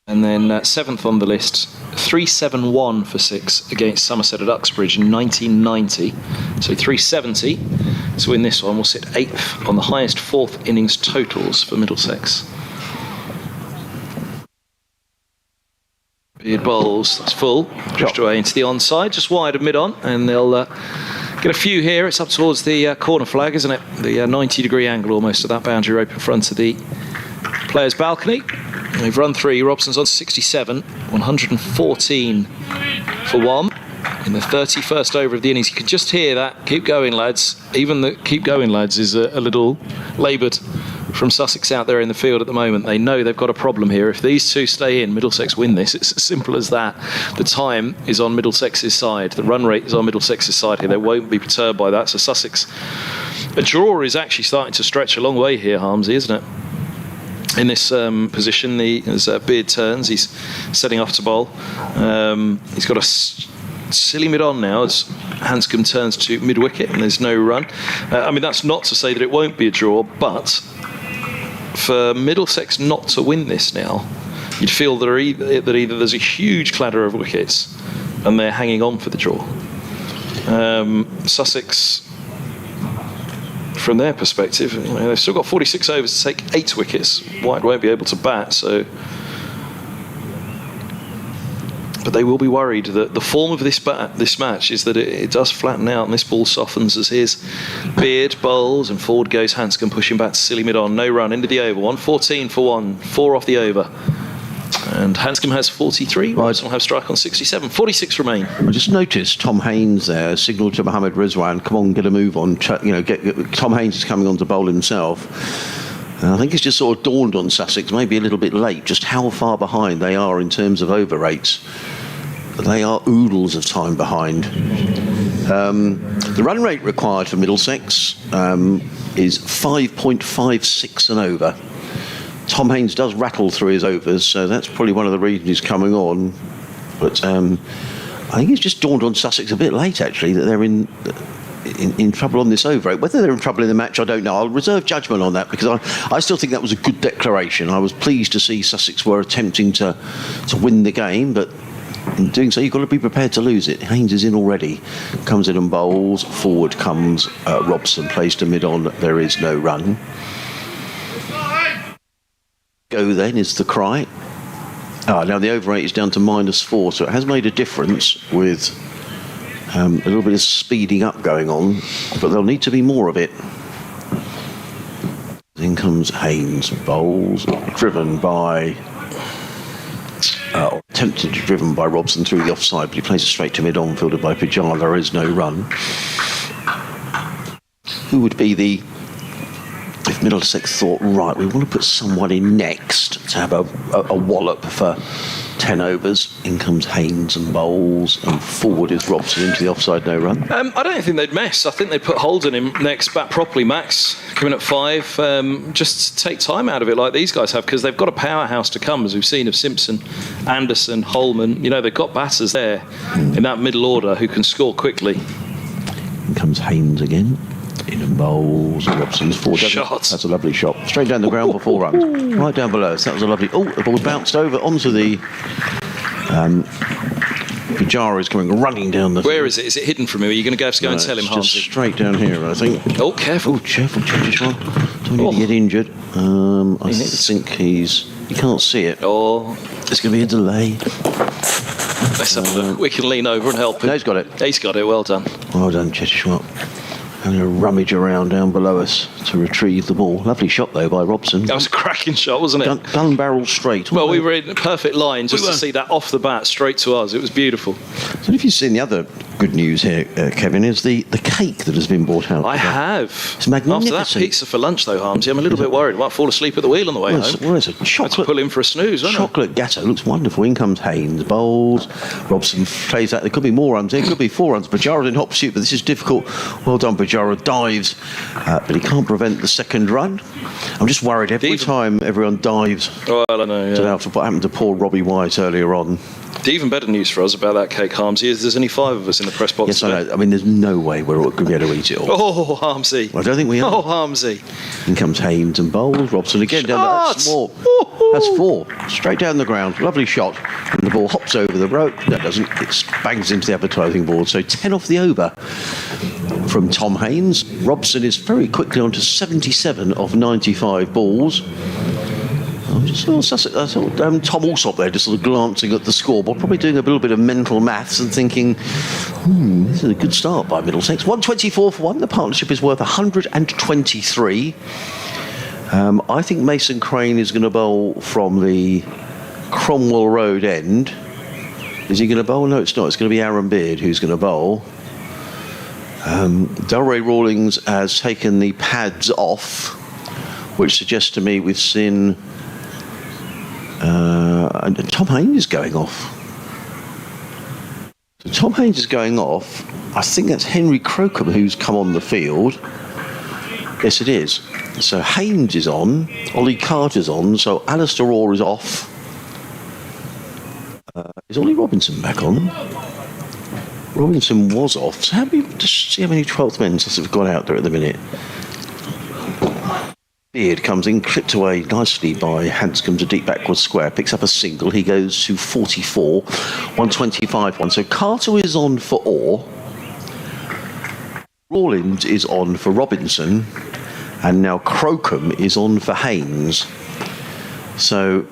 And then 7th on the list, 371 for 6 against Somerset at Uxbridge in 1990. So 370 to win this one. Will sit 8th on the highest 4th innings totals for Middlesex. Beard bowls, that's full, pushed away into the onside, just wide of mid-on, and they'll get a few here. It's up towards the corner flag, isn't it? The 90-degree angle almost of that boundary rope in front of the players' balcony. They've run 3. Robson's on 67, 114 for 1 in the 31st over of the innings. You can just hear that. Keep going, lads. Even the keep going, lads is a little laboured from Sussex out there in the field at the moment. They know they've got a problem here. If these two stay in, Middlesex win this. It's as simple as that. The time is on Middlesex's side. The run rate is on Middlesex's side here. They won't be perturbed by that. So Sussex, a draw is actually starting to stretch a long way here, Harmsy, isn't it? In this position, as Beard turns, he's setting off to bowl. He's got a silly mid-on now as Hanscom turns to mid-wicket and there's no run. I mean, that's not to say that it won't be a draw, but for Middlesex not to win this now, you'd feel that either there's a huge clatter of wickets and they're hanging on for the draw. Sussex, from their perspective, they've still got 46 overs to take 8 wickets. White won't be able to bat, so... But they will be worried that the form of this match is that it does flatten out and this ball softens as here's Beard bowls and forward goes Hanscom pushing back to silly mid-on. No run into the over. 114 for 1. 4 off the over. And Hanscom has 43. Robson will have strike on 67. 46 remain. I just noticed Tom Haynes there signalled to Mohammed Rizwan, come on, get a move on. Tom Haynes is coming on to bowl himself. And I think it's just sort of dawned on Sussex, maybe a little bit late, just how far behind they are in terms of over rates. They are oodles of time behind. The run rate required for Middlesex is 5.56 and over. Tom Haynes does rattle through his overs, so that's probably one of the reasons he's coming on. But I think it's just dawned on Sussex a bit late, actually, that they're in trouble on this over rate. Whether they're in trouble in the match, I don't know. I'll reserve judgment on that because I still think that was a good declaration. I was pleased to see Sussex were attempting to win the game, but in doing so, you've got to be prepared to lose it. Haynes is in already. Comes in and bowls. Forward comes Robson, plays to mid-on. There is no run. Go then is the cry. Now the over rate is down to -4, so it has made a difference with a little bit of speeding up going on, but there'll need to be more of it. Then comes Haynes, bowls, driven by... attempted to be driven by Robson through the offside, but he plays it straight to mid-on, fielded by Pujara. There is no run. Who would be the... If Middlesex thought, right, we want to put someone in next to have a wallop for 10 overs. In comes Haynes and bowls, and forward is Robson into the offside, no run. I don't think they'd mess. I think they'd put Holden in next, bat properly. Max coming at 5. Just take time out of it like these guys have, because they've got a powerhouse to come, as we've seen of Simpson, Anderson, Holman. They've got batters there in that middle order who can score quickly. In comes Haynes again. In and bowls. Robson's forward. That's a lovely shot. Straight down the ground for 4 runs. Right down below. So that was a lovely... Oh, the ball's bounced over onto the Pujara is coming running down the... Where is it? Is it hidden from him? Are you going to have to go and tell him, it's just Harmsy? straight down here, I think. Oh, careful. Oh, careful, Chase one. Don't need to get injured. I think he can't see it. Oh, There's going to be a delay. let's have a look. We can lean over and help him. No, he's got it. He's got it. Well done. Well done, Cheshire. Having a rummage around down below us to retrieve the ball. Lovely shot, though, by Robson. That was a cracking shot, wasn't it? Gun barrel straight. Well, we were in a perfect line just to see that off the bat straight to us. It was beautiful. So if you've seen the other good news here, Kevin, is the cake that has been brought out. I have. It's magnificent. After that pizza for lunch, though, Harmsy, I'm a little bit worried. I might fall asleep at the wheel on the way home. Well, it's a Had to chocolate. pull in for a snooze, wasn't it? Chocolate gatto looks wonderful. In comes Haynes, bowls. Robson plays that. There could be more runs. There could be 4 runs. Pujara's in hot pursuit, but this is difficult. Well done, Pujara dives, but he can't prevent the second run. I'm just worried every time everyone dives. Well, I know. Yeah. After what happened to poor Robbie White earlier on. The even better news for us about that cake, Harmsy, is there's only 5 of us in the press box Yes, today. I know. I mean, there's no way we're going to be able to eat it all. Oh, Harmsy. I don't think we are. Oh, Harmsy. In comes Haynes and bowls. Robson again down there. That's more. That's 4. Straight down the ground. Lovely shot. And the ball hops over the rope. No, it doesn't. It bangs into the advertising board. So 10 off the over from Tom Haynes. Robson is very quickly on to 77 of 95 balls. I just saw Tom Alsop there just sort of glancing at the scoreboard, probably doing a little bit of mental maths and thinking, this is a good start by Middlesex. 124 for 1. The partnership is worth 123. I think Mason Crane is going to bowl from the Cromwell Road end. Is he going to bowl? No, it's not. It's going to be Aaron Beard who's going to bowl. Delray Rawlings has taken the pads off, which suggests to me we've seen Tom Haynes is going off. So Tom Haynes is going off. I think that's Henry Crocombe who's come on the field. Yes, it is. So Haynes is on, Ollie Carter's on, so Alistair Orr is off. Is Ollie Robinson back on? Robinson was off. So just see how many 12th men have gone out there at the minute. Beard comes in, clipped away nicely by Hanscom to deep backward square, picks up a single, he goes to 44, 125 1. So Carter is on for Orr, Rawlins is on for Robinson, and now Crocombe is on for Haynes. So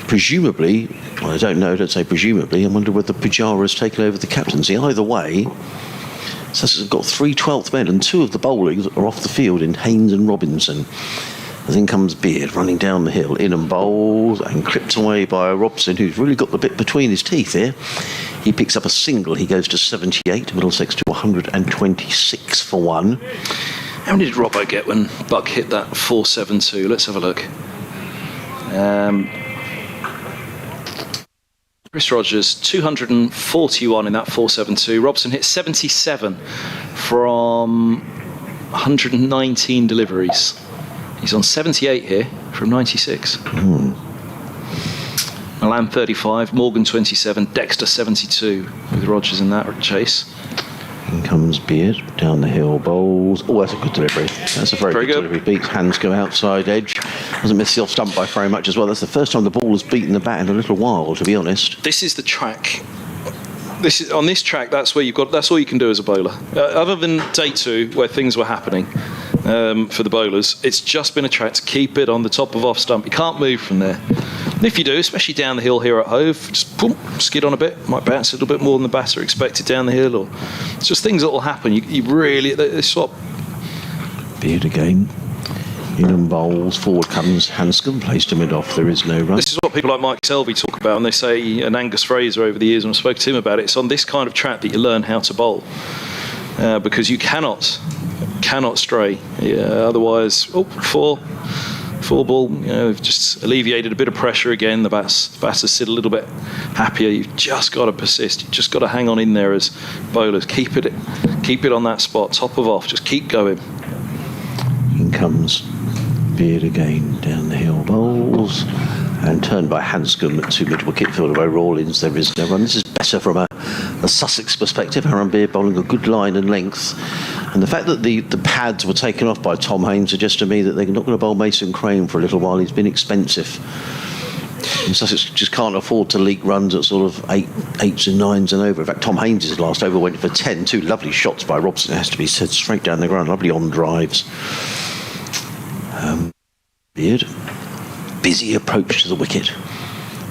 presumably, well, I don't know, don't say presumably, I wonder whether Pujara has taken over the captaincy. Either way, Sussex have got 3 12th men and 2 of the bowlings are off the field in Haynes and Robinson. And then comes Beard running down the hill, in and bowls and clipped away by Robson, who's really got the bit between his teeth here. He picks up a single, he goes to 78, Middlesex to 126 for 1. How many did Robbo get when Buck hit that 4.72? Let's have a look. Chris Rogers, 241 in that 4.72. Robson hit 77 from 119 deliveries. He's on 78 here from 96. Milan 35, Morgan 27, Dexter 72 with Rogers in that chase. In comes Beard down the hill, bowls. Oh, that's a good delivery. That's a very good delivery. Beats hands go outside edge. Doesn't miss the off stump by very much as well. That's the first time the ball has beaten the bat in a little while, to be honest. This is the track. On this track. That's where you've got. That's all you can do as a bowler. Other than day 2, where things were happening for the bowlers, it's just been a track to keep it on the top of off stump. You can't move from there. And if you do, especially down the hill here at Hove, just boom, skid on a bit, might bounce a little bit more than the batter expected down the hill, or it's just things that will happen. You really, they swap. Beard again. In and bowls, forward comes Hanscom, placed to mid-off, there is no run. This is what people like Mike Selby talk about, and they say, and Angus Fraser over the years, and I've spoken to him about it, it's on this kind of track that you learn how to bowl. Because you cannot stray. Otherwise, four ball, just alleviated a bit of pressure again. The batters sit a little bit happier. You've just got to persist. You've just got to hang on in there as bowlers. Keep it on that spot, top of off. Just keep going. In comes Beard again down the hill, bowls and turned by Hanscom to mid-wicket fielder by Rawlins. There is no run. This is better from a Sussex perspective. Aaron Beard bowling a good line and length. And the fact that the pads were taken off by Tom Haynes suggests to me that they're not going to bowl Mason Crane for a little while. He's been expensive. And Sussex just can't afford to leak runs at sort of eights and nines and over. In fact, Tom Haynes' last over went for 10. Two lovely shots by Robson, it has to be said, straight down the ground. Lovely on drives. Beard. Busy approach to the wicket.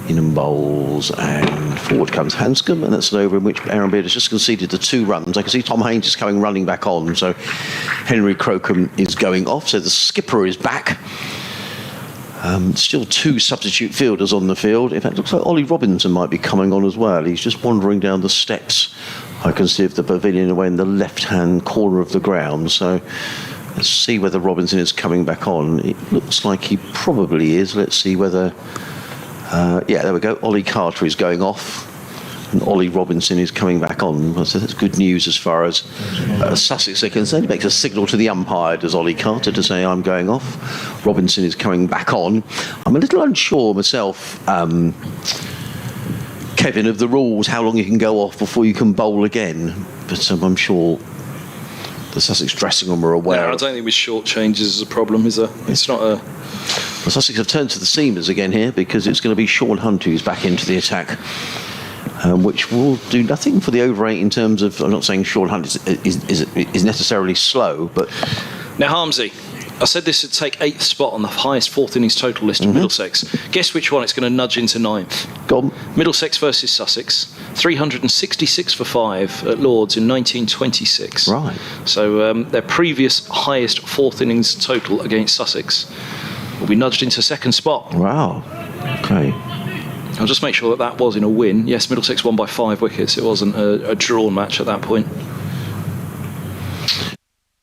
In and bowls, and forward comes Hanscom, and that's an over in which Aaron Beard has just conceded the 2 runs. I can see Tom Haynes is coming running back on, so Henry Crocombe is going off, so the skipper is back. Still 2 substitute fielders on the field. In fact, it looks like Ollie Robinson might be coming on as well. He's just wandering down the steps, I can see, of the pavilion away in the left-hand corner of the ground. So let's see whether Robinson is coming back on. It looks like he probably is. Let's see whether... yeah, there we go. Ollie Carter is going off, and Ollie Robinson is coming back on. So that's good news as far as Sussex are concerned. He makes a signal to the umpire, does Ollie Carter, to say I'm going off. Robinson is coming back on. I'm a little unsure myself, Kevin, of the rules, how long you can go off before you can bowl again. But I'm sure the Sussex dressing room are aware. No, I don't think with short changes is a problem, is there? It's not a... The Sussex have turned to the seamers again here, because it's going to be Sean Hunt who's back into the attack, which will do nothing for the over 8 in terms of... I'm not saying Sean Hunt is necessarily slow, but... Now, Harmsy, I said this would take 8th spot on the highest 4th innings total list of Middlesex. Guess which one it's going to nudge into 9th? Go on. Middlesex versus Sussex, 366 for 5 at Lords in 1926. Right. So their previous highest 4th innings total against Sussex will be nudged into 2nd spot. Wow. Okay. I'll just make sure that that was in a win. Yes, Middlesex won by 5 wickets. It wasn't a drawn match at that point.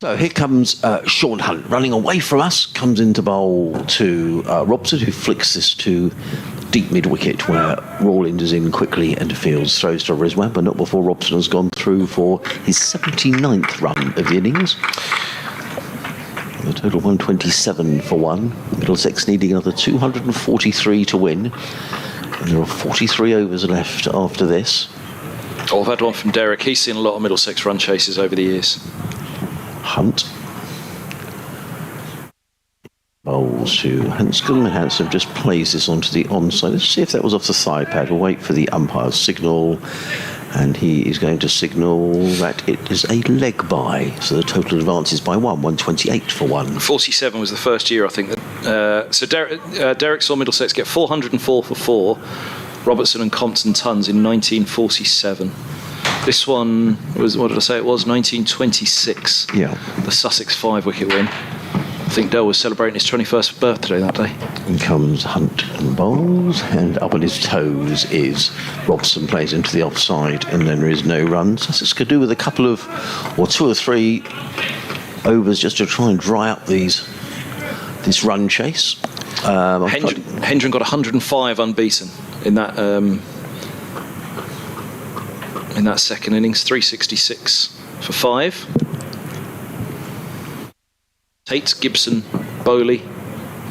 So here comes Sean Hunt running away from us, comes into bowl to Robson, who flicks this to deep mid-wicket, where Rawlins is in quickly and fields, throws to Rizwan, but not before Robson has gone through for his 79th run of the innings. The total 127 for 1. Middlesex needing another 243 to win. And there are 43 overs left after this. Oh, I've had one from Derek. He's seen a lot of Middlesex run chases over the years. Hunt. Bowls to Hanscom. Hanscom just plays this onto the onside. Let's see if that was off the side pad. We'll wait for the umpire's signal. And he is going to signal that it is a leg by. So the total advances by 128 for 1. 47 was the first year, I think. So Derek saw Middlesex get 404 for 4. Robertson and Compton tons in 1947. This one was, what did I say it was? 1926. Yeah. The Sussex 5-wicket win. I think Dell was celebrating his 21st birthday that day. In comes Hunt and bowls, and up on his toes is Robson, plays into the offside, and then there is no run. Sussex could do with a couple of, or 2 or 3 overs just to try and dry up this run chase. Hendren got 105 unbeaten in that 2nd innings, 366 for 5. Tate, Gibson, Bowley,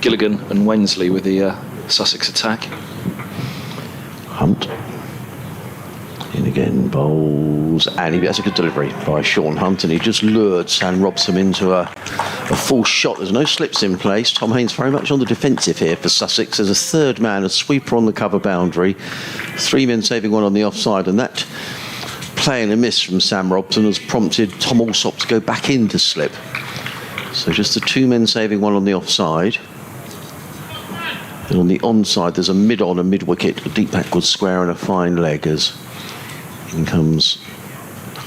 Gilligan and Wensley with the Sussex attack. Hunt. In again, bowls, and he gets a good delivery by Sean Hunt, and he just lured Sam Robson into a full shot. There's no slips in place. Tom Haynes very much on the defensive here for Sussex. There's a 3rd man, a sweeper on the cover boundary, 3 men saving 1 on the offside, and that play and a miss from Sam Robson has prompted Tom Alsop to go back into slip. So just the 2 men saving 1 on the offside. And on the onside, there's a mid-on, a mid-wicket, a deep backward square and a fine leg as in comes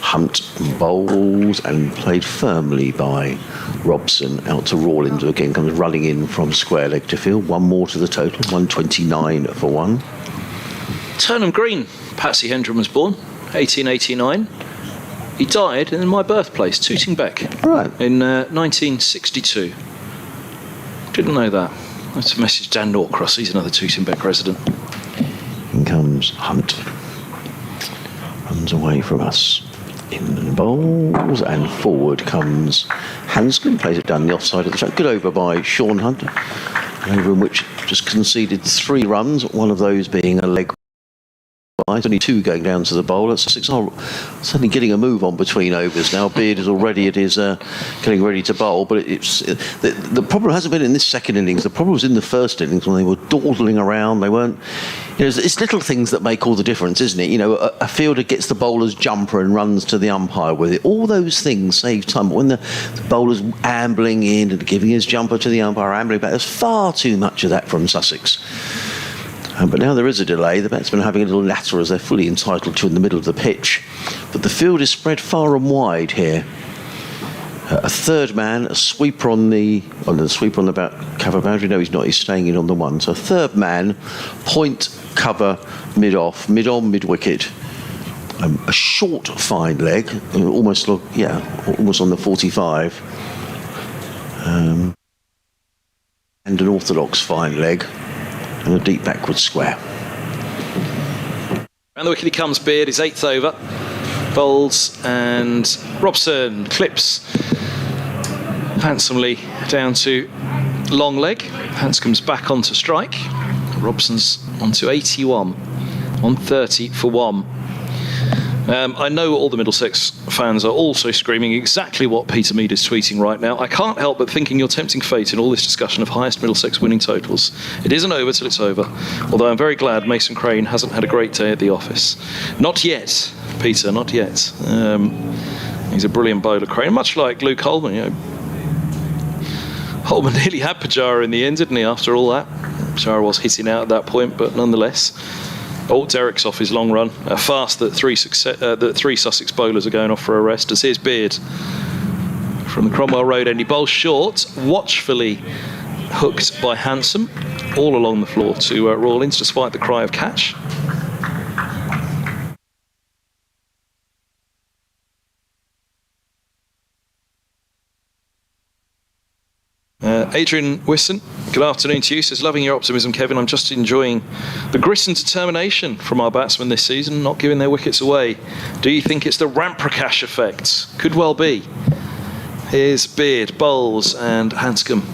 Hunt, bowls, and played firmly by Robson out to Rawlins, who again comes running in from square leg to field. 1 more to the total, 129 for 1. Turnham Green, Patsy Hendren was born, 1889. He died in my birthplace, Tootingbeck, Right. in 1962. Didn't know that. I have to message Dan Norcross, he's another Tootingbeck resident. In comes Hunt. Runs away from us. In bowls, and forward comes Hanscom, plays it down the offside of the track. Good over by Sean Hunt. An over in which just conceded 3 runs, one of those being a leg There's only 2 going down to the bowler. Sussex are suddenly getting a move on between overs now. Beard is already at his getting ready to bowl, but the problem hasn't been in this second innings. The problem was in the first innings when they were dawdling around. They weren't. It's little things that make all the difference, isn't it? A fielder gets the bowler's jumper and runs to the umpire with it. All those things save time. But when the bowler's ambling in and giving his jumper to the umpire, ambling back, there's far too much of that from Sussex. But now there is a delay. The batsmen are having a little natter as they're fully entitled to in the middle of the pitch. But the field is spread far and wide here. A third man, a sweeper on the sweeper on the cover boundary. No, he's not. He's staying in on the one. So a third man, point, cover, mid-off, mid-on, mid-wicket. A short fine leg, almost on the 45. And an orthodox fine leg. And a deep backward square. Round the wicket he comes, Beard, his 8th over. Bowls and Robson clips handsomely down to long leg. Hanscom's back onto strike. Robson's onto 81. 130 for 1. I know all the Middlesex fans are also screaming exactly what Peter Mead is tweeting right now. I can't help but thinking you're tempting fate in all this discussion of highest Middlesex winning totals. It isn't over till it's over, although I'm very glad Mason Crane hasn't had a great day at the office. Not yet, Peter, not yet. He's a brilliant bowler, Crane, much like Luke Holman. Holman nearly had Pujara in the end, didn't he, after all that? Pujara was hitting out at that point, but nonetheless. Derrick's off his long run. Fast that 3 Sussex bowlers are going off for a rest. As here's Beard from the Cromwell Road end. He bowls short, watchfully hooked by Handsome, all along the floor to Rawlins, despite the cry of catch. Adrian Wisson, good afternoon to you. Says, loving your optimism, Kevin. I'm just enjoying the grit and determination from our batsmen this season, not giving their wickets away. Do you think it's the Ramprakash effect? Could well be. Here's Beard, bowls, and Hanscom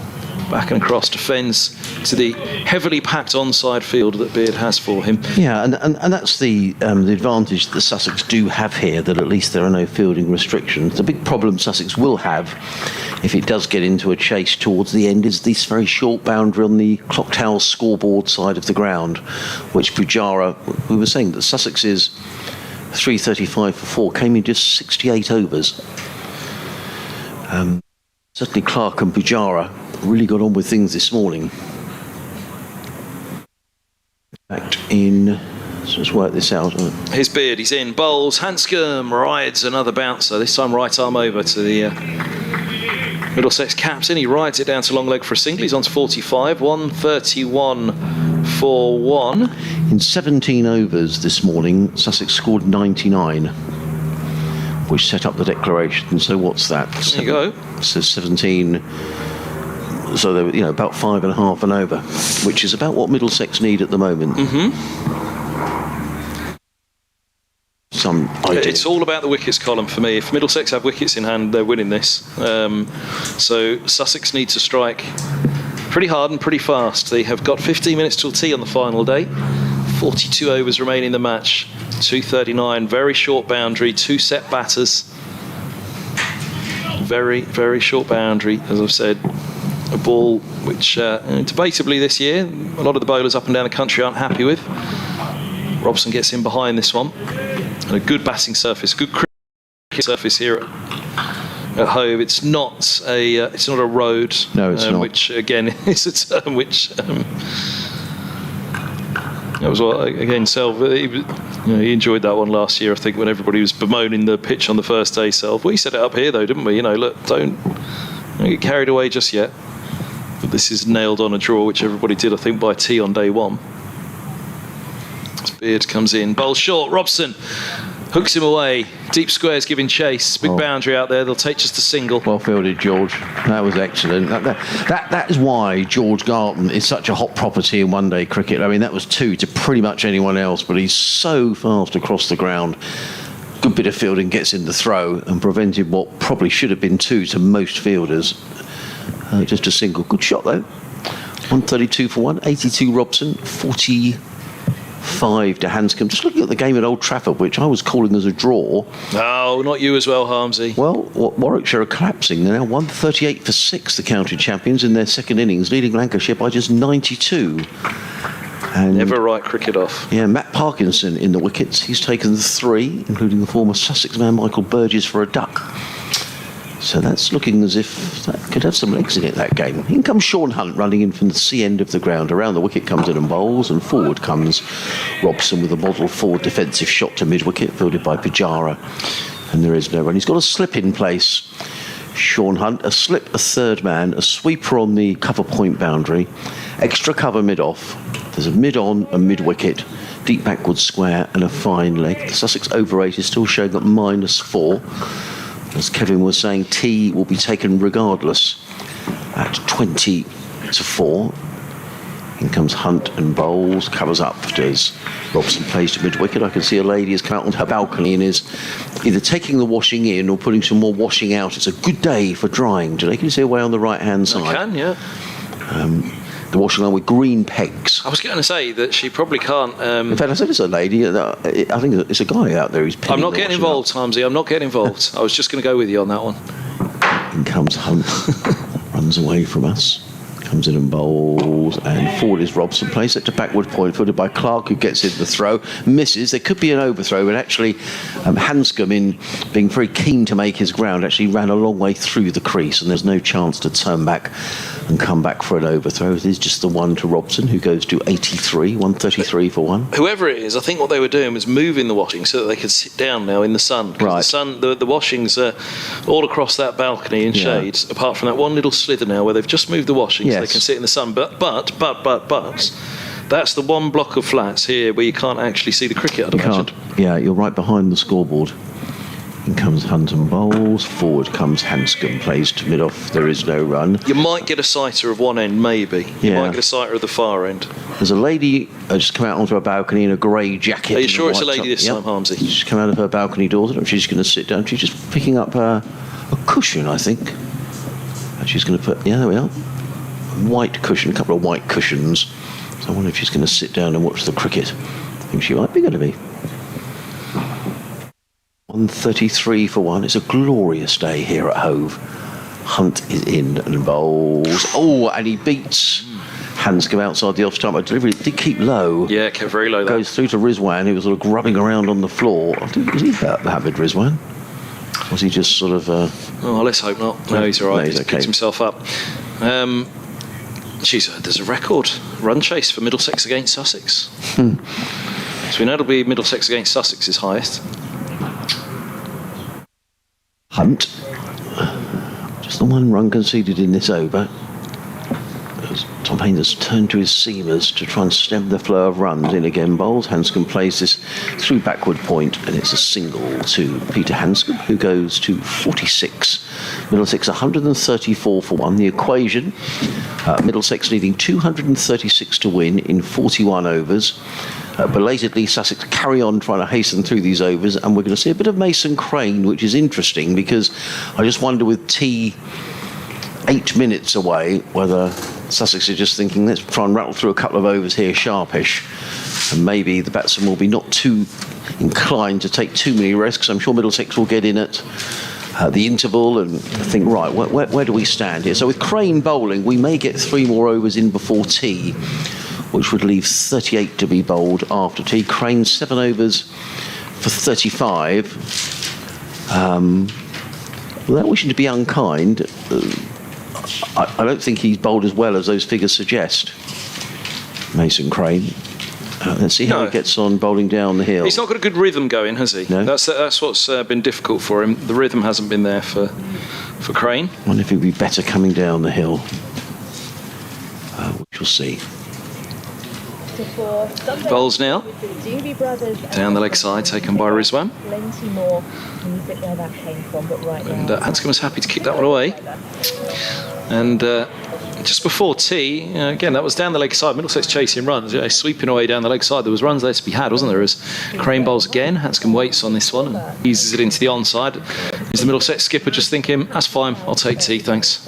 back and across, defends to the heavily packed onside field that Beard has for him. Yeah, and that's the advantage that Sussex do have here, that at least there are no fielding restrictions. The big problem Sussex will have, if it does get into a chase towards the end, is this very short boundary on the clock tower scoreboard side of the ground, which Pujara, we were saying that Sussex's 335 for 4 came in just 68 overs. Certainly Clark and Pujara really got on with things this morning. In fact, let's just work this out. His Beard, he's in, bowls, Hanscom rides another bouncer, this time right arm over to the Middlesex captain. He rides it down to long leg for a single. He's on to 45, 131 for 1. In 17 overs this morning, Sussex scored 99, which set up the declaration. So what's that? There you go. So 17. So they were, about 5.5 and over, which is about what Middlesex need at the moment. Some idea. It's all about the wickets column for me. If Middlesex have wickets in hand, they're winning this. So Sussex need to strike pretty hard and pretty fast. They have got 15 minutes till tea on the final day. 42 overs remaining in the match. 239, very short boundary, 2 set batters. Very, very short boundary, as I've said. A ball which, debatably this year, a lot of the bowlers up and down the country aren't happy with. Robson gets in behind this one. And a good batting surface, good cricket surface here at Hove. It's not a road. No, it's not. Which again is a term which that was what again. Self, he enjoyed that one last year. I think when everybody was bemoaning the pitch on the first day. Self, we set it up here though, didn't we? Look, don't get carried away just yet. But this is nailed on a draw, which everybody did, I think, by tea on day 1. Beard comes in, bowl short. Robson hooks him away. Deep squares giving chase. Big boundary out there. They'll take just a single. Well fielded, George. That was excellent. That is why George Garton is such a hot property in one-day cricket. I mean, that was 2 to pretty much anyone else, but he's so fast across the ground. Good bit of fielding, gets in the throw and prevented what probably should have been 2 to most fielders. Just a single. Good shot though. 132 for 1. 82 Robson. 40. 5 to Hanscom. Just looking at the game at Old Trafford, which I was calling as a draw. No, not you as well, Harmsy. Well, Warwickshire are collapsing. They're now 138 for 6, the county champions, in their second innings, leading Lancashire by just 92. And Never write cricket off. yeah, Matt Parkinson in the wickets. He's taken 3, including the former Sussex man Michael Burgess for a duck. So that's looking as if that could have some legs in it, that game. In comes Sean Hunt running in from the C end of the ground. Around the wicket comes in and bowls, and forward comes Robson with a model forward defensive shot to mid-wicket, fielded by Pujara. And there is no run. He's got a slip in place. Sean Hunt, a slip, a third man, a sweeper on the cover point boundary, extra cover mid-off. There's a mid-on, a mid-wicket, deep backward square and a fine leg. The Sussex over 8 is still showing at -4. As Kevin was saying, T will be taken regardless at 20 to 4. In comes Hunt and bowls, covers up as Robson plays to mid-wicket. I can see a lady has come out onto her balcony and is either taking the washing in or putting some more washing out. It's a good day for drying today. Can you see away on the right-hand side? I can, yeah. The washing line with green pegs. I was going to say that she probably can't. In fact, I said it's a lady. I think it's a guy out there who's pinning I'm not the getting washing involved, Harmsy. I'm not getting involved. I was just going to go with you on that one. In comes Hunt, runs away from us, comes in and bowls, and forward is Robson, plays it to backward point, fielded by Clark, who gets in the throw, misses. There could be an overthrow, but actually Hanscom, in being very keen to make his ground, actually ran a long way through the crease, and there's no chance to turn back and come back for an overthrow. It is just the one to Robson, who goes to 83, 133 for 1. Whoever it is, I think what they were doing was moving the washing so that they could sit down now in the sun. 'Cause Right. The sun, the washings are all across that balcony in shades, apart from that one little slither now where they've just moved the washing so they Yes. can sit in the sun. But that's the one block of flats here where you can't actually see the cricket, I'd imagine. Can't. Yeah, you're right behind the scoreboard. In comes Hunt and bowls, forward comes Hanscom, plays to mid-off, there is no run. You might get a sighter of one end, maybe. You Yeah. might get a sighter of the far end. There's a lady just come out onto a balcony in a grey jacket. Are you and sure it's a white lady this time, Harmsy? She's come out of her balcony doors. I don't know if she's going to sit down. She's just picking up a cushion, I think. And she's going to put, yeah, there we are. A white cushion, a couple of white cushions. So I wonder if she's going to sit down and watch the cricket. I think she might be going to be. 133 for 1. It's a glorious day here at Hove. Hunt is in and bowls. Oh, and he beats Hanscom outside the off-stump. But delivery did keep low. Yeah, kept very low. Goes through to Rizwan, who was sort of grubbing around on the floor. Was he Hamid Rizwan? Was he just sort of... Oh, let's hope not. No, he's all right. No, he's He's okay. picked himself up. There's a record run chase for Middlesex against Sussex. So we know it'll be Middlesex against Sussex's highest. Hunt. Just the one run conceded in this over. As Tom Haynes has turned to his seamers to try and stem the flow of runs. In again bowls. Hanscom plays this through backward point, and it's a single to Peter Hanscom, who goes to 46. Middlesex 134 for 1. The equation, Middlesex needing 236 to win in 41 overs. Belatedly, Sussex carry on trying to hasten through these overs, and we're going to see a bit of Mason Crane, which is interesting because I just wonder with T 8 minutes away whether Sussex are just thinking, let's try and rattle through a couple of overs here sharpish, and maybe the batsmen will be not too inclined to take too many risks. I'm sure Middlesex will get in at the interval and think, right, where do we stand here? So with Crane bowling, we may get 3 more overs in before tea, which would leave 38 to be bowled after tea. Crane 7 overs for 35. Without wishing to be unkind, I don't think he's bowled as well as those figures suggest. Mason Crane. Let's see how he gets on bowling down the hill. He's not got a good rhythm going, has he? No. That's what's been difficult for him. The rhythm hasn't been there for Crane. I wonder if he'd be better coming down the hill. We shall see. Bowls now. Down the leg side, taken by Rizwan. Plenty more music where that came from, but right now. And Hanscom was happy to kick that one away. And just before tea, again, that was down the leg side. Middlesex chasing runs, sweeping away down the leg side. There was runs there to be had, wasn't there? As Crane bowls again, Hanscom waits on this one and eases it into the onside. Is the Middlesex skipper just thinking, that's fine, I'll take tea, thanks.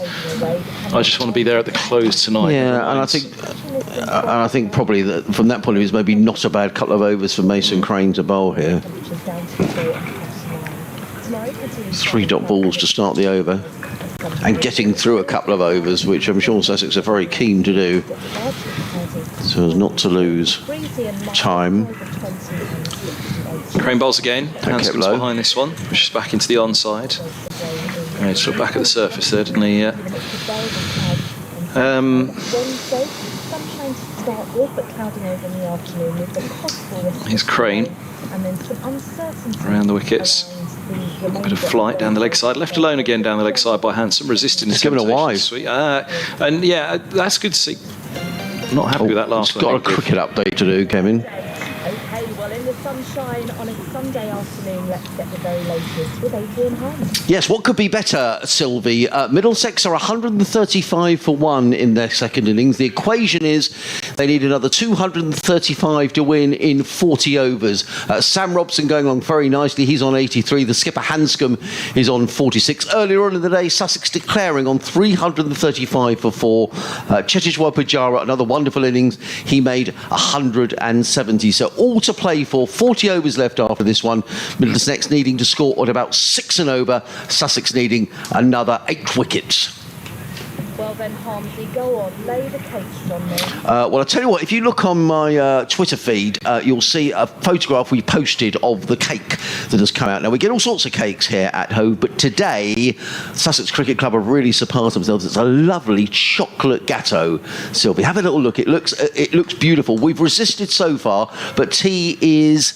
I just want to be there at the close tonight. Yeah, and I think probably that from that point of view, it's maybe not a bad couple of overs for Mason Crane to bowl here. 3 dot balls to start the over. And getting through a couple of overs, which I'm sure Sussex are very keen to do, so as not to lose time. Crane bowls again. Hanscom's behind this one, pushes back into the onside. He just looked back at the surface there, didn't he? Here's Crane around the wickets. A bit of flight down the leg side, left alone again down the leg side by Hanscom, resisting the given a wide. Sweet. And yeah, that's good to see. Not happy with that last one. Got a cricket update to do, Kevin. Okay, well, in the sunshine on a Sunday afternoon, let's get the very latest with Adrian Hunt. Yes, what could be better, Sylvie? Middlesex are 135 for 1 in their second innings. The equation is they need another 235 to win in 40 overs. Sam Robson going along very nicely. He's on 83. The skipper Hanscom is on 46. Earlier on in the day, Sussex declaring on 335 for 4. Chetishwar Pujara, another wonderful innings. He made 170. So all to play for. 40 overs left after this one. Middlesex needing to score at about 6 and over. Sussex needing another 8 wickets. Well then, Harmsy, go on, lay the case on me. Well, I'll tell you what, if you look on my Twitter feed, you'll see a photograph we posted of the cake that has come out. Now, we get all sorts of cakes here at Hove, but today, Sussex Cricket Club have really surpassed themselves. It's a lovely chocolate gatto, Sylvie. Have a little look. It looks beautiful. We've resisted so far, but tea is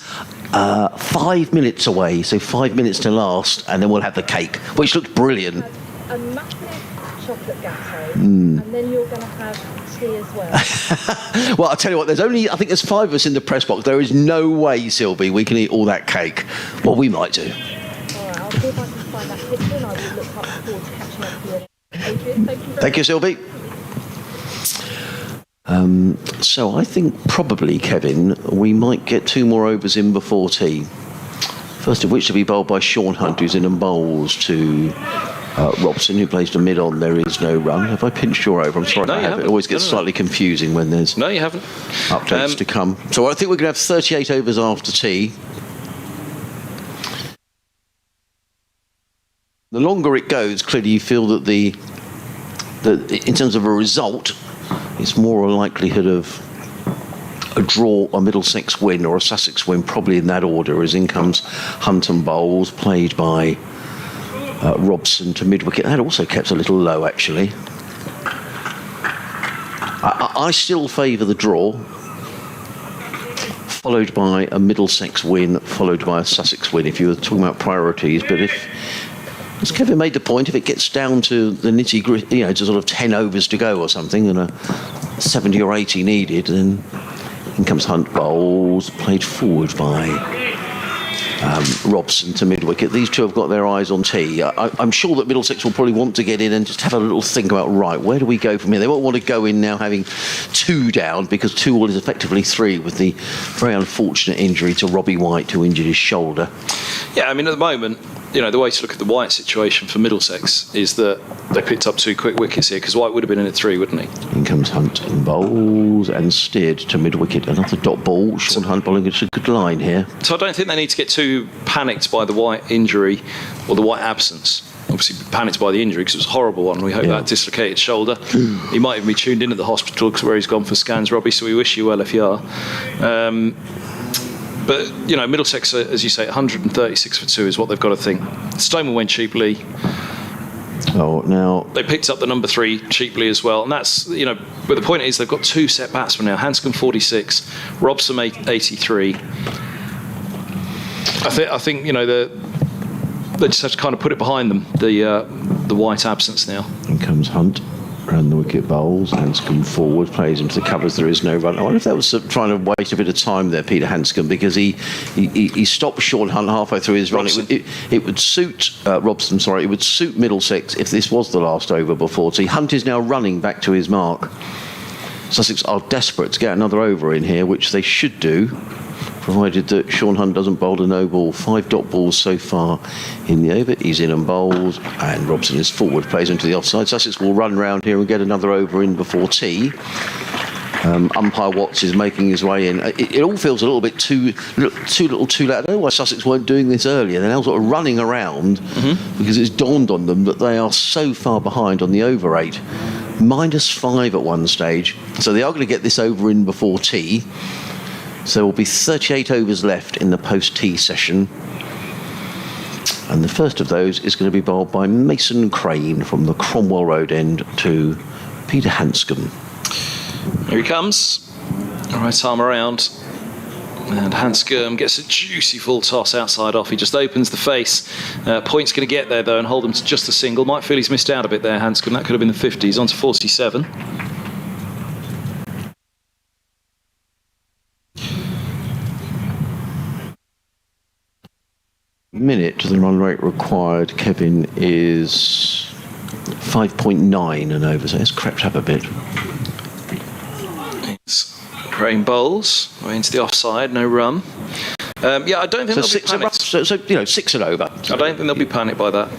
5 minutes away, so 5 minutes to last, and then we'll have the cake, which looks brilliant. A massive chocolate gatto, and then you're going to have tea as well. Well, I'll tell you what, I think there's 5 of us in the press box. There is no way, Sylvie, we can eat all that cake. Well, we might do. All right, I'll see if I can find that picture, and I will look up forward to catching up with you. Adrian, thank you. Sylvie. So I think probably, Kevin, we might get 2 more overs in before tea. First of which to be bowled by Sean Hunt, who's in and bowls to Robson, who plays to mid-on. There is no run. Have I pinched your over? I'm sorry, I have. It always gets slightly confusing when there's No, you haven't. updates to come. So I think we're going to have 38 overs after tea. The longer it goes, clearly you feel that in terms of a result, it's more a likelihood of a draw, a Middlesex win, or a Sussex win, probably in that order, as in comes Hunt and bowls, played by Robson to mid-wicket. That also kept a little low, actually. I still favour the draw, followed by a Middlesex win, followed by a Sussex win, if you were talking about priorities. But if, as Kevin made the point, if it gets down to the nitty-gritty, to sort of 10 overs to go or something, and a 70 or 80 needed, then in comes Hunt bowls, played forward by Robson to mid-wicket. These two have got their eyes on tea. I'm sure that Middlesex will probably want to get in and just have a little think about, right, where do we go from here? They won't want to go in now having 2 down, because 2 all is effectively 3, with the very unfortunate injury to Robbie White, who injured his shoulder. Yeah, I mean, at the moment, the way to look at the White situation for Middlesex is that they picked up 2 quick wickets here, because White would have been in at 3, wouldn't he? In comes Hunt and bowls and steered to mid-wicket. Another dot ball. Sean Hunt bowling. It's a good line here. So I don't think they need to get too panicked by the White injury or the White absence. Obviously panicked by the injury because it was a horrible one. We hope that dislocated shoulder. He might even be tuned in at the hospital where he's gone for scans, Robbie, so we wish you well if you are. But, Middlesex, as you say, 136 for 2 is what they've got to think. Stoneman went cheaply. Oh, now they picked up the number 3 cheaply as well, and that's but the point is they've got 2 set batsmen now. Hanscom 46, Robson 83. I think they just have to kind of put it behind them. The White absence now. In comes Hunt. Around the wicket bowls, Hanscom forward, plays into the covers, there is no run. I wonder if that was trying to waste a bit of time there, Peter Hanscom, because he stopped Sean Hunt halfway through his run. It would suit Robson, sorry, it would suit Middlesex if this was the last over before tea. Hunt is now running back to his mark. Sussex are desperate to get another over in here, which they should do, provided that Sean Hunt doesn't bowl a no ball. 5 dot balls so far in the over. He's in and bowls, and Robson is forward, plays into the offside. Sussex will run round here and get another over in before tea. Umpire Watts is making his way in. It all feels a little bit too little too late. I don't know why Sussex weren't doing this earlier. They're now sort of running around because it's dawned on them that they are so far behind on the over 8. -5 at one stage. So they are going to get this over in before tea. So there will be 38 overs left in the post-tea session. And the first of those is going to be bowled by Mason Crane from the Cromwell Road end to Peter Hanscom. Here he comes. Right arm around. And Hanscom gets a juicy full toss outside off. He just opens the face. Point's going to get there, though, and hold him to just a single. Might feel he's missed out a bit there, Hanscom. That could have been the 50s. On to 47. Minute to the run rate required, Kevin, is 5.9 and over, so it's crept up a bit. It's Crane bowls way into the offside, no run. Yeah, I don't think they'll be panicked. So 6 and over. I don't think they'll be panicked by that.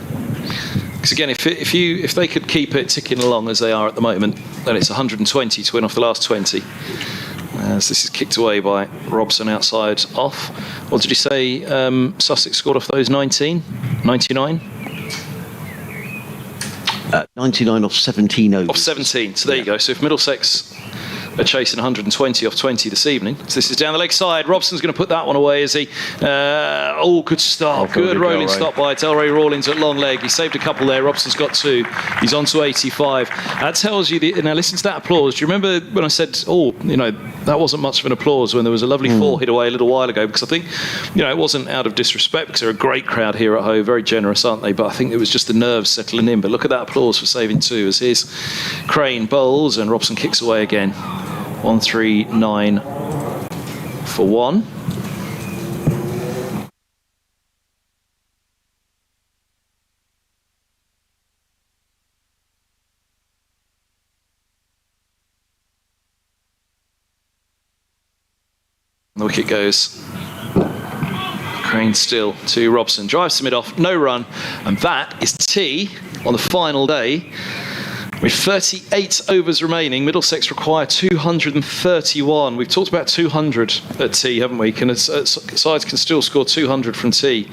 Because again, if they could keep it ticking along as they are at the moment, then it's 120 to win off the last 20. As this is kicked away by Robson outside off. What did you say Sussex scored off those 19? 99? 99 off 17 overs. Off 17, so there you go. So if Middlesex are chasing 120 off 20 this evening. So this is down the leg side. Robson's going to put that one away as he... good stop. Good rolling stop by Delray Rawlings at long leg. He saved a couple there. Robson's got 2. He's on to 85. That tells you... Now listen to that applause. Do you remember when I said, that wasn't much of an applause when there was a lovely 4 hit away a little while ago? Because I think, it wasn't out of disrespect because they're a great crowd here at Hove. Very generous, aren't they? But I think it was just the nerves settling in. But look at that applause for saving 2 as here's Crane bowls and Robson kicks away again. 139 for 1. The wicket goes. Crane still to Robson. Drives to mid-off, no run. And that is tea on the final day. With 38 overs remaining, Middlesex require 231. We've talked about 200 at tea, haven't we? Sides can still score 200 from tea.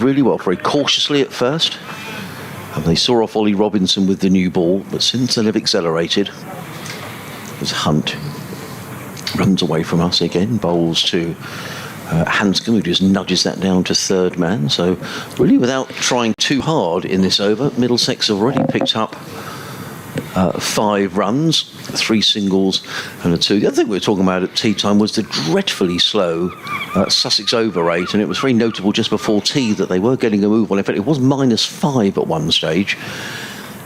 really well, very cautiously at first. And they saw off Ollie Robinson with the new ball, but since then have accelerated. As Hunt runs away from us again, bowls to Hanscom, who just nudges that down to third man. So really without trying too hard in this over, Middlesex have already picked up 5 runs, 3 singles and a 2. The other thing we were talking about at tea time was the dreadfully slow Sussex over rate, and it was very notable just before tea that they were getting a move on. In fact, it was -5 at one stage.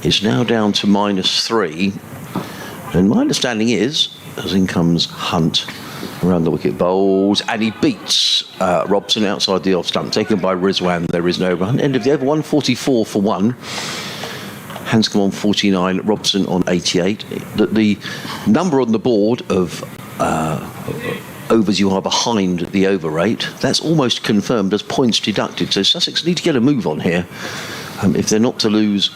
It's now down to -3. And my understanding is, as in comes Hunt around the wicket, bowls, and he beats Robson outside the off stump, taken by Rizwan. There is no run. End of the over, 144 for 1. Hanscom on 49, Robson on 88. The number on the board of overs you are behind the over rate, that's almost confirmed as points deducted. So Sussex need to get a move on here if they're not to lose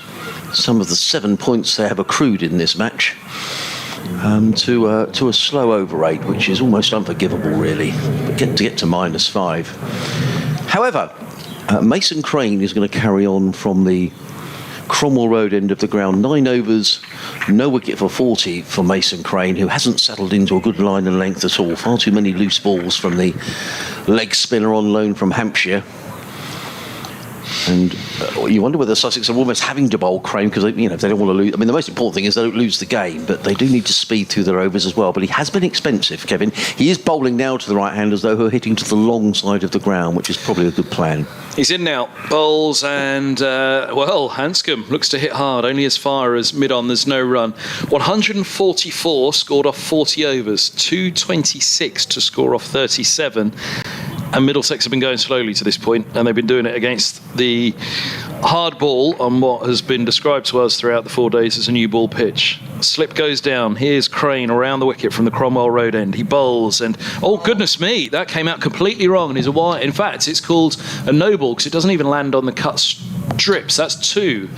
some of the 7 points they have accrued in this match to a slow over rate, which is almost unforgivable, really. But to get to -5. However, Mason Crane is going to carry on from the Cromwell Road end of the ground. 9 overs, no wicket for 40 for Mason Crane, who hasn't settled into a good line and length at all. Far too many loose balls from the leg spinner on loan from Hampshire. And you wonder whether Sussex are almost having to bowl Crane because, if they don't want to lose. I mean, the most important thing is they don't lose the game, but they do need to speed through their overs as well. But he has been expensive, Kevin. He is bowling now to the right-handers, though, who are hitting to the long side of the ground, which is probably a good plan. He's in now, bowls, and, Hanscom looks to hit hard, only as far as mid-on, there's no run. 144 scored off 40 overs, 226 to score off 37. And Middlesex have been going slowly to this point, and they've been doing it against the hard ball on what has been described to us throughout the 4 days as a new ball pitch. Slip goes down. Here's Crane around the wicket from the Cromwell Road end. He bowls, and oh goodness me, that came out completely wrong and is a wide. In fact, it's called a no ball because it doesn't even land on the cut strips. That's 2.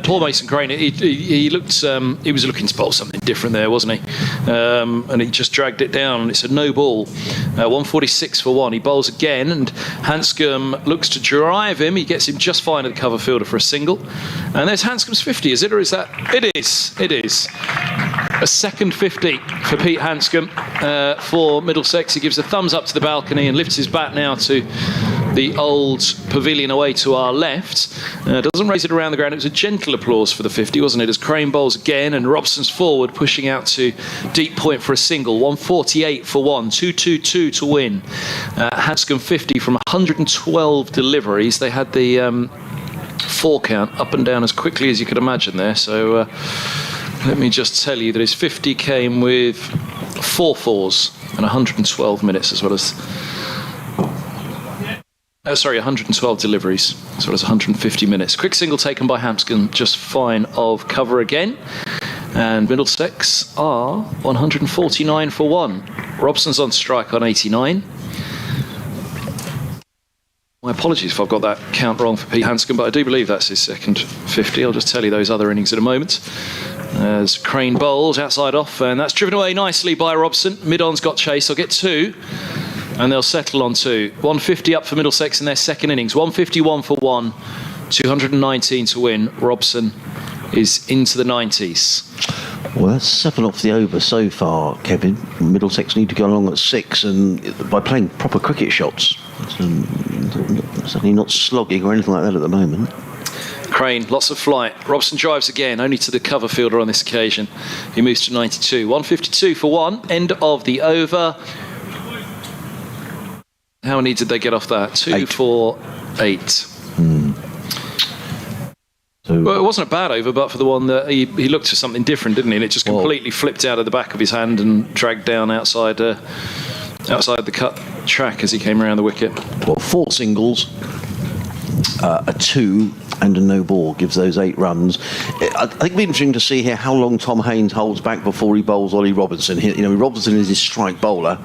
Poor Mason Crane. He looked. He was looking to bowl something different there, wasn't he? And he just dragged it down, and it's a no ball. 146 for 1. He bowls again, and Hanscom looks to drive him. He gets him just fine at the cover fielder for a single. And there's Hanscom's 50, is it, or is that? It is. It is. A second 50 for Pete Hanscom for Middlesex. He gives a thumbs up to the balcony and lifts his bat now to the old pavilion away to our left. Doesn't raise it around the ground. It was a gentle applause for the 50, wasn't it? As Crane bowls again, and Robson's forward, pushing out to deep point for a single. 148 for 1, 222 to win. Hanscom 50 from 112 deliveries. They had the 4 count up and down as quickly as you could imagine there. So let me just tell you that his 50 came with 4 fours and 112 minutes, as well as 112 deliveries, as well as 150 minutes. Quick single taken by Hanscom, just fine of cover again. And Middlesex are 149 for 1. Robson's on strike on 89. My apologies if I've got that count wrong for Pete Hanscom, but I do believe that's his second 50. I'll just tell you those other innings in a moment. As Crane bowls outside off, and that's driven away nicely by Robson. Mid-on's got Chase. I'll get 2. And they'll settle on 2. 150 up for Middlesex in their second innings. 151 for 1. 219 to win. Robson is into the 90s. Well, that's 7 off the over so far, Kevin. Middlesex need to go along at 6, and by playing proper cricket shots. Certainly not slogging or anything like that at the moment. Crane, lots of flight. Robson drives again, only to the cover fielder on this occasion. He moves to 92. 152 for 1. End of the over. How many did they get off that? 2, 8. 4, 8. So, well, it wasn't a bad over, but for the one that he looked for something different, didn't he? And it just completely flipped out of the back of his hand and dragged down outside the cut track as he came around the wicket. Well, 4 singles, a 2 and a no ball gives those 8 runs. I think it'll be interesting to see here how long Tom Haynes holds back before he bowls Ollie Robinson. Robinson is his strike bowler,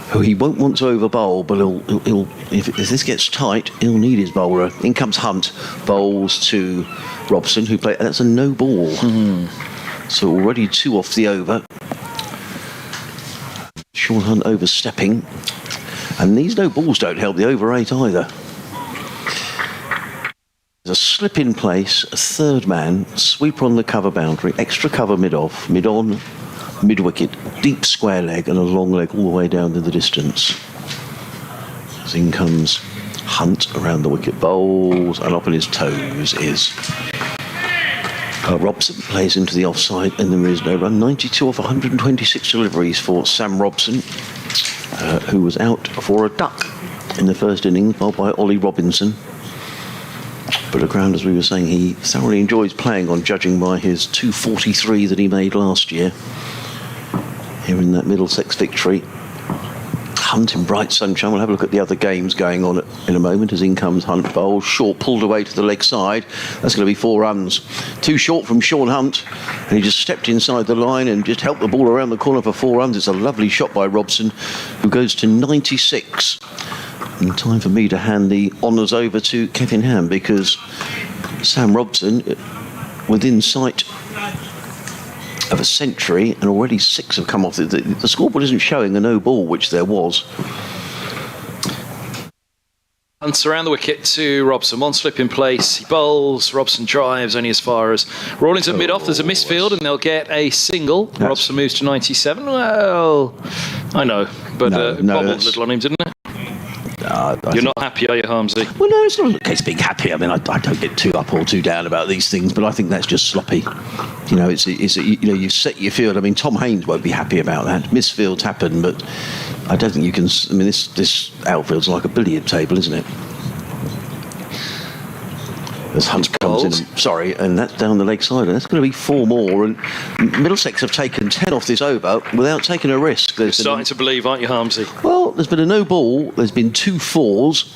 who he won't want to over bowl, but he'll if this gets tight, he'll need his bowler. In comes Hunt, bowls to Robson, who played. That's a no ball. So already 2 off the over. Sean Hunt overstepping, and these no balls don't help the over 8 either. a slip in place, a third man, sweeper on the cover boundary, extra cover mid-off, mid-on, mid-wicket, deep square leg and a long leg all the way down to the distance. As in comes Hunt around the wicket, bowls, and up on his toes is Robson, plays into the offside and there is no run. 92 off 126 deliveries for Sam Robson, who was out for a duck in the first innings, bowled by Ollie Robinson. But a ground, as we were saying, he thoroughly enjoys playing on, judging by his 243 that he made last year here in that Middlesex Victory. Hunt in bright sunshine. We'll have a look at the other games going on in a moment. As in comes Hunt, bowl short, pulled away to the leg side. That's going to be 4 runs. Too short from Sean Hunt, and he just stepped inside the line and just helped the ball around the corner for 4 runs. It's a lovely shot by Robson, who goes to 96. And time for me to hand the honours over to Kevin Ham, because Sam Robson, within sight of a century, and already 6 have come off. The scoreboard isn't showing a no ball, which there was. Hunt's around the wicket to Robson. 1 slip in place. He bowls. Robson drives only as far as Rawlings at mid-off. There's a misfield and they'll get a single. Robson moves to 97. Well, I know, but bobbled a little on him, didn't it? You're not happy, are you, Harmsy? Well, no, it's not a case of being happy. I mean, I don't get too up or too down about these things, but I think that's just sloppy. You know, you set your field. I mean, Tom Haynes won't be happy about that. Misfields happen, but I don't think you can. I mean, this outfield's like a billiard table, isn't it? As Hunt comes in, sorry, and that's down the leg side, and that's going to be 4 more. And Middlesex have taken 10 off this over without taking a risk. You're starting to believe, aren't you, Harmsy? Well, there's been a no ball, there's been 2 fours,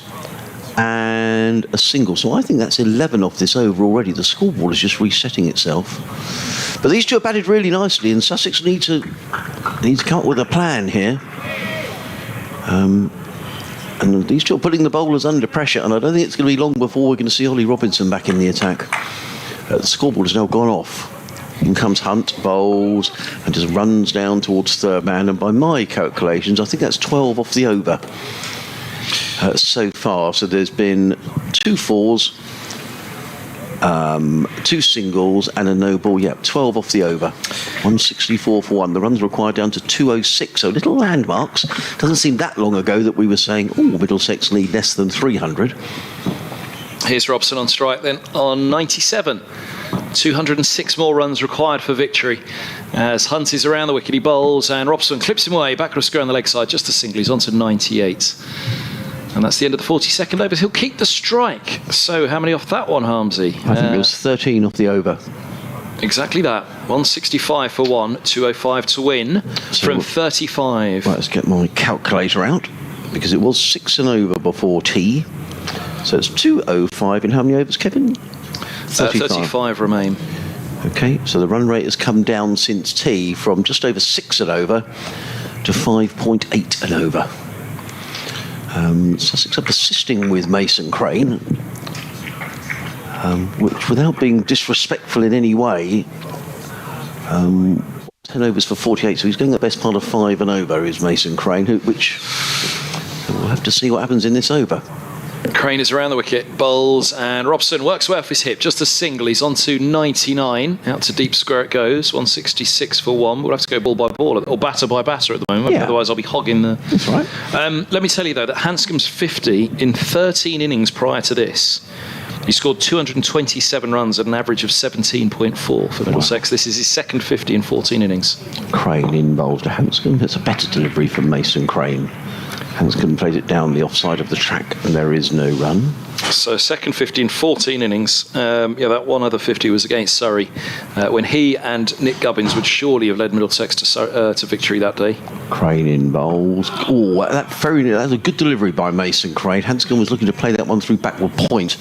and a single. So I think that's 11 off this over already. The scoreboard is just resetting itself. But these two are batted really nicely, and Sussex need to come up with a plan here. And these two are putting the bowlers under pressure, and I don't think it's going to be long before we're going to see Ollie Robinson back in the attack. The scoreboard has now gone off. In comes Hunt, bowls, and just runs down towards third man, and by my calculations, I think that's 12 off the over so far. So there's been 2 fours, 2 singles and a no ball. 12 off the over. 164 for 1. The runs required down to 206. So little landmarks. Doesn't seem that long ago that we were saying, Middlesex need less than 300. Here's Robson on strike then on 97. 206 more runs required for victory. As Hunt is around the wicket, he bowls, and Robson clips him away. Backward square on the leg side, just a single. He's on to 98. And that's the end of the 42nd over. He'll keep the strike. So how many off that one, Harmsy? I think it was 13 off the over. Exactly that. 165 for 1, 205 to win from 35. Right, let's get my calculator out, because it was 6 and over before tea. So it's 205 in how many overs, Kevin? 35 remain. Okay, so the run rate has come down since tea from just over 6 and over to 5.8 and over. Sussex are persisting with Mason Crane, which, without being disrespectful in any way, 10 overs for 48, so he's going the best part of 5 and over is Mason Crane, which we'll have to see what happens in this over. Crane is around the wicket, bowls, and Robson works way off his hip, just a single. He's on to 99, out to deep square it goes, 166 for 1. We'll have to go ball by ball, or batter by batter at the moment, otherwise I'll be hogging the... That's right. Let me tell you, though, that Hanscom's 50 in 13 innings prior to this. He scored 227 runs at an average of 17.4 for Middlesex. This is his second 50 in 14 innings. Crane in bowls to Hanscom. That's a better delivery from Mason Crane. Hanscom played it down the offside of the track, and there is no run. So second 50 in 14 innings. That one other 50 was against Surrey, when he and Nick Gubbins would surely have led Middlesex to victory that day. Crane in bowls. That's a good delivery by Mason Crane. Hanscom was looking to play that one through backward point.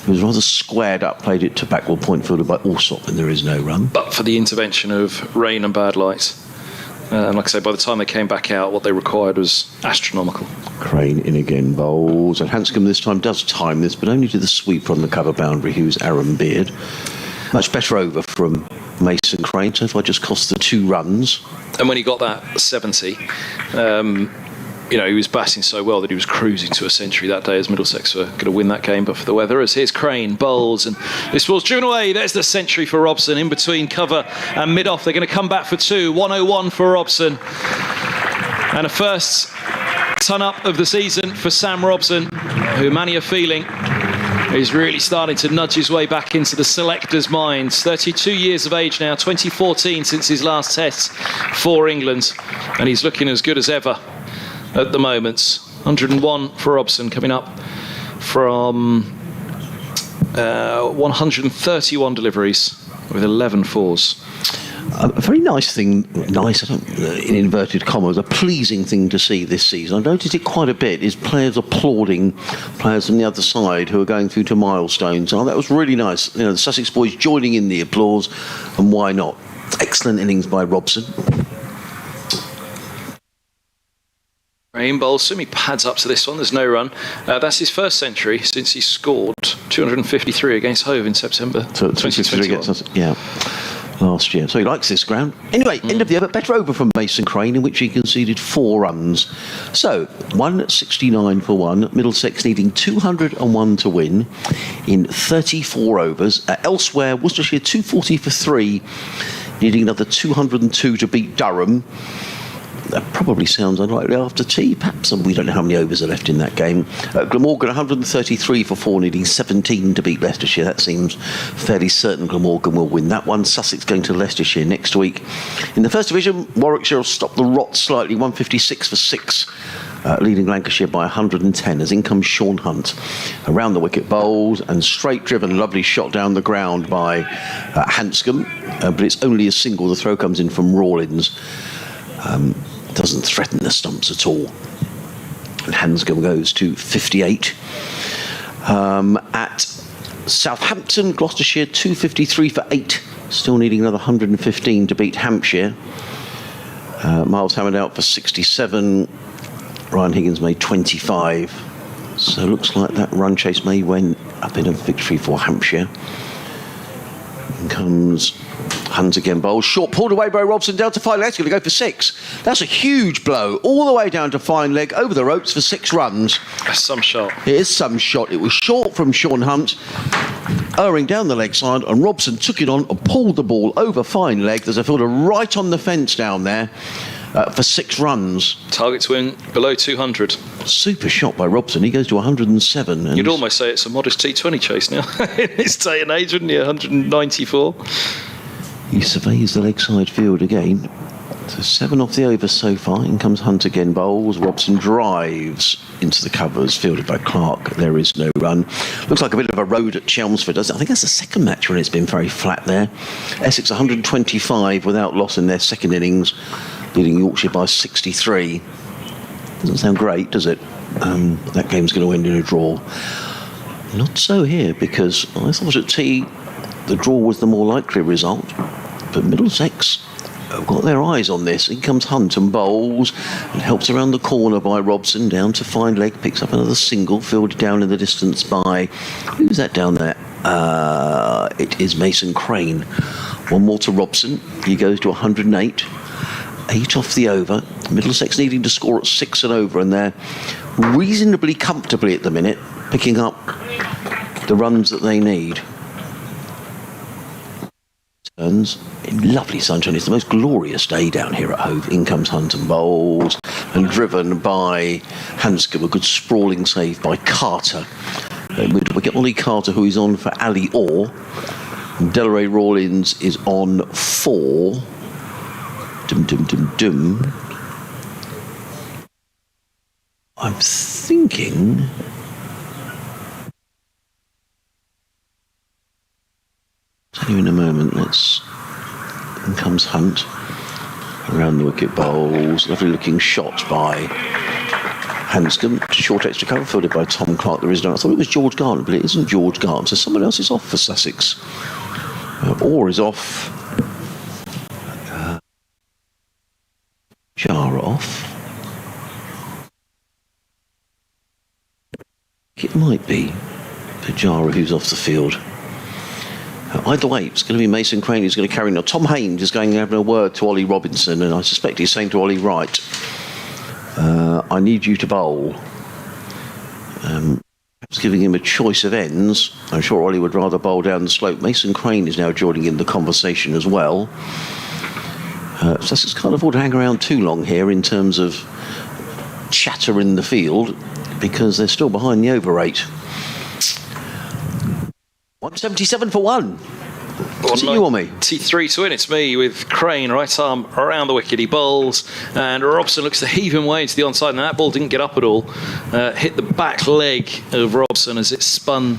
He was rather squared up, played it to backward point, fielded by Alsop, and there is no run. But for the intervention of rain and bad light. And like I say, by the time they came back out, what they required was astronomical. Crane in again, bowls. And Hanscom this time does time this, but only to the sweeper on the cover boundary, who's Aaron Beard. Much better over from Mason Crane. So if I just cost the 2 runs. And when he got that 70, he was batting so well that he was cruising to a century that day as Middlesex were going to win that game, but for the weather. As here's Crane, bowls, and this ball's driven away. There's the century for Robson in between cover and mid-off. They're going to come back for 2. 101 for Robson. And a first ton-up of the season for Sam Robson, who many are feeling is really starting to nudge his way back into the selectors' minds. 32 years of age now, 2014 since his last test for England, and he's looking as good as ever at the moment. 101 for Robson, coming up from 131 deliveries with 11 fours. A very nice thing, in inverted commas, a pleasing thing to see this season. I've noticed it quite a bit, is players applauding players from the other side who are going through to milestones. Oh, that was really nice. The Sussex boys joining in the applause, and why not? Excellent innings by Robson. Rain bowls, Sumi pads up to this one, there's no run. That's his first century since he scored 253 against Hove in September 2021. Last year. So he likes this ground. Anyway, end of the over, better over from Mason Crane, in which he conceded 4 runs. So, 169 for 1, Middlesex needing 201 to win in 34 overs. Elsewhere, Worcestershire 240 for 3, needing another 202 to beat Durham. That probably sounds unlikely after tea, perhaps, and we don't know how many overs are left in that game. Glamorgan 133 for 4, needing 17 to beat Leicestershire. That seems fairly certain Glamorgan will win that one. Sussex going to Leicestershire next week. In the First Division, Warwickshire will stop the rot slightly, 156 for 6, leading Lancashire by 110 as in comes Sean Hunt. Around the wicket bowls and straight driven, lovely shot down the ground by Hanscom, but it's only a single. The throw comes in from Rawlins. Doesn't threaten the stumps at all. And Hanscom goes to 58. At Southampton, Gloucestershire 253 for 8, still needing another 115 to beat Hampshire. Miles Hammond out for 67. Ryan Higgins made 25. So looks like that run chase may win up in a victory for Hampshire. In comes Hunt again, bowls short, pulled away by Robson down to fine leg. He's going to go for 6. That's a huge blow, all the way down to fine leg, over the ropes for 6 runs. That's some shot. It is some shot. It was short from Sean Hunt, erring down the leg side, and Robson took it on and pulled the ball over fine leg. There's a fielder right on the fence down there for 6 runs. Target to win below 200. Super shot by Robson. He goes to 107. And you'd almost say it's a modest T20 chase now in this day and age, wouldn't you? 194. He surveys the leg side field again. So 7 off the over so far. In comes Hunt again, bowls. Robson drives into the covers, fielded by Clark. There is no run. Looks like a bit of a road at Chelmsford, doesn't it? I think that's the second match when it's been very flat there. Essex 125 without loss in their second innings, leading Yorkshire by 63. Doesn't sound great, does it? That game's going to end in a draw. Not so here, because I thought at tea the draw was the more likely result, but Middlesex have got their eyes on this. In comes Hunt and bowls and helps around the corner by Robson down to fine leg, picks up another single, fielded down in the distance by, who's that down there? It is Mason Crane. One more to Robson. He goes to 108. 8 off the over. Middlesex needing to score at 6 and over, and they're reasonably comfortably at the minute picking up the runs that they need. Turns in lovely sunshine. It's the most glorious day down here at Hove. In comes Hunt and bowls, and driven by Hanscom. A good sprawling save by Carter. We get Ollie Carter, who is on for Ali Orr. And Delray Rawlins is on 4. I'm thinking. Tell you in a moment. In comes Hunt around the wicket bowls. Lovely looking shot by Hanscom to short extra cover, fielded by Tom Clark. There is no. I thought it was George Garner, but it isn't George Garner. So someone else is off for Sussex. Orr is off. Pujara off. It might be Pujara who's off the field. Either way, it's going to be Mason Crane who's going to carry on. Tom Haynes is going to have a word to Ollie Robinson, and I suspect he's saying to Ollie, right, I need you to bowl. Perhaps giving him a choice of ends. I'm sure Ollie would rather bowl down the slope. Mason Crane is now joining in the conversation as well. Sussex can't afford to hang around too long here in terms of chatter in the field, because they're still behind the over rate. 177 for one. Is it you or me? T3 to win. It's me with Crane, right arm around the wicket. He bowls, and Robson looks to heave him away into the onside. And that ball didn't get up at all. Hit the back leg of Robson as it spun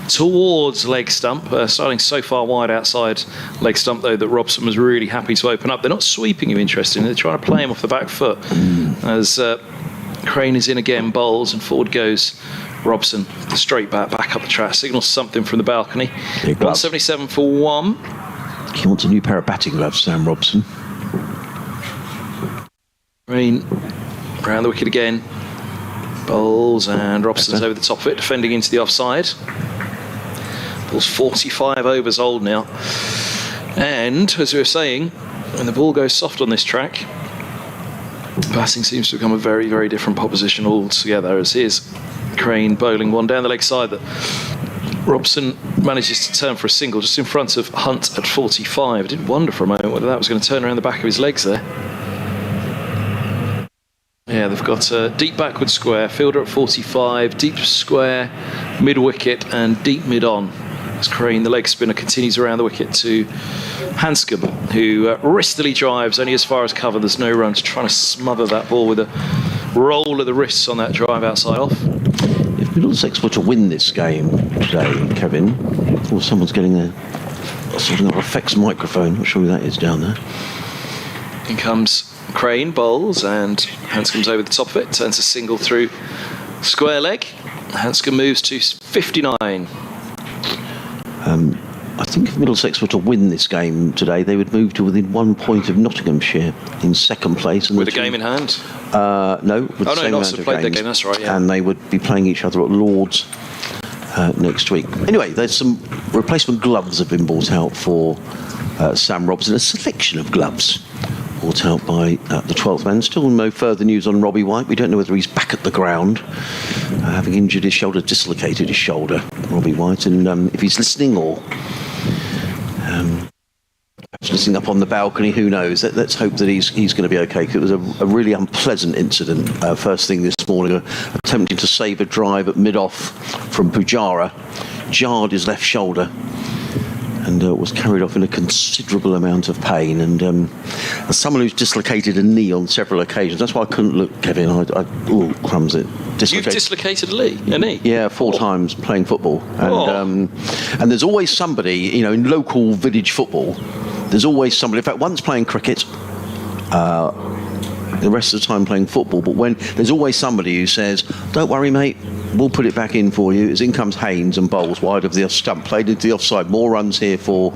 towards leg stump, starting so far wide outside leg stump, though, that Robson was really happy to open up. They're not sweeping him, interestingly. They're trying to play him off the back foot as Crane is in again, bowls, and forward goes Robson, straight back up the track. Signals something from the balcony. 177 for one. He wants a new pair of batting gloves, Sam Robson. Crane around the wicket again. Bowls, and Robson's over the top of it, defending into the offside. Ball's 45 overs old now. And, as we were saying, when the ball goes soft on this track, batting seems to become a very, very different proposition altogether, as here's Crane bowling one down the leg side that Robson manages to turn for a single just in front of Hunt at 45. I did wonder for a moment whether that was going to turn around the back of his legs there. Yeah, they've got a deep backward square, fielder at 45, deep square, mid wicket, and deep mid on. As Crane, the leg spinner, continues around the wicket to Hanscom, who wristily drives only as far as cover. There's no runs, trying to smother that ball with a roll of the wrists on that drive outside off. If Middlesex were to win this game today, Kevin, or someone's getting a something that affects microphone, not sure who that is down there. In comes Crane, bowls, and Hanscom's over the top of it, turns a single through square leg. Hanscom moves to 59. I think if Middlesex were to win this game today, they would move to within 1 point of Nottinghamshire in second place. And with a game in hand? No, with the same amount of played games. their game, that's right, yeah. And they would be playing each other at Lord's next week. Anyway, there's some replacement gloves have been bought out for Sam Robson, a selection of gloves brought out by the 12th man. Still no further news on Robbie White. We don't know whether he's back at the ground, having injured his shoulder, dislocated his shoulder, Robbie White. And if he's listening or perhaps listening up on the balcony, who knows? Let's hope that he's going to be okay. It was a really unpleasant incident first thing this morning, attempting to save a drive at mid-off from Pujara, jarred his left shoulder, and was carried off in a considerable amount of pain. And as someone who's dislocated a knee on several occasions, that's why I couldn't look, Kevin. Oh, crumbs it. You've dislocated a knee? Yeah, 4 times playing football. And there's always somebody, in local village football, there's always somebody, in fact, once playing cricket, the rest of the time playing football, but when there's always somebody who says, don't worry, mate, we'll put it back in for you. As in comes Haynes and bowls wide of the off stump, played into the offside. More runs here for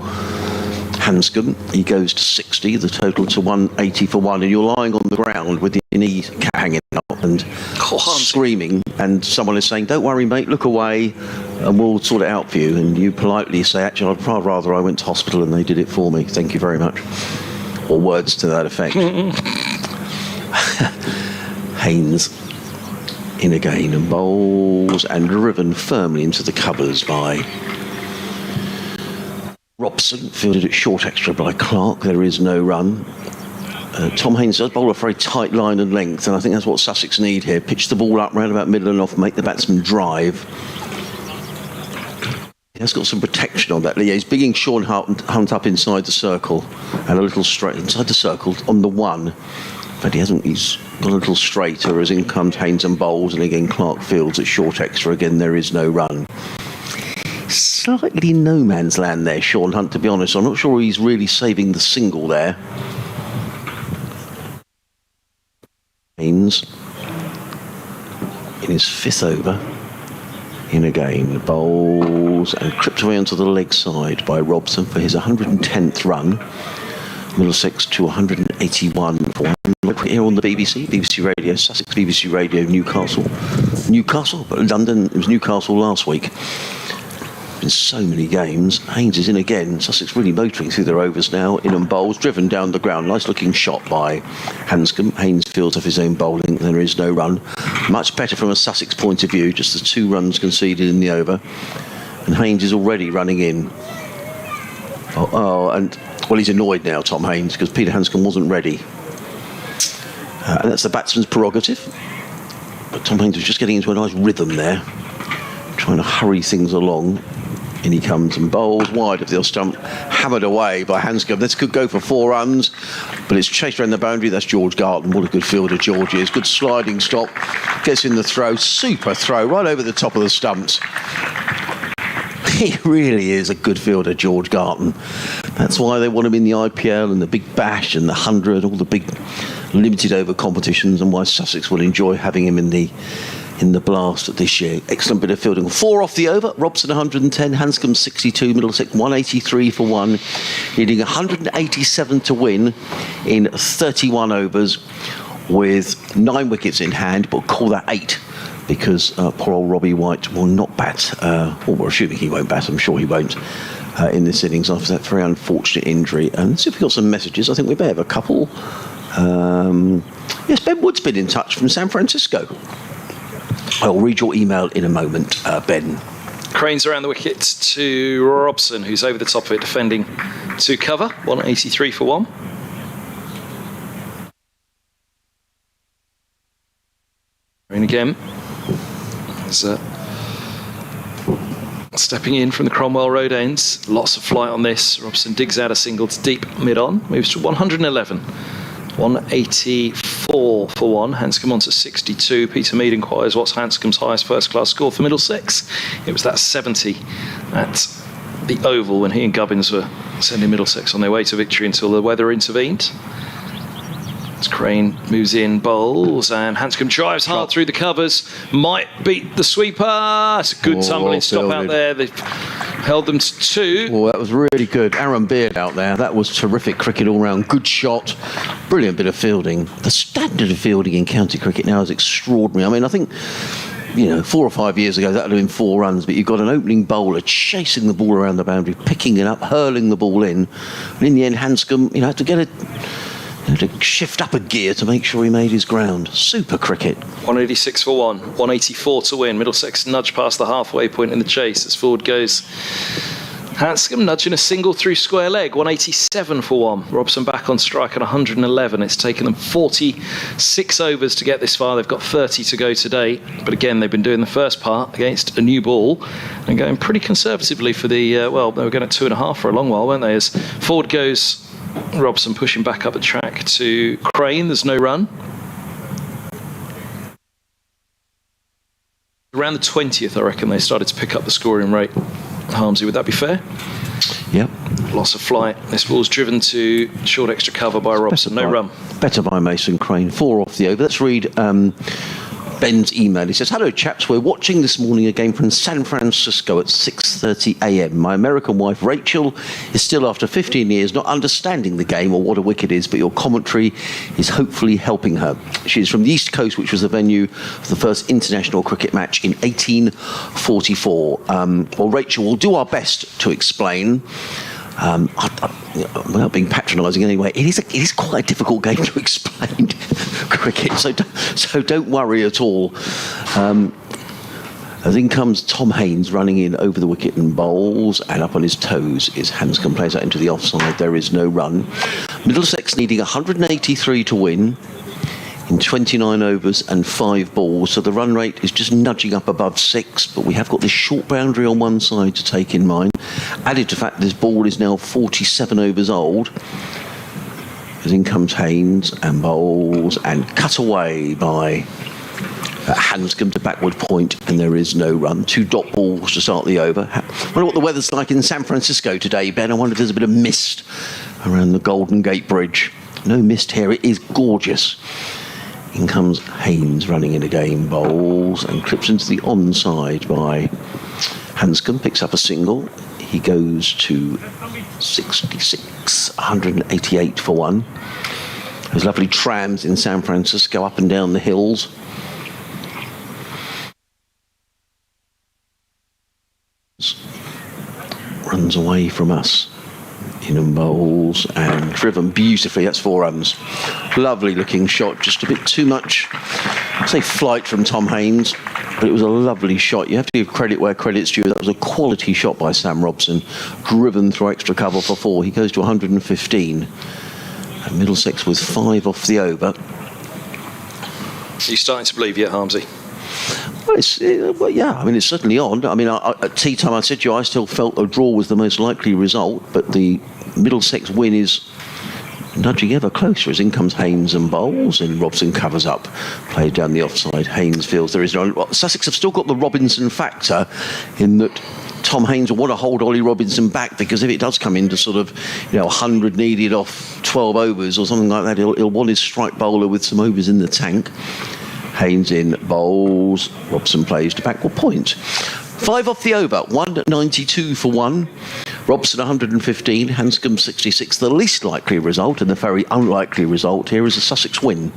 Hanscom. He goes to 60, the total to 180 for one, and you're lying on the ground with your knee hanging up and screaming, and someone is saying, don't worry, mate, look away and we'll sort it out for you. And you politely say, actually, I'd far rather I went to hospital and they did it for me. Thank you very much. Or words to that effect. Haynes in again and bowls, and driven firmly into the covers by Robson, fielded at short extra by Clark. There is no run. Tom Haynes does bowl a very tight line and length, and I think that's what Sussex need here. Pitch the ball up round about middle and off, make the batsman drive. He has got some protection on that. Yeah, he's bigging Sean Hunt up inside the circle, and a little straight inside the circle on the one. But he hasn't. He's got a little straighter as in comes Haynes and bowls, and again Clark fields at short extra. Again, there is no run. Slightly no man's land there, Sean Hunt, to be honest. I'm not sure he's really saving the single there. Haynes in his 5th over. In again, bowls and clipped away onto the leg side by Robson for his 110th run. Middlesex to 181 for one. Here on the BBC Radio, Sussex BBC Radio, Newcastle, but London, it was Newcastle last week. been so many games. Haynes is in again. Sussex really motoring through their overs now. In and bowls, driven down the ground. Nice looking shot by Hanscom. Haynes fields off his own bowling. There is no run. Much better from a Sussex point of view. Just the 2 runs conceded in the over. And Haynes is already running in. And he's annoyed now, Tom Haynes, because Peter Hanscom wasn't ready. And that's the batsman's prerogative. But Tom Haynes was just getting into a nice rhythm there, trying to hurry things along. In he comes and bowls wide of the off stump, hammered away by Hanscom. This could go for 4 runs, but it's chased around the boundary. That's George Garton. What a good fielder George is. Good sliding stop, gets in the throw, super throw right over the top of the stumps. He really is a good fielder, George Garton. That's why they want him in the IPL and the Big Bash and the 100, all the big limited over competitions, and why Sussex will enjoy having him in the blast this year. Excellent bit of fielding. 4 off the over. Robson 110, Hanscom 62, Middlesex 183 for 1, needing 187 to win in 31 overs with 9 wickets in hand, but call that 8 because poor old Robbie White will not bat. Well, we're assuming he won't bat. I'm sure he won't in this innings after that very unfortunate injury. And let's see if we've got some messages. I think we may have a couple. Yes, Ben Wood's been in touch from San Francisco. I'll read your email in a moment, Ben. Cranes around the wicket to Robson, who's over the top of it, defending to cover. 183 for 1. And again, stepping in from the Cromwell Road ends. Lots of flight on this. Robson digs out a single to deep mid-on. Moves to 111. 184 for 1. Hanscom on to 62. Peter Mead inquires what's Hanscom's highest first-class score for Middlesex. It was that 70 at the Oval when he and Gubbins were sending Middlesex on their way to victory until the weather intervened. As Crane moves in, bowls, and Hanscom drives hard through the covers. Might beat the sweeper. It's a good tumbling stop out there. They've held them to 2. Well, that was really good. Aaron Beard out there. That was terrific cricket all round. Good shot. Brilliant bit of fielding. The standard of fielding in county cricket now is extraordinary. I mean, I think, 4 or 5 years ago, that would have been 4 runs, but you've got an opening bowler chasing the ball around the boundary, picking it up, hurling the ball in. And in the end, Hanscom, had to get it. To shift up a gear to make sure he made his ground. Super cricket. 186 for 1, 184 to win. Middlesex nudge past the halfway point in the chase as forward goes Hanscom, nudging a single through square leg. 187 for 1. Robson back on strike at 111. It's taken them 46 overs to get this far. They've got 30 to go today. But again, they've been doing the first part against a new ball and going pretty conservatively for the, they were going at 2.5 for a long while, weren't they? As forward goes Robson, pushing back up the track to Crane. There's no run. Around the 20th, I reckon, they started to pick up the scoring rate. Harmsy, would that be fair? Yep. Loss of flight. This ball's driven to short extra cover by Robson. No run. Better by Mason Crane. 4 off the over. Let's read Ben's email. He says, hello chaps, we're watching this morning a game from San Francisco at 6:30 a.m. My American wife Rachel is still, after 15 years, not understanding the game or what a wicket is, but your commentary is hopefully helping her. She is from the East Coast, which was the venue for the first international cricket match in 1844. Well, Rachel, we'll do our best to explain. Without being patronising anyway, it is quite a difficult game to explain cricket, so don't worry at all. As in comes Tom Haynes running in over the wicket and bowls, and up on his toes is Hanscom, plays that into the offside. There is no run. Middlesex needing 183 to win in 29 overs and 5 balls, so the run rate is just nudging up above 6, but we have got this short boundary on one side to take in mind. Added to the fact this ball is now 47 overs old. As in comes Haynes and bowls and cut away by Hanscom to backward point, and there is no run. 2 dot balls to start the over. I wonder what the weather's like in San Francisco today, Ben. I wonder if there's a bit of mist around the Golden Gate Bridge. No mist here. It is gorgeous. In comes Haynes running in again, bowls and clips into the onside by Hanscom, picks up a single. He goes to 66, 188 for 1. Those lovely trams in San Francisco up and down the hills. away from us. In and bowls and driven beautifully. That's 4 runs. Lovely looking shot. Just a bit too much, I'd say, flight from Tom Haynes, but it was a lovely shot. You have to give credit where credit's due. That was a quality shot by Sam Robson, driven through extra cover for 4. He goes to 115. And Middlesex with 5 off the over. Are you starting to believe yet, Harmsy? Well, yeah, I mean, it's certainly on. I mean, at tea time, I said to you, I still felt a draw was the most likely result, but the Middlesex win is nudging ever closer as in comes Haynes and bowls, and Robson covers up, played down the offside. Haynes feels there is no... Sussex have still got the Robinson factor in that Tom Haynes will want to hold Ollie Robinson back, because if it does come into sort of, 100 needed off 12 overs or something like that, he'll want his strike bowler with some overs in the tank. Haynes in bowls, Robson plays to backward point. 5 off the over, 192 for 1. Robson 115, Hanscom 66. The least likely result, and the very unlikely result here is a Sussex win.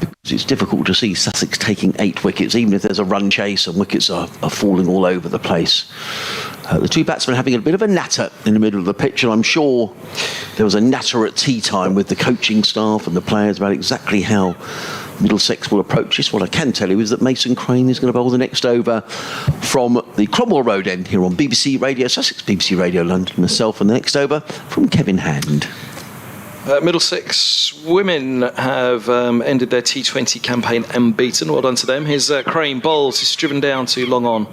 Because it's difficult to see Sussex taking 8 wickets, even if there's a run chase and wickets are falling all over the place. The 2 batsmen having a bit of a natter in the middle of the pitch, and I'm sure there was a natter at tea time with the coaching staff and the players about exactly how Middlesex will approach this. What I can tell you is that Mason Crane is going to bowl the next over from the Cromwell Road end here on BBC Radio Sussex, BBC Radio London. Myself, and the next over from Kevin Hand. Middlesex women have ended their T20 campaign unbeaten. Well done to them. Here's Crane bowls. He's driven down to long on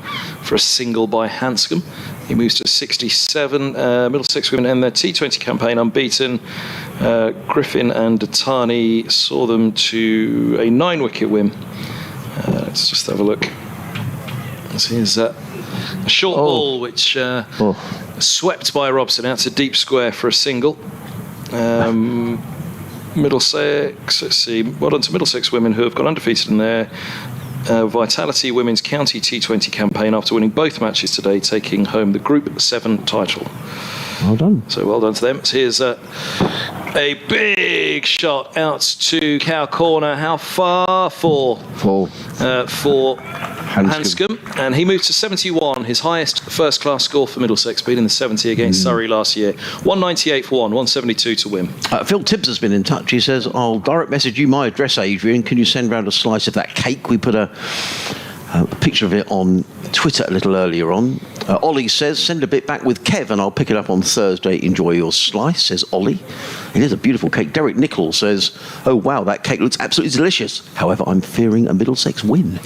for a single by Hanscom. He moves to 67. Middlesex women end their T20 campaign unbeaten. Griffin and Datani saw them to a 9-wicket win. Let's just have a look. Here's a short ball which swept by Robson out to deep square for a single. Middlesex, let's see, well done to Middlesex women who have gone undefeated in their Vitality Women's County T20 campaign after winning both matches today, taking home the Group 7 title. Well done. So well done to them. So here's a big shot out to cow corner. How far? 4. For Hanscom. And he moved to 71, his highest first-class score for Middlesex, beating the 70 against Surrey last year. 198 for 1, 172 to win. Phil Tibbs has been in touch. He says, I'll direct message you my address, Adrian. Can you send round a slice of that cake? We put a picture of it on Twitter a little earlier on. Ollie says, send a bit back with Kev and I'll pick it up on Thursday. Enjoy your slice, says Ollie. It is a beautiful cake. Derek Nichols says, oh wow, that cake looks absolutely delicious. However, I'm fearing a Middlesex win.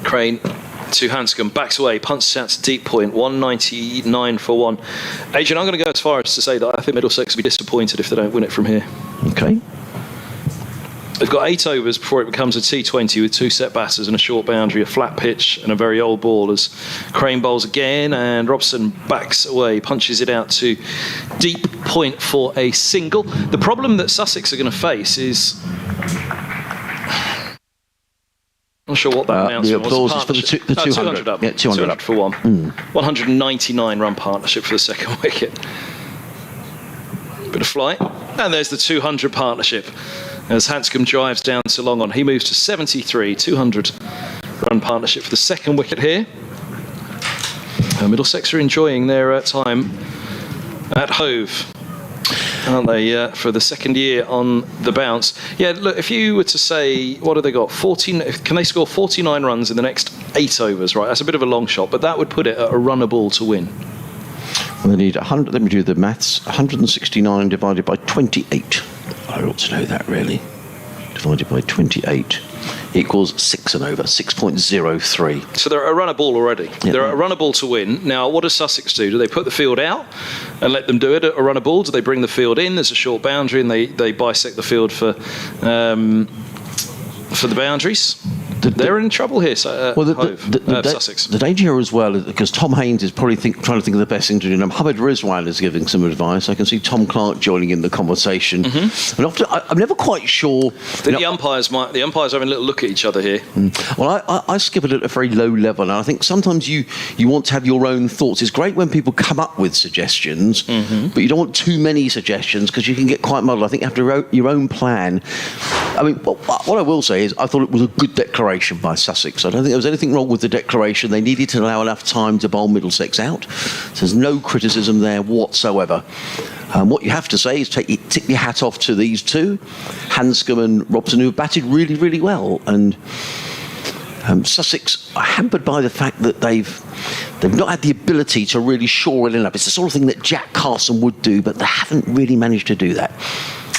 Crane to Hanscom, backs away, punches out to deep point, 199 for 1. Adrian, I'm going to go as far as to say that I think Middlesex will be disappointed if they don't win it from here. Okay. They've got 8 overs before it becomes a T20 with 2 set batters and a short boundary, a flat pitch and a very old ball as Crane bowls again and Robson backs away, punches it out to deep point for a single. The problem that Sussex are going to face is... I'm not sure what that announcement was. The applause is for the 200 up. Yeah, 200 up for 1. 199 run partnership for the second wicket. Bit of flight. And there's the 200 partnership. As Hanscom drives down to long on, he moves to 73, 200 run partnership for the second wicket here. Middlesex are enjoying their time at Hove, aren't they, for the second year on the bounce. Yeah, look, if you were to say, what have they got? 14? Can they score 49 runs in the next 8 overs, right? That's a bit of a long shot, but that would put it at a runner ball to win. Well, they need 100, let me do the maths, 169 divided by 28. I ought to know that, really. Divided by 28 equals 6 and over, 6.03. So they're a runner ball already. Yeah. They're a runner ball to win. Now, what does Sussex do? Do they put the field out and let them do it at a runner ball? Do they bring the field in? There's a short boundary and they bisect the field for the boundaries. They're in trouble here, Sussex. The danger here as well is because Tom Haynes is probably trying to think of the best thing to do. Now, Mohammed Rizwan is giving some advice. I can see Tom Clark joining in the conversation. And often, I'm never quite sure. The umpires are having a little look at each other here. Well, I skip it at a very low level, and I think sometimes you want to have your own thoughts. It's great when people come up with suggestions, but you don't want too many suggestions because you can get quite muddled. I think you have to your own plan. I mean, what I will say is I thought it was a good declaration by Sussex. I don't think there was anything wrong with the declaration. They needed to allow enough time to bowl Middlesex out. So there's no criticism there whatsoever. What you have to say is tip your hat off to these two, Hanscom and Robson, who have batted really, really well. And Sussex are hampered by the fact that they've not had the ability to really shore it in up. It's the sort of thing that Jack Carson would do, but they haven't really managed to do that.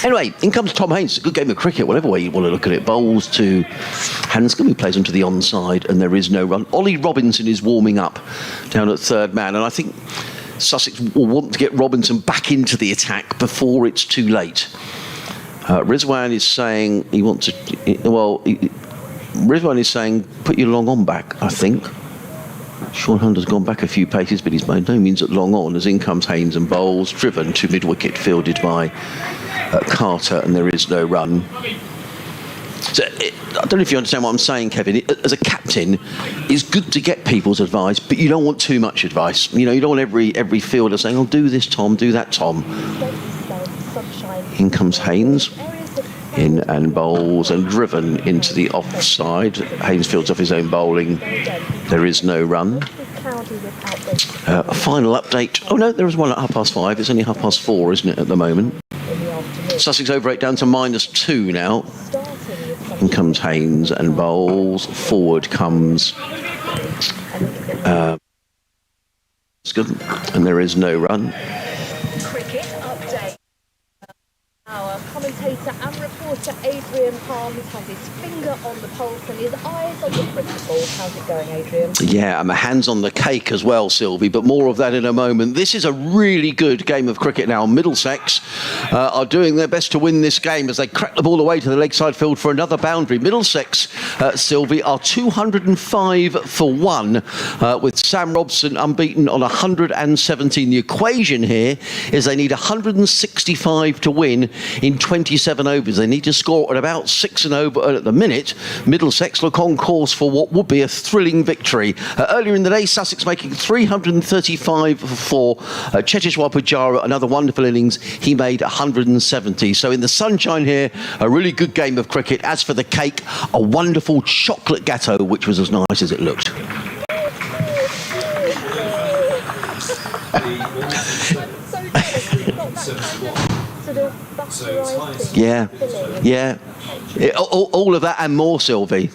Anyway, in comes Tom Haynes. It's a good game of cricket, whatever way you want to look at it. Bowls to Hanscom, who plays onto the onside, and there is no run. Ollie Robinson is warming up down at third man, and I think Sussex will want to get Robinson back into the attack before it's too late. Rizwan is saying he wants to... Rizwan is saying, put your long on back, I think. Sean Hunter's gone back a few paces, but he's by no means at long on, as in comes Haynes and bowls, driven to mid-wicket, fielded by Carter, and there is no run. So I don't know if you understand what I'm saying, Kevin. As a captain, it's good to get people's advice, but you don't want too much advice. You know, you don't want every fielder saying, "Oh, do this, Tom, do that, Tom." In comes Haynes. In and bowls and driven into the offside. Haynes fields off his own bowling. There is no run. A final update. Oh no, there is one at 5:30. It's only 4:30, isn't it, at the moment? Sussex over 8 down to -2 now. In comes Haynes and bowls. Forward comes and there is no run. Our commentator and reporter Adrian Palm has his finger on the pulse and his eyes on the crystal ball. How's it going, Adrian? Yeah, and my hands on the cake as well, Sylvie, but more of that in a moment. This is a really good game of cricket now. Middlesex are doing their best to win this game as they crack the ball away to the leg side field for another boundary. Middlesex, Sylvie, are 205 for 1 with Sam Robson unbeaten on 117. The equation here is they need 165 to win in 27 overs. They need to score at about 6 and over at the minute. Middlesex look on course for what would be a thrilling victory. Earlier in the day, Sussex making 335 for 4. Cheteshwar Pujara, another wonderful innings. He made 170. So in the sunshine here, a really good game of cricket. As for the cake, a wonderful chocolate gâteau, which was as nice as it looked. Yeah. All of that and more, Sylvie.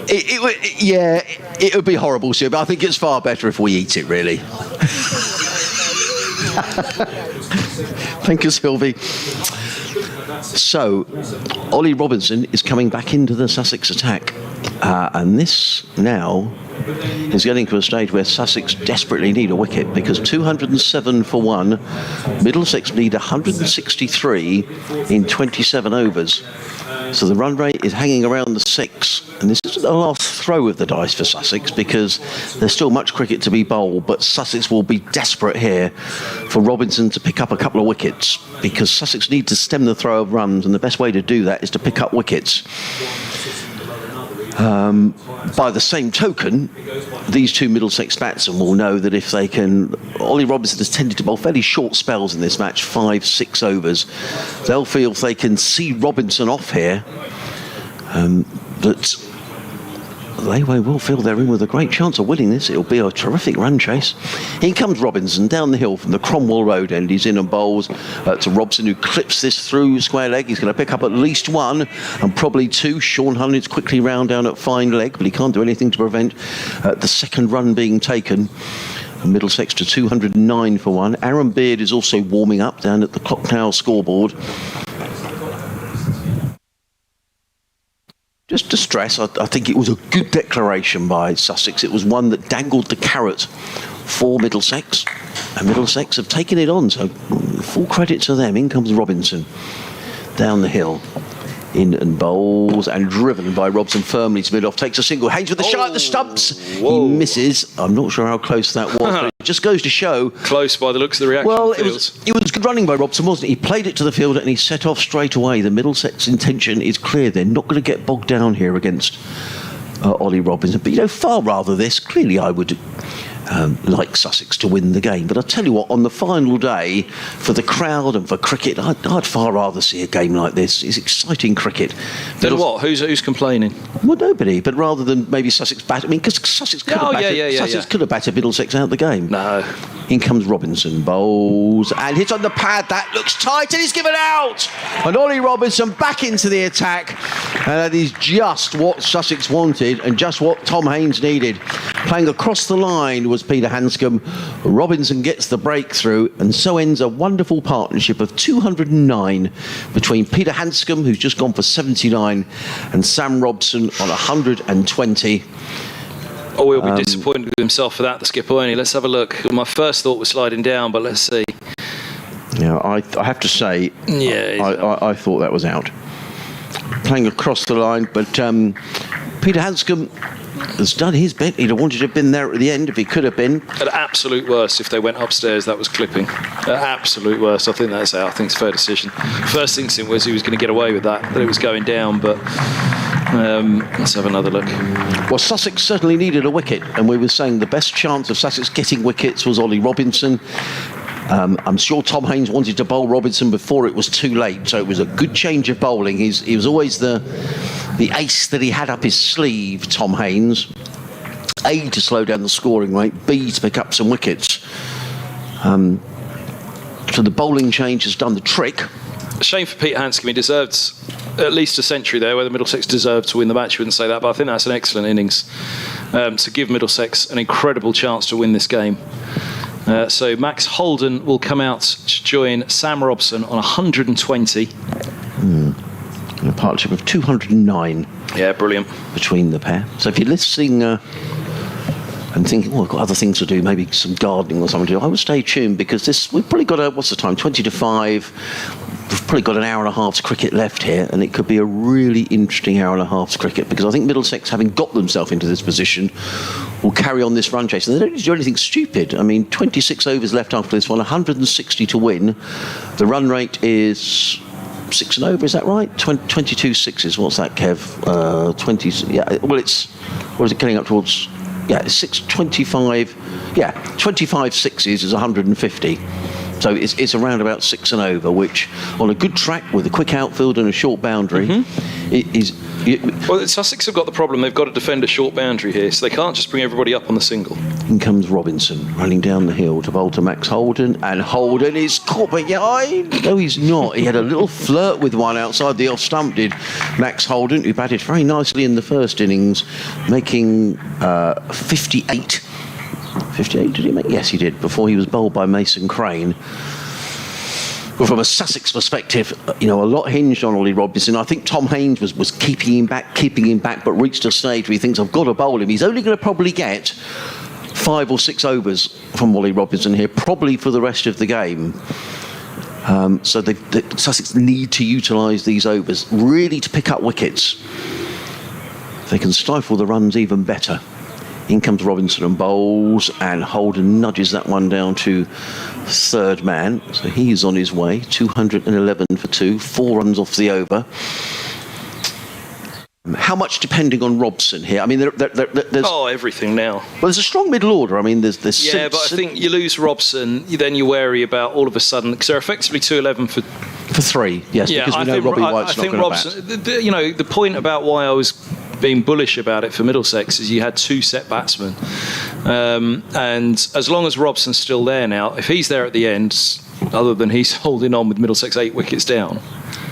It would be horrible, Sylvie, but I think it's far better if we eat it, really. Thank you, Sylvie. So, Ollie Robinson is coming back into the Sussex attack. And this now is getting to a stage where Sussex desperately need a wicket, because 207 for 1, Middlesex need 163 in 27 overs. So the run rate is hanging around the 6, and this isn't the last throw of the dice for Sussex, because there's still much cricket to be bowled, but Sussex will be desperate here for Robinson to pick up a couple of wickets, because Sussex need to stem the throw of runs, and the best way to do that is to pick up wickets. By the same token, these two Middlesex batsmen will know that if they can... Ollie Robinson has tended to bowl fairly short spells in this match, 5-6 overs. They'll feel if they can see Robinson off here, that they will feel they're in with a great chance of winning this. It'll be a terrific run chase. In comes Robinson down the hill from the Cromwell Road end. He's in and bowls to Robson, who clips this through square leg. He's going to pick up at least 1 and probably 2. Sean Hunn's quickly round down at fine leg, but he can't do anything to prevent the second run being taken. Middlesex to 209 for 1. Aaron Beard is also warming up down at the Clock Tower scoreboard. Just to stress, I think it was a good declaration by Sussex. It was one that dangled the carrot for Middlesex, and Middlesex have taken it on, so full credit to them. In comes Robinson down the hill. In and bowls and driven by Robson firmly to mid-off. Takes a single. Haynes with the shot at the stumps. Whoa. He misses. I'm not sure how close that was, but it just goes to show. Close by the looks of the reaction. Well, it was good running by Robson, wasn't it? He played it to the fielder and he set off straight away. The Middlesex intention is clear. They're not going to get bogged down here against Ollie Robinson. But, far rather this. Clearly, I would like Sussex to win the game. But I tell you what, on the final day, for the crowd and for cricket, I'd far rather see a game like this. It's exciting cricket. Then what? Who's complaining? Well, nobody. But rather than maybe Sussex bat, I mean, because Sussex could have battered Middlesex out the game. No. In comes Robinson, bowls and hits on the pad. That looks tight, and he's given out. And Ollie Robinson back into the attack, and that is just what Sussex wanted and just what Tom Haines needed. Playing across the line was Peter Hanscom. Robinson gets the breakthrough, and so ends a wonderful partnership of 209 between Peter Hanscom, who's just gone for 79, and Sam Robson on 120. Oh, he'll be disappointed with himself for that, the skipper, won't he? Let's have a look. My first thought was sliding down, but let's see. Yeah, I have to say, I thought that was out. Playing across the line, but Peter Hanscom has done his bit. He'd have wanted to have been there at the end if he could have been. At absolute worst, if they went upstairs, that was clipping. At absolute worst, I think that's out. I think it's a fair decision. First instinct was he was going to get away with that it was going down, but let's have another look. Well, Sussex certainly needed a wicket, and we were saying the best chance of Sussex getting wickets was Ollie Robinson. I'm sure Tom Haines wanted to bowl Robinson before it was too late, so it was a good change of bowling. He was always the ace that he had up his sleeve, Tom Haines. A, to slow down the scoring rate, B, to pick up some wickets. So the bowling change has done the trick. Shame for Pete Hanscom. He deserved at least a century there, whether Middlesex deserved to win the match. You wouldn't say that, but I think that's an excellent innings to give Middlesex an incredible chance to win this game. So Max Holden will come out to join Sam Robson on 120. A partnership of 209. Yeah, brilliant. Between the pair. So if you're listening and thinking, I've got other things to do, maybe some gardening or something to do, I would stay tuned, because we've probably got what's the time, 20 to 5. We've probably got an hour and a half's cricket left here, and it could be a really interesting hour and a half's cricket, because I think Middlesex, having got themselves into this position, will carry on this run chase. And they don't need to do anything stupid. I mean, 26 overs left after this one, 160 to win. The run rate is 6 and over, is that right? 22 sixes. What's that, Kev? 20. Yeah. Well, what is it getting up towards? Yeah, it's 625. Yeah, 25 sixes is 150. So it's around about 6 and over, which on a good track with a quick outfield and a short boundary is. Well, Sussex have got the problem. They've got to defend a short boundary here, so they can't just bring everybody up on the single. In comes Robinson, running down the hill to bowl to Max Holden, and Holden is caught, but no, he's not. He had a little flirt with one outside the off stump, did Max Holden, who batted very nicely in the first innings, making 58. 58, did he make? Yes, he did, before he was bowled by Mason Crane. Well, from a Sussex perspective, a lot hinged on Ollie Robinson. I think Tom Haines was keeping him back, but reached a stage where he thinks, I've got to bowl him. He's only going to probably get 5 or 6 overs from Ollie Robinson here, probably for the rest of the game. So Sussex need to utilise these overs, really, to pick up wickets. They can stifle the runs even better. In comes Robinson and bowls, and Holden nudges that one down to third man. So he's on his way. 211 for 2, 4 runs off the over. How much depending on Robson here? I mean, there's everything now. Well, there's a strong middle order. I mean, there's yeah, but I think you lose Robson, then you're wary about all of a sudden, because they're effectively 211 for 3. Yes, yeah, because we know Robbie White's not going to bat. The point about why I was being bullish about it for Middlesex is you had 2 set batsmen, and as long as Robson's still there now, if he's there at the end, other than he's holding on with Middlesex 8 wickets down.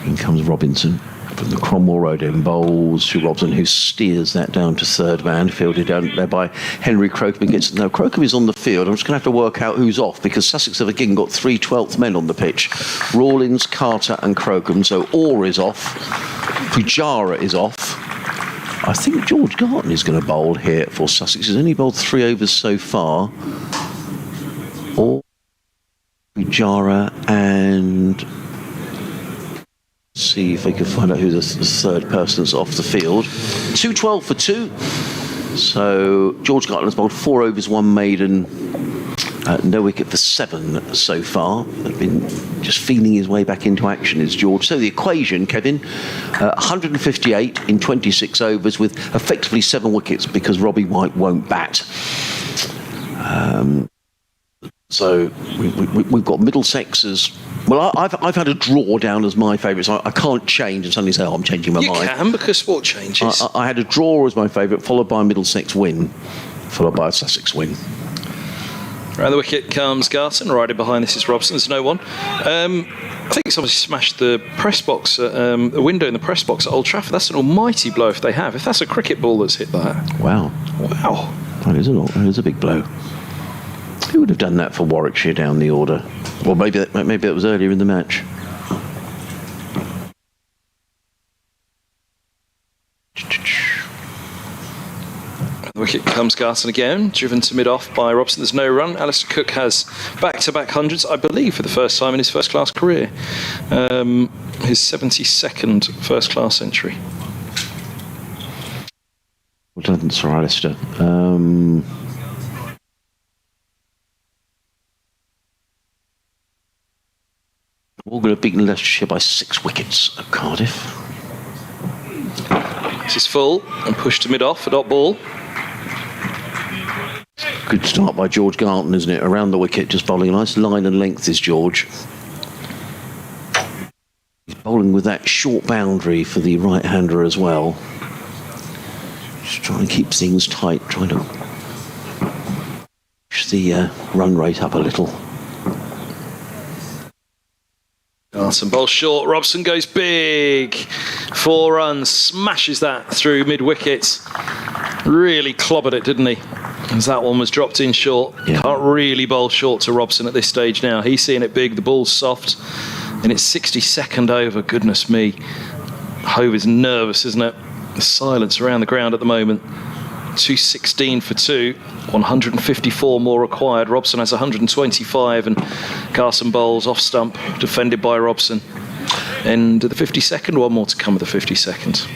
In comes Robinson from the Cromwell Road in bowls to Robson, who steers that down to third man, fielded down there by Henry Crocombe. Crocombe is on the field. I'm just going to have to work out who's off, because Sussex have again got 3 12th men on the pitch: Rawlins, Carter and Crocombe. So Orr is off, Pujara is off. I think George Garton is going to bowl here for Sussex. He's only bowled 3 overs so far. Or Pujara, and see if we can find out who the third person that's off the field. 212 for 2. So George Garton has bowled 4 overs, 1 maiden. No wicket for 7 so far. They've been just feeling his way back into action, is George. So the equation, Kevin, 158 in 26 overs with effectively 7 wickets, because Robbie White won't bat. So we've got Middlesex as well. I've had a draw down as my favourite, so I can't change and suddenly say, I'm changing my mind. You can, because sport changes. I had a draw as my favourite, followed by a Middlesex win, followed by a Sussex win. Around the wicket comes Garson. Riding behind this is Robson. There's no one. I think it's obviously smashed the press box, the window in the press box at Old Trafford. That's an almighty blow if they have. If that's a cricket ball that's hit that. Wow. That is a big blow. Who would have done that for Warwickshire down the order? Well, maybe it was earlier in the match. The wicket comes Garson again, driven to mid-off by Robson. There's no run. Alistair Cook has back-to-back hundreds, I believe, for the first time in his first-class career. His 72nd first-class century. Well done, Sir Alistair. Morgan have beaten Leicestershire by 6 wickets at Cardiff. This is full and pushed to mid-off, a dot ball. Good start by George Garton, isn't it? Around the wicket, just bowling a nice line and length is George. He's bowling with that short boundary for the right-hander as well. Just trying to keep things tight, trying to push the run rate up a little. Garson bowls short. Robson goes big. 4 runs, smashes that through mid-wicket. Really clobbered it, didn't he? As that one was dropped in short. Yeah. Can't really bowl short to Robson at this stage now. He's seeing it big, the ball's soft, and it's 62nd over. Goodness me. Hove is nervous, isn't it? The silence around the ground at the moment. 216 for 2, 154 more required. Robson has 125, and Garson bowls off stump, defended by Robson. And the 52nd, one more to come with the 52nd.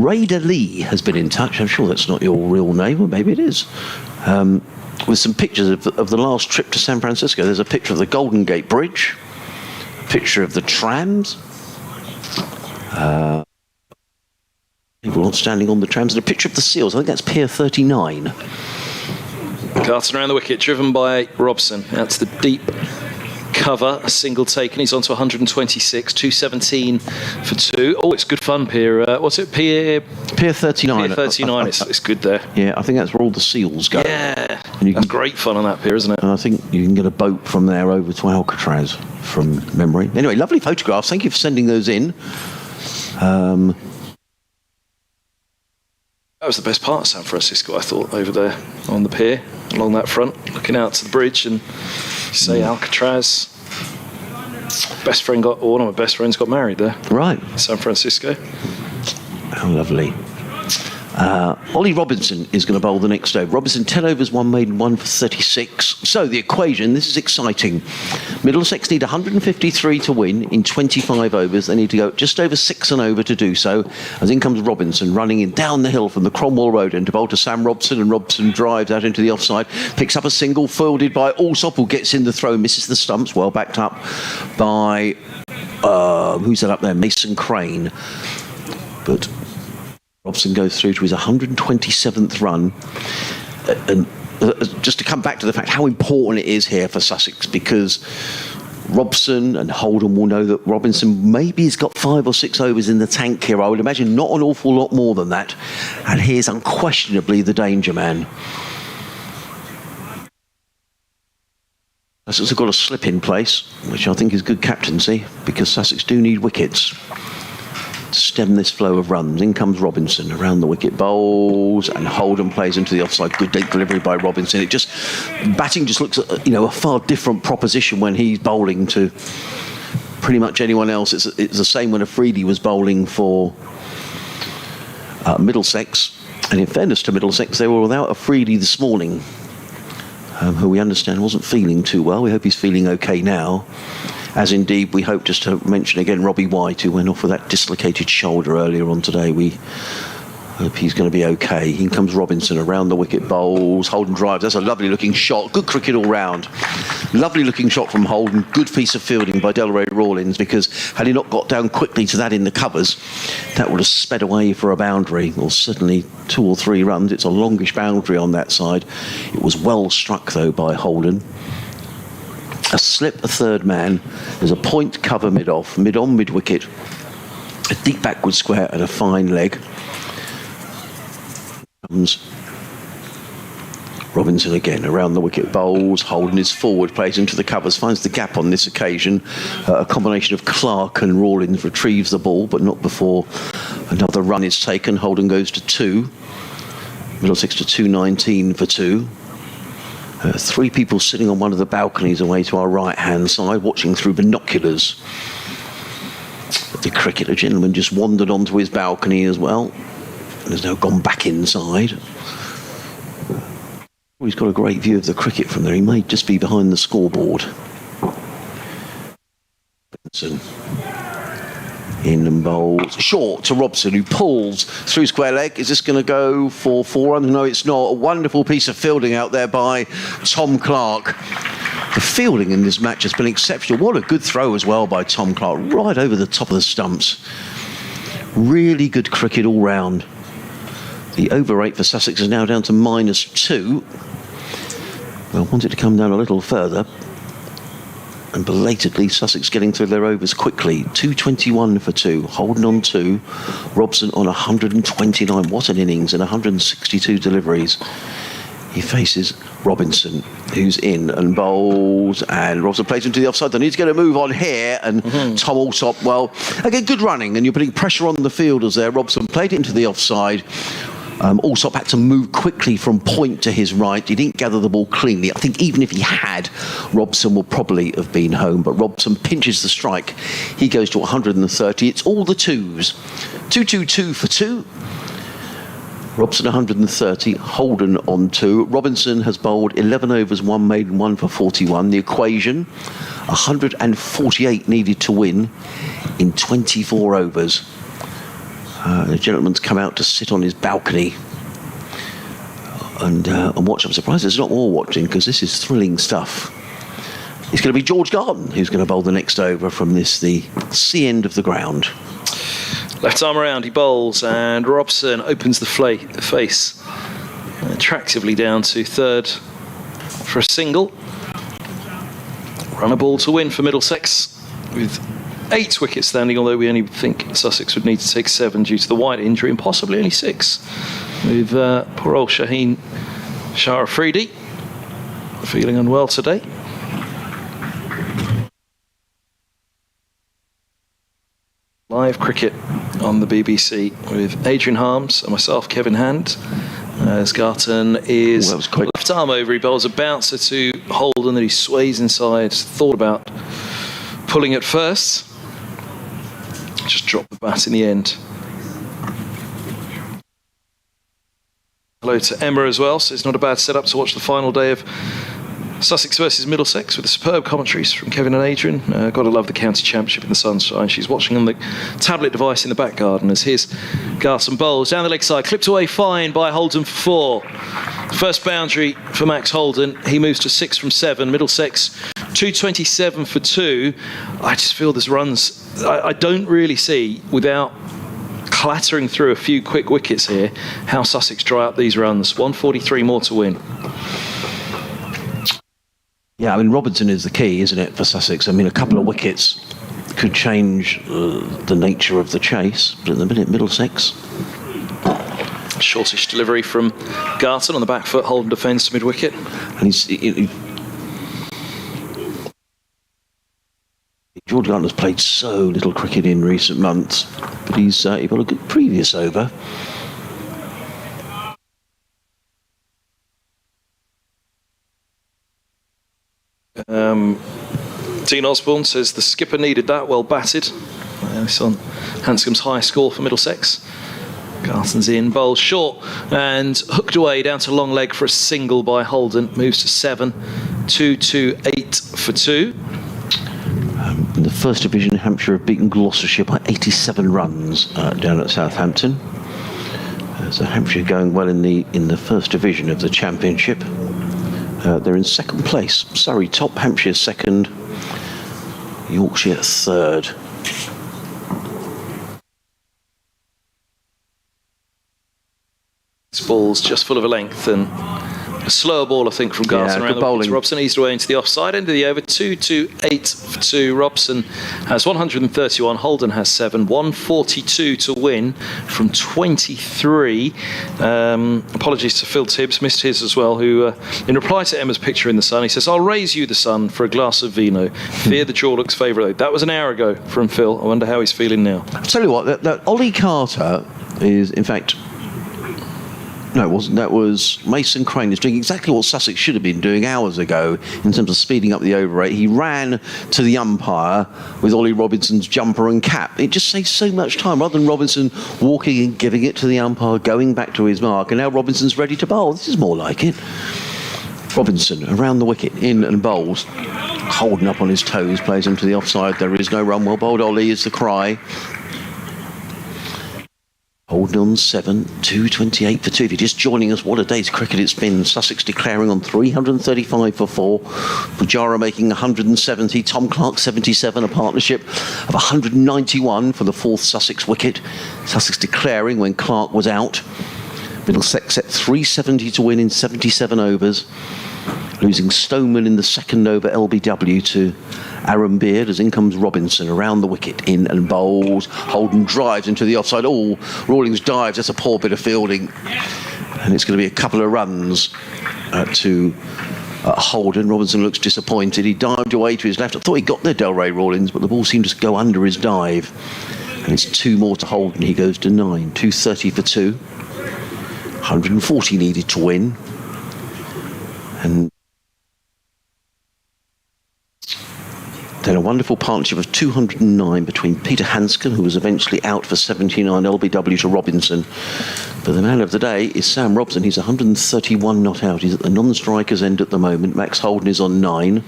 Raider Lee has been in touch. I'm sure that's not your real name, or maybe it is. With some pictures of the last trip to San Francisco. There's a picture of the Golden Gate Bridge, a picture of the trams, people standing on the trams, and a picture of the seals. I think that's Pier 39. Garson around the wicket, driven by Robson. That's the deep cover, a single taken. He's on to 126, 217 for 2. Oh, it's good fun, Pier. What's it? Pier 39. Pier 39. It's good there. Yeah, I think that's where all the seals go. Yeah, And that's great fun on that pier, isn't it? And I think you can get a boat from there over to Alcatraz from memory. Anyway, lovely photographs. Thank you for sending those in. That was the best part of San Francisco, I thought, over there on the pier, along that front, looking out to the bridge, and you say Alcatraz. One of my best friends got married there. Right. San Francisco. How lovely. Ollie Robinson is going to bowl the next over. Robinson, 10 overs, 1 maiden, 1 for 36. So the equation, this is exciting. Middlesex need 153 to win in 25 overs. They need to go just over 6 and over to do so. As in comes Robinson, running in down the hill from the Cromwell Road and to bowl to Sam Robson, and Robson drives out into the offside, picks up a single, fielded by Alsop, who gets in the throw, misses the stumps, well backed up by, who's that up there? Mason Crane. But Robson goes through to his 127th run. And just to come back to the fact how important it is here for Sussex, because Robson and Holden will know that Robinson maybe has got 5 or 6 overs in the tank here. I would imagine not an awful lot more than that. And here's unquestionably the danger man. Sussex have got a slip in place, which I think is good captaincy, because Sussex do need wickets to stem this flow of runs. In comes Robinson around the wicket, bowls, and Holden plays into the offside. Good deep delivery by Robinson. Batting just looks at, a far different proposition when he's bowling to pretty much anyone else. It's the same when Afridi was bowling for Middlesex. And in fairness to Middlesex, they were without Afridi this morning, who we understand wasn't feeling too well. We hope he's feeling okay now. As indeed, we hope, just to mention again, Robbie White, who went off with that dislocated shoulder earlier on today. We hope he's going to be okay. In comes Robinson around the wicket, bowls, Holden drives. That's a lovely looking shot. Good cricket all round. Lovely looking shot from Holden. Good piece of fielding by Delray Rawlins, because had he not got down quickly to that in the covers, that would have sped away for a boundary, or certainly 2 or 3 runs. It's a longish boundary on that side. It was well struck though by Holden. A slip, a third man. There's a point cover mid-off, mid-on, mid-wicket. A deep backward square and a fine leg. Comes Robinson again around the wicket, bowls. Holden is forward, plays into the covers, finds the gap on this occasion. A combination of Clark and Rawlins retrieves the ball, but not before another run is taken. Holden goes to 2. Middlesex to 219 for 2. 3 people sitting on one of the balconies away to our right-hand side, watching through binoculars. The cricketer gentleman just wandered onto his balcony as well. Has now gone back inside. He's got a great view of the cricket from there. He may just be behind the scoreboard. Robinson in and bowls short to Robson, who pulls through square leg. Is this going to go for 4 runs? No, it's not. A wonderful piece of fielding out there by Tom Clark. The fielding in this match has been exceptional. What a good throw as well by Tom Clark, right over the top of the stumps. Really good cricket all round. The over rate for Sussex is now down to -2. Well, wanted to come down a little further. And belatedly, Sussex getting through their overs quickly. 221 for 2. Holden on 2. Robson on 129. What an innings, and 162 deliveries. He faces Robinson, who's in and bowls, and Robson plays into the offside. They need to get a move on here, and Tom Alsop, well, again, good running, and you're putting pressure on the fielders there. Robson played it into the offside. Alsop had to move quickly from point to his right. He didn't gather the ball cleanly. I think even if he had, Robson will probably have been home, but Robson pinches the strike. He goes to 130. It's all the 2s. 222 for 2. Robson 130, Holden on 2. Robinson has bowled 11 overs, 1 maiden, 1 for 41. The equation, 148 needed to win in 24 overs. The gentleman's come out to sit on his balcony and watch. I'm surprised there's not more watching, because this is thrilling stuff. It's going to be George Garden who's going to bowl the next over from this, the C end of the ground. Left arm around, he bowls, and Robson opens the face attractively down to 3rd for a single. Run a ball to win for Middlesex with 8 wickets standing, although we only think Sussex would need to take 7 due to the White injury, and possibly only 6 with poor old Shaheen Shah Afridi feeling unwell today. Live cricket on the BBC with Adrian Harms and myself, Kevin Hand. As Garton is left arm over, he bowls a bouncer to Holden that he sways inside. Thought about pulling at first, just dropped the bat in the end. Hello to Emma as well, so it's not a bad setup to watch the final day of Sussex versus Middlesex with the superb commentaries from Kevin and Adrian. Got to love the county championship in the sunshine. She's watching on the tablet device in the back garden as his Garson bowls down the leg side, clipped away fine by Holden for 4. First boundary for Max Holden. He moves to 6 from 7. Middlesex 227 for 2. I just feel there's runs I don't really see, without clattering through a few quick wickets here, how Sussex dry up these runs. 143 more to win. Yeah, I mean, Robinson is the key, isn't it, for Sussex? I mean, a couple of wickets could change the nature of the chase, but at the minute, Middlesex. Shortish delivery from Garton on the back foot, Holden defends to mid-wicket. And George Garton has played so little cricket in recent months, but he got a good previous over. Dean Osborne says the skipper needed that, well batted. It's on Hanscom's high score for Middlesex. Garton's in, bowls short and hooked away down to long leg for a single by Holden. Moves to 7, 228 for 2. In the first division, Hampshire have beaten Gloucestershire by 87 runs down at Southampton. So Hampshire going well in the first division of the championship. They're in second place. Surrey top, Hampshire second, Yorkshire third. This ball's just full of a length and a slower ball, I think, from Garson around the wicket to Robson. Eased away into the offside end of the over. 2-2-8 for 2. Robson has 131. Holden has 7. 142 to win from 23. Apologies to Phil Tibbs, missed his as well, who, in reply to Emma's picture in the sun, he says, "I'll raise you the sun for a glass of vino. Fear the jaw looks favourite." That was an hour ago from Phil. I wonder how he's feeling now. I'll tell you what, that Ollie Carter is, in fact... No, it wasn't. That was Mason Crane is doing exactly what Sussex should have been doing hours ago in terms of speeding up the over rate. He ran to the umpire with Ollie Robinson's jumper and cap. It just saves so much time rather than Robinson walking and giving it to the umpire, going back to his mark, and now Robinson's ready to bowl. This is more like it. Robinson around the wicket, in and bowls. Holden up on his toes, plays him to the offside. There is no run. Well bowled, Ollie, is the cry. Holden on 7, 228 for 2. If you're just joining us, what a day's cricket it's been. Sussex declaring on 335 for 4. Pujara making 170. Tom Clark 77, a partnership of 191 for the 4th Sussex wicket. Sussex declaring when Clark was out. Middlesex at 370 to win in 77 overs. Losing Stoneman in the second over LBW to Aaron Beard, as in comes Robinson around the wicket, in and bowls. Holden drives into the offside. Oh, Rawlings dives. That's a poor bit of fielding. And it's going to be a couple of runs to Holden. Robinson looks disappointed. He dived away to his left. I thought he got there, Delray Rawlings, but the ball seemed to go under his dive. And it's 2 more to Holden. He goes to 9. 230 for 2. 140 needed to win. And then a wonderful partnership of 209 between Peter Hanscom, who was eventually out for 79 LBW, to Robinson. But the man of the day is Sam Robson. He's 131 not out. He's at the non-strikers end at the moment. Max Holden is on 9.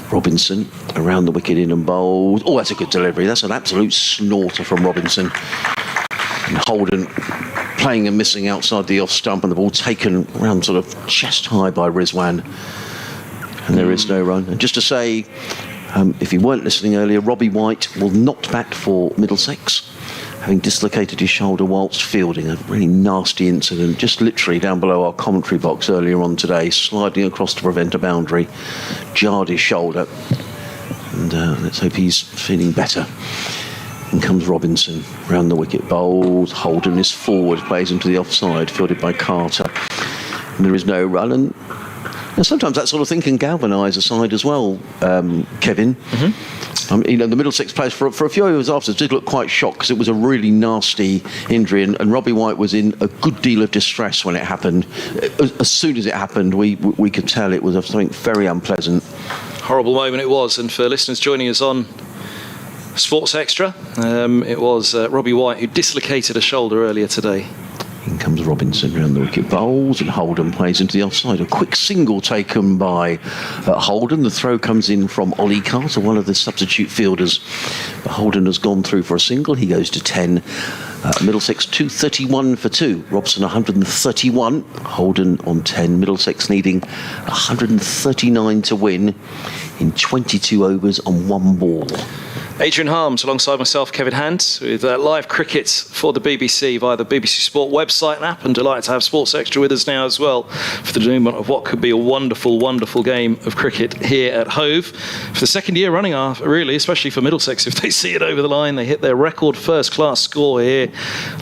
Robinson around the wicket, in and bowls. Oh, that's a good delivery. That's an absolute slaughter from Robinson. And Holden playing and missing outside the off stump, and the ball taken around sort of chest high by Rizwan. And there is no run. And just to say, if you weren't listening earlier, Robbie White will not bat for Middlesex, having dislocated his shoulder whilst fielding. A really nasty incident, just literally down below our commentary box earlier on today, sliding across to prevent a boundary, jarred his shoulder. And let's hope he's feeling better. In comes Robinson, round the wicket, bowls. Holden is forward, plays into the offside, fielded by Carter. And there is no run. And sometimes that sort of thing can galvanise a side as well, Kevin. Mm-hmm. The Middlesex players, for a few hours afterwards, did look quite shocked because it was a really nasty injury, and Robbie White was in a good deal of distress when it happened. As soon as it happened, we could tell it was something very unpleasant. Horrible moment it was, and for listeners joining us on Sports Extra, it was Robbie White who dislocated a shoulder earlier today. In comes Robinson round the wicket, bowls, and Holden plays into the offside. A quick single taken by Holden. The throw comes in from Ollie Carter, one of the substitute fielders. But Holden has gone through for a single. He goes to 10. Middlesex 231 for 2. Robson 131. Holden on 10. Middlesex needing 139 to win in 22 overs on 1 ball. Adrian Harms alongside myself, Kevin Hand, with live cricket for the BBC via the BBC Sport website and app, and delighted to have Sports Extra with us now as well for the denouement of what could be a wonderful, wonderful game of cricket here at Hove. For the second year running, really, especially for Middlesex, if they see it over the line. They hit their record first-class score here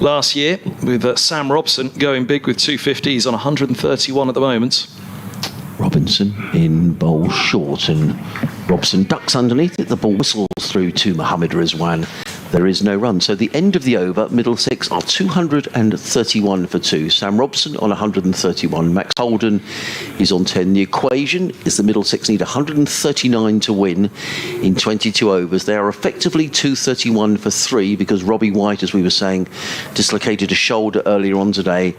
last year with Sam Robson going big with 250s on 131 at the moment. Robinson in bowl short, and Robson ducks underneath it. The ball whistles through to Mohammed Rizwan. There is no run. So the end of the over, Middlesex are 231 for 2. Sam Robson on 131. Max Holden is on 10. The equation is the Middlesex need 139 to win in 22 overs. They are effectively 231 for 3 because Robbie White, as we were saying, dislocated a shoulder earlier on today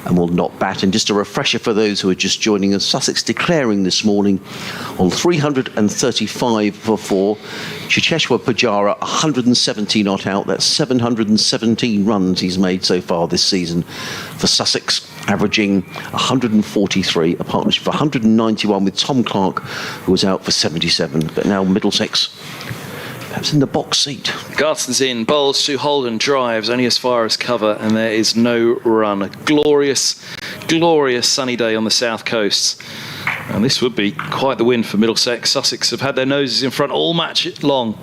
and will not bat. And just a refresher for those who are just joining us, Sussex declaring this morning on 335 for 4. Chicheshwar Pujara 170 not out. That's 717 runs he's made so far this season for Sussex. averaging 143, a partnership of 191 with Tom Clark, who was out for 77. But now Middlesex perhaps in the box seat. Garton's in, bowls to Holden, drives only as far as cover, and there is no run. A glorious, glorious sunny day on the south coast. And this would be quite the win for Middlesex. Sussex have had their noses in front all match long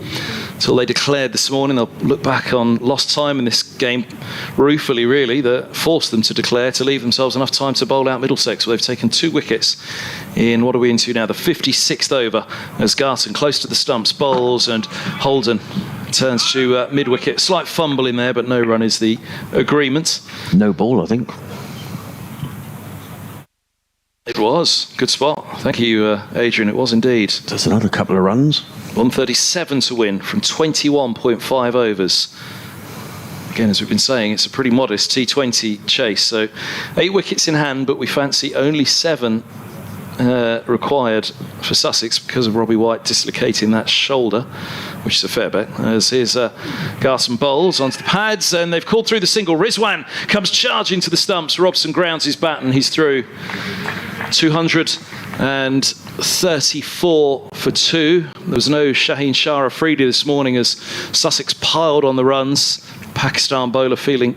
until they declared this morning. They'll look back on lost time in this game ruefully, really, that forced them to declare to leave themselves enough time to bowl out Middlesex. Well, they've taken 2 wickets in, what are we into now, the 56th over, as Garton close to the stumps bowls, and Holden turns to mid-wicket. Slight fumble in there, but no run is the agreement. No ball, I think. It was. Good spot. Thank you, Adrian. It was indeed. That's another couple of runs. 137 to win from 21.5 overs. Again, as we've been saying, it's a pretty modest T20 chase. So 8 wickets in hand, but we fancy only 7 required for Sussex because of Robbie White dislocating that shoulder, which is a fair bet. As here's Garson bowls onto the pads, and they've called through the single. Rizwan comes charging to the stumps. Robson grounds his bat, and he's through. 234 for 2. There was no Shaheen Shah Afridi this morning as Sussex piled on the runs. Pakistan bowler feeling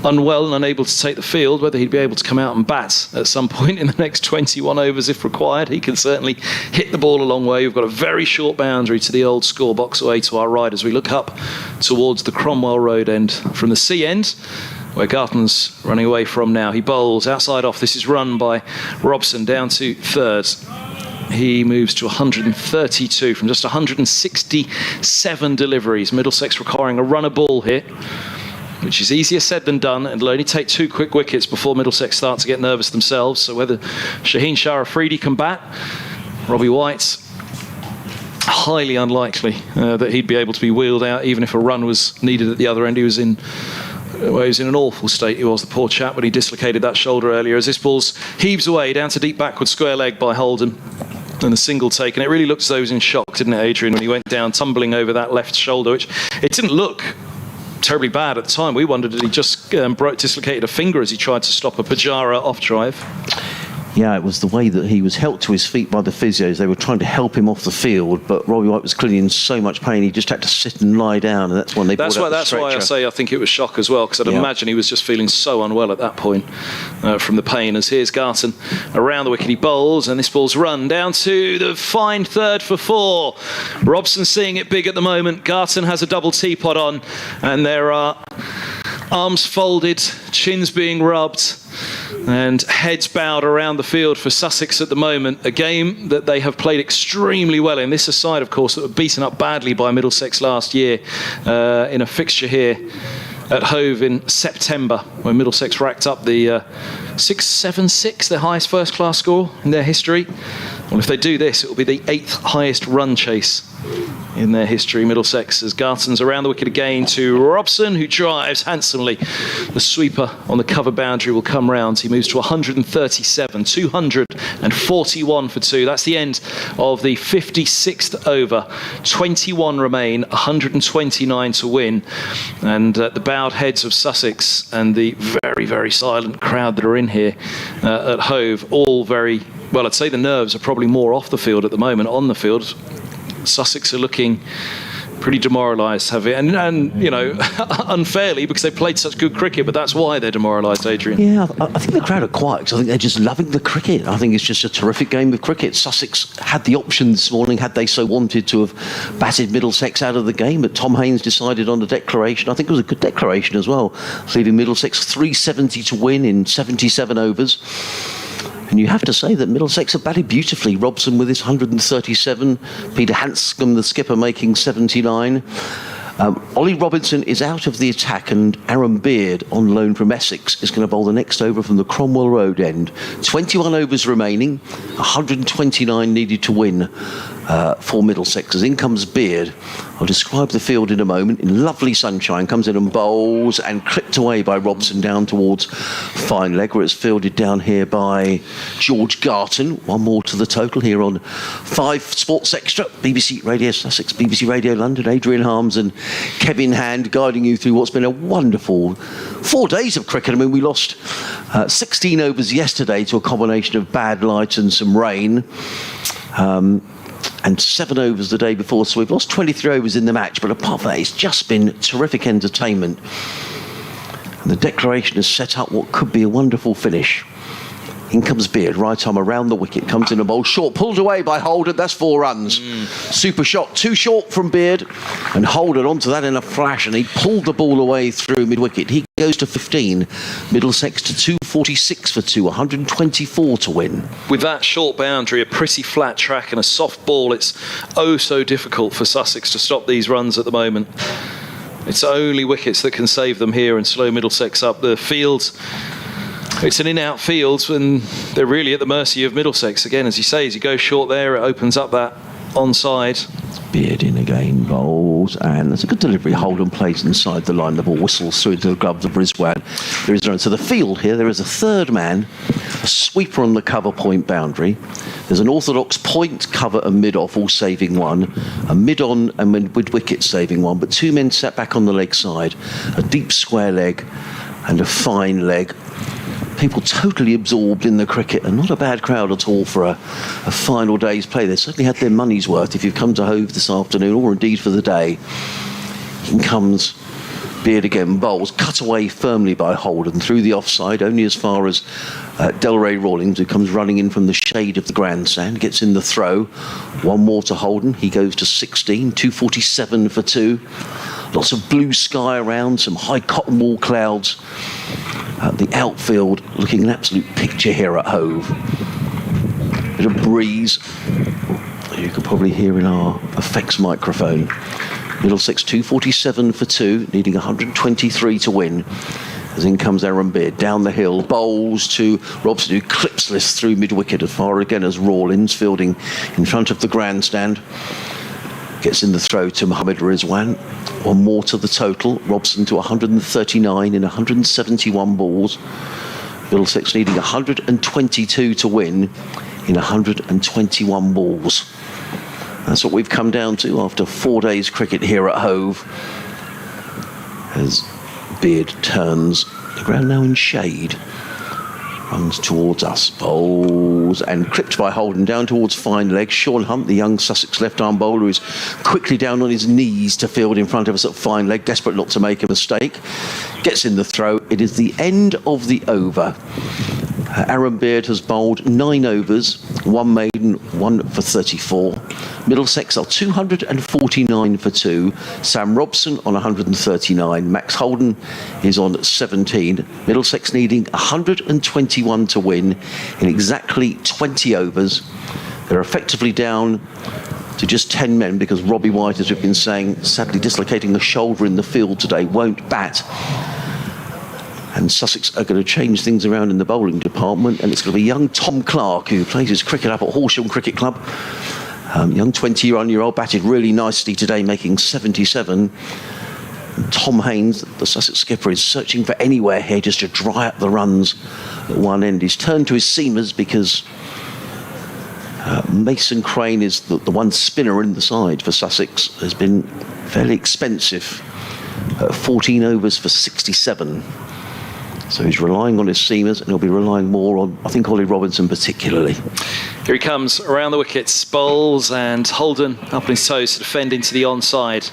unwell and unable to take the field. Whether he'd be able to come out and bat at some point in the next 21 overs if required. He can certainly hit the ball a long way. We've got a very short boundary to the old score box away to our right as we look up towards the Cromwell Road end from the sea end, where Garton's running away from now. He bowls outside off. This is run by Robson down to third. He moves to 132 from just 167 deliveries. Middlesex requiring a runner ball here, which is easier said than done, and it'll only take 2 quick wickets before Middlesex start to get nervous themselves. So whether Shaheen Shah Afridi can bat, Robbie White, highly unlikely that he'd be able to be wheeled out even if a run was needed at the other end. He was in an awful state, he was, the poor chap, when he dislocated that shoulder earlier. As this ball heaves away down to deep backward square leg by Holden, and the single taken. It really looked as though he was in shock, didn't it, Adrian, when he went down tumbling over that left shoulder, which it didn't look terribly bad at the time. We wondered that he just dislocated a finger as he tried to stop a Pujara off drive. Yeah, it was the way that he was helped to his feet by the physios. They were trying to help him off the field, but Robbie White was clearly in so much pain he just had to sit and lie down, and that's when they brought out the stretcher. That's why I say I think it was shock as well, because I'd imagine he was just feeling so unwell at that point from the pain. As here's Garton around the wicket, he bowls, and this ball's run down to the fine third for 4. Robson seeing it big at the moment. Garton has a double teapot on, and there are arms folded, chins being rubbed, and heads bowed around the field for Sussex at the moment. A game that they have played extremely well in. This is a side, of course, that were beaten up badly by Middlesex last year in a fixture here at Hove in September, when Middlesex racked up the 676, their highest first-class score in their history. Well, if they do this, it will be the 8th highest run chase in their history. Middlesex, as Garton's around the wicket again to Robson, who drives handsomely. The sweeper on the cover boundary will come round. He moves to 137, 241 for 2. That's the end of the 56th over. 21 remain, 129 to win. And the bowed heads of Sussex and the very, very silent crowd that are in here at Hove, all very, well, I'd say the nerves are probably more off the field at the moment. On the field, Sussex are looking pretty demoralised, and you know, unfairly, because they've played such good cricket, but that's why they're demoralised, Adrian. Yeah, I think the crowd are quiet, because I think they're just loving the cricket. I think it's just a terrific game of cricket. Sussex had the option this morning, had they so wanted, to have batted Middlesex out of the game, but Tom Haynes decided on the declaration. I think it was a good declaration as well, leaving Middlesex 370 to win in 77 overs. And you have to say that Middlesex have batted beautifully. Robson with his 137, Peter Hanscom, the skipper, making 79. Ollie Robinson is out of the attack, and Aaron Beard, on loan from Essex, is going to bowl the next over from the Cromwell Road end. 21 overs remaining, 129 needed to win. for Middlesex. As in comes Beard. I'll describe the field in a moment. In lovely sunshine, comes in and bowls and clipped away by Robson down towards fine leg, where it's fielded down here by George Garton. One more to the total here on 5 Sports Extra, BBC Radio Sussex, BBC Radio London. Adrian Harms and Kevin Hand guiding you through what's been a wonderful 4 days of cricket. I mean, we lost 16 overs yesterday to a combination of bad light and some rain. And 7 overs the day before, so we've lost 23 overs in the match, but apart from that, it's just been terrific entertainment. And the Declaration has set up what could be a wonderful finish. In comes Beard, right arm around the wicket, comes in a bowl, short, pulled away by Holden, that's 4 runs. Super shot, too short from Beard, and Holden onto that in a flash, and he pulled the ball away through mid-wicket. He goes to 15, Middlesex to 246 for 2, 124 to win. With that short boundary, a pretty flat track and a soft ball, it's oh so difficult for Sussex to stop these runs at the moment. It's only wickets that can save them here and slow Middlesex up. The fields, it's an in-out field and they're really at the mercy of Middlesex. Again, as you say, as you go short there, it opens up that onside. Beard in again, bowls, and there's a good delivery. Holden plays inside the line, the ball whistles through into the gloves of Rizwan. There is run. So the field here, there is a third man, a sweeper on the cover point boundary. There's an orthodox point, cover and mid-off, all saving 1, a mid-on and mid-wicket saving 1, but 2 men sat back on the leg side, a deep square leg and a fine leg. People totally absorbed in the cricket, and not a bad crowd at all for a final day's play. They certainly had their money's worth if you've come to Hove this afternoon, or indeed for the day. In comes Beard again, bowls, cut away firmly by Holden through the offside, only as far as Delray Rawlings, who comes running in from the shade of the grandstand, gets in the throw. 1 more to Holden, he goes to 16, 247 for 2. Lots of blue sky around, some high cotton wool clouds. The outfield looking an absolute picture here at Hove. Bit of breeze, you can probably hear in our effects microphone. Middlesex 247 for 2, needing 123 to win. As in comes Aaron Beard, down the hill, bowls to Robson, who clips this through mid-wicket as far again as Rawlins, fielding in front of the grandstand. Gets in the throw to Mohammed Rizwan. 1 more to the total. Robson to 139 in 171 balls. Middlesex needing 122 to win in 121 balls. That's what we've come down to after 4 days cricket here at Hove. As Beard turns, the ground now in shade. Runs towards us, bowls, and clipped by Holden down towards fine leg. Sean Hunt, the young Sussex left-arm bowler, is quickly down on his knees to field in front of us at fine leg, desperate not to make a mistake. Gets in the throw. It is the end of the over. Aaron Beard has bowled 9 overs, 1 maiden, 1 for 34. Middlesex are 249 for 2. Sam Robson on 139. Max Holden is on 17. Middlesex needing 121 to win in exactly 20 overs. They're effectively down to just 10 men because Robbie White, as we've been saying, sadly dislocating a shoulder in the field today, won't bat. And Sussex are going to change things around in the bowling department, and it's going to be young Tom Clark, who plays his cricket up at Horsham Cricket Club. Young 21-year-old, batted really nicely today, making 77. And Tom Haynes, the Sussex skipper, is searching for anywhere here just to dry up the runs at one end. He's turned to his seamers because Mason Crane is the one spinner in the side for Sussex. Has been fairly expensive. 14 overs for 67. So he's relying on his seamers, and he'll be relying more on, I think, Ollie Robinson particularly. Here he comes around the wickets, bowls, and Holden up on his toes to defend into the onside.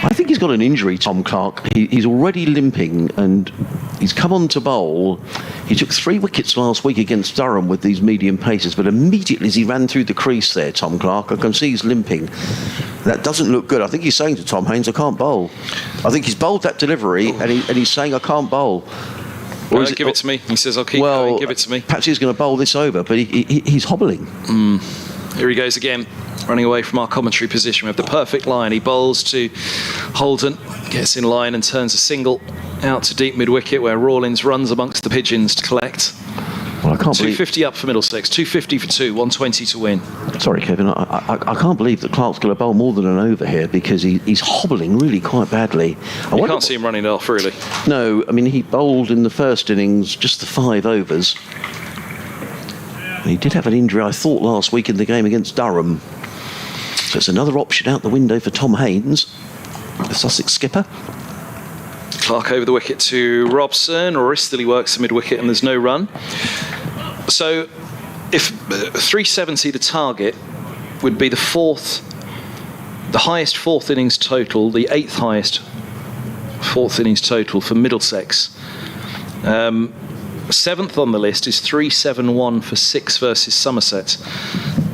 I think he's got an injury, Tom Clark. He's already limping, and he's come on to bowl. He took 3 wickets last week against Durham with these medium paces, but immediately as he ran through the crease there, Tom Clark, I can see he's limping. That doesn't look good. I think he's saying to Tom Haynes, I can't bowl. I think he's bowled that delivery, and he's saying, I can't bowl. Or give it to me. He says, I'll keep going, give it to me. Perhaps he's going to bowl this over, but he's hobbling. Here he goes again, running away from our commentary position. We have the perfect line. He bowls to Holden, gets in line and turns a single out to deep mid-wicket, where Rawlins runs amongst the pigeons to collect. Well, I can't believe... 250 up for Middlesex, 250 for 2, 120 to win. Sorry, Kevin, I can't believe that Clark's going to bowl more than an over here because he's hobbling really quite badly. You can't see him running it off, really. No, I mean, he bowled in the first innings just the 5 overs. He did have an injury, I thought, last week in the game against Durham. So it's another option out the window for Tom Haynes, the Sussex skipper. Clark over the wicket to Robson. Ristily works the mid-wicket and there's no run. So if 370 the target would be the highest fourth innings total, the 8th highest fourth innings total for Middlesex. 7th on the list is 371 for 6 versus Somerset.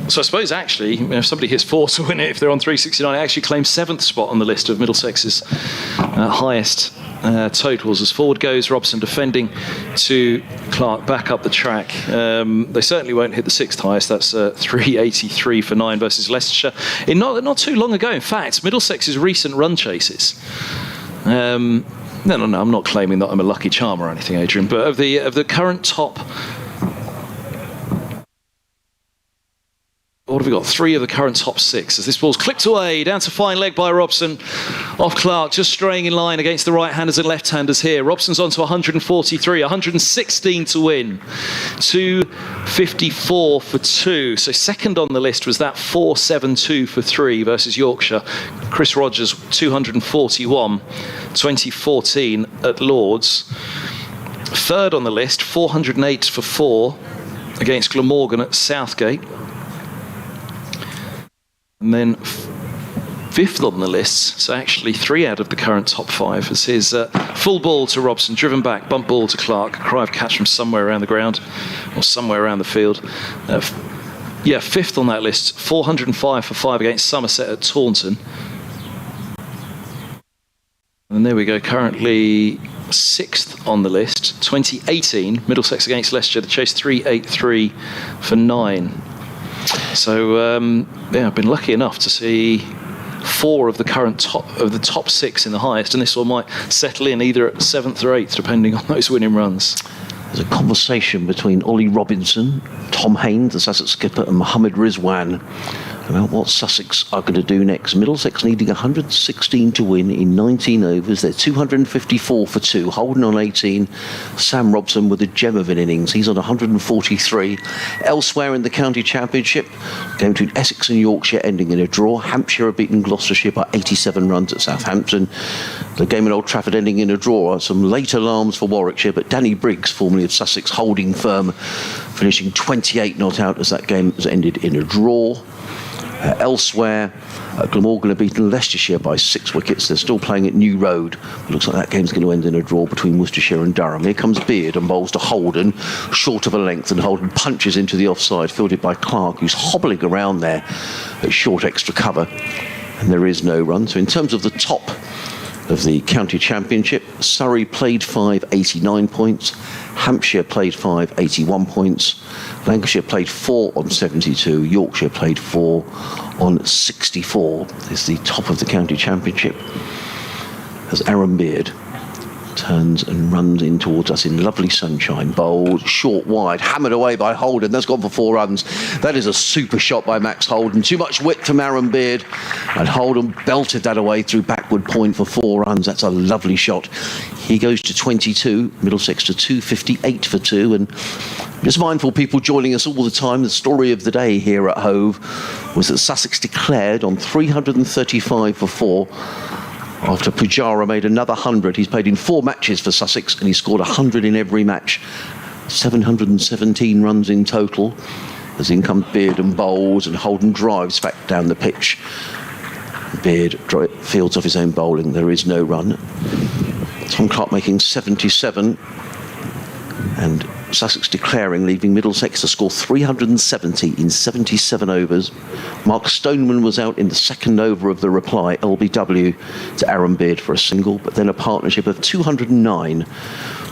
So I suppose actually, if somebody hits 4 to win it, if they're on 369, it actually claims 7th spot on the list of Middlesex's highest totals. As forward goes, Robson defending to Clark back up the track. They certainly won't hit the 6th highest. That's 383 for 9 versus Leicestershire. Not too long ago, in fact, Middlesex's recent run chases. No, I'm not claiming that I'm a lucky charm or anything, Adrian, but of the current top... What have we got? 3 of the current top 6 as this ball's clipped away, down to fine leg by Robson. Off Clark, just straying in line against the right-handers and left-handers here. Robson's on to 143, 116 to win. 254 for 2. So second on the list was that 472 for 3 versus Yorkshire. Chris Rogers, 241, 2014 at Lords. Third on the list, 408 for 4 against Glamorgan at Southgate. And then 5th on the list, so actually 3 out of the current top 5, is his full ball to Robson, driven back, bump ball to Clark, cry of catch from somewhere around the ground, or somewhere around the field. 5th on that list, 405 for 5 against Somerset at Taunton. And there we go, currently 6th on the list, 2018, Middlesex against Leicestershire, the chase 383 for 9. So I've been lucky enough to see 4 of the current top 6 in the highest, and this one might settle in either at 7th or 8th, depending on those winning runs. There's a conversation between Ollie Robinson, Tom Haynes, the Sussex skipper, and Mohammed Rizwan about what Sussex are going to do next. Middlesex needing 116 to win in 19 overs. They're 254 for 2. Holden on 18. Sam Robson with a gem of an innings. He's on 143. Elsewhere in the county championship, going between Essex and Yorkshire ending in a draw. Hampshire have beaten Gloucestershire by 87 runs at Southampton. The game at Old Trafford ending in a draw. Some late alarms for Warwickshire, but Danny Briggs, formerly of Sussex, holding firm, finishing 28 not out as that game has ended in a draw. Elsewhere, Glamorgan have beaten Leicestershire by 6 wickets. They're still playing at New Road. It looks like that game's going to end in a draw between Worcestershire and Durham. Here comes Beard and bowls to Holden, short of a length, and Holden punches into the offside, fielded by Clark, who's hobbling around there at short extra cover. And there is no run. So in terms of the top of the county championship, Surrey played 5, 89 points. Hampshire played 5, 81 points. Lancashire played 4 on 72. Yorkshire played 4 on 64. Is the top of the county championship as Aaron Beard turns and runs in towards us in lovely sunshine. Bowled short wide, hammered away by Holden. That's gone for 4 runs. That is a super shot by Max Holden. Too much width from Aaron Beard, and Holden belted that away through backward point for 4 runs. That's a lovely shot. He goes to 22, Middlesex to 258 for 2, and just mindful people joining us all the time, the story of the day here at Hove was that Sussex declared on 335 for 4 after Pujara made another 100. He's played in 4 matches for Sussex and he scored 100 in every match. 717 runs in total. As in comes Beard and bowls, and Holden drives back down the pitch. Beard fields off his own bowling. There is no run. Tom Clark making 77. And Sussex declaring, leaving Middlesex to score 370 in 77 overs. Mark Stoneman was out in the second over of the reply, LBW, to Aaron Beard for a single, but then a partnership of 209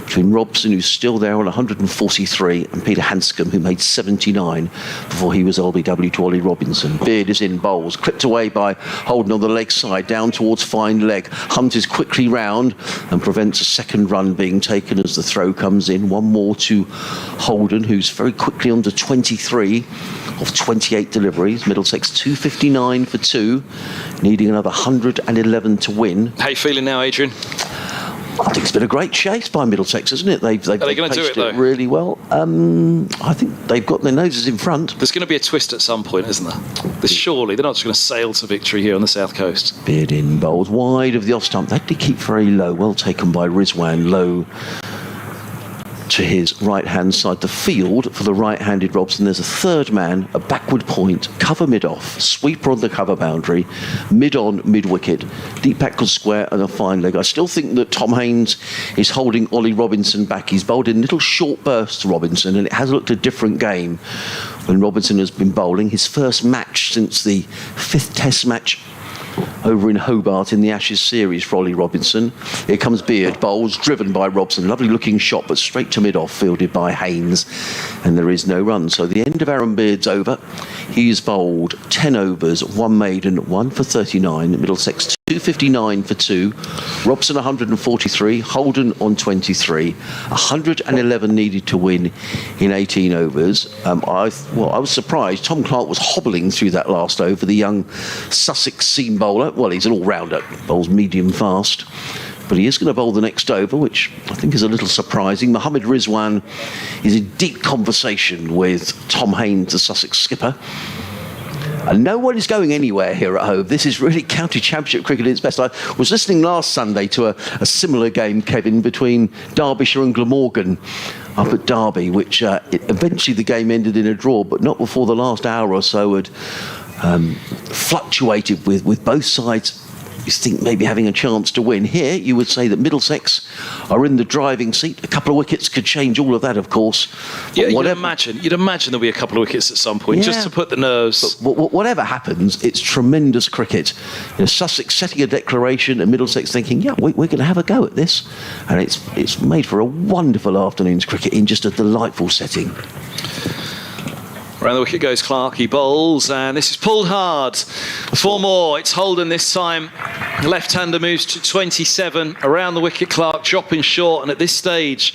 between Robson, who's still there on 143, and Peter Hanscom, who made 79 before he was LBW to Ollie Robinson. Beard is in bowls, clipped away by Holden on the leg side, down towards fine leg. Hunt is quickly round and prevents a second run being taken as the throw comes in. One more to Holden, who's very quickly on to 23 of 28 deliveries. Middlesex 259 for 2, needing another 111 to win. How you feeling now, Adrian? I think it's been a great chase by Middlesex, isn't it? They've Are they going to do it, though? Really well. I think they've got their noses in front. There's going to be a twist at some point, isn't there? Surely they're not just going to sail to victory here on the south coast. Beard in bowls wide of the off stump. They did keep very low. Well taken by Rizwan. Low to his right-hand side. The field for the right-handed Robson. There's a third man, a backward point, cover mid-off, sweeper on the cover boundary, mid-on, mid-wicket, deep backward square and a fine leg. I still think that Tom Haynes is holding Ollie Robinson back. He's bowled in little short bursts, Robinson, and it has looked a different game when Robinson has been bowling. His first match since the 5th Test match over in Hobart in the Ashes series for Ollie Robinson. Here comes Beard, bowls, driven by Robson. Lovely looking shot, but straight to mid-off, fielded by Haynes. And there is no run. So the end of Aaron Beard's over. He's bowled 10 overs, 1 maiden, 1 for 39. Middlesex 259 for 2. Robson 143. Holden on 23. 111 needed to win in 18 overs. I was surprised. Tom Clark was hobbling through that last over. The young Sussex seam bowler. Well, he's an all-rounder. Bowls medium fast. But he is going to bowl the next over, which I think is a little surprising. Mohammed Rizwan is in deep conversation with Tom Haynes, the Sussex skipper. And no one is going anywhere here at Hove. This is really county championship cricket at its best. I was listening last Sunday to a similar game, Kevin, between Derbyshire and Glamorgan up at Derby, which eventually the game ended in a draw, but not before the last hour or so had fluctuated with both sides. You think maybe having a chance to win. Here, you would say that Middlesex are in the driving seat. A couple of wickets could change all of that, of course. Yeah, you'd imagine there'll be a couple of wickets at some point, just to put the nerves. But whatever happens, it's tremendous cricket. Sussex setting a declaration and Middlesex thinking, yeah, we're going to have a go at this. And it's made for a wonderful afternoon's cricket in just a delightful setting. Around the wicket goes Clark, he bowls, and this is pulled hard. 4 more, it's Holden this time. The left-hander moves to 27. Around the wicket, Clark dropping short, and at this stage,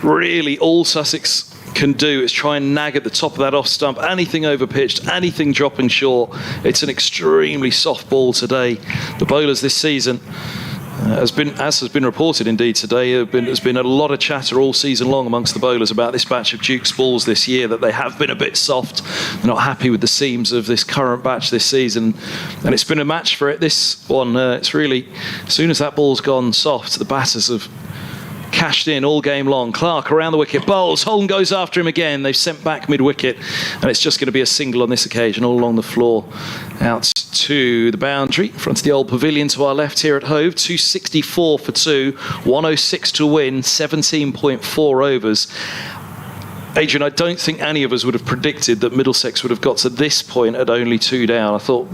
really all Sussex can do is try and nag at the top of that off stump. Anything over pitched, anything dropping short. It's an extremely soft ball today. The bowlers this season, as has been reported indeed today, there's been a lot of chatter all season long amongst the bowlers about this batch of Duke's balls this year, that they have been a bit soft. They're not happy with the seams of this current batch this season, and it's been a match for it. This one, it's really, as soon as that ball's gone soft, the batters have cashed in all game long. Clark around the wicket, bowls. Holden goes after him again. They've sent back mid-wicket, and it's just going to be a single on this occasion, all along the floor, out to the boundary, in front of the old pavilion to our left here at Hove. 264 for 2, 106 to win, 17.4 overs. Adrian, I don't think any of us would have predicted that Middlesex would have got to this point at only 2 down. I thought,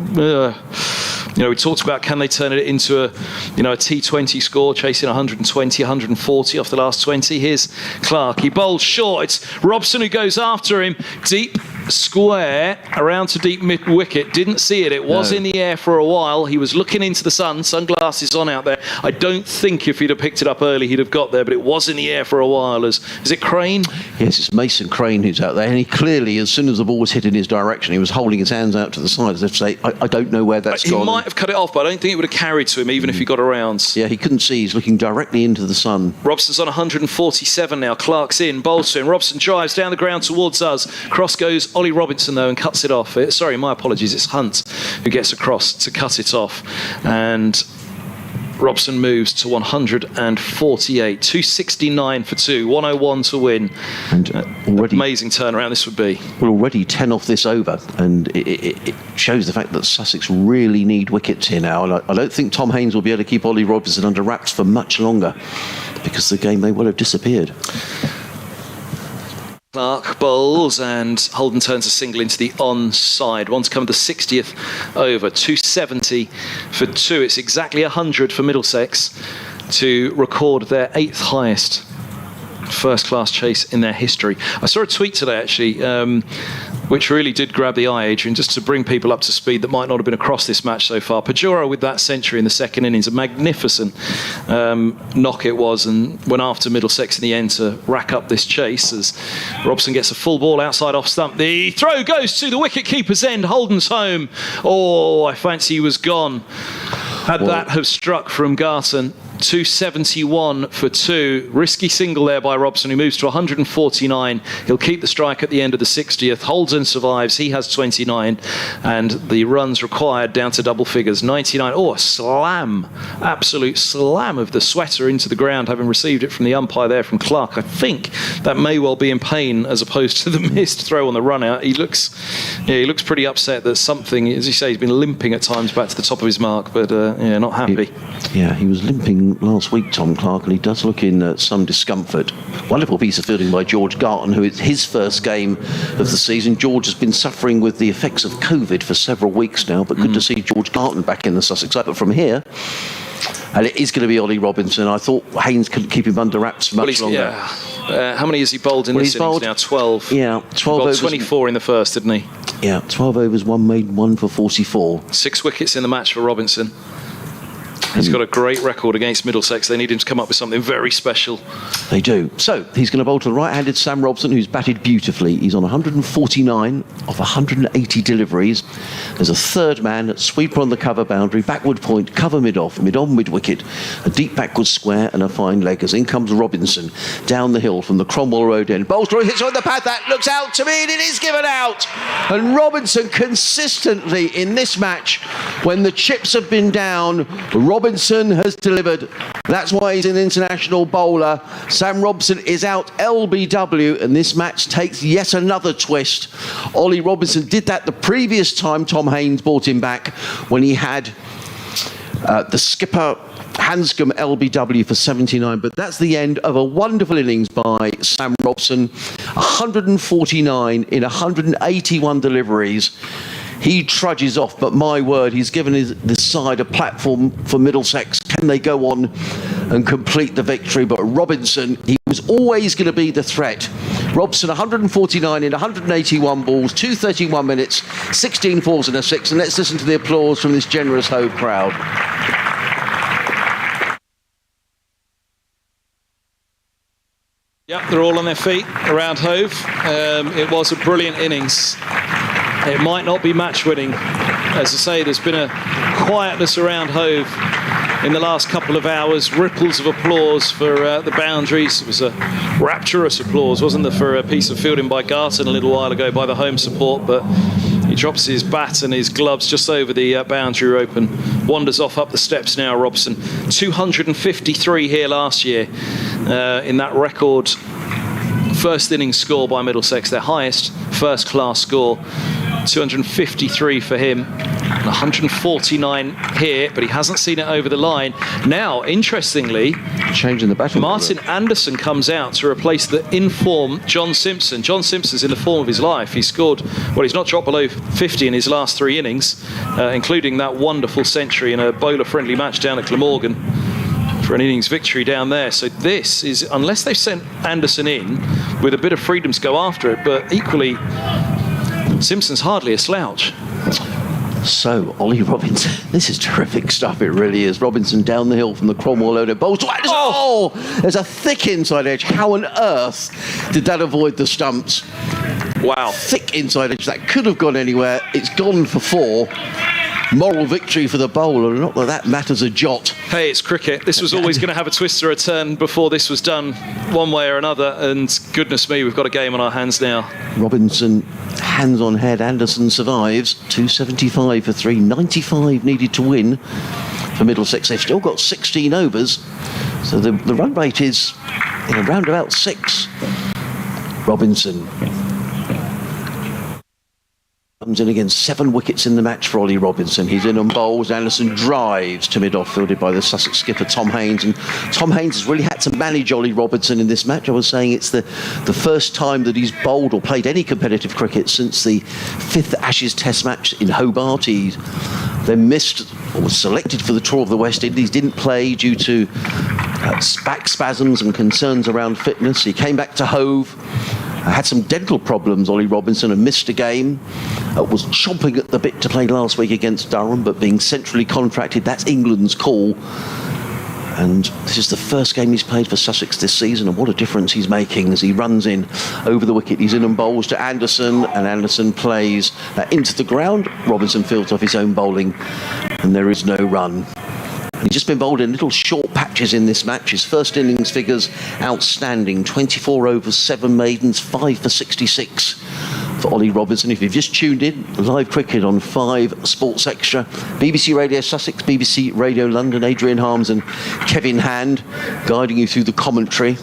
we talked about, can they turn it into a T20 score, chasing 120, 140 off the last 20. Here's Clark. He bowls short. It's Robson who goes after him. Deep square around to deep mid wicket. Didn't see it. It was in the air for a while. He was looking into the sun. Sunglasses on out there. I don't think if he'd have picked it up early, he'd have got there, but it was in the air for a while. Is it Crane? Yes, it's Mason Crane who's out there, and he clearly, as soon as the ball was hit in his direction, he was holding his hands out to the side as if to say, I don't know where that's gone. He might have cut it off, but I don't think it would have carried to him even if he got around. Yeah, he couldn't see. He's looking directly into the sun. Robson's on 147 now. Clark's in, bowls to him. Robson drives down the ground towards us. Cross goes Ollie Robinson though and cuts it off. Sorry, my apologies. It's Hunt who gets across to cut it off, and Robson moves to 148, 269 for 2, 101 to win. And already, amazing turnaround this would be. Well, already 10 off this over, and it shows the fact that Sussex really need wickets here now. And I don't think Tom Haynes will be able to keep Ollie Robinson under wraps for much longer, because the game may well have disappeared. Clark bowls and Holden turns a single into the onside. One to come the 60th over, 270 for 2. It's exactly 100 for Middlesex to record their 8th highest first-class chase in their history. I saw a tweet today, actually, which really did grab the eye, Adrian, just to bring people up to speed that might not have been across this match so far. Pujara with that century in the second innings, a magnificent knock it was, and went after Middlesex in the end to rack up this chase as Robson gets a full ball outside off stump. The throw goes to the wicket-keeper's end. Holden's home. Oh, I fancy he was gone. Had that have struck from Garton. 271 for 2. Risky single there by Robson, who moves to 149. He'll keep the strike at the end of the 60th. Holden survives. He has 29. And the runs required down to double figures. 99. Oh, a slam. Absolute slam of the sweater into the ground, having received it from the umpire there from Clark. I think that may well be in pain as opposed to the missed throw on the run out. He looks pretty upset that something, as you say, he's been limping at times back to the top of his mark, but not happy. He was limping last week, Tom Clark, and he does look in some discomfort. Wonderful piece of fielding by George Garton, who it's his first game of the season. George has been suffering with the effects of COVID for several weeks now, but good to see George Garton back in the Sussex side. But from here, and it is going to be Ollie Robinson. I thought Haynes couldn't keep him under wraps for much longer. Yeah. How many has he bowled in this innings now? 12. Yeah, 12 overs. 24 in the first, didn't he? Yeah, 12 overs, 1 made, 1 for 44. 6 wickets in the match for Robinson. He's got a great record against Middlesex. They need him to come up with something very special. They do. So he's going to bowl to the right-handed Sam Robson, who's batted beautifully. He's on 149 off 180 deliveries. There's a third man, sweeper on the cover boundary, backward point, cover mid-off, mid-on, mid-wicket, a deep backward square and a fine leg. As in comes Robinson down the hill from the Cromwell Road end. Bowls through, hits on the pad, that looks out to me, and it is given out. And Robinson consistently in this match, when the chips have been down, Robinson has delivered. That's why he's an international bowler. Sam Robson is out LBW, and this match takes yet another twist. Ollie Robinson did that the previous time Tom Haynes brought him back, when he had the skipper Hanscom LBW for 79. But that's the end of a wonderful innings by Sam Robson. 149 in 181 deliveries. He trudges off, but my word, he's given this side a platform for Middlesex. Can they go on and complete the victory? But Robinson, he was always going to be the threat. Robson, 149 in 181 balls, 231 minutes, 16 fours and a 6. And let's listen to the applause from this generous Hove crowd. Yep, they're all on their feet around Hove. It was a brilliant innings. It might not be match-winning. As I say, there's been a quietness around Hove in the last couple of hours. Ripples of applause for the boundaries. It was a rapturous applause, wasn't there, for a piece of fielding by Garton a little while ago by the home support, but he drops his bat and his gloves just over the boundary rope and wanders off up the steps now, Robson. 253 here last year in that record first innings score by Middlesex, their highest first-class score. 253 for him, 149 here, but he hasn't seen it over the line. Now, interestingly, changing the batting Martin Anderson comes out to replace the in-form John Simpson. John Simpson's in the form of his life. He scored, well, he's not dropped below 50 in his last 3 innings, including that wonderful century in a bowler-friendly match down at Glamorgan for an innings victory down there. So this is, unless they've sent Anderson in with a bit of freedom to go after it, but equally, Simpson's hardly a slouch. So, Ollie Robinson, this is terrific stuff, it really is. Robinson down the hill from the Cromwell Road, bowls to Anderson. Oh, there's a thick inside edge. How on earth did that avoid the stumps? Wow. Thick inside edge, that could have gone anywhere. It's gone for 4. Moral victory for the bowler, not that matters a jot. Hey, it's cricket. This was always going to have a twist or a turn before this was done, one way or another, and goodness me, we've got a game on our hands now. Robinson, hands on head, Anderson survives. 275 for 3, 95 needed to win for Middlesex. They've still got 16 overs, so the run rate is around about 6. Robinson comes in again, 7 wickets in the match for Ollie Robinson. He's in on bowls. Anderson drives to mid-off, fielded by the Sussex skipper Tom Haynes. And Tom Haynes has really had to manage Ollie Robinson in this match. I was saying it's the first time that he's bowled or played any competitive cricket since the 5th Ashes Test match in Hobart. He then missed or was selected for the tour of the West Indies, didn't play due to back spasms and concerns around fitness. He came back to Hove, had some dental problems, Ollie Robinson, and missed a game. Was chomping at the bit to play last week against Durham, but being centrally contracted, that's England's call. And this is the first game he's played for Sussex this season, and what a difference he's making as he runs in over the wicket. He's in and bowls to Anderson, and Anderson plays into the ground. Robinson fields off his own bowling, and there is no run. He's just been bowled in little short patches in this match. His first innings figures outstanding. 24 overs, 7 maidens, 5 for 66 for Ollie Robinson. If you've just tuned in, live cricket on 5 Sports Extra. BBC Radio Sussex, BBC Radio London, Adrian Harms and Kevin Hand guiding you through the commentary.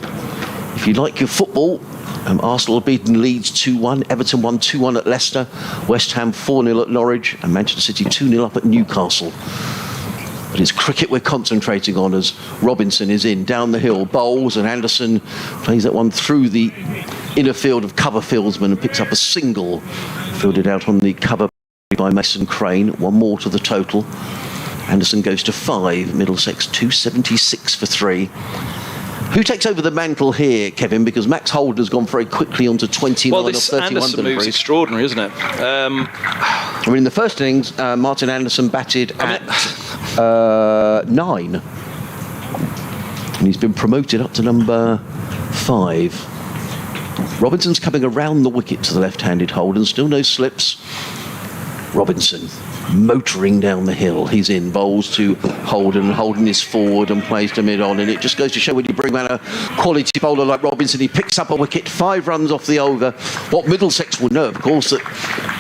If you like your football, Arsenal have beaten Leeds 2-1, Everton won 2-1 at Leicester, West Ham 4-0 at Norwich, and Manchester City 2-0 up at Newcastle. But it's cricket we're concentrating on as Robinson is in, down the hill, bowls, and Anderson plays that one through the inner field of cover fieldsmen and picks up a single, fielded out on the cover by Mason Crane. One more to the total. Anderson goes to 5, Middlesex 276 for 3. Who takes over the mantle here, Kevin? Because Max Holden has gone very quickly on to 29 or 31 Well, this Anderson move's extraordinary, isn't it? I mean, in the first innings, Martin Anderson batted at 9. And he's been promoted up to number 5. Robinson's coming around the wicket to the left-handed Holden. Still no slips. Robinson motoring down the hill. He's in, bowls to Holden. Holden is forward and plays to mid-on, and it just goes to show when you bring out a quality bowler like Robinson, he picks up a wicket, 5 runs off the over. What Middlesex will know, of course, that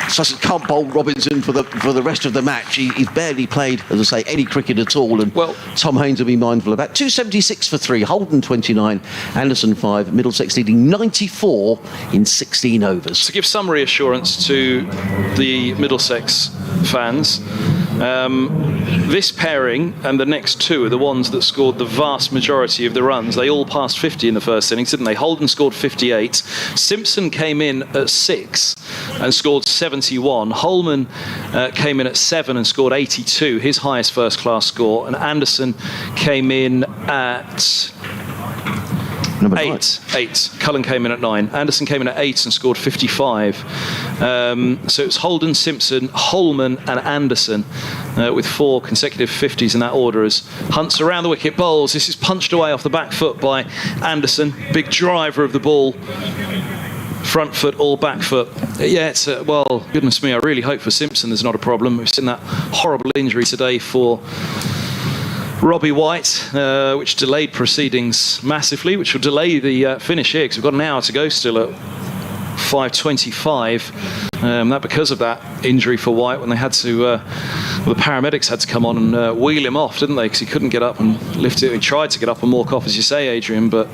Sussex can't bowl Robinson for the rest of the match. He's barely played, as I say, any cricket at all, and Tom Haynes will be mindful of that. 276 for 3, Holden 29, Anderson 5, Middlesex leading 94 in 16 overs. To give some reassurance to the Middlesex fans, this pairing and the next 2 are the ones that scored the vast majority of the runs. They all passed 50 in the first innings, didn't they? Holden scored 58. Simpson came in at 6 and scored 71. Holman came in at 7 and scored 82, his highest first-class score. And Anderson came in at... Number 8. Cullen came in at 9. Anderson came in at 8 and scored 55. So it's Holden, Simpson, Holman and Anderson with 4 consecutive 50s in that order as Hunt's around the wicket, bowls. This is punched away off the back foot by Anderson. Big driver of the ball. Front foot or back foot. Yeah, it's well, goodness me, I really hope for Simpson there's not a problem. We've seen that horrible injury today for Robbie White, which delayed proceedings massively, which will delay the finish here because we've got an hour to go still at 5:25. That because of that injury for White when they had to, the paramedics had to come on and wheel him off, didn't they? Because he couldn't get up and lift it. He tried to get up and walk off, as you say, Adrian, but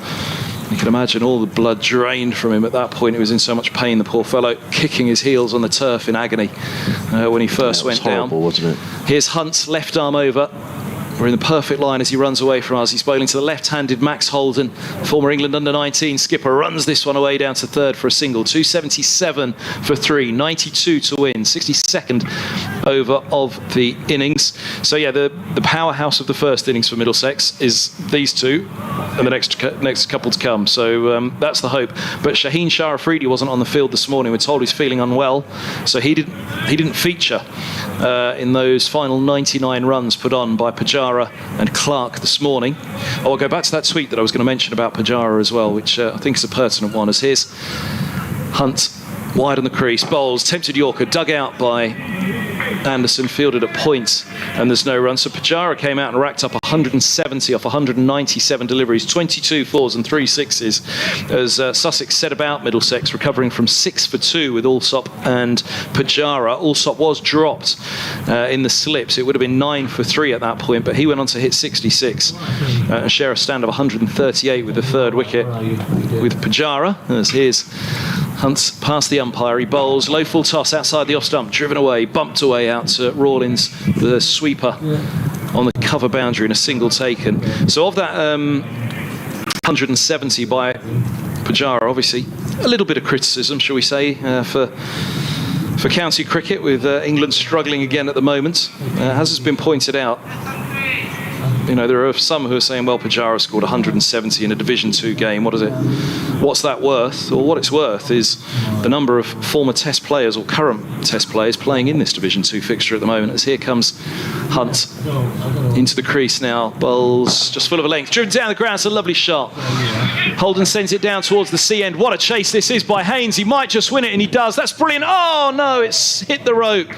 you can imagine all the blood drained from him at that point. He was in so much pain, the poor fellow, kicking his heels on the turf in agony when he first went down. Wasn't it? Here's Hunt's left arm over. We're in the perfect line as he runs away from us. He's bowling to the left-handed Max Holden, former England under-19 skipper, runs this one away down to 3rd for a single. 277 for 3, 92 to win, 62nd over of the innings. So yeah, the powerhouse of the first innings for Middlesex is these 2 and the next couple to come. So that's the hope. But Shaheen Shah Afridi wasn't on the field this morning. We're told he's feeling unwell, so he didn't feature in those final 99 runs put on by Pujara and Clark this morning. I'll go back to that tweet that I was going to mention about Pujara as well, which I think is a pertinent one, as here's Hunt wide on the crease, bowls, tempted Yorker, dug out by Anderson, fielded at point, and there's no run. So Pujara came out and racked up 170 off 197 deliveries, 22 4s and 3 6s, as Sussex set about Middlesex, recovering from 6 for 2 with Alsop and Pujara. Alsop was dropped in the slips. It would have been 9 for 3 at that point, but he went on to hit 66 and share a stand of 138 with the 3rd wicket with Pujara, as here's Hunt's past the umpire, he bowls, low full toss outside the off stump, driven away, bumped away out to Rawlins, the sweeper on the cover boundary in a single taken. So of that 170 by Pujara, obviously a little bit of criticism, shall we say, for county cricket, with England struggling again at the moment. As has been pointed out, You know, there are some who are saying, well, Pujara scored 170 in a Division 2 game. What's that worth? Or what it's worth is the number of former Test players or current Test players playing in this Division 2 fixture at the moment. As here comes Hunt into the crease now. Bowls just full of a length. Driven down the ground, it's a lovely shot. Holden sends it down towards the sea end. What a chase this is by Haynes. He might just win it, and he does. That's brilliant. Oh, no, it's hit the rope.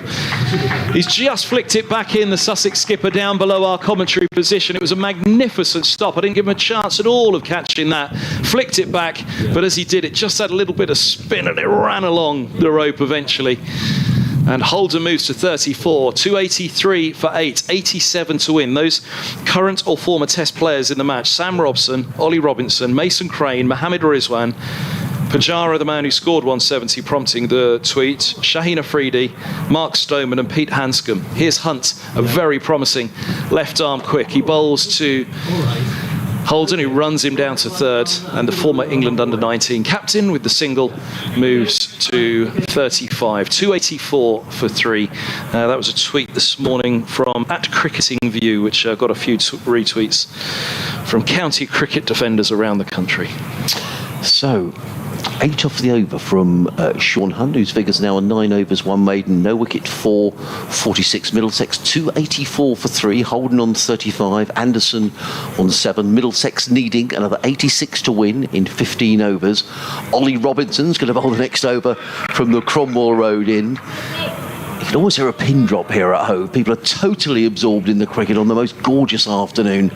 He's just flicked it back in, the Sussex skipper down below our commentary position. It was a magnificent stop. I didn't give him a chance at all of catching that. Flicked it back, but as he did, it just had a little bit of spin and it ran along the rope eventually. And Holden moves to 34, 283 for 8, 87 to win. Those current or former Test players in the match: Sam Robson, Ollie Robinson, Mason Crane, Mohammed Rizwan, Pujara, the man who scored 170, prompting the tweet, Shaheen Afridi, Mark Stoneman and Pete Hanscom. Here's Hunt, a very promising left arm quick. He bowls to Holden, who runs him down to third, and the former England under-19 captain with the single moves to 35, 284 for 3. That was a tweet this morning from @CricketingView, which got a few retweets from county cricket defenders around the country. So, 8 off the over from Sean Hunt, whose figures now are 9 overs, 1 maiden, no wicket, 4, 46. Middlesex 284 for 3, Holden on 35, Anderson on 7. Middlesex needing another 86 to win in 15 overs. Ollie Robinson's going to bowl the next over from the Cromwell Road in. You can always hear a pin drop here at Hove. People are totally absorbed in the cricket on the most gorgeous afternoon.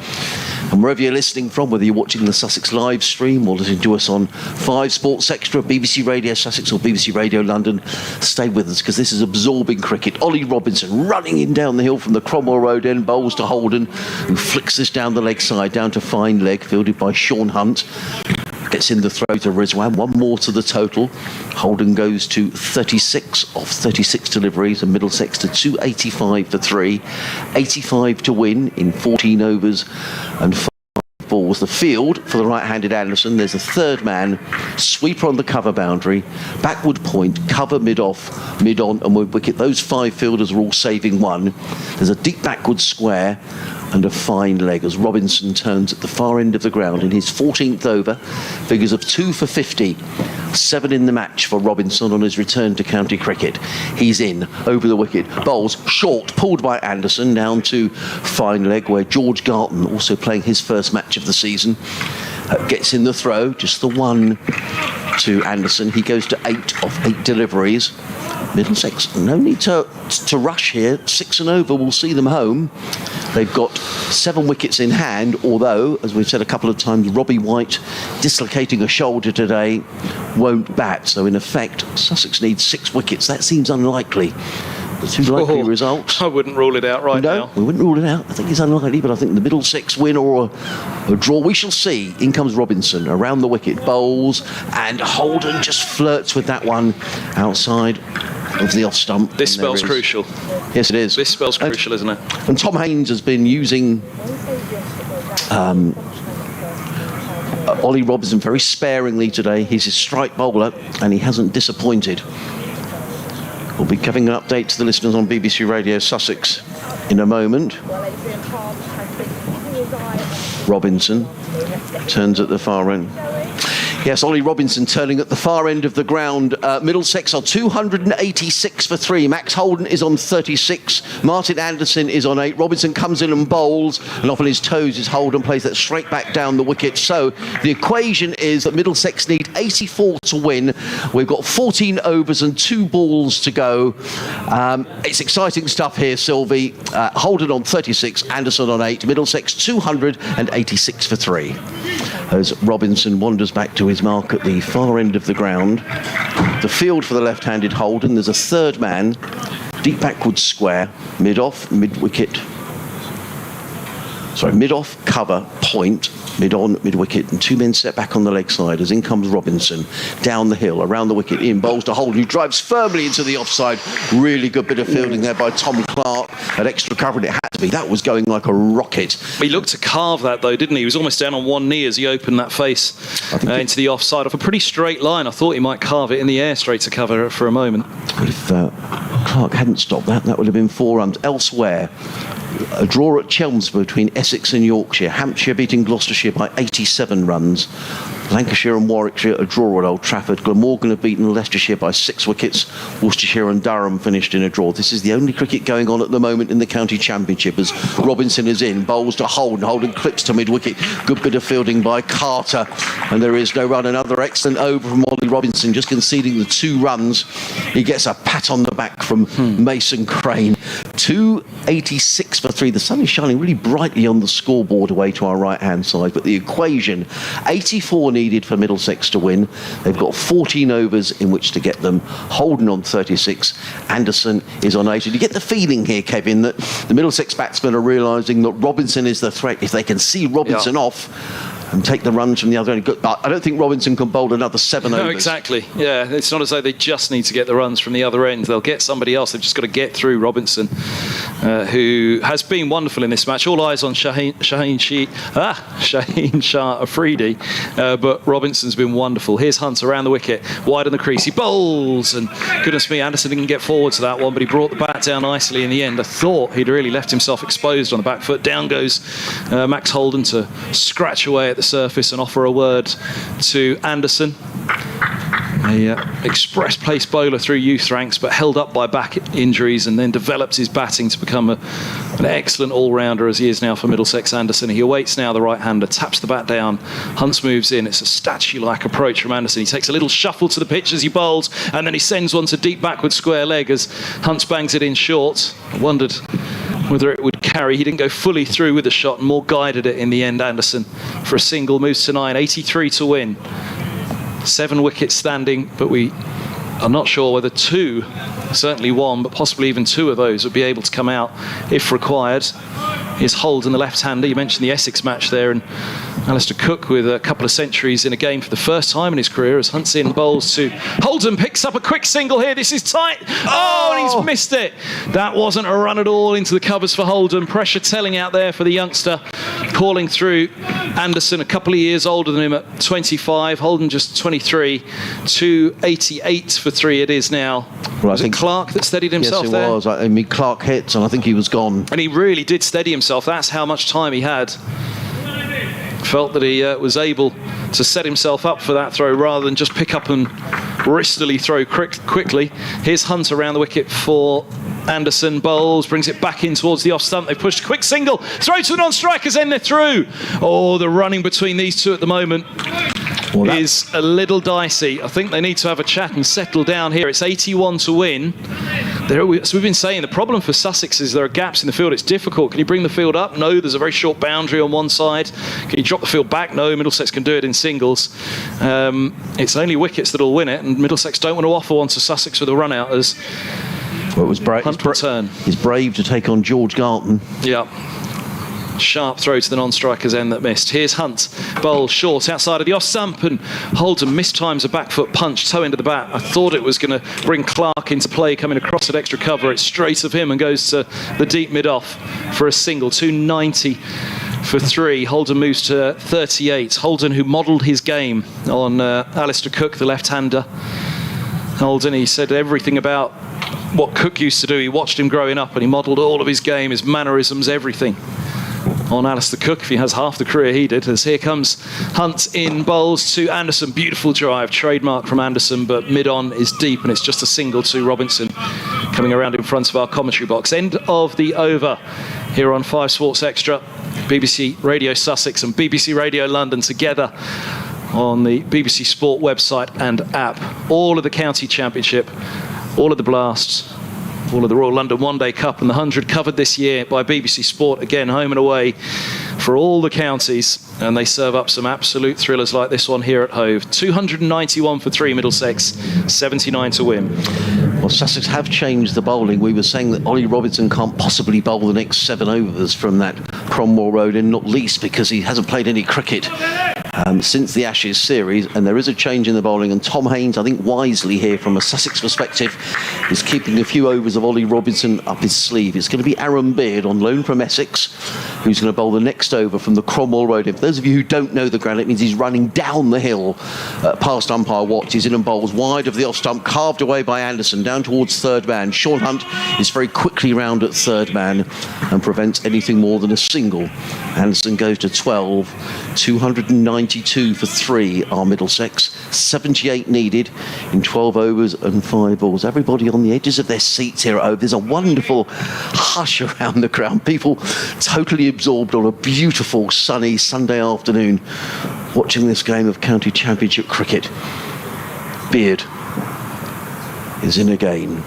And wherever you're listening from, whether you're watching the Sussex live stream or listening to us on 5 Sports Extra, BBC Radio Sussex or BBC Radio London, stay with us because this is absorbing cricket. Ollie Robinson running in down the hill from the Cromwell Road end, bowls to Holden, who flicks this down the leg side, down to fine leg, fielded by Sean Hunt. Gets in the throw to Rizwan, 1 more to the total. Holden goes to 36 off 36 deliveries, and Middlesex to 285 for 3, 85 to win in 14 overs and 5 balls. The field for the right-handed Anderson. There's a third man, sweeper on the cover boundary, backward point, cover mid-off, mid-on and mid-wicket. Those 5 fielders are all saving 1. There's a deep backward square and a fine leg as Robinson turns at the far end of the ground in his 14th over. Figures of 2 for 50, 7 in the match for Robinson on his return to county cricket. He's in, over the wicket, bowls short, pulled by Anderson down to fine leg, where George Garton, also playing his first match of the season, gets in the throw, just the 1 to Anderson. He goes to 8 off 8 deliveries. Middlesex, no need to rush here. 6 and over will see them home. They've got 7 wickets in hand, although, as we've said a couple of times, Robbie White, dislocating a shoulder today, won't bat. So in effect, Sussex needs 6 wickets. That seems unlikely. The 2 likely results. I wouldn't rule it out now. No, we wouldn't rule it out. I think it's unlikely, but I think the Middlesex win or a draw. We shall see. In comes Robinson around the wicket, bowls, and Holden just flirts with that one outside of the off stump. This spell's crucial. Yes, it is. This spell's crucial, isn't it? And Tom Haynes has been using Ollie Robinson very sparingly today. He's his strike bowler, and he hasn't disappointed. We'll be giving an update to the listeners on BBC Radio Sussex in a moment. Robinson turns at the far end. Yes, Ollie Robinson turning at the far end of the ground. Middlesex are 286 for 3. Max Holden is on 36. Martin Anderson is on 8. Robinson comes in and bowls, and off on his toes is Holden, plays that straight back down the wicket. So the equation is that Middlesex need 84 to win. We've got 14 overs and 2 balls to go. It's exciting stuff here, Sylvie. Holden on 36, Anderson on 8. Middlesex 286 for 3. As Robinson wanders back to his mark at the far end of the ground. The field for the left-handed Holden. There's a third man, deep backward square, mid-off, mid-wicket. Sorry, mid-off, cover, point, mid-on, mid-wicket, and 2 men set back on the leg side as in comes Robinson, down the hill, around the wicket, in, bowls to Holden, who drives firmly into the offside. Really good bit of fielding there by Tom Clark. At extra cover, and it had to be. That was going like a rocket. He looked to carve that, though, didn't he? He was almost down on one knee as he opened that face into the offside off a pretty straight line. I thought he might carve it in the air straight to cover for a moment. If Clark hadn't stopped that, that would have been 4 runs. Elsewhere, A draw at Chelmsford between Essex and Yorkshire. Hampshire beating Gloucestershire by 87 runs. Lancashire and Warwickshire a draw at Old Trafford. Glamorgan have beaten Leicestershire by 6 wickets. Worcestershire and Durham finished in a draw. This is the only cricket going on at the moment in the county championship as Robinson is in. Bowls to Holden. Holden clips to mid-wicket. Good bit of fielding by Carter. And there is no run. Another excellent over from Ollie Robinson, just conceding the 2 runs. He gets a pat on the back from Mason Crane. 286 for 3. The sun is shining really brightly on the scoreboard away to our right-hand side. But the equation, 84 needed for Middlesex to win. They've got 14 overs in which to get them. Holden on 36. Anderson is on 80. You get the feeling here, Kevin, that the Middlesex batsmen are realising that Robinson is the threat. If they can see Robinson off and take the runs from the other end. I don't think Robinson can bowl another 7 overs. No, exactly. Yeah, it's not as though they just need to get the runs from the other end. They'll get somebody else. They've just got to get through Robinson, who has been wonderful in this match. All eyes on Shaheen Shah Afridi, but Robinson's been wonderful. Here's Hunt around the wicket, wide on the crease. He bowls, and goodness me, Anderson didn't get forward to that one, but he brought the bat down nicely in the end. I thought he'd really left himself exposed on the back foot. Down goes Max Holden to scratch away at the surface and offer a word to Anderson. A express pace bowler through youth ranks, but held up by back injuries, and then developed his batting to become an excellent all-rounder as he is now for Middlesex. Anderson. He awaits now the right-hander, taps the bat down. Hunt moves in. It's a statue-like approach from Anderson. He takes a little shuffle to the pitch as he bowls, and then he sends one to deep backward square leg as Hunt bangs it in short. I wondered whether it would carry. He didn't go fully through with the shot, and more guided it in the end. Anderson for a single, moves to 9, 83 to win. 7 wickets standing, but we are not sure whether 2, certainly 1, but possibly even 2 of those would be able to come out if required. Here's Holden, the left-hander. You mentioned the Essex match there, and Alistair Cook with a couple of centuries in a game for the first time in his career as Hunt's in, bowls to Holden, picks up a quick single here. This is tight. Oh, and he's missed it. That wasn't a run at all into the covers for Holden. Pressure telling out there for the youngster, calling through Anderson, a couple of years older than him at 25. Holden just 23. 288 for 3 it is now. Well, was it Clark that steadied himself there? Yes, it was. I mean, Clark hits, and I think he was gone. And he really did steady himself. That's how much time he had. Felt that he was able to set himself up for that throw rather than just pick up and wristily throw quickly. Here's Hunt around the wicket for Anderson. Bowls, brings it back in towards the off stump. They've pushed a quick single. Throw to the non-strikers, and they're through. Oh, the running between these two at the moment is a little dicey. I think they need to have a chat and settle down here. It's 81 to win. So we've been saying the problem for Sussex is there are gaps in the field. It's difficult. Can you bring the field up? No, there's a very short boundary on one side. Can you drop the field back? No, Middlesex can do it in singles. It's only wickets that'll win it, and Middlesex don't want to offer one to Sussex with a run out as Well, it was Hunt return. He's brave to take on George Garton. Yeah. Sharp throw to the non-striker's end that missed. Here's Hunt, bowl short outside of the off stump, and Holden mistimes a back foot punch, toe into the bat. I thought it was going to bring Clark into play, coming across at extra cover. It's straight of him and goes to the deep mid-off for a single. 290 for 3. Holden moves to 38. Holden, who modelled his game on Alistair Cook, the left-hander. Holden, he said everything about what Cook used to do. He watched him growing up and he modelled all of his game, his mannerisms, everything on Alistair Cook, if he has half the career he did. As here comes Hunt in, bowls to Anderson. Beautiful drive, trademark from Anderson, but mid-on is deep, and it's just a single to Robinson coming around in front of our commentary box. End of the over here on 5 Sports Extra. BBC Radio Sussex and BBC Radio London together on the BBC Sport website and app. All of the county championship, all of the blasts, all of the Royal London One Day Cup and the 100 covered this year by BBC Sport, again home and away for all the counties, and they serve up some absolute thrillers like this one here at Hove. 291 for 3 Middlesex, 79 to win. Well, Sussex have changed the bowling. We were saying that Ollie Robinson can't possibly bowl the next 7 overs from that Cromwell Road, and not least because he hasn't played any cricket since the Ashes series, and there is a change in the bowling, and Tom Haynes, I think wisely here from a Sussex perspective, is keeping a few overs of Ollie Robinson up his sleeve. It's going to be Aaron Beard on loan from Essex, who's going to bowl the next over from the Cromwell Road. For those of you who don't know the ground, it means he's running down the hill past umpire Watts. He's in and bowls wide of the off stump, carved away by Anderson, down towards third man. Sean Hunt is very quickly round at third man and prevents anything more than a single. Anderson goes to 12, 292 for 3 are Middlesex, 78 needed in 12 overs and 5 balls. Everybody on the edges of their seats here at Hove. There's a wonderful hush around the ground. People totally absorbed on a beautiful sunny Sunday afternoon watching this game of County Championship cricket. Beard is in again.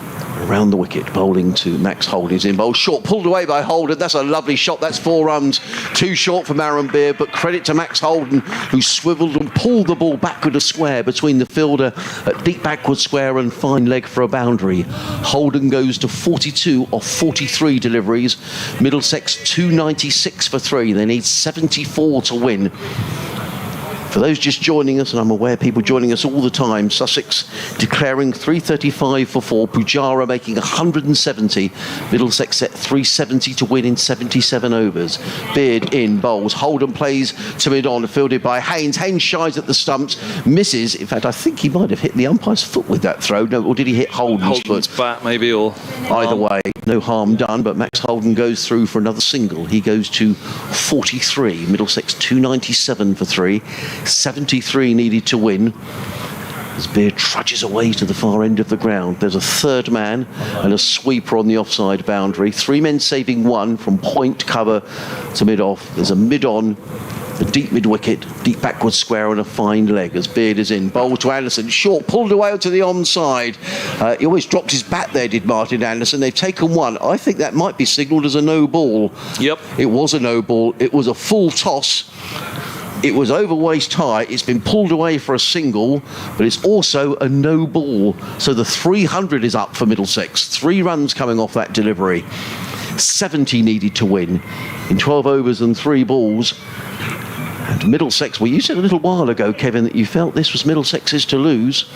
Around the wicket, bowling to Max Holden. He's in bowl short, pulled away by Holden. That's a lovely shot. That's 4 runs, too short from Aaron Beard, but credit to Max Holden, who swiveled and pulled the ball backward a square between the fielder at deep backward square and fine leg for a boundary. Holden goes to 42 off 43 deliveries. Middlesex 296 for 3. They need 74 to win. For those just joining us, and I'm aware people joining us all the time, Sussex declaring 335 for 4, Pujara making 170, Middlesex set 370 to win in 77 overs. Beard in, bowls, Holden plays to mid-on, fielded by Haynes. Haynes shies at the stumps, misses. In fact, I think he might have hit the umpire's foot with that throw. No, or did he hit Holden's foot? Bat, maybe, or... Either way, no harm done, but Max Holden goes through for another single. He goes to 43, Middlesex 297 for 3. 73 needed to win as Beard trudges away to the far end of the ground. There's a third man and a sweeper on the offside boundary. 3 men saving 1 from point cover to mid-off. There's a mid-on, a deep mid-wicket, deep backward square and a fine leg as Beard is in. Bowl to Anderson, short, pulled away to the onside. He always dropped his bat there, did Martin Anderson. They've taken 1. I think that might be signalled as a no ball. Yep. It was a no ball. It was a full toss. It was over waist high. It's been pulled away for a single, but it's also a no ball. So the 300 is up for Middlesex. 3 runs coming off that delivery. 70 needed to win in 12 overs and 3 balls. And Middlesex, well, you said a little while ago, Kevin, that you felt this was Middlesex's to lose.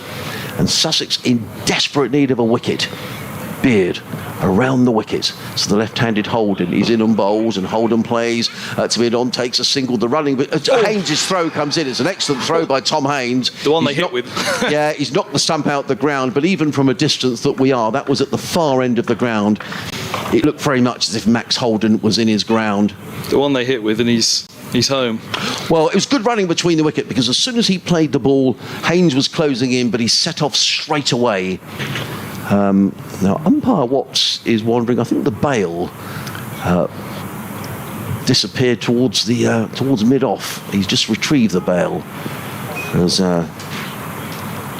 And Sussex in desperate need of a wicket. Beard around the wicket. So the left-handed Holden, he's in and bowls, and Holden plays to mid-on, takes a single. The running, but Haynes' throw comes in. It's an excellent throw by Tom Haynes. The one they hit with. Yeah, he's knocked the stump out the ground, but even from a distance that we are, that was at the far end of the ground. It looked very much as if Max Holden was in his ground. The one they hit with, and he's home. Well, it was good running between the wicket, because as soon as he played the ball, Haynes was closing in, but he set off straight away. Now, umpire Watts is wandering. I think the bail disappeared towards mid-off. He's just retrieved the bail. There's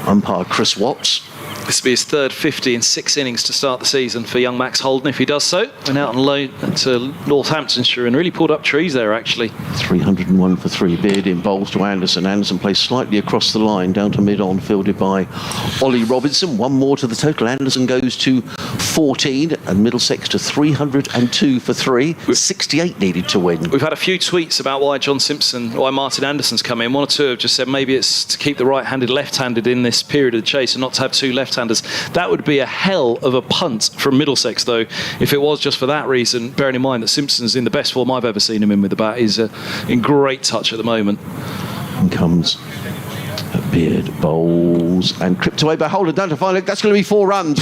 umpire Chris Watts. This will be his third 50 in 6 innings to start the season for young Max Holden, if he does so. Went out on loan to Northamptonshire and really pulled up trees there, actually. 301 for 3. Beard in, bowls to Anderson. Anderson plays slightly across the line, down to mid-on, fielded by Ollie Robinson. 1 more to the total. Anderson goes to 14, and Middlesex to 302 for 3. 68 needed to win. We've had a few tweets about why Martin Anderson's come in. 1 or 2 have just said maybe it's to keep the right-handed, left-handed in this period of the chase and not to have 2 left-handers. That would be a hell of a punt from Middlesex, though, if it was just for that reason, bearing in mind that Simpson's in the best form I've ever seen him in with the bat. He's in great touch at the moment. And comes Beard, bowls, and clipped away by Holden down to fine leg. That's going to be 4 runs.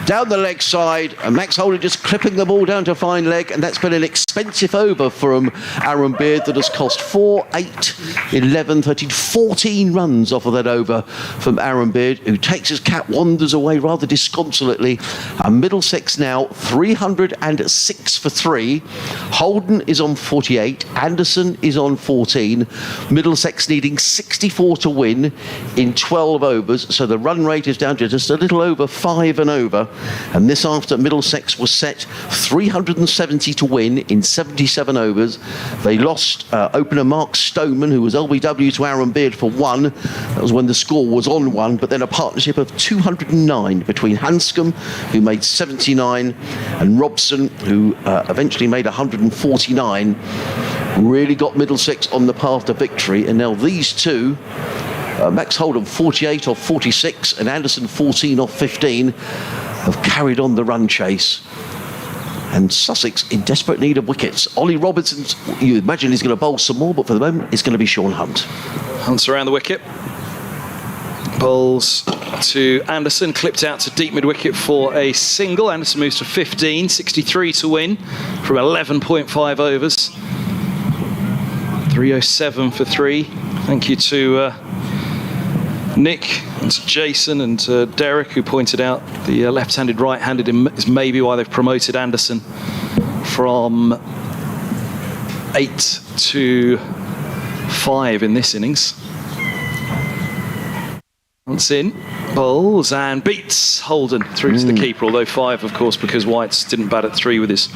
Down the leg side, and Max Holden just clipping the ball down to fine leg, and that's been an expensive over from Aaron Beard that has cost 4, 8, 11, 13, 14 runs off of that over from Aaron Beard, who takes his cap, wanders away rather disconsolately. And Middlesex now 306 for 3. Holden is on 48, Anderson is on 14. Middlesex needing 64 to win in 12 overs, so the run rate is down to just a little over 5 and over. And this after Middlesex was set 370 to win in 77 overs. They lost opener Mark Stoneman, who was LBW to Aaron Beard for 1. That was when the score was on 1, but then a partnership of 209 between Hanscom, who made 79, and Robson, who eventually made 149. Really got Middlesex on the path to victory. And now these two, Max Holden 48 off 46 and Anderson 14 off 15. have carried on the run chase. And Sussex in desperate need of wickets. Ollie Robinson, you imagine he's going to bowl some more, but for the moment, it's going to be Sean Hunt. Hunt's around the wicket. Bowls to Anderson, clipped out to deep mid-wicket for a single. Anderson moves to 15, 63 to win from 11.5 overs. 307 for 3. Thank you to Nick and to Jason and to Derek, who pointed out the left-handed, right-handed is maybe why they've promoted Anderson from 8 to 5 in this innings. Once in, bowls and beats Holden through to the keeper, although 5, of course, because Whites didn't bat at 3 with his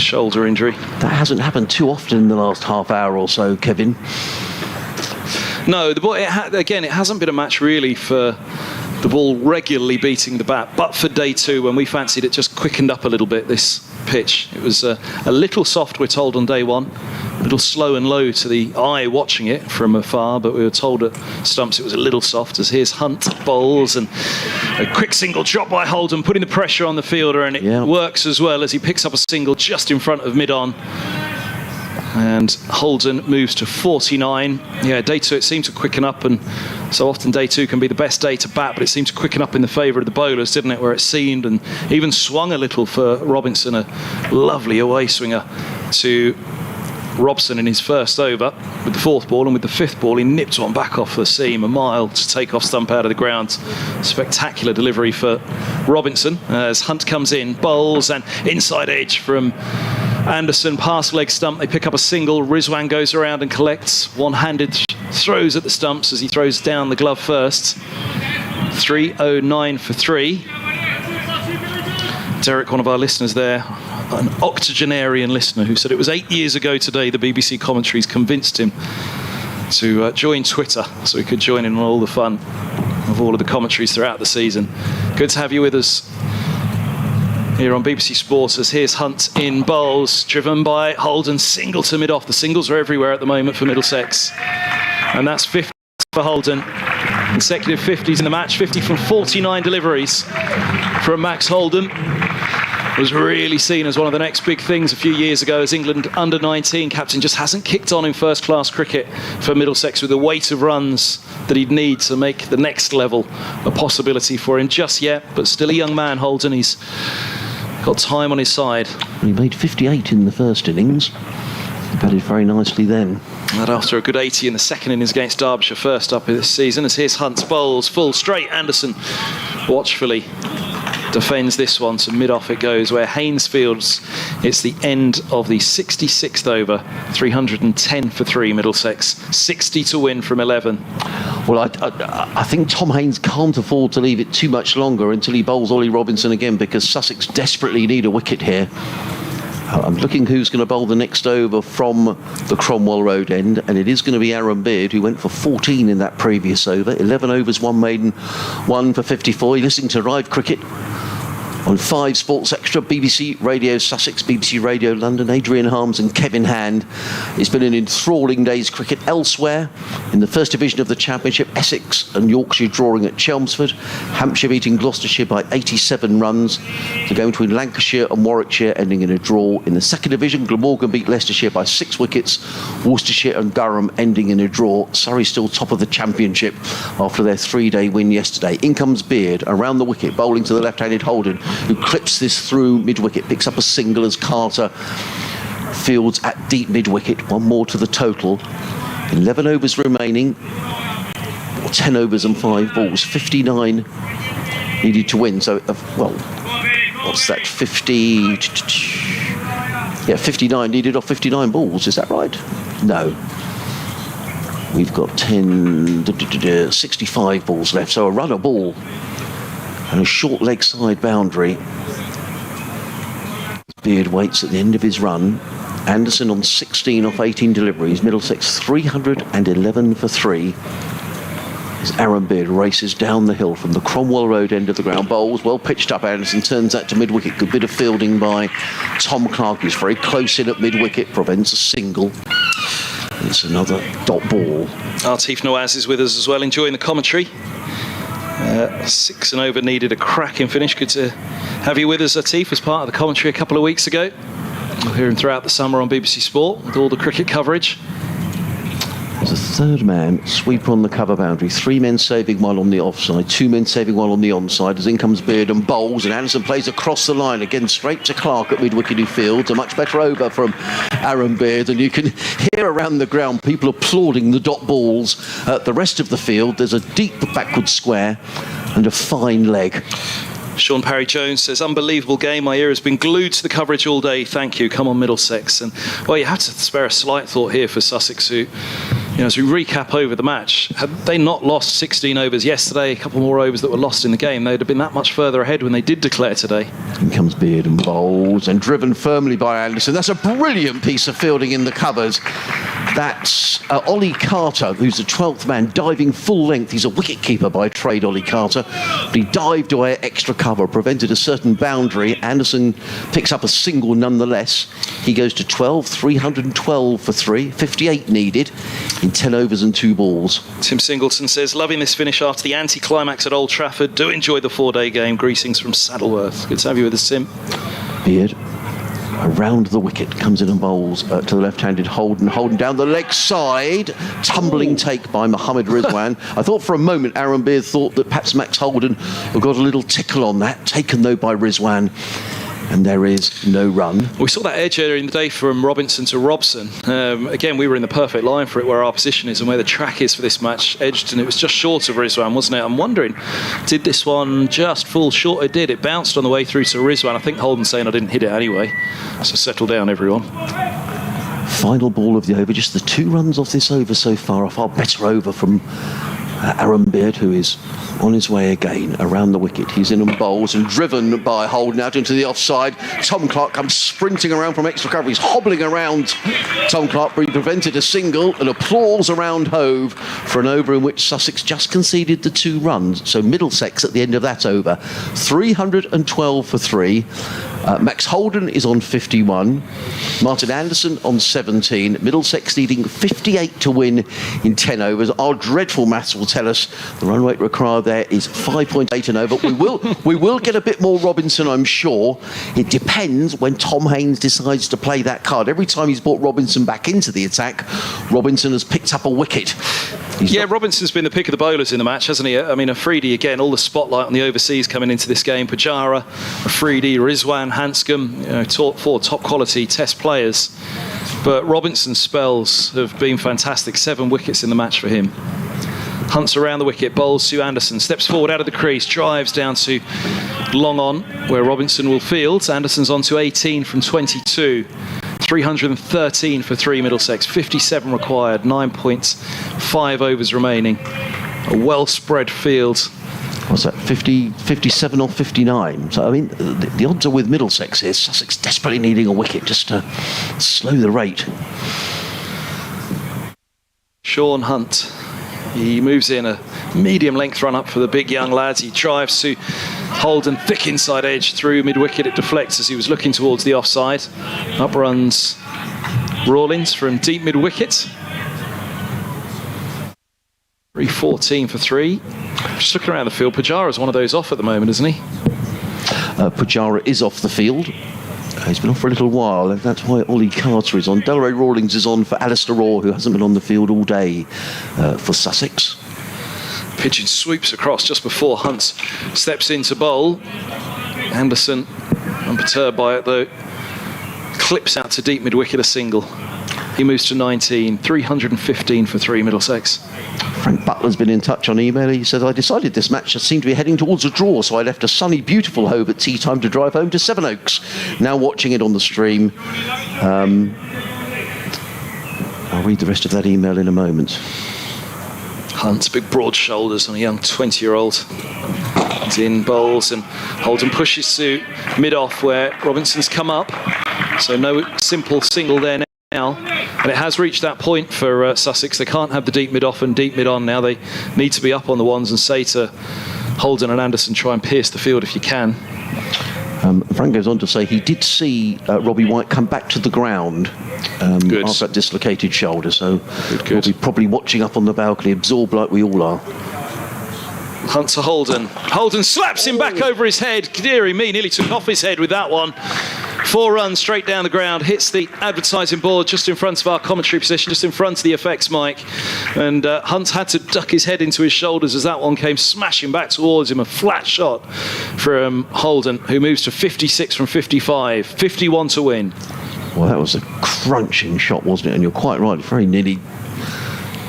shoulder injury. That hasn't happened too often in the last half hour or so, Kevin. No, the ball, it hasn't been a match really for the ball regularly beating the bat, but for day 2, when we fancied it just quickened up a little bit, this pitch. It was a little soft, we're told, on day 1, a little slow and low to the eye watching it from afar, but we were told at stumps it was a little soft, as here's Hunt bowls, and a quick single drop by Holden, putting the pressure on the fielder, and it works as well as he picks up a single just in front of mid-on. And Holden moves to 49. Yeah, day 2 it seemed to quicken up, and so often day 2 can be the best day to bat, but it seemed to quicken up in the favour of the bowlers, didn't it, where it seemed, and even swung a little for Robinson, a lovely away swinger to Robson in his first over with the 4th ball, and with the 5th ball he nipped one back off the seam, a mile to take off stump out of the ground. Spectacular delivery for Robinson as Hunt comes in, bowls, and inside edge from Anderson, past leg stump, they pick up a single. Rizwan goes around and collects one-handed throws at the stumps as he throws down the glove first. 309 for 3. Derek, one of our listeners there, an octogenarian listener, who said it was 8 years ago today the BBC commentaries convinced him to join Twitter so he could join in on all the fun of all of the commentaries throughout the season. Good to have you with us here on BBC Sports, as here's Hunt in bowls, driven by Holden, single to mid-off. The singles are everywhere at the moment for Middlesex, and that's 50 for Holden. Consecutive 50s in the match, 50 from 49 deliveries from Max Holden. Was really seen as one of the next big things a few years ago as England under-19 captain. Just hasn't kicked on in first-class cricket for Middlesex with the weight of runs that he'd need to make the next level a possibility for him just yet, but still a young man, Holden. He's got time on his side. He made 58 in the first innings. He batted very nicely then. And after a good 80 in the second innings against Derbyshire, first up this season, as here's Hunt's bowls, full straight. Anderson watchfully defends this one, so mid-off it goes, where Hainesfield's, it's the end of the 66th over, 310 for 3 Middlesex, 60 to win from 11. Well, I think Tom Haines can't afford to leave it too much longer until he bowls Ollie Robinson again, because Sussex desperately need a wicket here. I'm looking who's going to bowl the next over from the Cromwell Road end, and it is going to be Aaron Beard, who went for 14 in that previous over. 11 overs, 1 maiden, 1 for 54. You're listening to Live Cricket on 5 Sports Extra, BBC Radio Sussex, BBC Radio London. Adrian Harms and Kevin Hand. It's been an enthralling day's cricket elsewhere. In the first division of the Championship, Essex and Yorkshire drawing at Chelmsford. Hampshire beating Gloucestershire by 87 runs. The game between Lancashire and Warwickshire ending in a draw. In the second division, Glamorgan beat Leicestershire by 6 wickets. Worcestershire and Durham ending in a draw. Surrey still top of the Championship after their 3-day win yesterday. In comes Beard around the wicket, bowling to the left-handed Holden, who clips this through mid-wicket, picks up a single as Carter fields at deep mid-wicket. 1 more to the total. 11 overs remaining, 10 overs and 5 balls, 59 needed to win. So, well, what's that, 50... Yeah, 59 needed off 59 balls, is that right? No. We've got 65 balls left, so a run a ball and a short leg side boundary. Beard waits at the end of his run. Anderson on 16 off 18 deliveries. Middlesex 311 for 3. As Aaron Beard races down the hill from the Cromwell Road end of the ground. Bowls, well pitched up. Anderson turns that to mid-wicket. Good bit of fielding by Tom Clark, who's very close in at mid-wicket. Prevents a single. It's another dot ball. Artif Nawaz is with us as well, enjoying the commentary. 6 and over needed a cracking finish. Good to have you with us, Atif, as part of the commentary a couple of weeks ago. We'll hear him throughout the summer on BBC Sport with all the cricket coverage. There's a third man, sweeper on the cover boundary. 3 men saving while on the offside, 2 men saving while on the onside. As in comes Beard and bowls, and Anderson plays across the line again, straight to Clark at mid-wicket who fields. A much better over from Aaron Beard, and you can hear around the ground people applauding the dot balls. The rest of the field, there's a deep backward square and a fine leg. Sean Parry-Jones says, unbelievable game. My ear has been glued to the coverage all day. Thank you. Come on, Middlesex. And, well, you have to spare a slight thought here for Sussex, who, as we recap over the match, had they not lost 16 overs yesterday, a couple more overs that were lost in the game, they'd have been that much further ahead when they did declare today. In comes Beard and bowls, and driven firmly by Anderson. That's a brilliant piece of fielding in the covers. That's Ollie Carter, who's the 12th man, diving full length. He's a wicket-keeper by trade, Ollie Carter. But he dived away extra cover, prevented a certain boundary. Anderson picks up a single nonetheless. He goes to 12, 312 for 3, 58 needed in 10 overs and 2 balls. Tim Singleton says, loving this finish after the anti-climax at Old Trafford. Do enjoy the 4-day game. Greetings from Saddleworth. Good to have you with us, Tim. Beard around the wicket, comes in and bowls to the left-handed Holden down the leg side, tumbling take by Mohammed Rizwan. I thought for a moment Aaron Beard thought that perhaps Max Holden got a little tickle on that, taken though by Rizwan. And there is no run. We saw that edge earlier in the day from Robinson to Robson. Again, we were in the perfect line for it, where our position is and where the track is for this match. Edged, and it was just short of Rizwan, wasn't it? I'm wondering, did this one just fall short? It did. It bounced on the way through to Rizwan. I think Holden's saying I didn't hit it anyway. So settle down, everyone. Final ball of the over. Just the 2 runs off this over so far. A far better over from Aaron Beard, who is on his way again around the wicket. He's in and bowls and driven by Holden out into the offside. Tom Clark comes sprinting around from extra cover. He's hobbling around Tom Clark, but he prevented a single. And applause around Hove for an over in which Sussex just conceded the 2 runs. So Middlesex at the end of that over, 312 for 3. Max Holden is on 51. Martin Anderson on 17. Middlesex needing 58 to win in 10 overs. Our dreadful maths will tell us the run rate required there is 5.8 and over. We will get a bit more Robinson, I'm sure. It depends when Tom Haynes decides to play that card. Every time he's brought Robinson back into the attack, Robinson has picked up a wicket. Robinson's been the pick of the bowlers in the match, hasn't he? I mean, Afridi, again, all the spotlight on the overseas coming into this game. Pujara, Afridi, Rizwan, Hanscom, 4 top quality test players. But Robinson's spells have been fantastic. 7 wickets in the match for him. Hunts around the wicket, bowls to Anderson, steps forward out of the crease, drives down to long on, where Robinson will field. Anderson's on to 18 from 22. 313 for 3 Middlesex, 57 required, 9.5 overs remaining. A well-spread field. What's that, 57 or 59? So, I mean, the odds are with Middlesex here. Sussex desperately needing a wicket just to slow the rate. Sean Hunt. He moves in a medium length run up for the big young lads. He drives to Holden, thick inside edge through mid-wicket. It deflects as he was looking towards the offside. Up runs Rawlins from deep mid-wicket. 314 for 3. Just looking around the field, Pujara's one of those off at the moment, isn't he? Pujara is off the field. He's been off for a little while, and that's why Ollie Carter is on. Delray Rawlings is on for Alistair Orr, who hasn't been on the field all day for Sussex. Pigeon swoops across just before Hunt steps in to bowl. Anderson, unperturbed by it though, clips out to deep mid-wicket a single. He moves to 19, 315 for 3 Middlesex. Frank Butler's been in touch on email. He said, I decided this match seemed to be heading towards a draw, so I left a sunny, beautiful Hove at tea time to drive home to Sevenoaks. Now watching it on the stream. I'll read the rest of that email in a moment. Hunt's big broad shoulders on a young 20-year-old. He's in bowls and Holden pushes to mid-off where Robinson's come up. So no simple single there now. And it has reached that point for Sussex. They can't have the deep mid-off and deep mid-on now. They need to be up on the ones and say to Holden and Anderson, try and pierce the field if you can. Frank goes on to say he did see Robbie White come back to the ground after that dislocated shoulder, so good. Robbie probably watching up on the balcony, absorbed like we all are. Hunt to Holden. Holden slaps him back over his head. Deary me, nearly took off his head with that one. 4 runs straight down the ground, hits the advertising board just in front of our commentary position, just in front of the effects mic. And Hunt had to duck his head into his shoulders as that one came smashing back towards him. A flat shot from Holden, who moves to 56 from 55. 51 to win. Well, that was a crunching shot, wasn't it? And you're quite right, very nearly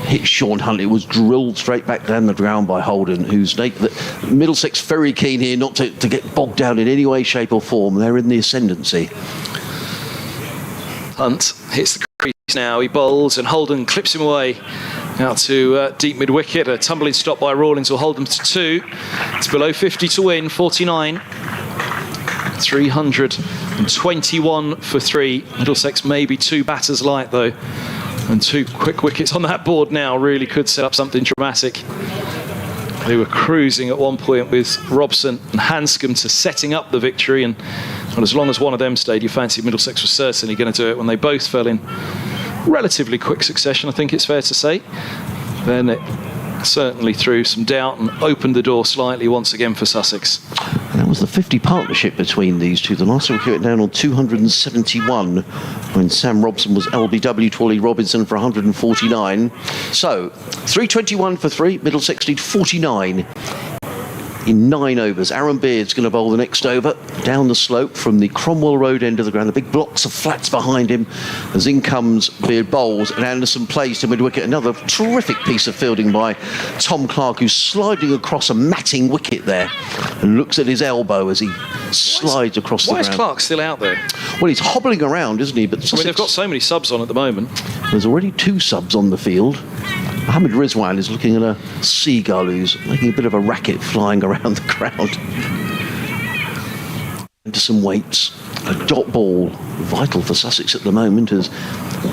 hit Sean Hunt. It was drilled straight back down the ground by Holden, who's Middlesex very keen here not to get bogged down in any way, shape or form. They're in the ascendancy. Hunt hits the crease now, he bowls and Holden clips him away out to deep mid-wicket. A tumbling stop by Rawlings will hold them to 2. It's below 50 to win, 49. 321 for 3. Middlesex maybe 2 batters light though. And 2 quick wickets on that board now really could set up something dramatic. They were cruising at one point with Robson and Hanscom to setting up the victory, and well, as long as one of them stayed, you fancied Middlesex was certainly going to do it. When they both fell in relatively quick succession, I think it's fair to say, then it certainly threw some doubt and opened the door slightly once again for Sussex. And that was the 50 partnership between these two. The last wicket went down on 271 when Sam Robson was LBW to Ollie Robinson for 149. So 321 for 3. Middlesex need 49 in 9 overs. Aaron Beard's going to bowl the next over down the slope from the Cromwell Road end of the ground. The big blocks of flats behind him as in comes Beard, bowls, and Anderson plays to mid-wicket. Another terrific piece of fielding by Tom Clark, who's sliding across a matting wicket there and looks at his elbow as he slides across the ground. Why is Clark still out there? Well, he's hobbling around, isn't he? But Sussex, they've got so many subs on at the moment. There's already 2 subs on the field. Mohammed Rizwan is looking at a seagull who's making a bit of a racket flying around the ground. Anderson waits. A dot ball, vital for Sussex at the moment as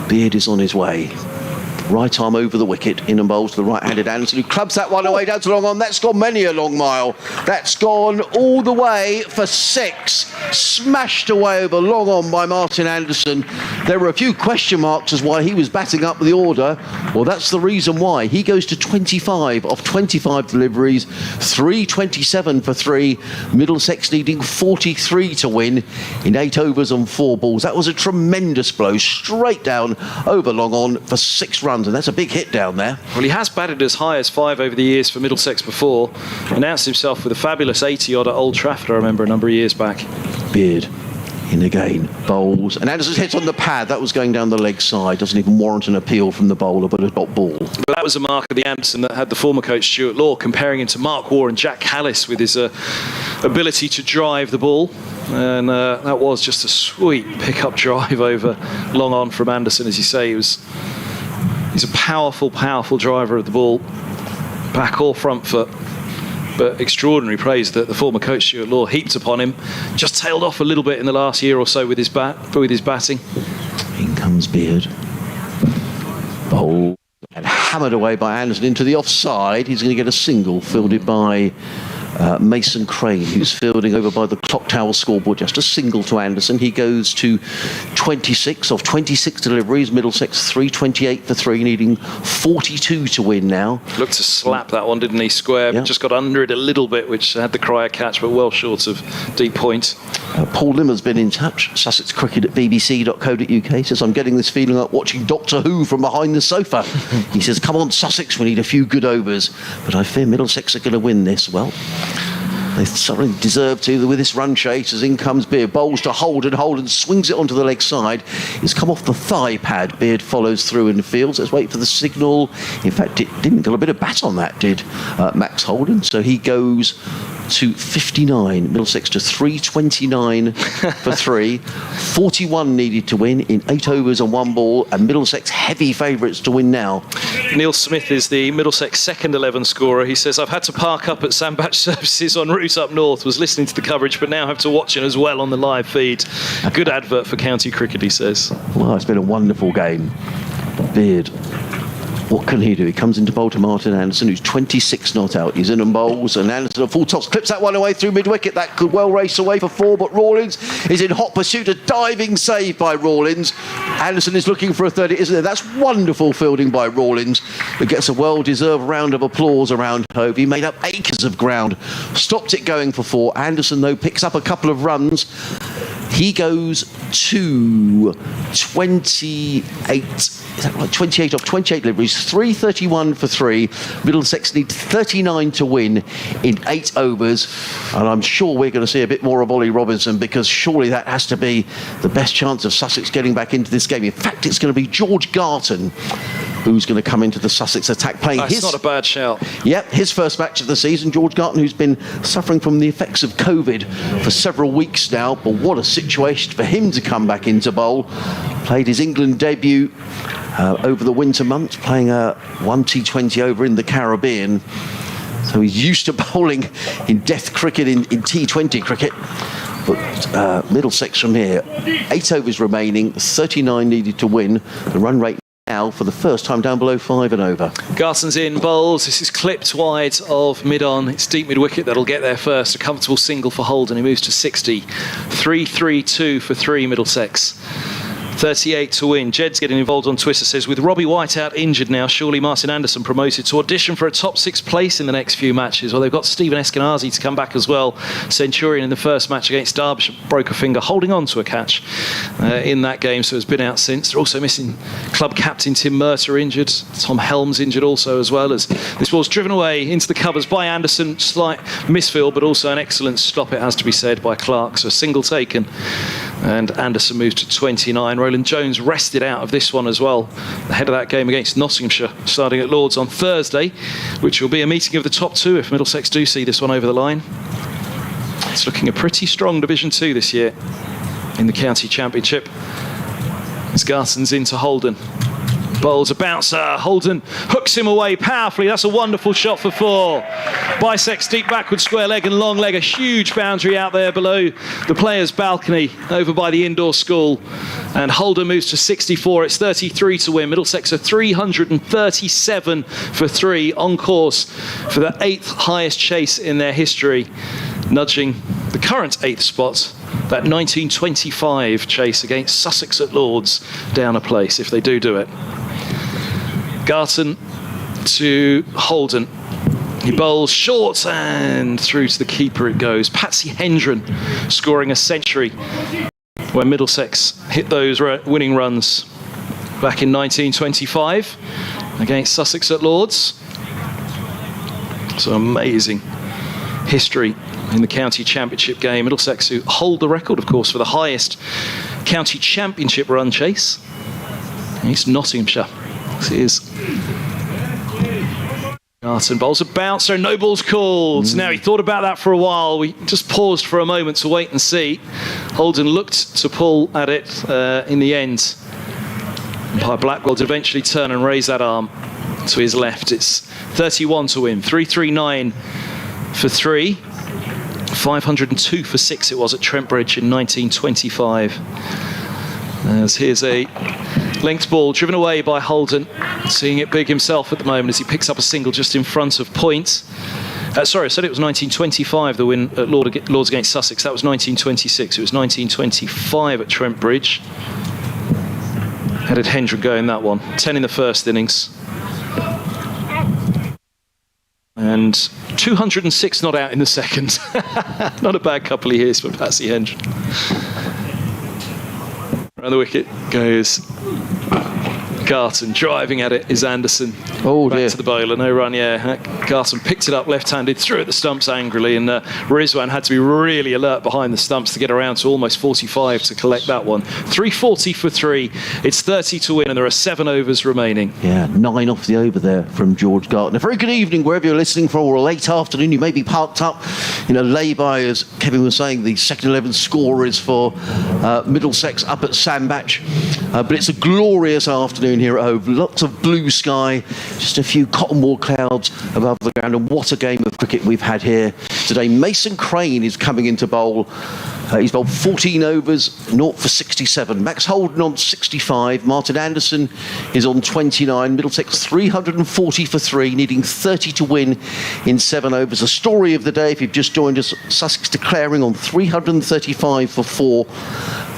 Beard is on his way. Right arm over the wicket, in and bowls to the right-handed Anderson, who clubs that one away down to long on. That's gone many a long mile. That's gone all the way for 6. Smashed away over long on by Martin Anderson. There were a few question marks as why he was batting up the order. Well, that's the reason why. He goes to 25 off 25 deliveries, 327 for 3. Middlesex needing 43 to win in 8 overs and 4 balls. That was a tremendous blow, straight down over long on for 6 runs. And that's a big hit down there. Well, he has batted as high as 5 over the years for Middlesex before. Announced himself with a fabulous 80-odd at Old Trafford, I remember, a number of years back. Beard in again, bowls. And Anderson's hit on the pad. That was going down the leg side. Doesn't even warrant an appeal from the bowler, but a dot ball. But that was a mark of the Anderson that had the former coach Stuart Law comparing him to Mark Waugh and Jack Callis with his ability to drive the ball. And that was just a sweet pick-up drive over long on from Anderson. As you say, he's a powerful, powerful driver of the ball, back or front foot. But extraordinary praise that the former coach Stuart Law heaped upon him. Just tailed off a little bit in the last year or so with his batting. In comes Beard. Bowl and hammered away by Anderson into the offside. He's going to get a single fielded by Mason Crane, who's fielding over by the clock tower scoreboard. Just a single to Anderson. He goes to 26 of 26 deliveries. Middlesex 328 for 3, needing 42 to win now. Looked to slap that one, didn't he? Square, yeah. Just got under it a little bit, which had the crier catch, but well short of deep point. Paul Limmer's been in touch. Sussex Cricket at bbc.co.uk says, I'm getting this feeling like watching Doctor Who from behind the sofa. He says, come on Sussex, we need a few good overs, but I fear Middlesex are going to win this. Well, they certainly deserve to with this run chase as in comes Beard. Bowls to Holden. Holden swings it onto the leg side. It's come off the thigh pad. Beard follows through in the field. Let's wait for the signal. In fact, it didn't get a bit of bat on that, did Max Holden. So he goes to 59. Middlesex to 329 for 3. 41 needed to win in 8 overs and 1 ball. And Middlesex heavy favourites to win now. Neil Smith is the Middlesex second 11 scorer. He says, I've had to park up at Sandbach Services en route up north, was listening to the coverage, but now have to watch it as well on the live feed. Good advert for county cricket, he says. Well, it's been a wonderful game. Beard, what can he do? He comes into bowl to Martin Anderson, who's 26 not out. He's in and bowls, and Anderson at full toss clips that one away through mid-wicket. That could well race away for 4, but Rawlings is in hot pursuit. A diving save by Rawlings. Anderson is looking for a third, isn't it? That's wonderful fielding by Rawlings, who gets a well-deserved round of applause around Hove. He made up acres of ground, stopped it going for 4. Anderson, though, picks up a couple of runs. He goes to 28. Is that right? 28 off 28 deliveries. 331 for 3. Middlesex need 39 to win in 8 overs. And I'm sure we're going to see a bit more of Ollie Robinson, because surely that has to be the best chance of Sussex getting back into this game. In fact, it's going to be George Garton who's going to come into the Sussex attack, playing That's not a bad shout. Yep, his first match of the season. George Garton, who's been suffering from the effects of COVID for several weeks now, but what a situation for him to come back into bowl. Played his England debut over the winter months, playing a 1 T20 over in the Caribbean. So he's used to bowling in death cricket, in T20 cricket. But Middlesex from here, 8 overs remaining, 39 needed to win. The run rate now for the first time down below 5 and over. Garton's in, bowls. This is clipped wide of mid-on. It's deep mid-wicket that'll get there first. A comfortable single for Holden. He moves to 60. 3-3-2 for 3 Middlesex. 38 to win. Jed's getting involved on Twitter, says, with Robbie White out injured now, surely Martin Anderson promoted to audition for a top 6 place in the next few matches. Well, they've got Stephen Eskenazi to come back as well. Centurion in the first match against Derbyshire broke a finger holding on to a catch in that game, so has been out since. They're also missing club captain Tim Murter injured. Tom Helms injured also, as well, as this ball's driven away into the covers by Anderson. Slight misfield, but also an excellent stop, it has to be said, by Clark. So a single taken, and Anderson moves to 29. Roland Jones rested out of this one as well, ahead of that game against Nottinghamshire, starting at Lords on Thursday, which will be a meeting of the top 2 if Middlesex do see this one over the line. It's looking a pretty strong Division 2 this year in the County Championship. As Garton's into Holden. Bowls a bouncer. Holden hooks him away powerfully. That's a wonderful shot for 4. Bisects deep backward square leg and long leg. A huge boundary out there below the players' balcony over by the indoor school. And Holden moves to 64. It's 33 to win. Middlesex are 337 for 3, on course for the 8th highest chase in their history, nudging the current 8th spot, that 1925 chase against Sussex at Lords, down a place if they do it. Garton to Holden. He bowls short and through to the keeper it goes. Patsy Hendren scoring a century when Middlesex hit those winning runs back in 1925 against Sussex at Lords. So amazing history in the County Championship game. Middlesex, who hold the record, of course, for the highest County Championship run chase. It's Nottinghamshire. This is Garton bowls a bouncer, no ball's called. Now, he thought about that for a while. We just paused for a moment to wait and see. Holden looked to pull at it in the end. Umpire Blackwell did eventually turn and raise that arm to his left. It's 31 to win. 339 for 3. 502 for 6 it was at Trent Bridge in 1925. As here's a length ball driven away by Holden, seeing it big himself at the moment as he picks up a single just in front of point. Sorry, I said it was 1925, the win at Lords against Sussex. That was 1926. It was 1925 at Trent Bridge. How did Hendren go in that one? 10 in the first innings. And 206 not out in the second. Not a bad couple of years for Patsy Hendren. Around the wicket goes Garton. Driving at it is Anderson. Oh, back dear. to the bowler. No run, yeah. Garton picked it up left-handed, threw at the stumps angrily, and Rizwan had to be really alert behind the stumps to get around to almost 45 to collect that one. 340 for 3. It's 30 to win, and there are 7 overs remaining. Yeah, 9 off the over there from George Garton. A very good evening wherever you're listening from, or a late afternoon. You may be parked up in a lay-by, as Kevin was saying. The second 11 score is for Middlesex up at Sandbach. But it's a glorious afternoon here at Hove. Lots of blue sky, just a few cotton wool clouds above the ground, and what a game of cricket we've had here yesterday. Mason Crane is coming into bowl. He's bowled 14 overs, 0 for 67. Max Holden on 65. Martin Anderson is on 29. Middlesex 340 for 3, needing 30 to win in 7 overs. A story of the day, if you've just joined us, Sussex Declaring on 335 for 4.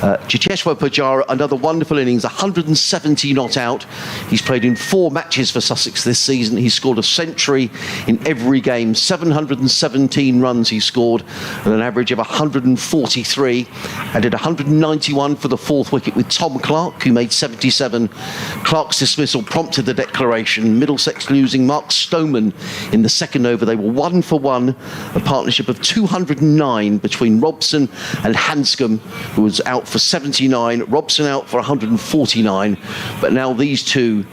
Chiteshwar Pujara, another wonderful innings, 170 not out. He's played in 4 matches for Sussex this season. He's scored a century in every game. 717 runs he scored, and an average of 143. Added 191 for the 4th wicket with Tom Clark, who made 77. Clark's dismissal prompted the declaration. Middlesex losing Mark Stoneman in the 2nd over. They were 1 for 1, a partnership of 209 between Robson and Hanscom, who was out for 79, Robson out for 149, but now these two,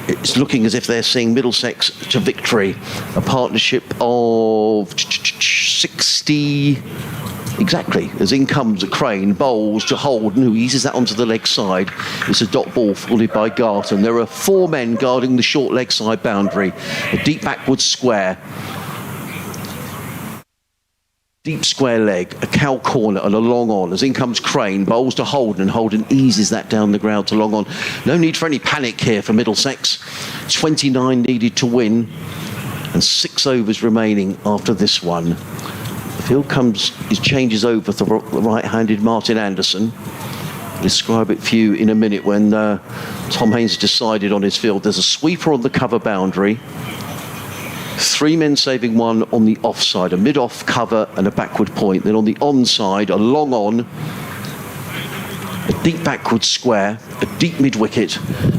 it's looking as if they're seeing Middlesex to victory. A partnership of 60 exactly, as in comes Crane, bowls to Holden, who eases that onto the leg side. It's a dot ball fielded by Garton. There are 4 men guarding the short leg side boundary, a deep backward square, deep square leg, a cow corner and a long on. As in comes Crane, bowls to Holden, and Holden eases that down the ground to long on. No need for any panic here for Middlesex. 29 needed to win and 6 overs remaining after this one. The field changes over to the right-handed Martin Anderson. I'll describe it for you in a minute when Tom Haynes has decided on his field. There's a sweeper on the cover boundary. 3 men saving 1 on the offside, a mid-off cover and a backward point. Then on the onside, a long on, a deep backward square, a deep mid-wicket,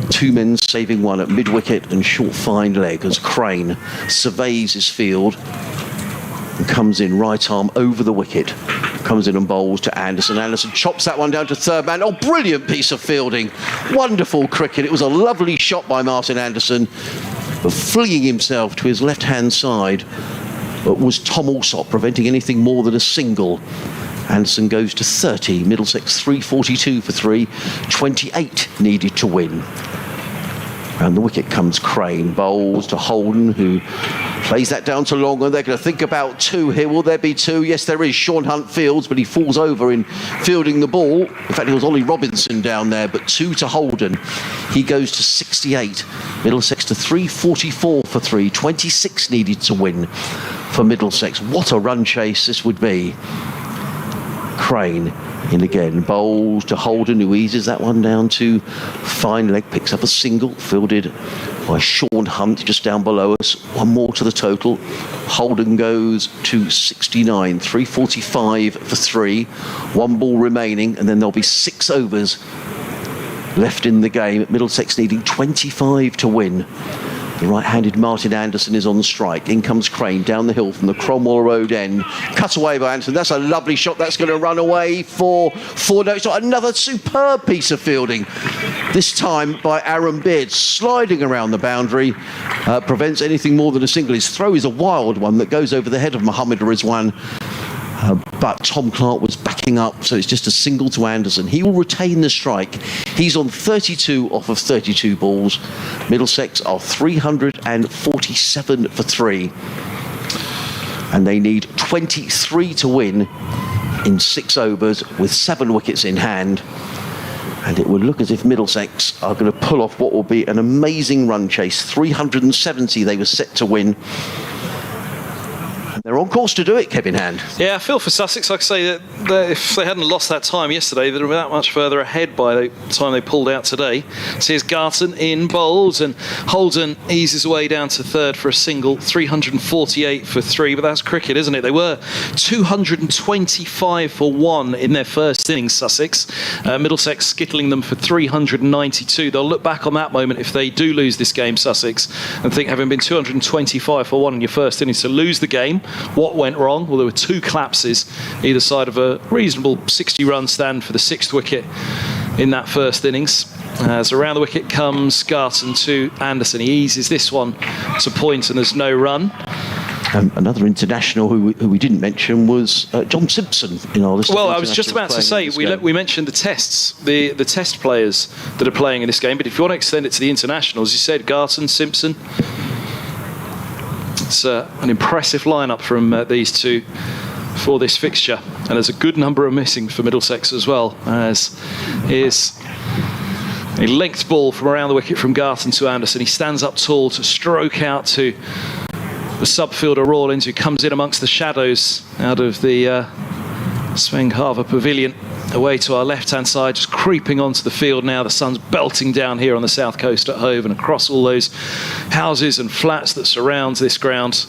2 men saving 1 at mid-wicket and short fine leg as Crane surveys his field and comes in right arm over the wicket. Comes in and bowls to Anderson. Anderson chops that one down to 3rd man. Oh, brilliant piece of fielding. Wonderful cricket. It was a lovely shot by Martin Anderson, but flinging himself to his left-hand side was Tom Alsop, preventing anything more than a single. Anderson goes to 30. Middlesex 342 for 3. 28 needed to win. Round the wicket comes Crane, bowls to Holden, who plays that down to long, and they're going to think about 2 here. Will there be 2? Yes, there is. Sean Hunt fields, but he falls over in fielding the ball. In fact, it was Ollie Robinson down there, but 2 to Holden. He goes to 68. Middlesex to 344 for 3. 26 needed to win for Middlesex. What a run chase this would be. Crane in again, bowls to Holden, who eases that one down to fine leg, picks up a single, fielded by Sean Hunt just down below us. 1 more to the total. Holden goes to 69, 345 for 3. 1 ball remaining, and then there'll be 6 overs left in the game. Middlesex needing 25 to win. The right-handed Martin Anderson is on the strike. In comes Crane down the hill from the Cromwell Road end. Cut away by Anderson. That's a lovely shot. That's going to run away for 4. No, it's not. Another superb piece of fielding. This time by Aaron Beard, sliding around the boundary. Prevents anything more than a single. His throw is a wild one that goes over the head of Mohammed Rizwan. But Tom Clark was backing up, so it's just a single to Anderson. He will retain the strike. He's on 32 off of 32 balls. Middlesex are 347 for 3. And they need 23 to win in 6 overs with 7 wickets in hand. And it would look as if Middlesex are going to pull off what will be an amazing run chase. 370 they were set to win. They're on course to do it, Kevin Hand. Yeah, I feel for Sussex. Like I say, that if they hadn't lost that time yesterday, they'd have been that much further ahead by the time they pulled out today. So here's Garton in bowls, and Holden eases away down to 3rd for a single. 348 for 3, but that's cricket, isn't it? They were 225 for 1 in their first innings, Sussex. Middlesex skittling them for 392. They'll look back on that moment if they do lose this game, Sussex, and think, having been 225 for 1 in your first innings, to lose the game. What went wrong? Well, there were 2 collapses either side of a reasonable 60-run stand for the 6th wicket in that first innings. As around the wicket comes Garton to Anderson. He eases this one to point, and there's no run. Another international who we didn't mention was John Simpson in our list. Well, I was just about to say, we mentioned the tests, the test players that are playing in this game, but if you want to extend it to the internationals, you said Garton, Simpson. It's an impressive lineup from these two for this fixture, and there's a good number of missing for Middlesex as well, as is a length ball from around the wicket from Garton to Anderson. He stands up tall to stroke out to the subfielder Rawlins, who comes in amongst the shadows out of the Sven Harbour Pavilion, away to our left-hand side, just creeping onto the field now. The sun's belting down here on the south coast at Hove and across all those houses and flats that surround this ground.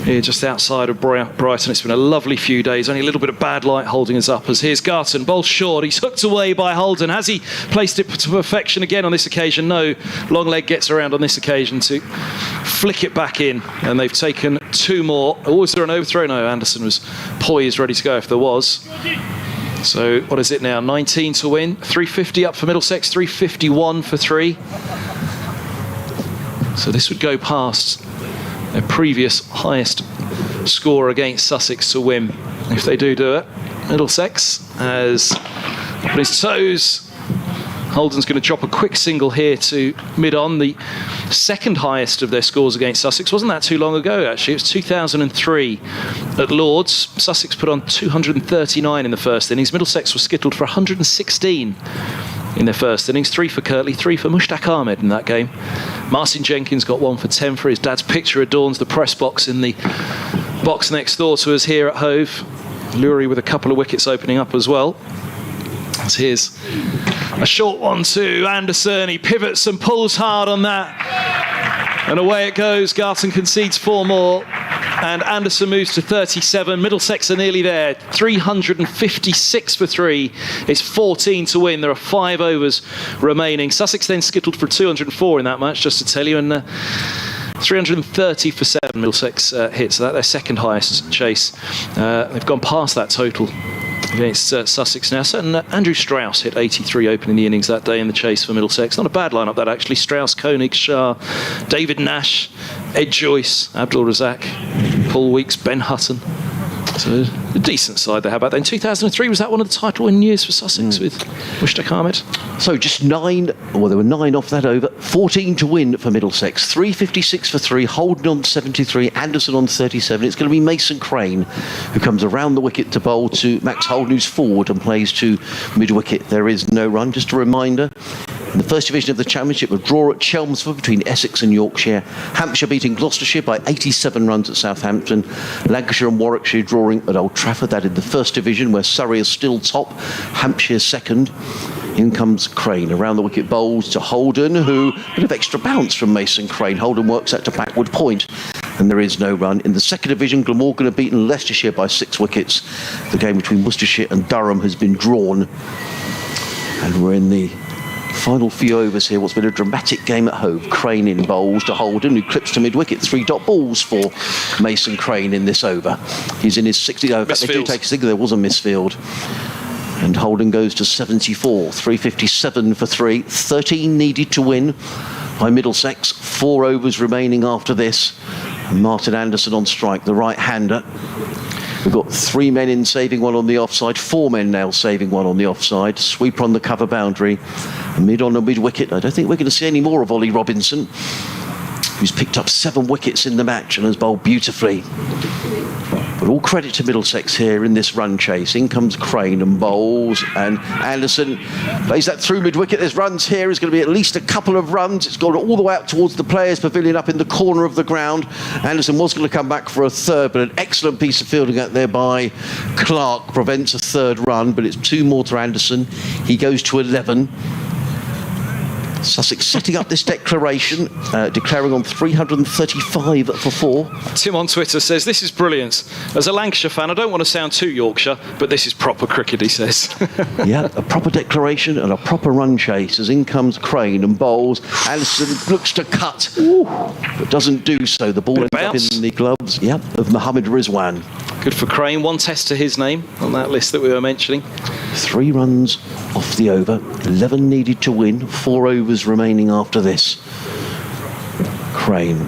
Here just outside of Brighton. It's been a lovely few days, only a little bit of bad light holding us up, as here's Garton, bowled short. He's hooked away by Holden. Has he placed it to perfection again on this occasion? No. Long leg gets around on this occasion to flick it back in, and they've taken two more. Oh, is there an overthrow? No, Anderson was poised, ready to go if there was. So what is it now? 19 to win. 350 up for Middlesex, 351 for 3. So this would go past their previous highest score against Sussex to win, if they do it. Middlesex has up on his toes. Holden's going to drop a quick single here to mid-on, the second highest of their scores against Sussex. Wasn't that too long ago, actually? It was 2003 at Lords. Sussex put on 239 in the first innings. Middlesex was skittled for 116 in their first innings. 3 for Kirtley, 3 for Mushtaq Ahmed in that game. Martin Jenkins got 1 for 10 for his dad's picture adorns the press box in the box next door to us here at Hove. Lurie with a couple of wickets opening up as well. So here's a short one to Anderson. He pivots and pulls hard on that. And away it goes. Garton concedes 4 more. And Anderson moves to 37. Middlesex are nearly there. 356 for 3. It's 14 to win. There are 5 overs remaining. Sussex then skittled for 204 in that match, just to tell you. And 330 for 7 Middlesex hits. So that's their second highest chase. They've gone past that total against Sussex now. And Andrew Strauss hit 83 opening the innings that day in the chase for Middlesex. Not a bad lineup that, actually. Strauss, Koenig, Shah, David Nash, Ed Joyce, Abdul Razak, Paul Weeks, Ben Hutton. So a decent side they have back then. 2003, was that one of the title winning years for Sussex with Mushtaq Ahmed? So just 9, well, there were 9 off that over. 14 to win for Middlesex. 356 for 3, Holden on 73, Anderson on 37. It's going to be Mason Crane who comes around the wicket to bowl to Max Holden, who's forward and plays to mid-wicket. There is no run. Just a reminder, in the first division of the Championship, a draw at Chelmsford between Essex and Yorkshire. Hampshire beating Gloucestershire by 87 runs at Southampton. Lancashire and Warwickshire drawing at Old Trafford. That in the first division, where Surrey is still top, Hampshire second. In comes Crane around the wicket, bowls to Holden, who a bit of extra bounce from Mason Crane. Holden works out to backward point, and there is no run. In the second division, Glamorgan have beaten Leicestershire by 6 wickets. The game between Worcestershire and Durham has been drawn, and we're in the final few overs here. What's been a dramatic game at Hove. Crane in bowls to Holden, who clips to mid-wicket. 3 dot balls for Mason Crane in this over. He's in his 60th over. They do take a single. There was a misfield. And Holden goes to 74. 357 for 3. 13 needed to win by Middlesex. 4 overs remaining after this. And Martin Anderson on strike, the right-hander. We've got 3 men in, saving 1 on the offside. 4 men now saving 1 on the offside. Sweeper on the cover boundary. Mid on the mid-wicket. I don't think we're going to see any more of Ollie Robinson, who's picked up 7 wickets in the match and has bowled beautifully. But all credit to Middlesex here in this run chase. In comes Crane and bowls, and Anderson plays that through mid-wicket. There's runs here. There's going to be at least a couple of runs. It's gone all the way out towards the Players' Pavilion up in the corner of the ground. Anderson was going to come back for a third, but an excellent piece of fielding out there by Clark prevents a third run, but it's 2 more to Anderson. He goes to 11. Sussex setting up this declaration, declaring on 335 for 4. Tim on Twitter says, this is brilliant. As a Lancashire fan, I don't want to sound too Yorkshire, but this is proper cricket, he says. Yeah, a proper declaration and a proper run chase as in comes Crane and bowls. Anderson looks to cut, but doesn't do so. The ball ends up in the gloves, of Mohammed Rizwan. Good for Crane. 1 test to his name on that list that we were mentioning. 3 runs off the over. 11 needed to win. 4 overs remaining after this. Crane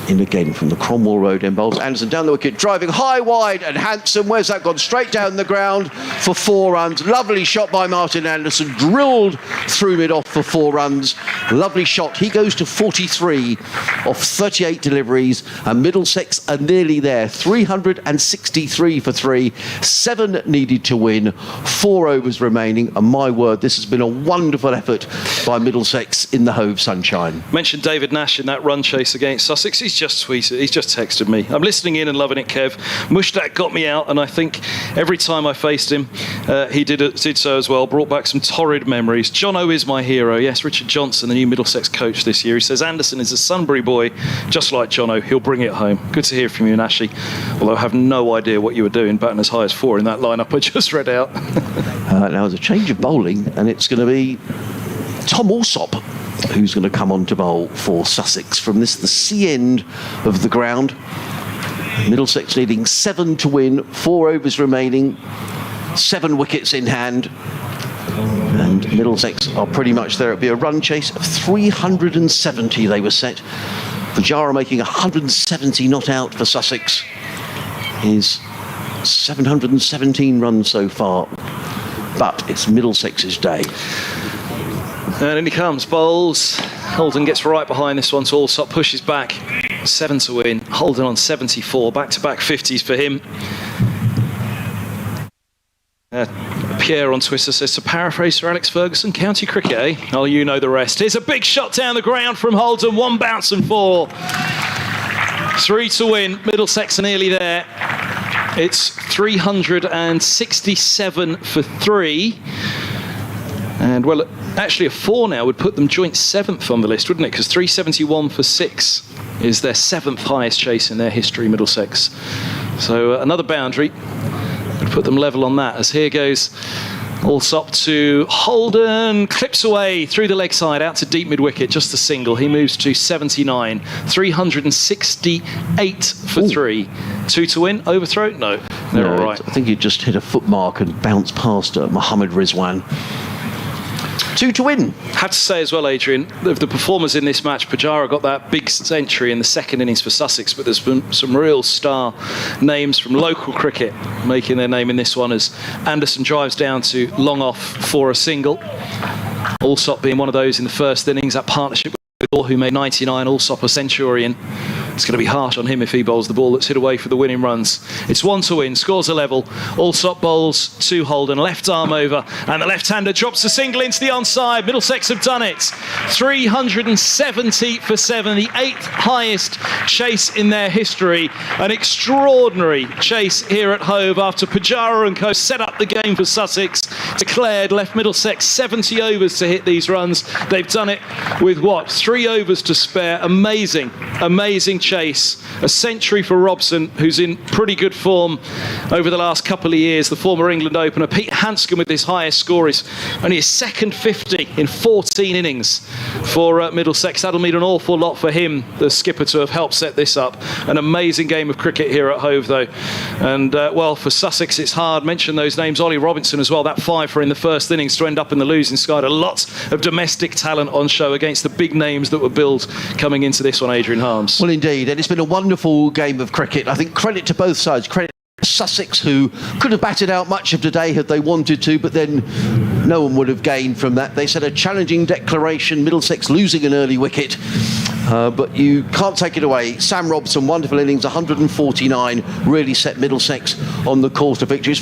in again from the Cromwell Road end bowls. Anderson down the wicket, driving high, wide and handsome. Where's that gone? Straight down the ground for 4 runs. Lovely shot by Martin Anderson, drilled through mid-off for 4 runs. Lovely shot. He goes to 43 off 38 deliveries, and Middlesex are nearly there. 363 for 3, 7 needed to win, 4 overs remaining, and my word, this has been a wonderful effort by Middlesex in the Hove sunshine. Mentioned David Nash in that run chase against Sussex. He's just tweeted, he's just texted me. I'm listening in and loving it, Kev. Mushtaq got me out, and I think every time I faced him, he did so as well. Brought back some torrid memories. Jono is my hero. Yes, Richard Johnson, the new Middlesex coach this year. He says Anderson is a Sunbury boy, just like Jono. He'll bring it home. Good to hear from you, Nashy. Although I have no idea what you were doing, batting as high as 4 in that lineup I just read out. Now there's a change of bowling, and it's going to be Tom Alsop who's going to come on to bowl for Sussex from the C end of the ground. Middlesex needing 7 to win, 4 overs remaining, 7 wickets in hand, and Middlesex are pretty much there. It'll be a run chase of 370 they were set. Pujara making 170 not out for Sussex is 717 runs so far, but it's Middlesex's day. And in he comes, bowls. Holden gets right behind this one, so Alsop pushes back. 7 to win. Holden on 74. Back-to-back 50s for him. Pierre on Twitter says, to paraphrase Sir Alex Ferguson, county cricket, eh? Oh, you know the rest. Here's a big shot down the ground from Holden. 1 bounce and 4. 3 to win. Middlesex are nearly there. It's 367 for 3. And, well, actually a 4 now would put them joint 7th on the list, wouldn't it? Because 371 for 6 is their 7th highest chase in their history, Middlesex. So another boundary would put them level on that. As here goes Alsop to Holden, clips away through the leg side, out to deep mid-wicket, just a single. He moves to 79, 368 for 3. 2 to win, overthrow? No, they're all right. I think he just hit a foot mark and bounced past Mohammed Rizwan. 2 to win. Had to say as well, Adrian, of the performers in this match, Pujara got that big century in the second innings for Sussex, but there's been some real star names from local cricket making their name in this one, as Anderson drives down to long off for a single. Alsop being one of those in the first innings, that partnership with Gore, who made 99, Alsop a centurion. It's going to be harsh on him if he bowls the ball that's hit away for the winning runs. It's 1 to win, scores a level. Alsop bowls to Holden, left arm over, and the left-hander drops a single into the onside. Middlesex have done it. 370 for 7, the 8th highest chase in their history. An extraordinary chase here at Hove after Pujara and co set up the game for Sussex. Declared, left Middlesex 70 overs to hit these runs. They've done it with, 3 overs to spare. Amazing chase. A century for Robson, who's in pretty good form over the last couple of years, the former England opener. Pete Hanscom with his highest score is only his second 50 in 14 innings for Middlesex. That'll mean an awful lot for him, the skipper, to have helped set this up. An amazing game of cricket here at Hove, though. And, well, for Sussex, it's hard. Mention those names. Ollie Robinson as well, that 5 in the first innings to end up in the losing side. A lot of domestic talent on show against the big names that were billed coming into this one, Adrian Harms. Well, indeed, and it's been a wonderful game of cricket. I think credit to both sides. Credit to Sussex, who could have batted out much of today had they wanted to, but then no one would have gained from that. They set a challenging declaration, Middlesex losing an early wicket, but you can't take it away. Sam Robson, wonderful innings, 149, really set Middlesex on the course to victory.